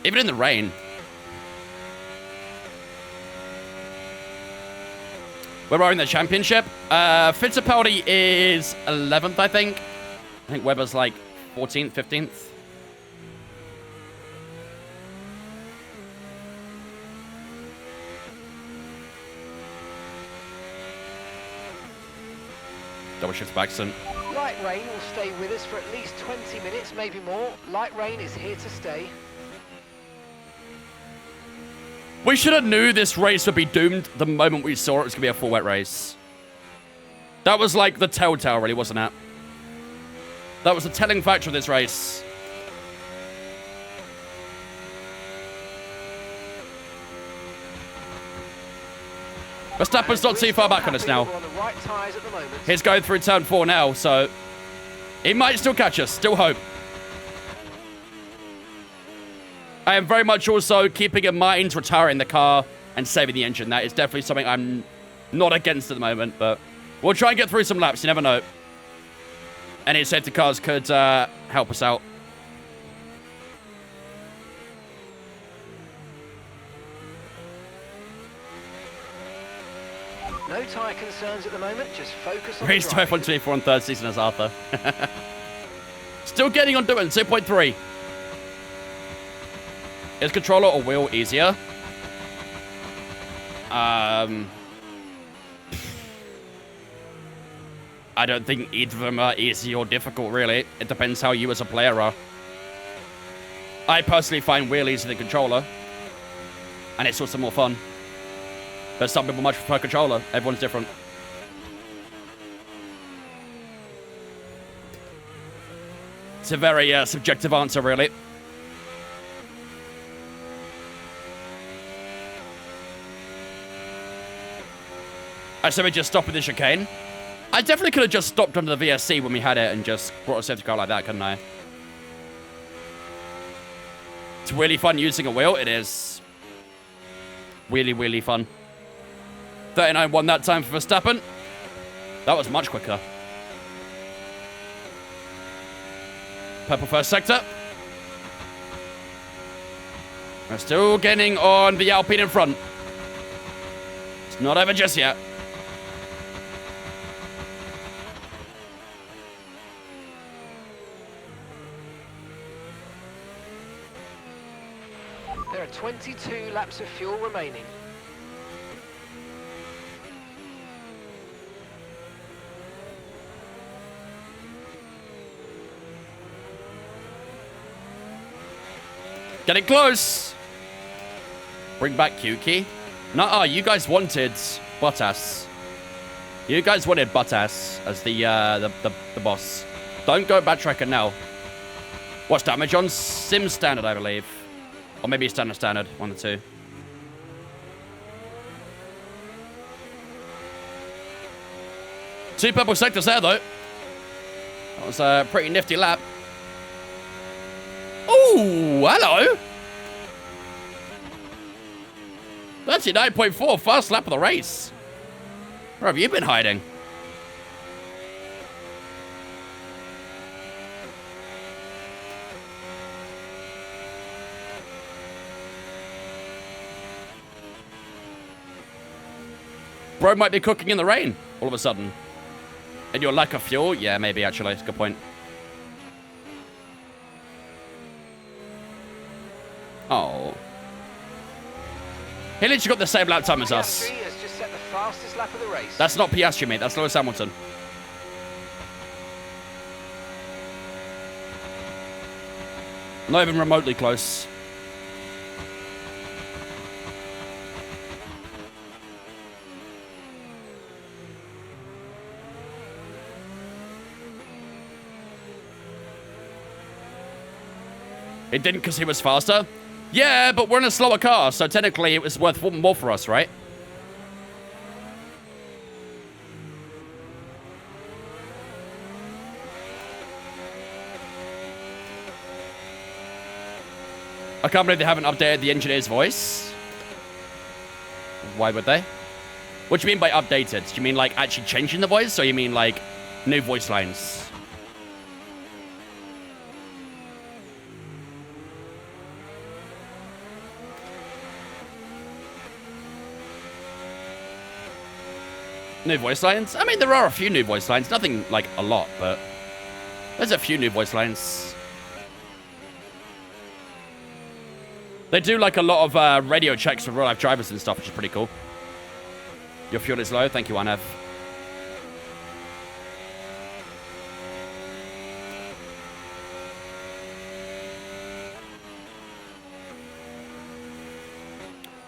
Even in the rain. Where are we in the championship? Fittipaldi is 11th, I think. I think Webber's like 14th, 15th. Double shift back soon. Light rain will stay with us for at least 20 minutes, maybe more. Light rain is here to stay. We should have knew this race would be doomed the moment we saw it was going to be a full wet race. That was like the telltale, really, wasn't it? That was the telling factor of this race. Verstappen's not too far back on us now. He's going through turn 4 now, so he might still catch us. Still hope. I am very much also keeping in mind retiring the car and saving the engine. That is definitely something I'm not against at the moment, but we'll try and get through some laps. You never know. Any safety cars could help us out. No tyre concerns at the moment, just focus on Race to F124 on third season as Arthur. Still getting on doing 2.3. Is controller or wheel easier? I don't think either of them are easy or difficult, really. It depends how you as a player are. I personally find wheel easier than controller. And it's also more fun. But some people much prefer controller. Everyone's different. It's a very subjective answer, really. I said we just stop at the chicane. I definitely could have just stopped under the VSC when we had it and just brought a safety car like that, couldn't I? It's really fun using a wheel. It is. Really, really fun. 39.1 that time for Verstappen. That was much quicker. Purple first sector. We're still getting on the Alpine in front. It's not over just yet. There are 22 laps of fuel remaining. Getting close. Bring back Yuki. Nuh-uh, you guys wanted Bottas. You guys wanted Bottas as the boss. Don't go backtracking now. What's damage on Sim Standard, I believe. Or maybe Standard, one of the two. Two purple sectors there, though. That was a pretty nifty lap. Ooh, hello. 39.4, first lap of the race. Where have you been hiding? Bro might be cooking in the rain all of a sudden. And your lack of fuel? Yeah, maybe, actually. It's a good point. Oh. He literally got the same lap time as us. Piastri has just set the fastest lap of the race. That's not Piastri, mate. That's Lewis Hamilton. Not even remotely close. It didn't because he was faster? Yeah, but we're in a slower car, so technically it was worth more for us, right? I can't believe they haven't updated the engineer's voice. Why would they? What do you mean by updated? Do you mean like actually changing the voice, or you mean like new voice lines? New voice lines? I mean, there are a few new voice lines. Nothing like a lot, but there's a few new voice lines. They do like a lot of radio checks for real life drivers and stuff, which is pretty cool. Your fuel is low. Thank you, Anev.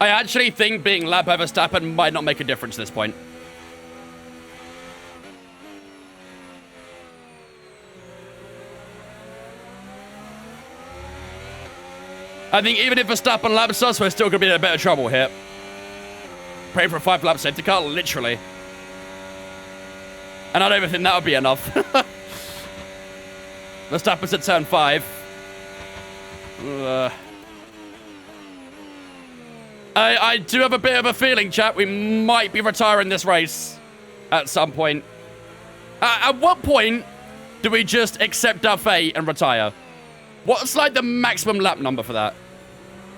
I actually think being lap over Verstappen might not make a difference at this point. I think even if Verstappen laps us, we're still going to be in a bit of trouble here. Pray for a 5-lap safety car, literally. And I don't even think that would be enough. Verstappen's at turn 5. I do have a bit of a feeling, chat, we might be retiring this race at some point. At what point do we just accept our fate and retire? What's like the maximum lap number for that?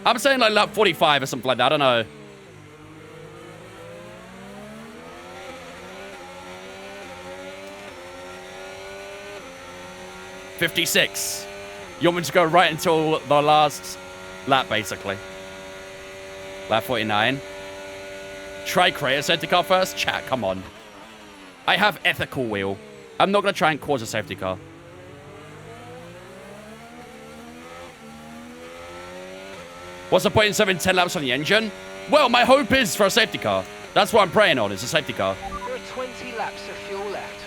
I'm saying like lap 45 or something like that. I don't know. $56. You want me to go right until the last lap, basically. Lap 49. Try create a safety car first? Chat, come on. I have ethical wheel. I'm not going to try and cause a safety car. What's the point in serving 10 laps on the engine? Well, my hope is for a safety car. That's what I'm praying on, is a safety car. There are 20 laps of fuel left.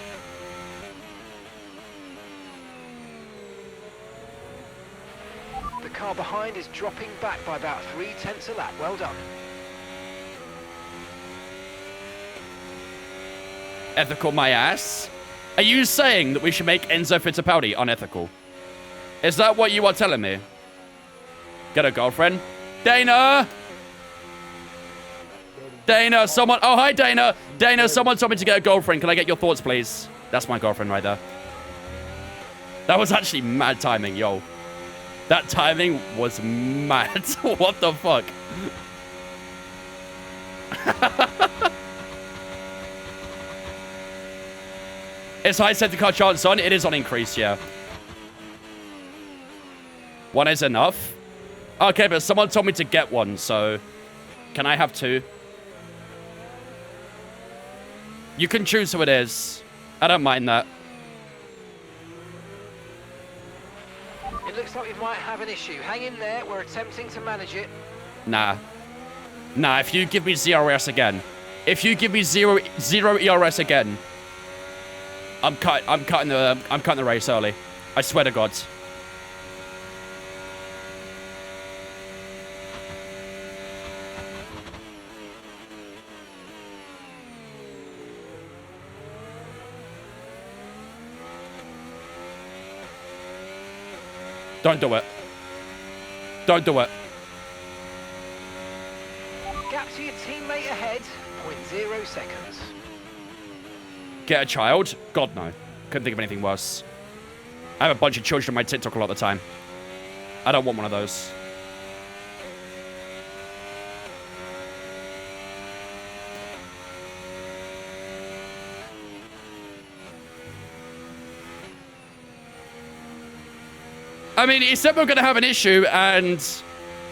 The car behind is dropping back by about 0.3 a lap. Well done. Ethical my ass? Are you saying that we should make Enzo Fittipaldi unethical? Is that what you are telling me? Get a girlfriend? Dana! Dana, someone... Oh, hi, Dana. Dana, someone told me to get a girlfriend. Can I get your thoughts, please? That's my girlfriend right there. That was actually mad timing, yo. That timing was mad. What the fuck? Is high safety car chance on? It is on increase, yeah. One is enough. Okay, but someone told me to get one, so... Can I have 2? You can choose who it is. I don't mind that. It looks like we might have an issue. Hang in there. We're attempting to manage it. Nah. Nah, if you give me ZRS again. If you give me zero ERS again. I'm cutting the race early. I swear to God. Don't do it. Don't do it. Gap to your teammate ahead, 0.0 seconds. Get a child? God, no. Couldn't think of anything worse. I have a bunch of children on my TikTok a lot of the time. I don't want one of those. I mean, he said we're going to have an issue, and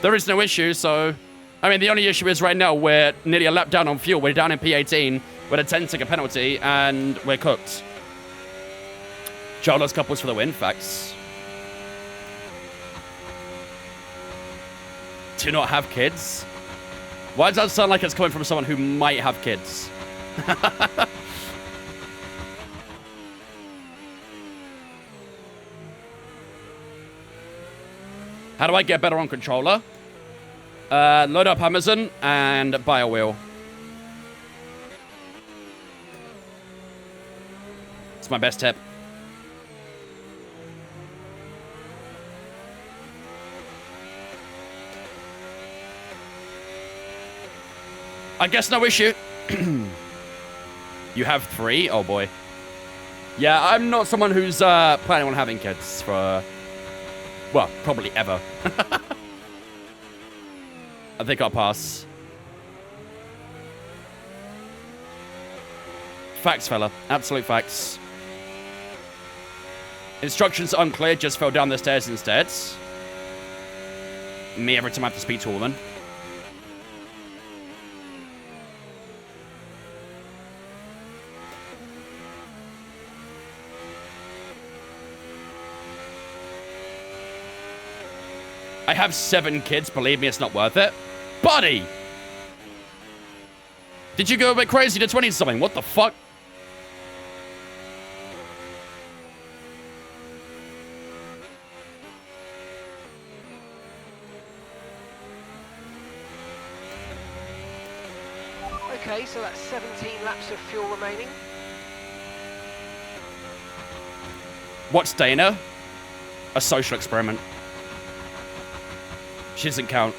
there is no issue, so... I mean, the only issue is right now we're nearly a lap down on fuel. We're down in P18 with a 10-second penalty, and we're cooked. Childless couples for the win, facts. Do not have kids? Why does that sound like it's coming from someone who might have kids? How do I get better on controller? Load up Amazon and buy a wheel. It's my best tip. I guess no issue. You have 3? Oh boy. Yeah, I'm not someone who's planning on having kids for... Well, probably ever. I think I'll pass. Facts, fella. Absolute facts. Instructions unclear, just fell down the stairs instead. Me every time I have to speak to a woman. I have 7 kids. Believe me, it's not worth it. Buddy! Did you go a bit crazy to 20-something? What the fuck? Okay, so that's 17 laps of fuel remaining. What's Dana? A social experiment. She doesn't count.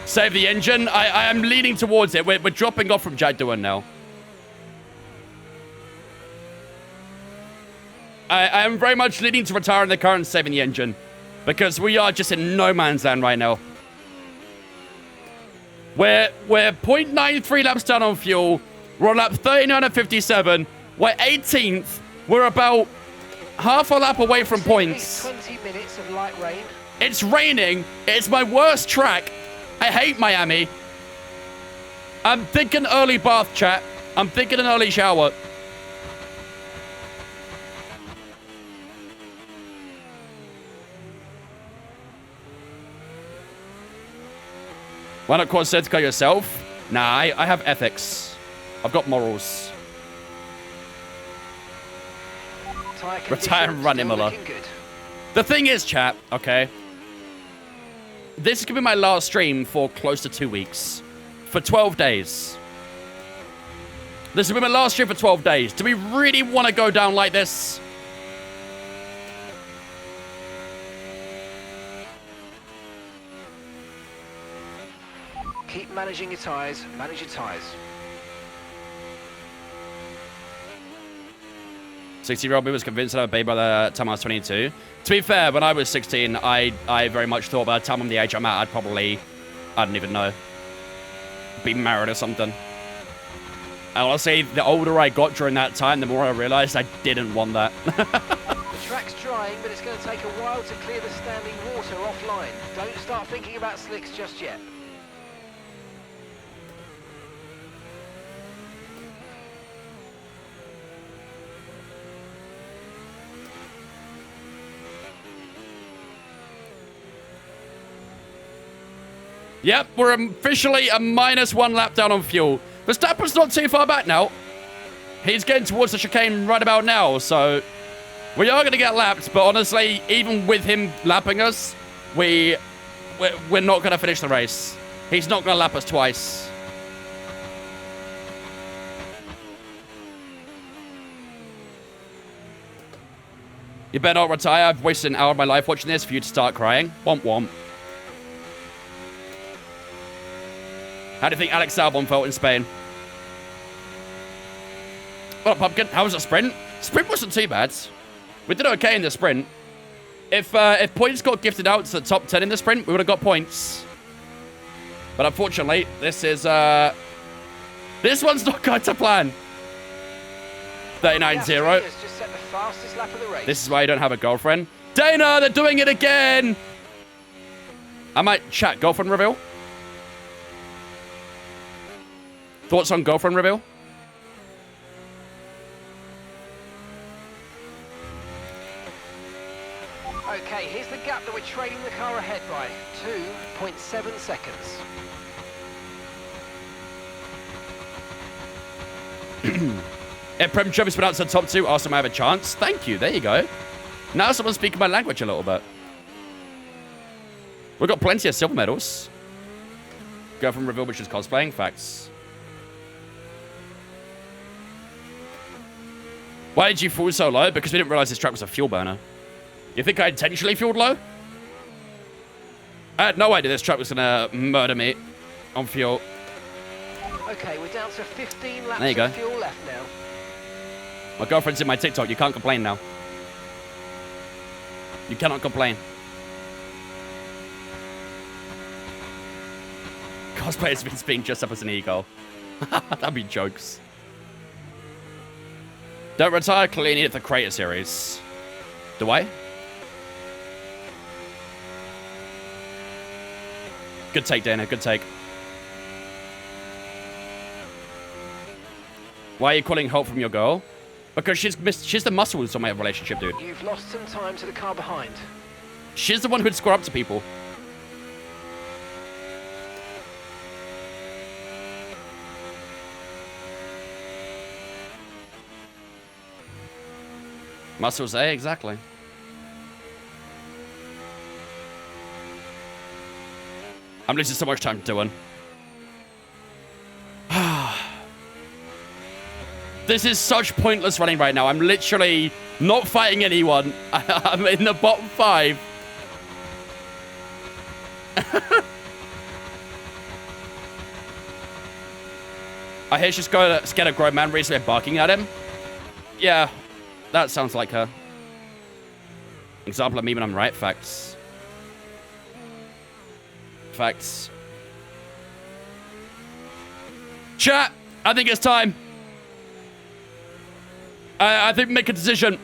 Save the engine. I am leaning towards it. We're dropping off from Jaguar now. I am very much leaning to retiring the car and saving the engine. Because we are just in no man's land right now. We're 0.93 laps down on fuel. We're on lap 39 of 57. We're 18th. We're about half a lap away from points. 20 minutes of light rain. It's raining. It's my worst track. I hate Miami. I'm thinking early bath, chat. I'm thinking an early shower. Why not cause Sertico yourself? Nah, I have ethics. I've got morals. Retire and run Imola. The thing is, chat, okay? This is going to be my last stream for close to 2 weeks. For 12 days. This will be my last stream for 12 days. Do we really want to go down like this? Keep managing your tyres. Manage your tyres. 16-year-old me was convinced that I would be by the time I was 22. To be fair, when I was 16, I very much thought by the time I'm the age I'm at, I don't even know, be married or something. And honestly, the older I got during that time, the more I realized I didn't want that. The track's drying, but it's going to take a while to clear the standing water offline. Don't start thinking about slicks just yet. Yep, we're officially a -1 lap down on fuel. Verstappen's not too far back now. He's getting towards the chicane right about now, so we are going to get lapped, but honestly, even with him lapping us, we're not going to finish the race. He's not going to lap us twice. You better not retire. I've wasted an hour of my life watching this for you to start crying. Womp womp. How do you think Alex Albon felt in Spain? Well, Pumpkin, how was the sprint? Sprint wasn't too bad. We did okay in the sprint. If points got gifted out to the top 10 in the sprint, we would have got points. But unfortunately, this one's not going to plan. 39-0. Just set the fastest lap of the race. This is why you don't have a girlfriend. Dana, they're doing it again. I might chat girlfriend reveal. Thoughts on girlfriend reveal? Okay, here's the gap that we're trailing the car ahead by. 2.7 seconds. If Prem Travis put out to the top 2, awesome, I have a chance. Thank you, there you go. Now someone's speaking my language a little bit. We've got plenty of silver medals. Girlfriend reveal, which is cosplaying. Facts. Why did you fall so low? Because we didn't realize this track was a fuel burner. You think I intentionally fueled low? I had no idea this truck was gonna murder me on fuel. Okay, we're down to 15 laps There you go. of fuel left now. My girlfriend's in my TikTok. You can't complain now. You cannot complain. Cosplayers been being dressed up as an eagle. That'd be jokes. Don't retire, clearly need it for Creator Series. Do I? Good take, Dana. Good take. Why are you calling help from your girl? Because she's the muscles on my relationship, dude. You've lost some time to the car behind. She's the one who'd score up to people. Muscles, eh? Exactly. I'm losing so much time doing. This is such pointless running right now. I'm literally not fighting anyone. I'm in the bottom 5. I hear she's scared of grown man recently barking at him. Yeah, that sounds like her. Example of me when I'm right. Facts. Facts. Chat, I think it's time. I think we make a decision.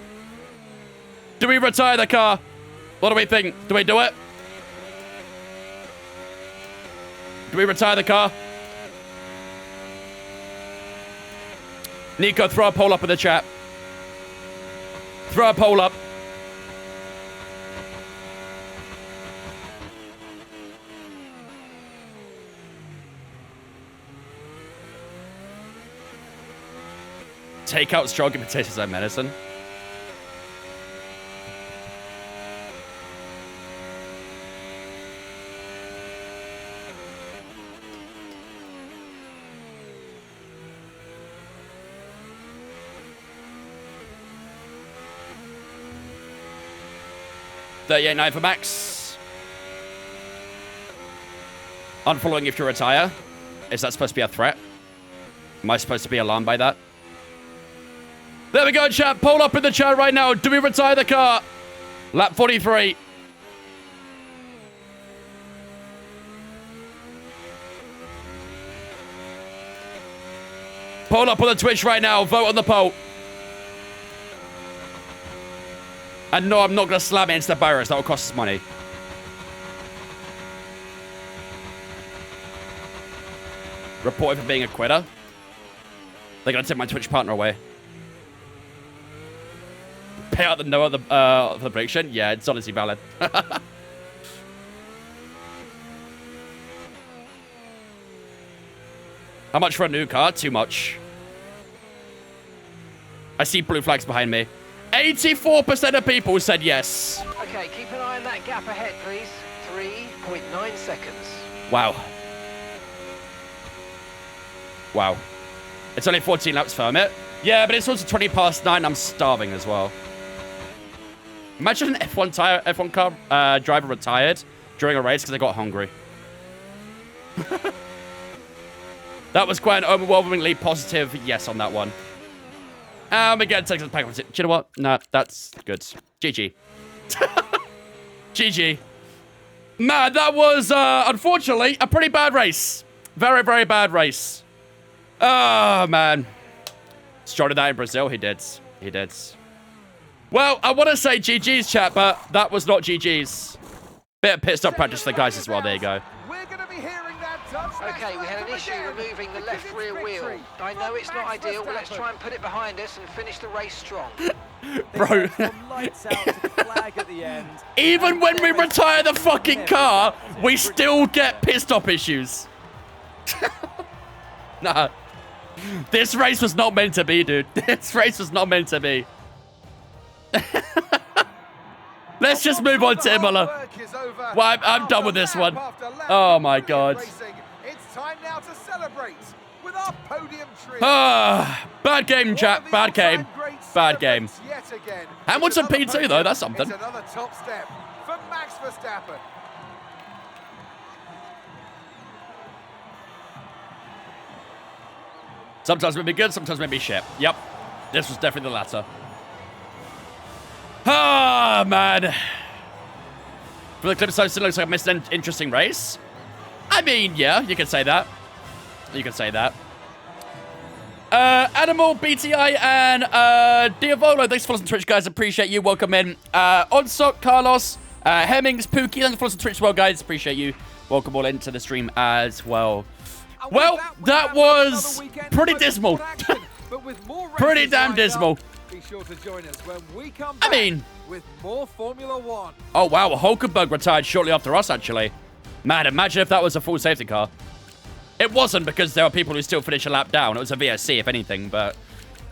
Do we retire the car? What do we think? Do we do it? Do we retire the car? Nico, throw a poll up in the chat. Throw a poll up. Take out strong potatoes and medicine. $38.9 for Max. Unfollowing if you retire. Is that supposed to be a threat? Am I supposed to be alarmed by that? There we go, chat. Poll up in the chat right now. Do we retire the car? Lap 43. Poll up on the Twitch right now. Vote on the poll. And no, I'm not going to slam it into the barriers. That will cost us money. Reported for being a quitter. They're going to take my Twitch partner away. Pay out the no of the prediction? Yeah, it's honestly valid. How much for a new car? Too much. I see blue flags behind me. 84% of people said yes. Okay, keep an eye on that gap ahead, please. 3.9 seconds. Wow. Wow. It's only 14 laps for it. Yeah, but it's also 20 past 9. I'm starving as well. Imagine an F1 car driver retired during a race because they got hungry. That was quite an overwhelmingly positive yes on that one. We get Texas pack. Do you know what? Nah, that's good. GG. GG. Man, that was, unfortunately, a pretty bad race. Very, very bad race. Oh, man. Started that in Brazil. He did. He did. Well, I want to say GG's, chat, but that was not GG's. Bit of pit stop practice for the guys as well. There you go. We're going to be hearing that Okay, we had an issue removing the left rear wheel. I know it's not ideal, but let's try and put it behind us and finish the race strong. Bro. Lights out to the flag at the end. Even when we retire the fucking car, we still get pit stop issues. Nah. This race was not meant to be, dude. This race was not meant to be. Let's just move on to Imola. Well, I'm done with this one. Oh my god. It's time now to celebrate with our podium trio. Bad game, chat. Bad game. Bad game. Hamilton P2 though, that's something. It's another top step for Max Verstappen. Sometimes maybe good, sometimes maybe shit. Yep. This was definitely the latter. Ah, man. For the clip, so it looks like I missed an interesting race. I mean, yeah, you could say that. You could say that. Animal, BTI, and Diavolo, thanks for following on Twitch, guys. Appreciate you. Welcome in. Onsock, Carlos, Hemmings, Pookie, thanks for following on Twitch as well, guys. Appreciate you. Welcome all into the stream as well. Well, that was pretty dismal. Pretty damn dismal. Be sure to join us when we come I back mean, with more Formula One. oh wow, Hulkenberg retired shortly after us, actually. Man, imagine if that was a full safety car. It wasn't, because there are people who still finish a lap down. It was a VSC, if anything, but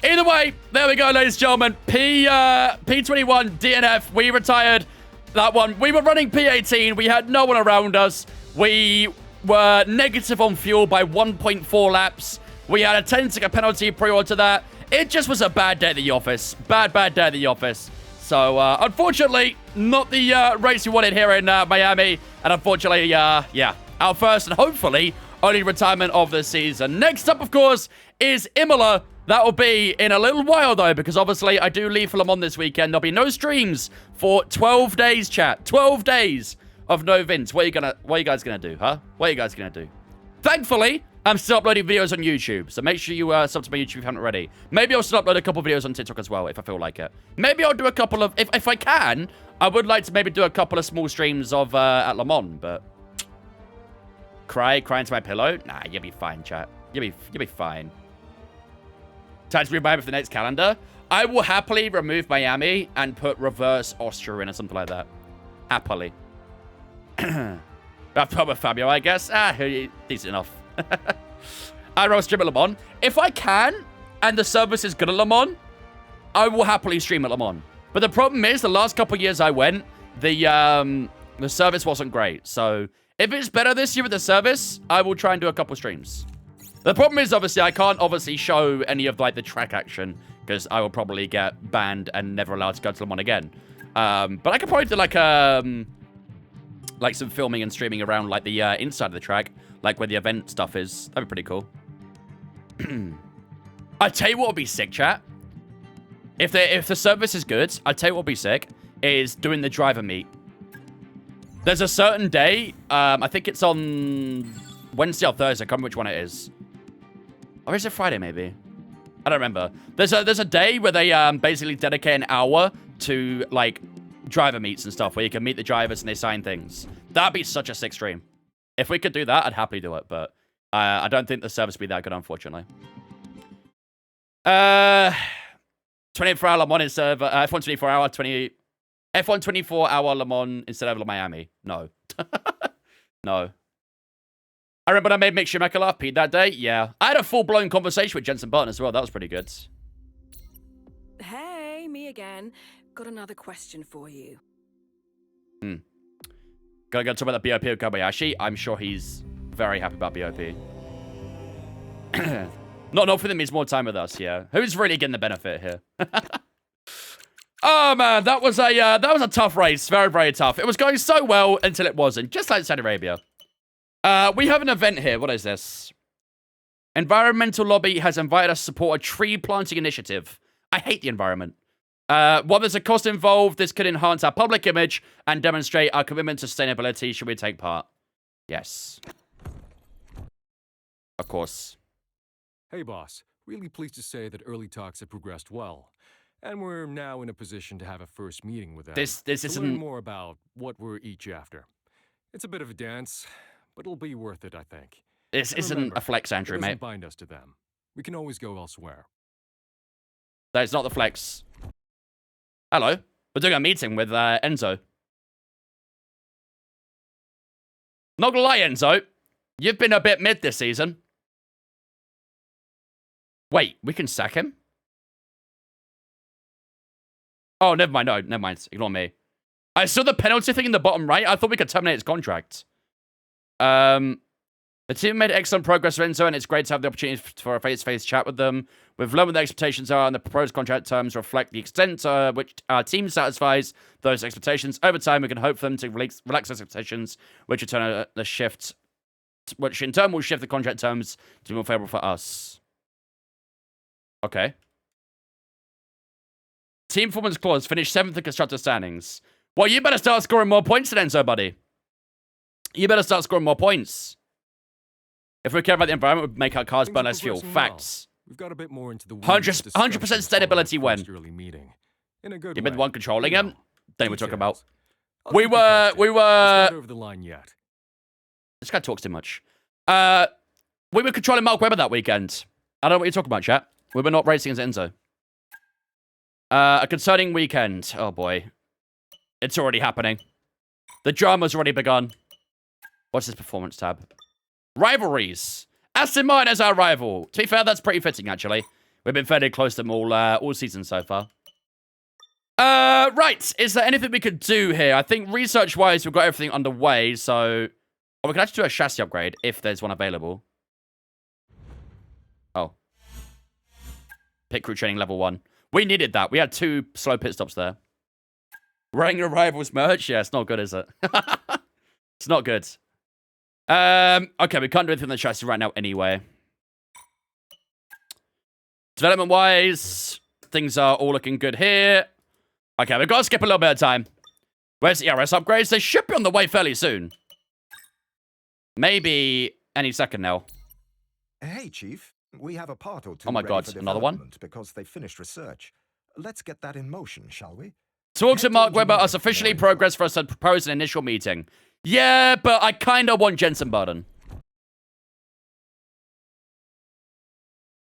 either way, there we go, ladies and gentlemen. P21 DNF, we retired that one. We were running P18. We had no one around us. We were negative on fuel by 1.4 laps. We had a 10-second penalty prior to that. It just was a bad day at the office. Bad day at the office. So, unfortunately, not the race we wanted here in Miami. And unfortunately, yeah, our first and hopefully only retirement of the season. Next up, of course, is Imola. That will be in a little while, though, because obviously I do leave for Le Mans this weekend. There'll be no streams for 12 days, chat. 12 days of no Vince. What are you guys gonna do, huh? What are you guys gonna do? Thankfully, I'm still uploading videos on YouTube, so make sure you sub to my YouTube if you haven't already. Maybe I'll still upload a couple videos on TikTok as well, if I feel like it. Maybe I'll do a couple of... If I can, I would like to maybe do a couple of small streams of at Le Mans, but... Cry into my pillow? Nah, you'll be fine, chat. You'll be fine. Time to remove Miami for the next calendar. I will happily remove Miami and put reverse Austria in or something like that. Happily. I've put with Fabio, I guess. Decent enough. I'd rather stream at Le Mans. If I can, and the service is good at Le Mans, I will happily stream at Le Mans. But the problem is, the last couple of years I went, the service wasn't great. So, if it's better this year with the service, I will try and do a couple streams. The problem is, obviously, I can't obviously show any of, like, the track action, because I will probably get banned and never allowed to go to Le Mans again. But I could probably do, like some filming and streaming around, like, the inside of the track, like where the event stuff is. That'd be pretty cool. I tell you what would be sick, chat. If the service is good, I tell you what would be sick is doing the driver meet. There's a certain day, I think it's on Wednesday or Thursday. I can't remember which one it is. Or is it Friday, maybe? I don't remember. There's a day where they basically dedicate an hour to, like, driver meets and stuff, where you can meet the drivers and they sign things. That'd be such a sick stream. If we could do that, I'd happily do it, but I don't think the service would be that good, unfortunately. 24-hour Le Mans instead of F1 24-hour, F1 24-hour Le Mans instead of Miami. No. No. I remember I made Mick Schumacher laugh, Pete, that day. Yeah. I had a full-blown conversation with Jensen Button as well. That was pretty good. Hey, me again. Got another question for you. Gotta go talk about the BOP of Kobayashi. I'm sure he's very happy about BOP. Not for them, means more time with us, yeah. Who's really getting the benefit here? Oh, man, that was a tough race. Very, very tough. It was going so well until it wasn't, just like Saudi Arabia. We have an event here. What is this? Environmental Lobby has invited us to support a tree planting initiative. I hate the environment. While there's a cost involved, this could enhance our public image and demonstrate our commitment to sustainability. Should we take part? Yes. Of course. Hey boss, really pleased to say that early talks have progressed well. And we're now in a position to have a first meeting with them. This to isn't learn more about what we're each after. It's a bit of a dance, but it'll be worth it, I think. This And isn't remember, a flex, Andrew, it doesn't mate. bind us to them. We can always go elsewhere. That's not the flex. Hello. We're doing a meeting with Enzo. Not gonna lie, Enzo. You've been a bit mid this season. Wait, we can sack him? Oh, never mind. No, never mind. Ignore me. I saw the penalty thing in the bottom right. I thought we could terminate his contract. The team made excellent progress with Enzo, and it's great to have the opportunity for a face-to-face chat with them. We've learned what the expectations are, and the proposed contract terms reflect the extent to which our team satisfies those expectations. Over time, we can hope for them to relax those expectations, which in turn will shift the contract terms to be more favorable for us. Okay. Team performance clause. Finish 7th in constructor standings. Well, you better start scoring more points than Enzo, buddy. You better start scoring more points. If we care about the environment, we'd make our cars burn less fuel. Facts. We've got a bit more into the 100% sustainability when. In a good You've been the way. one controlling You him. know, Then we're talking about. details. I'll We keep you were. posted. It's not over the line yet. This guy talks too much. We were controlling Mark Webber that weekend. I don't know what you're talking about, chat. We were not racing as Enzo. A concerning weekend. Oh boy. It's already happening. The drama's already begun. What's this performance tab? Rivalries. Aston Martin as our rival. To be fair, that's pretty fitting, actually. We've been fairly close to them all season so far. Right. Is there anything we could do here? I think research-wise, we've got everything underway, so... Oh, we can actually do a chassis upgrade if there's one available. Oh. Pit crew training level 1. We needed that. We had 2 slow pit stops there. Wearing your rival's merch? Yeah, it's not good, is it? It's not good. Okay, we can't do anything on the chassis right now anyway. Development-wise, things are all looking good here. Okay, we've got to skip a little bit of time. Where's the ERS upgrades? They should be on the way fairly soon. Maybe any second now. Hey, Chief. We have a part or two Oh my ready God, for another one? development because they finished research. Let's get that in motion, shall we? Talks Head to to Mark Webber engineering are for sufficiently more progress for us to propose an initial meeting. Yeah, but I kind of want Jensen Button.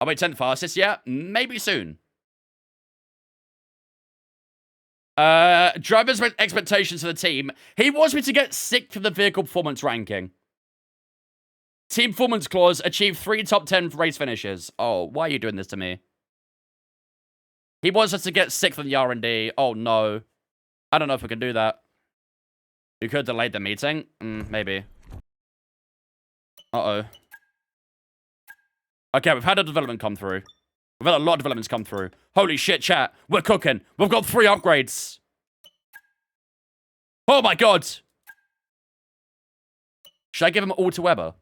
Are we 10th fastest yet? Maybe soon. Driver's expectations for the team. He wants me to get 6th in the vehicle performance ranking. Team performance clause. Achieve 3 top 10 race finishes. Oh, why are you doing this to me? He wants us to get 6th in the R&D. Oh, no. I don't know if we can do that. We could delay the meeting. Maybe. Uh-oh. Okay, we've had a development come through. We've had a lot of developments come through. Holy shit, chat. We're cooking. We've got 3 upgrades. Oh, my God. Should I give them all to Webber?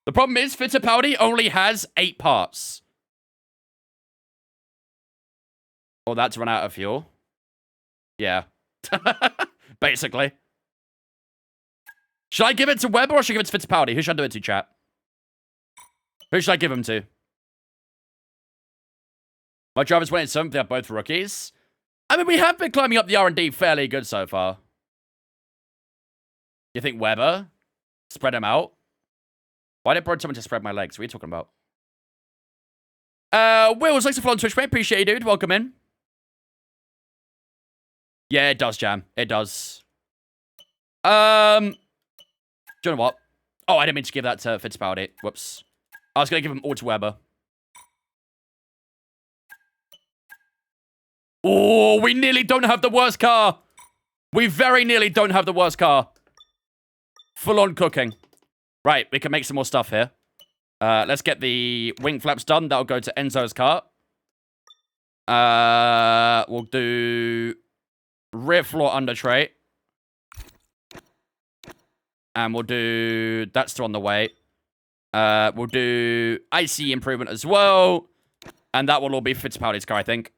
The problem is, Fittipaldi only has 8 parts. Oh, that's run out of fuel. Yeah. Basically. Should I give it to Webber or should I give it to Fittipaldi? Who should I do it to, chat? Who should I give him to? My drivers went in 7th. They're both rookies. I mean, we have been climbing up the R&D fairly good so far. You think Webber? Spread him out? Why did I borrow someone to spread my legs? What are you talking about? Wills, thanks for following Twitch, mate. Appreciate you, dude. Welcome in. Yeah, it does, Jam. It does. Do you know what? Oh, I didn't mean to give that to Fittipaldi. Whoops. I was going to give him all to Webber. Oh, we nearly don't have the worst car. We very nearly don't have the worst car. Full on cooking. Right, we can make some more stuff here. Let's get the wing flaps done. That'll go to Enzo's car. We'll do rear floor under tray. And we'll do... That's still on the way. We'll do IC improvement as well. And that will all be Fittipaldi's car, I think.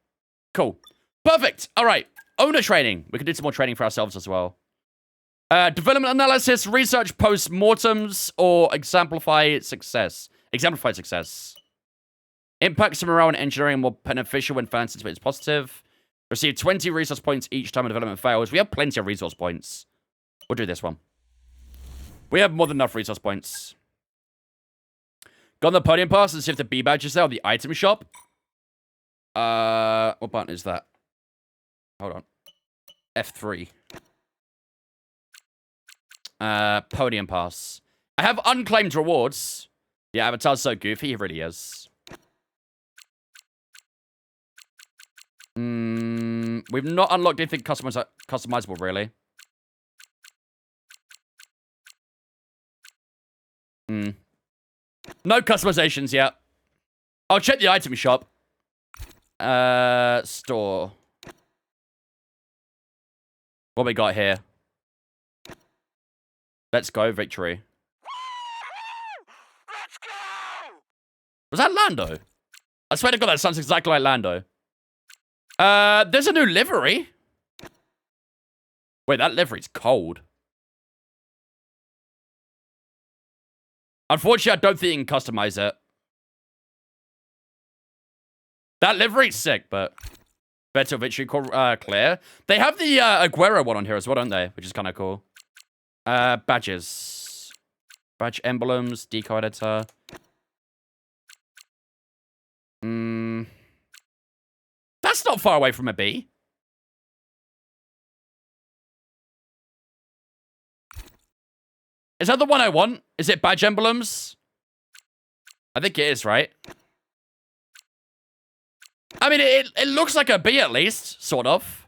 Cool. Perfect. All right. Owner training. We can do some more training for ourselves as well. Development analysis, research post-mortems, or exemplify success. Exemplified success. Impacts to morale and engineering more beneficial when fans anticipate it's positive. Receive 20 resource points each time a development fails. We have plenty of resource points. We'll do this one. We have more than enough resource points. Go on the podium pass and see if the B badge is there on the item shop. What button is that? Hold on. F3. Podium pass. I have unclaimed rewards. The avatar's so goofy, he really is. We've not unlocked anything customizable, really. No customizations yet. I'll check the item shop. Store. What we got here? Let's go, victory. Let's go! Was that Lando? I swear to God, that sounds exactly like Lando. There's a new livery. Wait, that livery's cold. Unfortunately, I don't think you can customize it. That livery's sick, but better victory clear. They have the Aguero one on here as well, don't they? Which is kind of cool. Badges. Badge emblems, deco editor. That's not far away from a B. Is that the one I want? Is it badge emblems? I think it is, right? I mean, it looks like a B at least, sort of.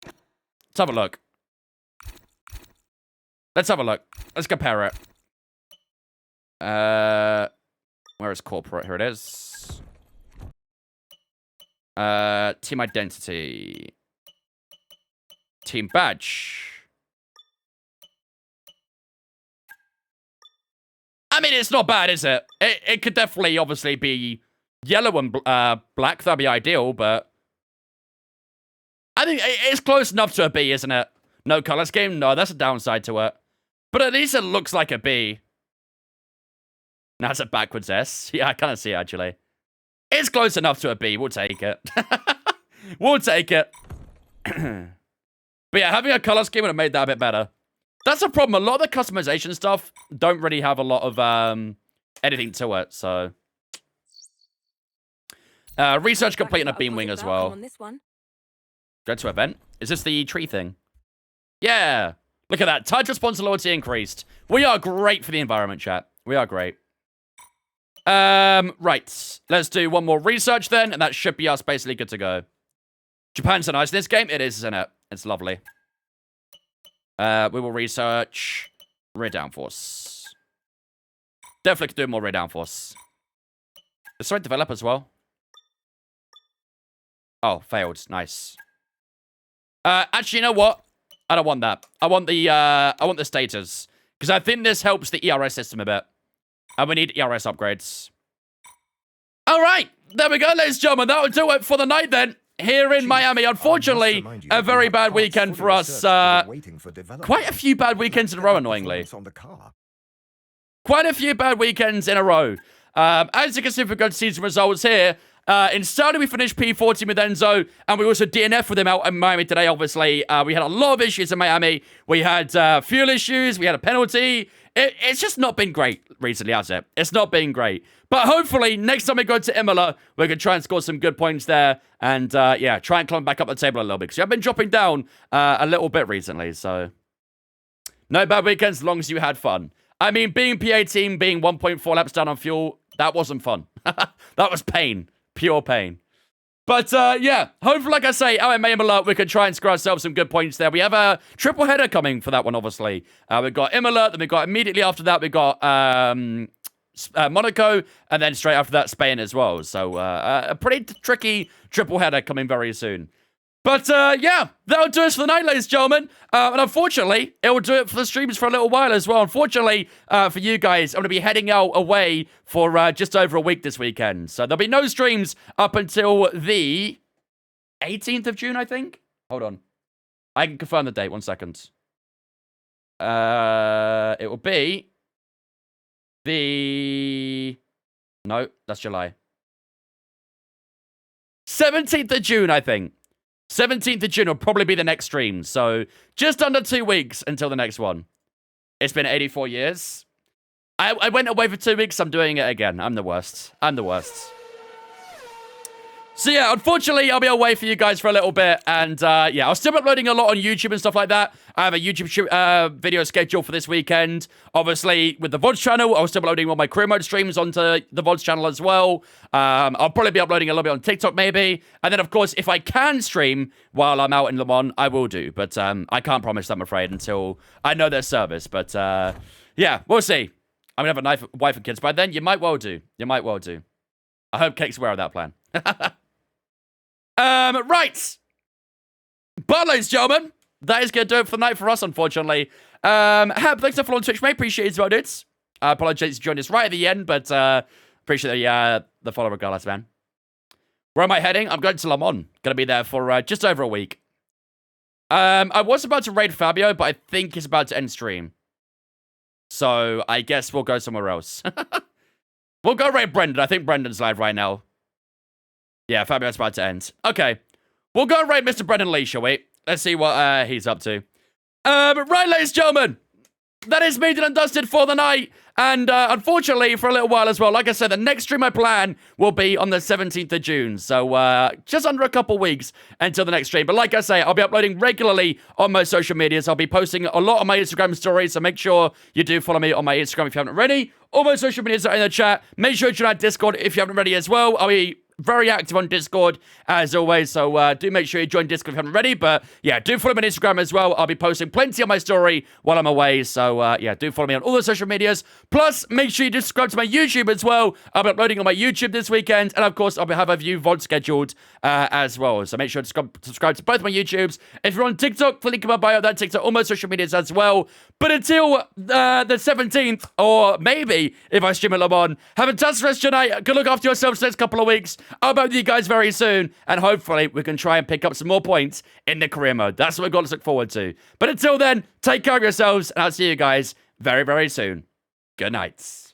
Let's have a look. Let's have a look. Let's compare it. Where is corporate? Here it is. Team identity. Team badge. I mean, it's not bad, is it? It could definitely, obviously, be yellow and black. That'd be ideal, but I think it's close enough to a B, isn't it? No color scheme? No, that's a downside to it. But at least it looks like a B. Now it's a backwards S. Yeah, I kind of see it, actually. It's close enough to a B. We'll take it. We'll take it. But yeah, having a color scheme would have made that a bit better. That's a problem. A lot of the customization stuff don't really have a lot of anything to it, so. Research complete in a beam wing as well. On this one. Go to event. Is this the tree thing? Yeah. Look at that. Tide response loyalty increased. We are great for the environment, chat. We are great. Right. Let's do one more research then, and that should be us basically good to go. Japan's so nice in this game. It is, isn't it? It's lovely. We will research rear downforce. Definitely could do more rear downforce. Let's try develop as well. Oh, failed. Nice. Actually, you know what? I don't want that. I want the status. Because I think this helps the ERS system a bit. And we need ERS upgrades. Alright, there we go, ladies and gentlemen. That'll do it for the night then. Here in Miami. Unfortunately, a very bad weekend for us. Quite a few bad weekends in a row, annoyingly. Quite a few bad weekends in a row. As you can see, we've got season results here. In Saudi, we finished P14 with Enzo, and we also DNF with him out in Miami today, obviously. We had a lot of issues in Miami. We had fuel issues. We had a penalty. It's just not been great recently, has it? It's not been great. But hopefully, next time we go to Imola, we can try and score some good points there. And, yeah, try and climb back up the table a little bit. Because I've been dropping down a little bit recently, so. No bad weekends as long as you had fun. I mean, being P18, being 1.4 laps down on fuel, that wasn't fun. That was pain. Pure pain. But, yeah, hopefully, like I say, out in Imola, we can try and score ourselves some good points there. We have a triple header coming for that one, obviously. We've got Imola, then we've got immediately after that, we've got Monaco, and then straight after that, Spain as well. So, a pretty tricky triple header coming very soon. But, yeah, that'll do us for the night, ladies and gentlemen. And unfortunately, it will do it for the streams for a little while as well. Unfortunately, for you guys, I'm going to be heading out away for just over a week this weekend. So there'll be no streams up until the 18th of June, I think. Hold on. I can confirm the date. 1 second. It will be no, that's July. 17th of June, I think. 17th of June will probably be the next stream. So just under 2 weeks until the next one. It's been 84 years. I went away for 2 weeks. I'm doing it again. I'm the worst. So yeah, unfortunately, I'll be away for you guys for a little bit. And yeah, I'll still be uploading a lot on YouTube and stuff like that. I have a YouTube video scheduled for this weekend. Obviously, with the VODs channel, I'll still be uploading all my career mode streams onto the VODs channel as well. I'll probably be uploading a little bit on TikTok maybe. And then, of course, if I can stream while I'm out in Le Mans, I will do. But I can't promise that, I'm afraid, until I know their service. But yeah, we'll see. I'm going to have a wife and kids by then. You might well do. I hope Cake's aware of that plan. Right. But, ladies and gentlemen, that is going to do it for the night for us, unfortunately. Hab, thanks for following Twitch, mate. Appreciate it as well, dudes. I apologize you joined us right at the end, but appreciate the follow regardless, man. Where am I heading? I'm going to Le Mans. Going to be there for just over a week. I was about to raid Fabio, but I think he's about to end stream. So I guess we'll go somewhere else. We'll go raid Brendan. I think Brendan's live right now. Yeah, Fabio's about to end. Okay. We'll go raid Mr. Brendan Lee, shall we? Let's see what he's up to. Right, ladies and gentlemen. That is me done and dusted for the night. And unfortunately, for a little while as well, like I said, the next stream I plan will be on the 17th of June. So just under a couple weeks until the next stream. But like I say, I'll be uploading regularly on my social medias. I'll be posting a lot on my Instagram stories. So make sure you do follow me on my Instagram if you haven't already. All my social medias are in the chat. Make sure you join our Discord if you haven't already as well. I'll be very active on Discord, as always, so do make sure you join Discord if you haven't already, but yeah, do follow me on Instagram as well. I'll be posting plenty on my story while I'm away, so yeah, do follow me on all the social medias. Plus, make sure you subscribe to my YouTube as well. I'll be uploading on my YouTube this weekend, and of course, I'll have a few VODs scheduled as well, so make sure to subscribe to both my YouTubes. If you're on TikTok, the link in my bio, that TikTok, all my social medias as well. But until the 17th, or maybe if I stream at Le Mans, have a fantastic rest of your night. Good look after yourselves the next couple of weeks. I'll be with you guys very soon, and hopefully we can try and pick up some more points in the career mode. That's what we've got to look forward to. But until then, take care of yourselves, and I'll see you guys very, very soon. Good night.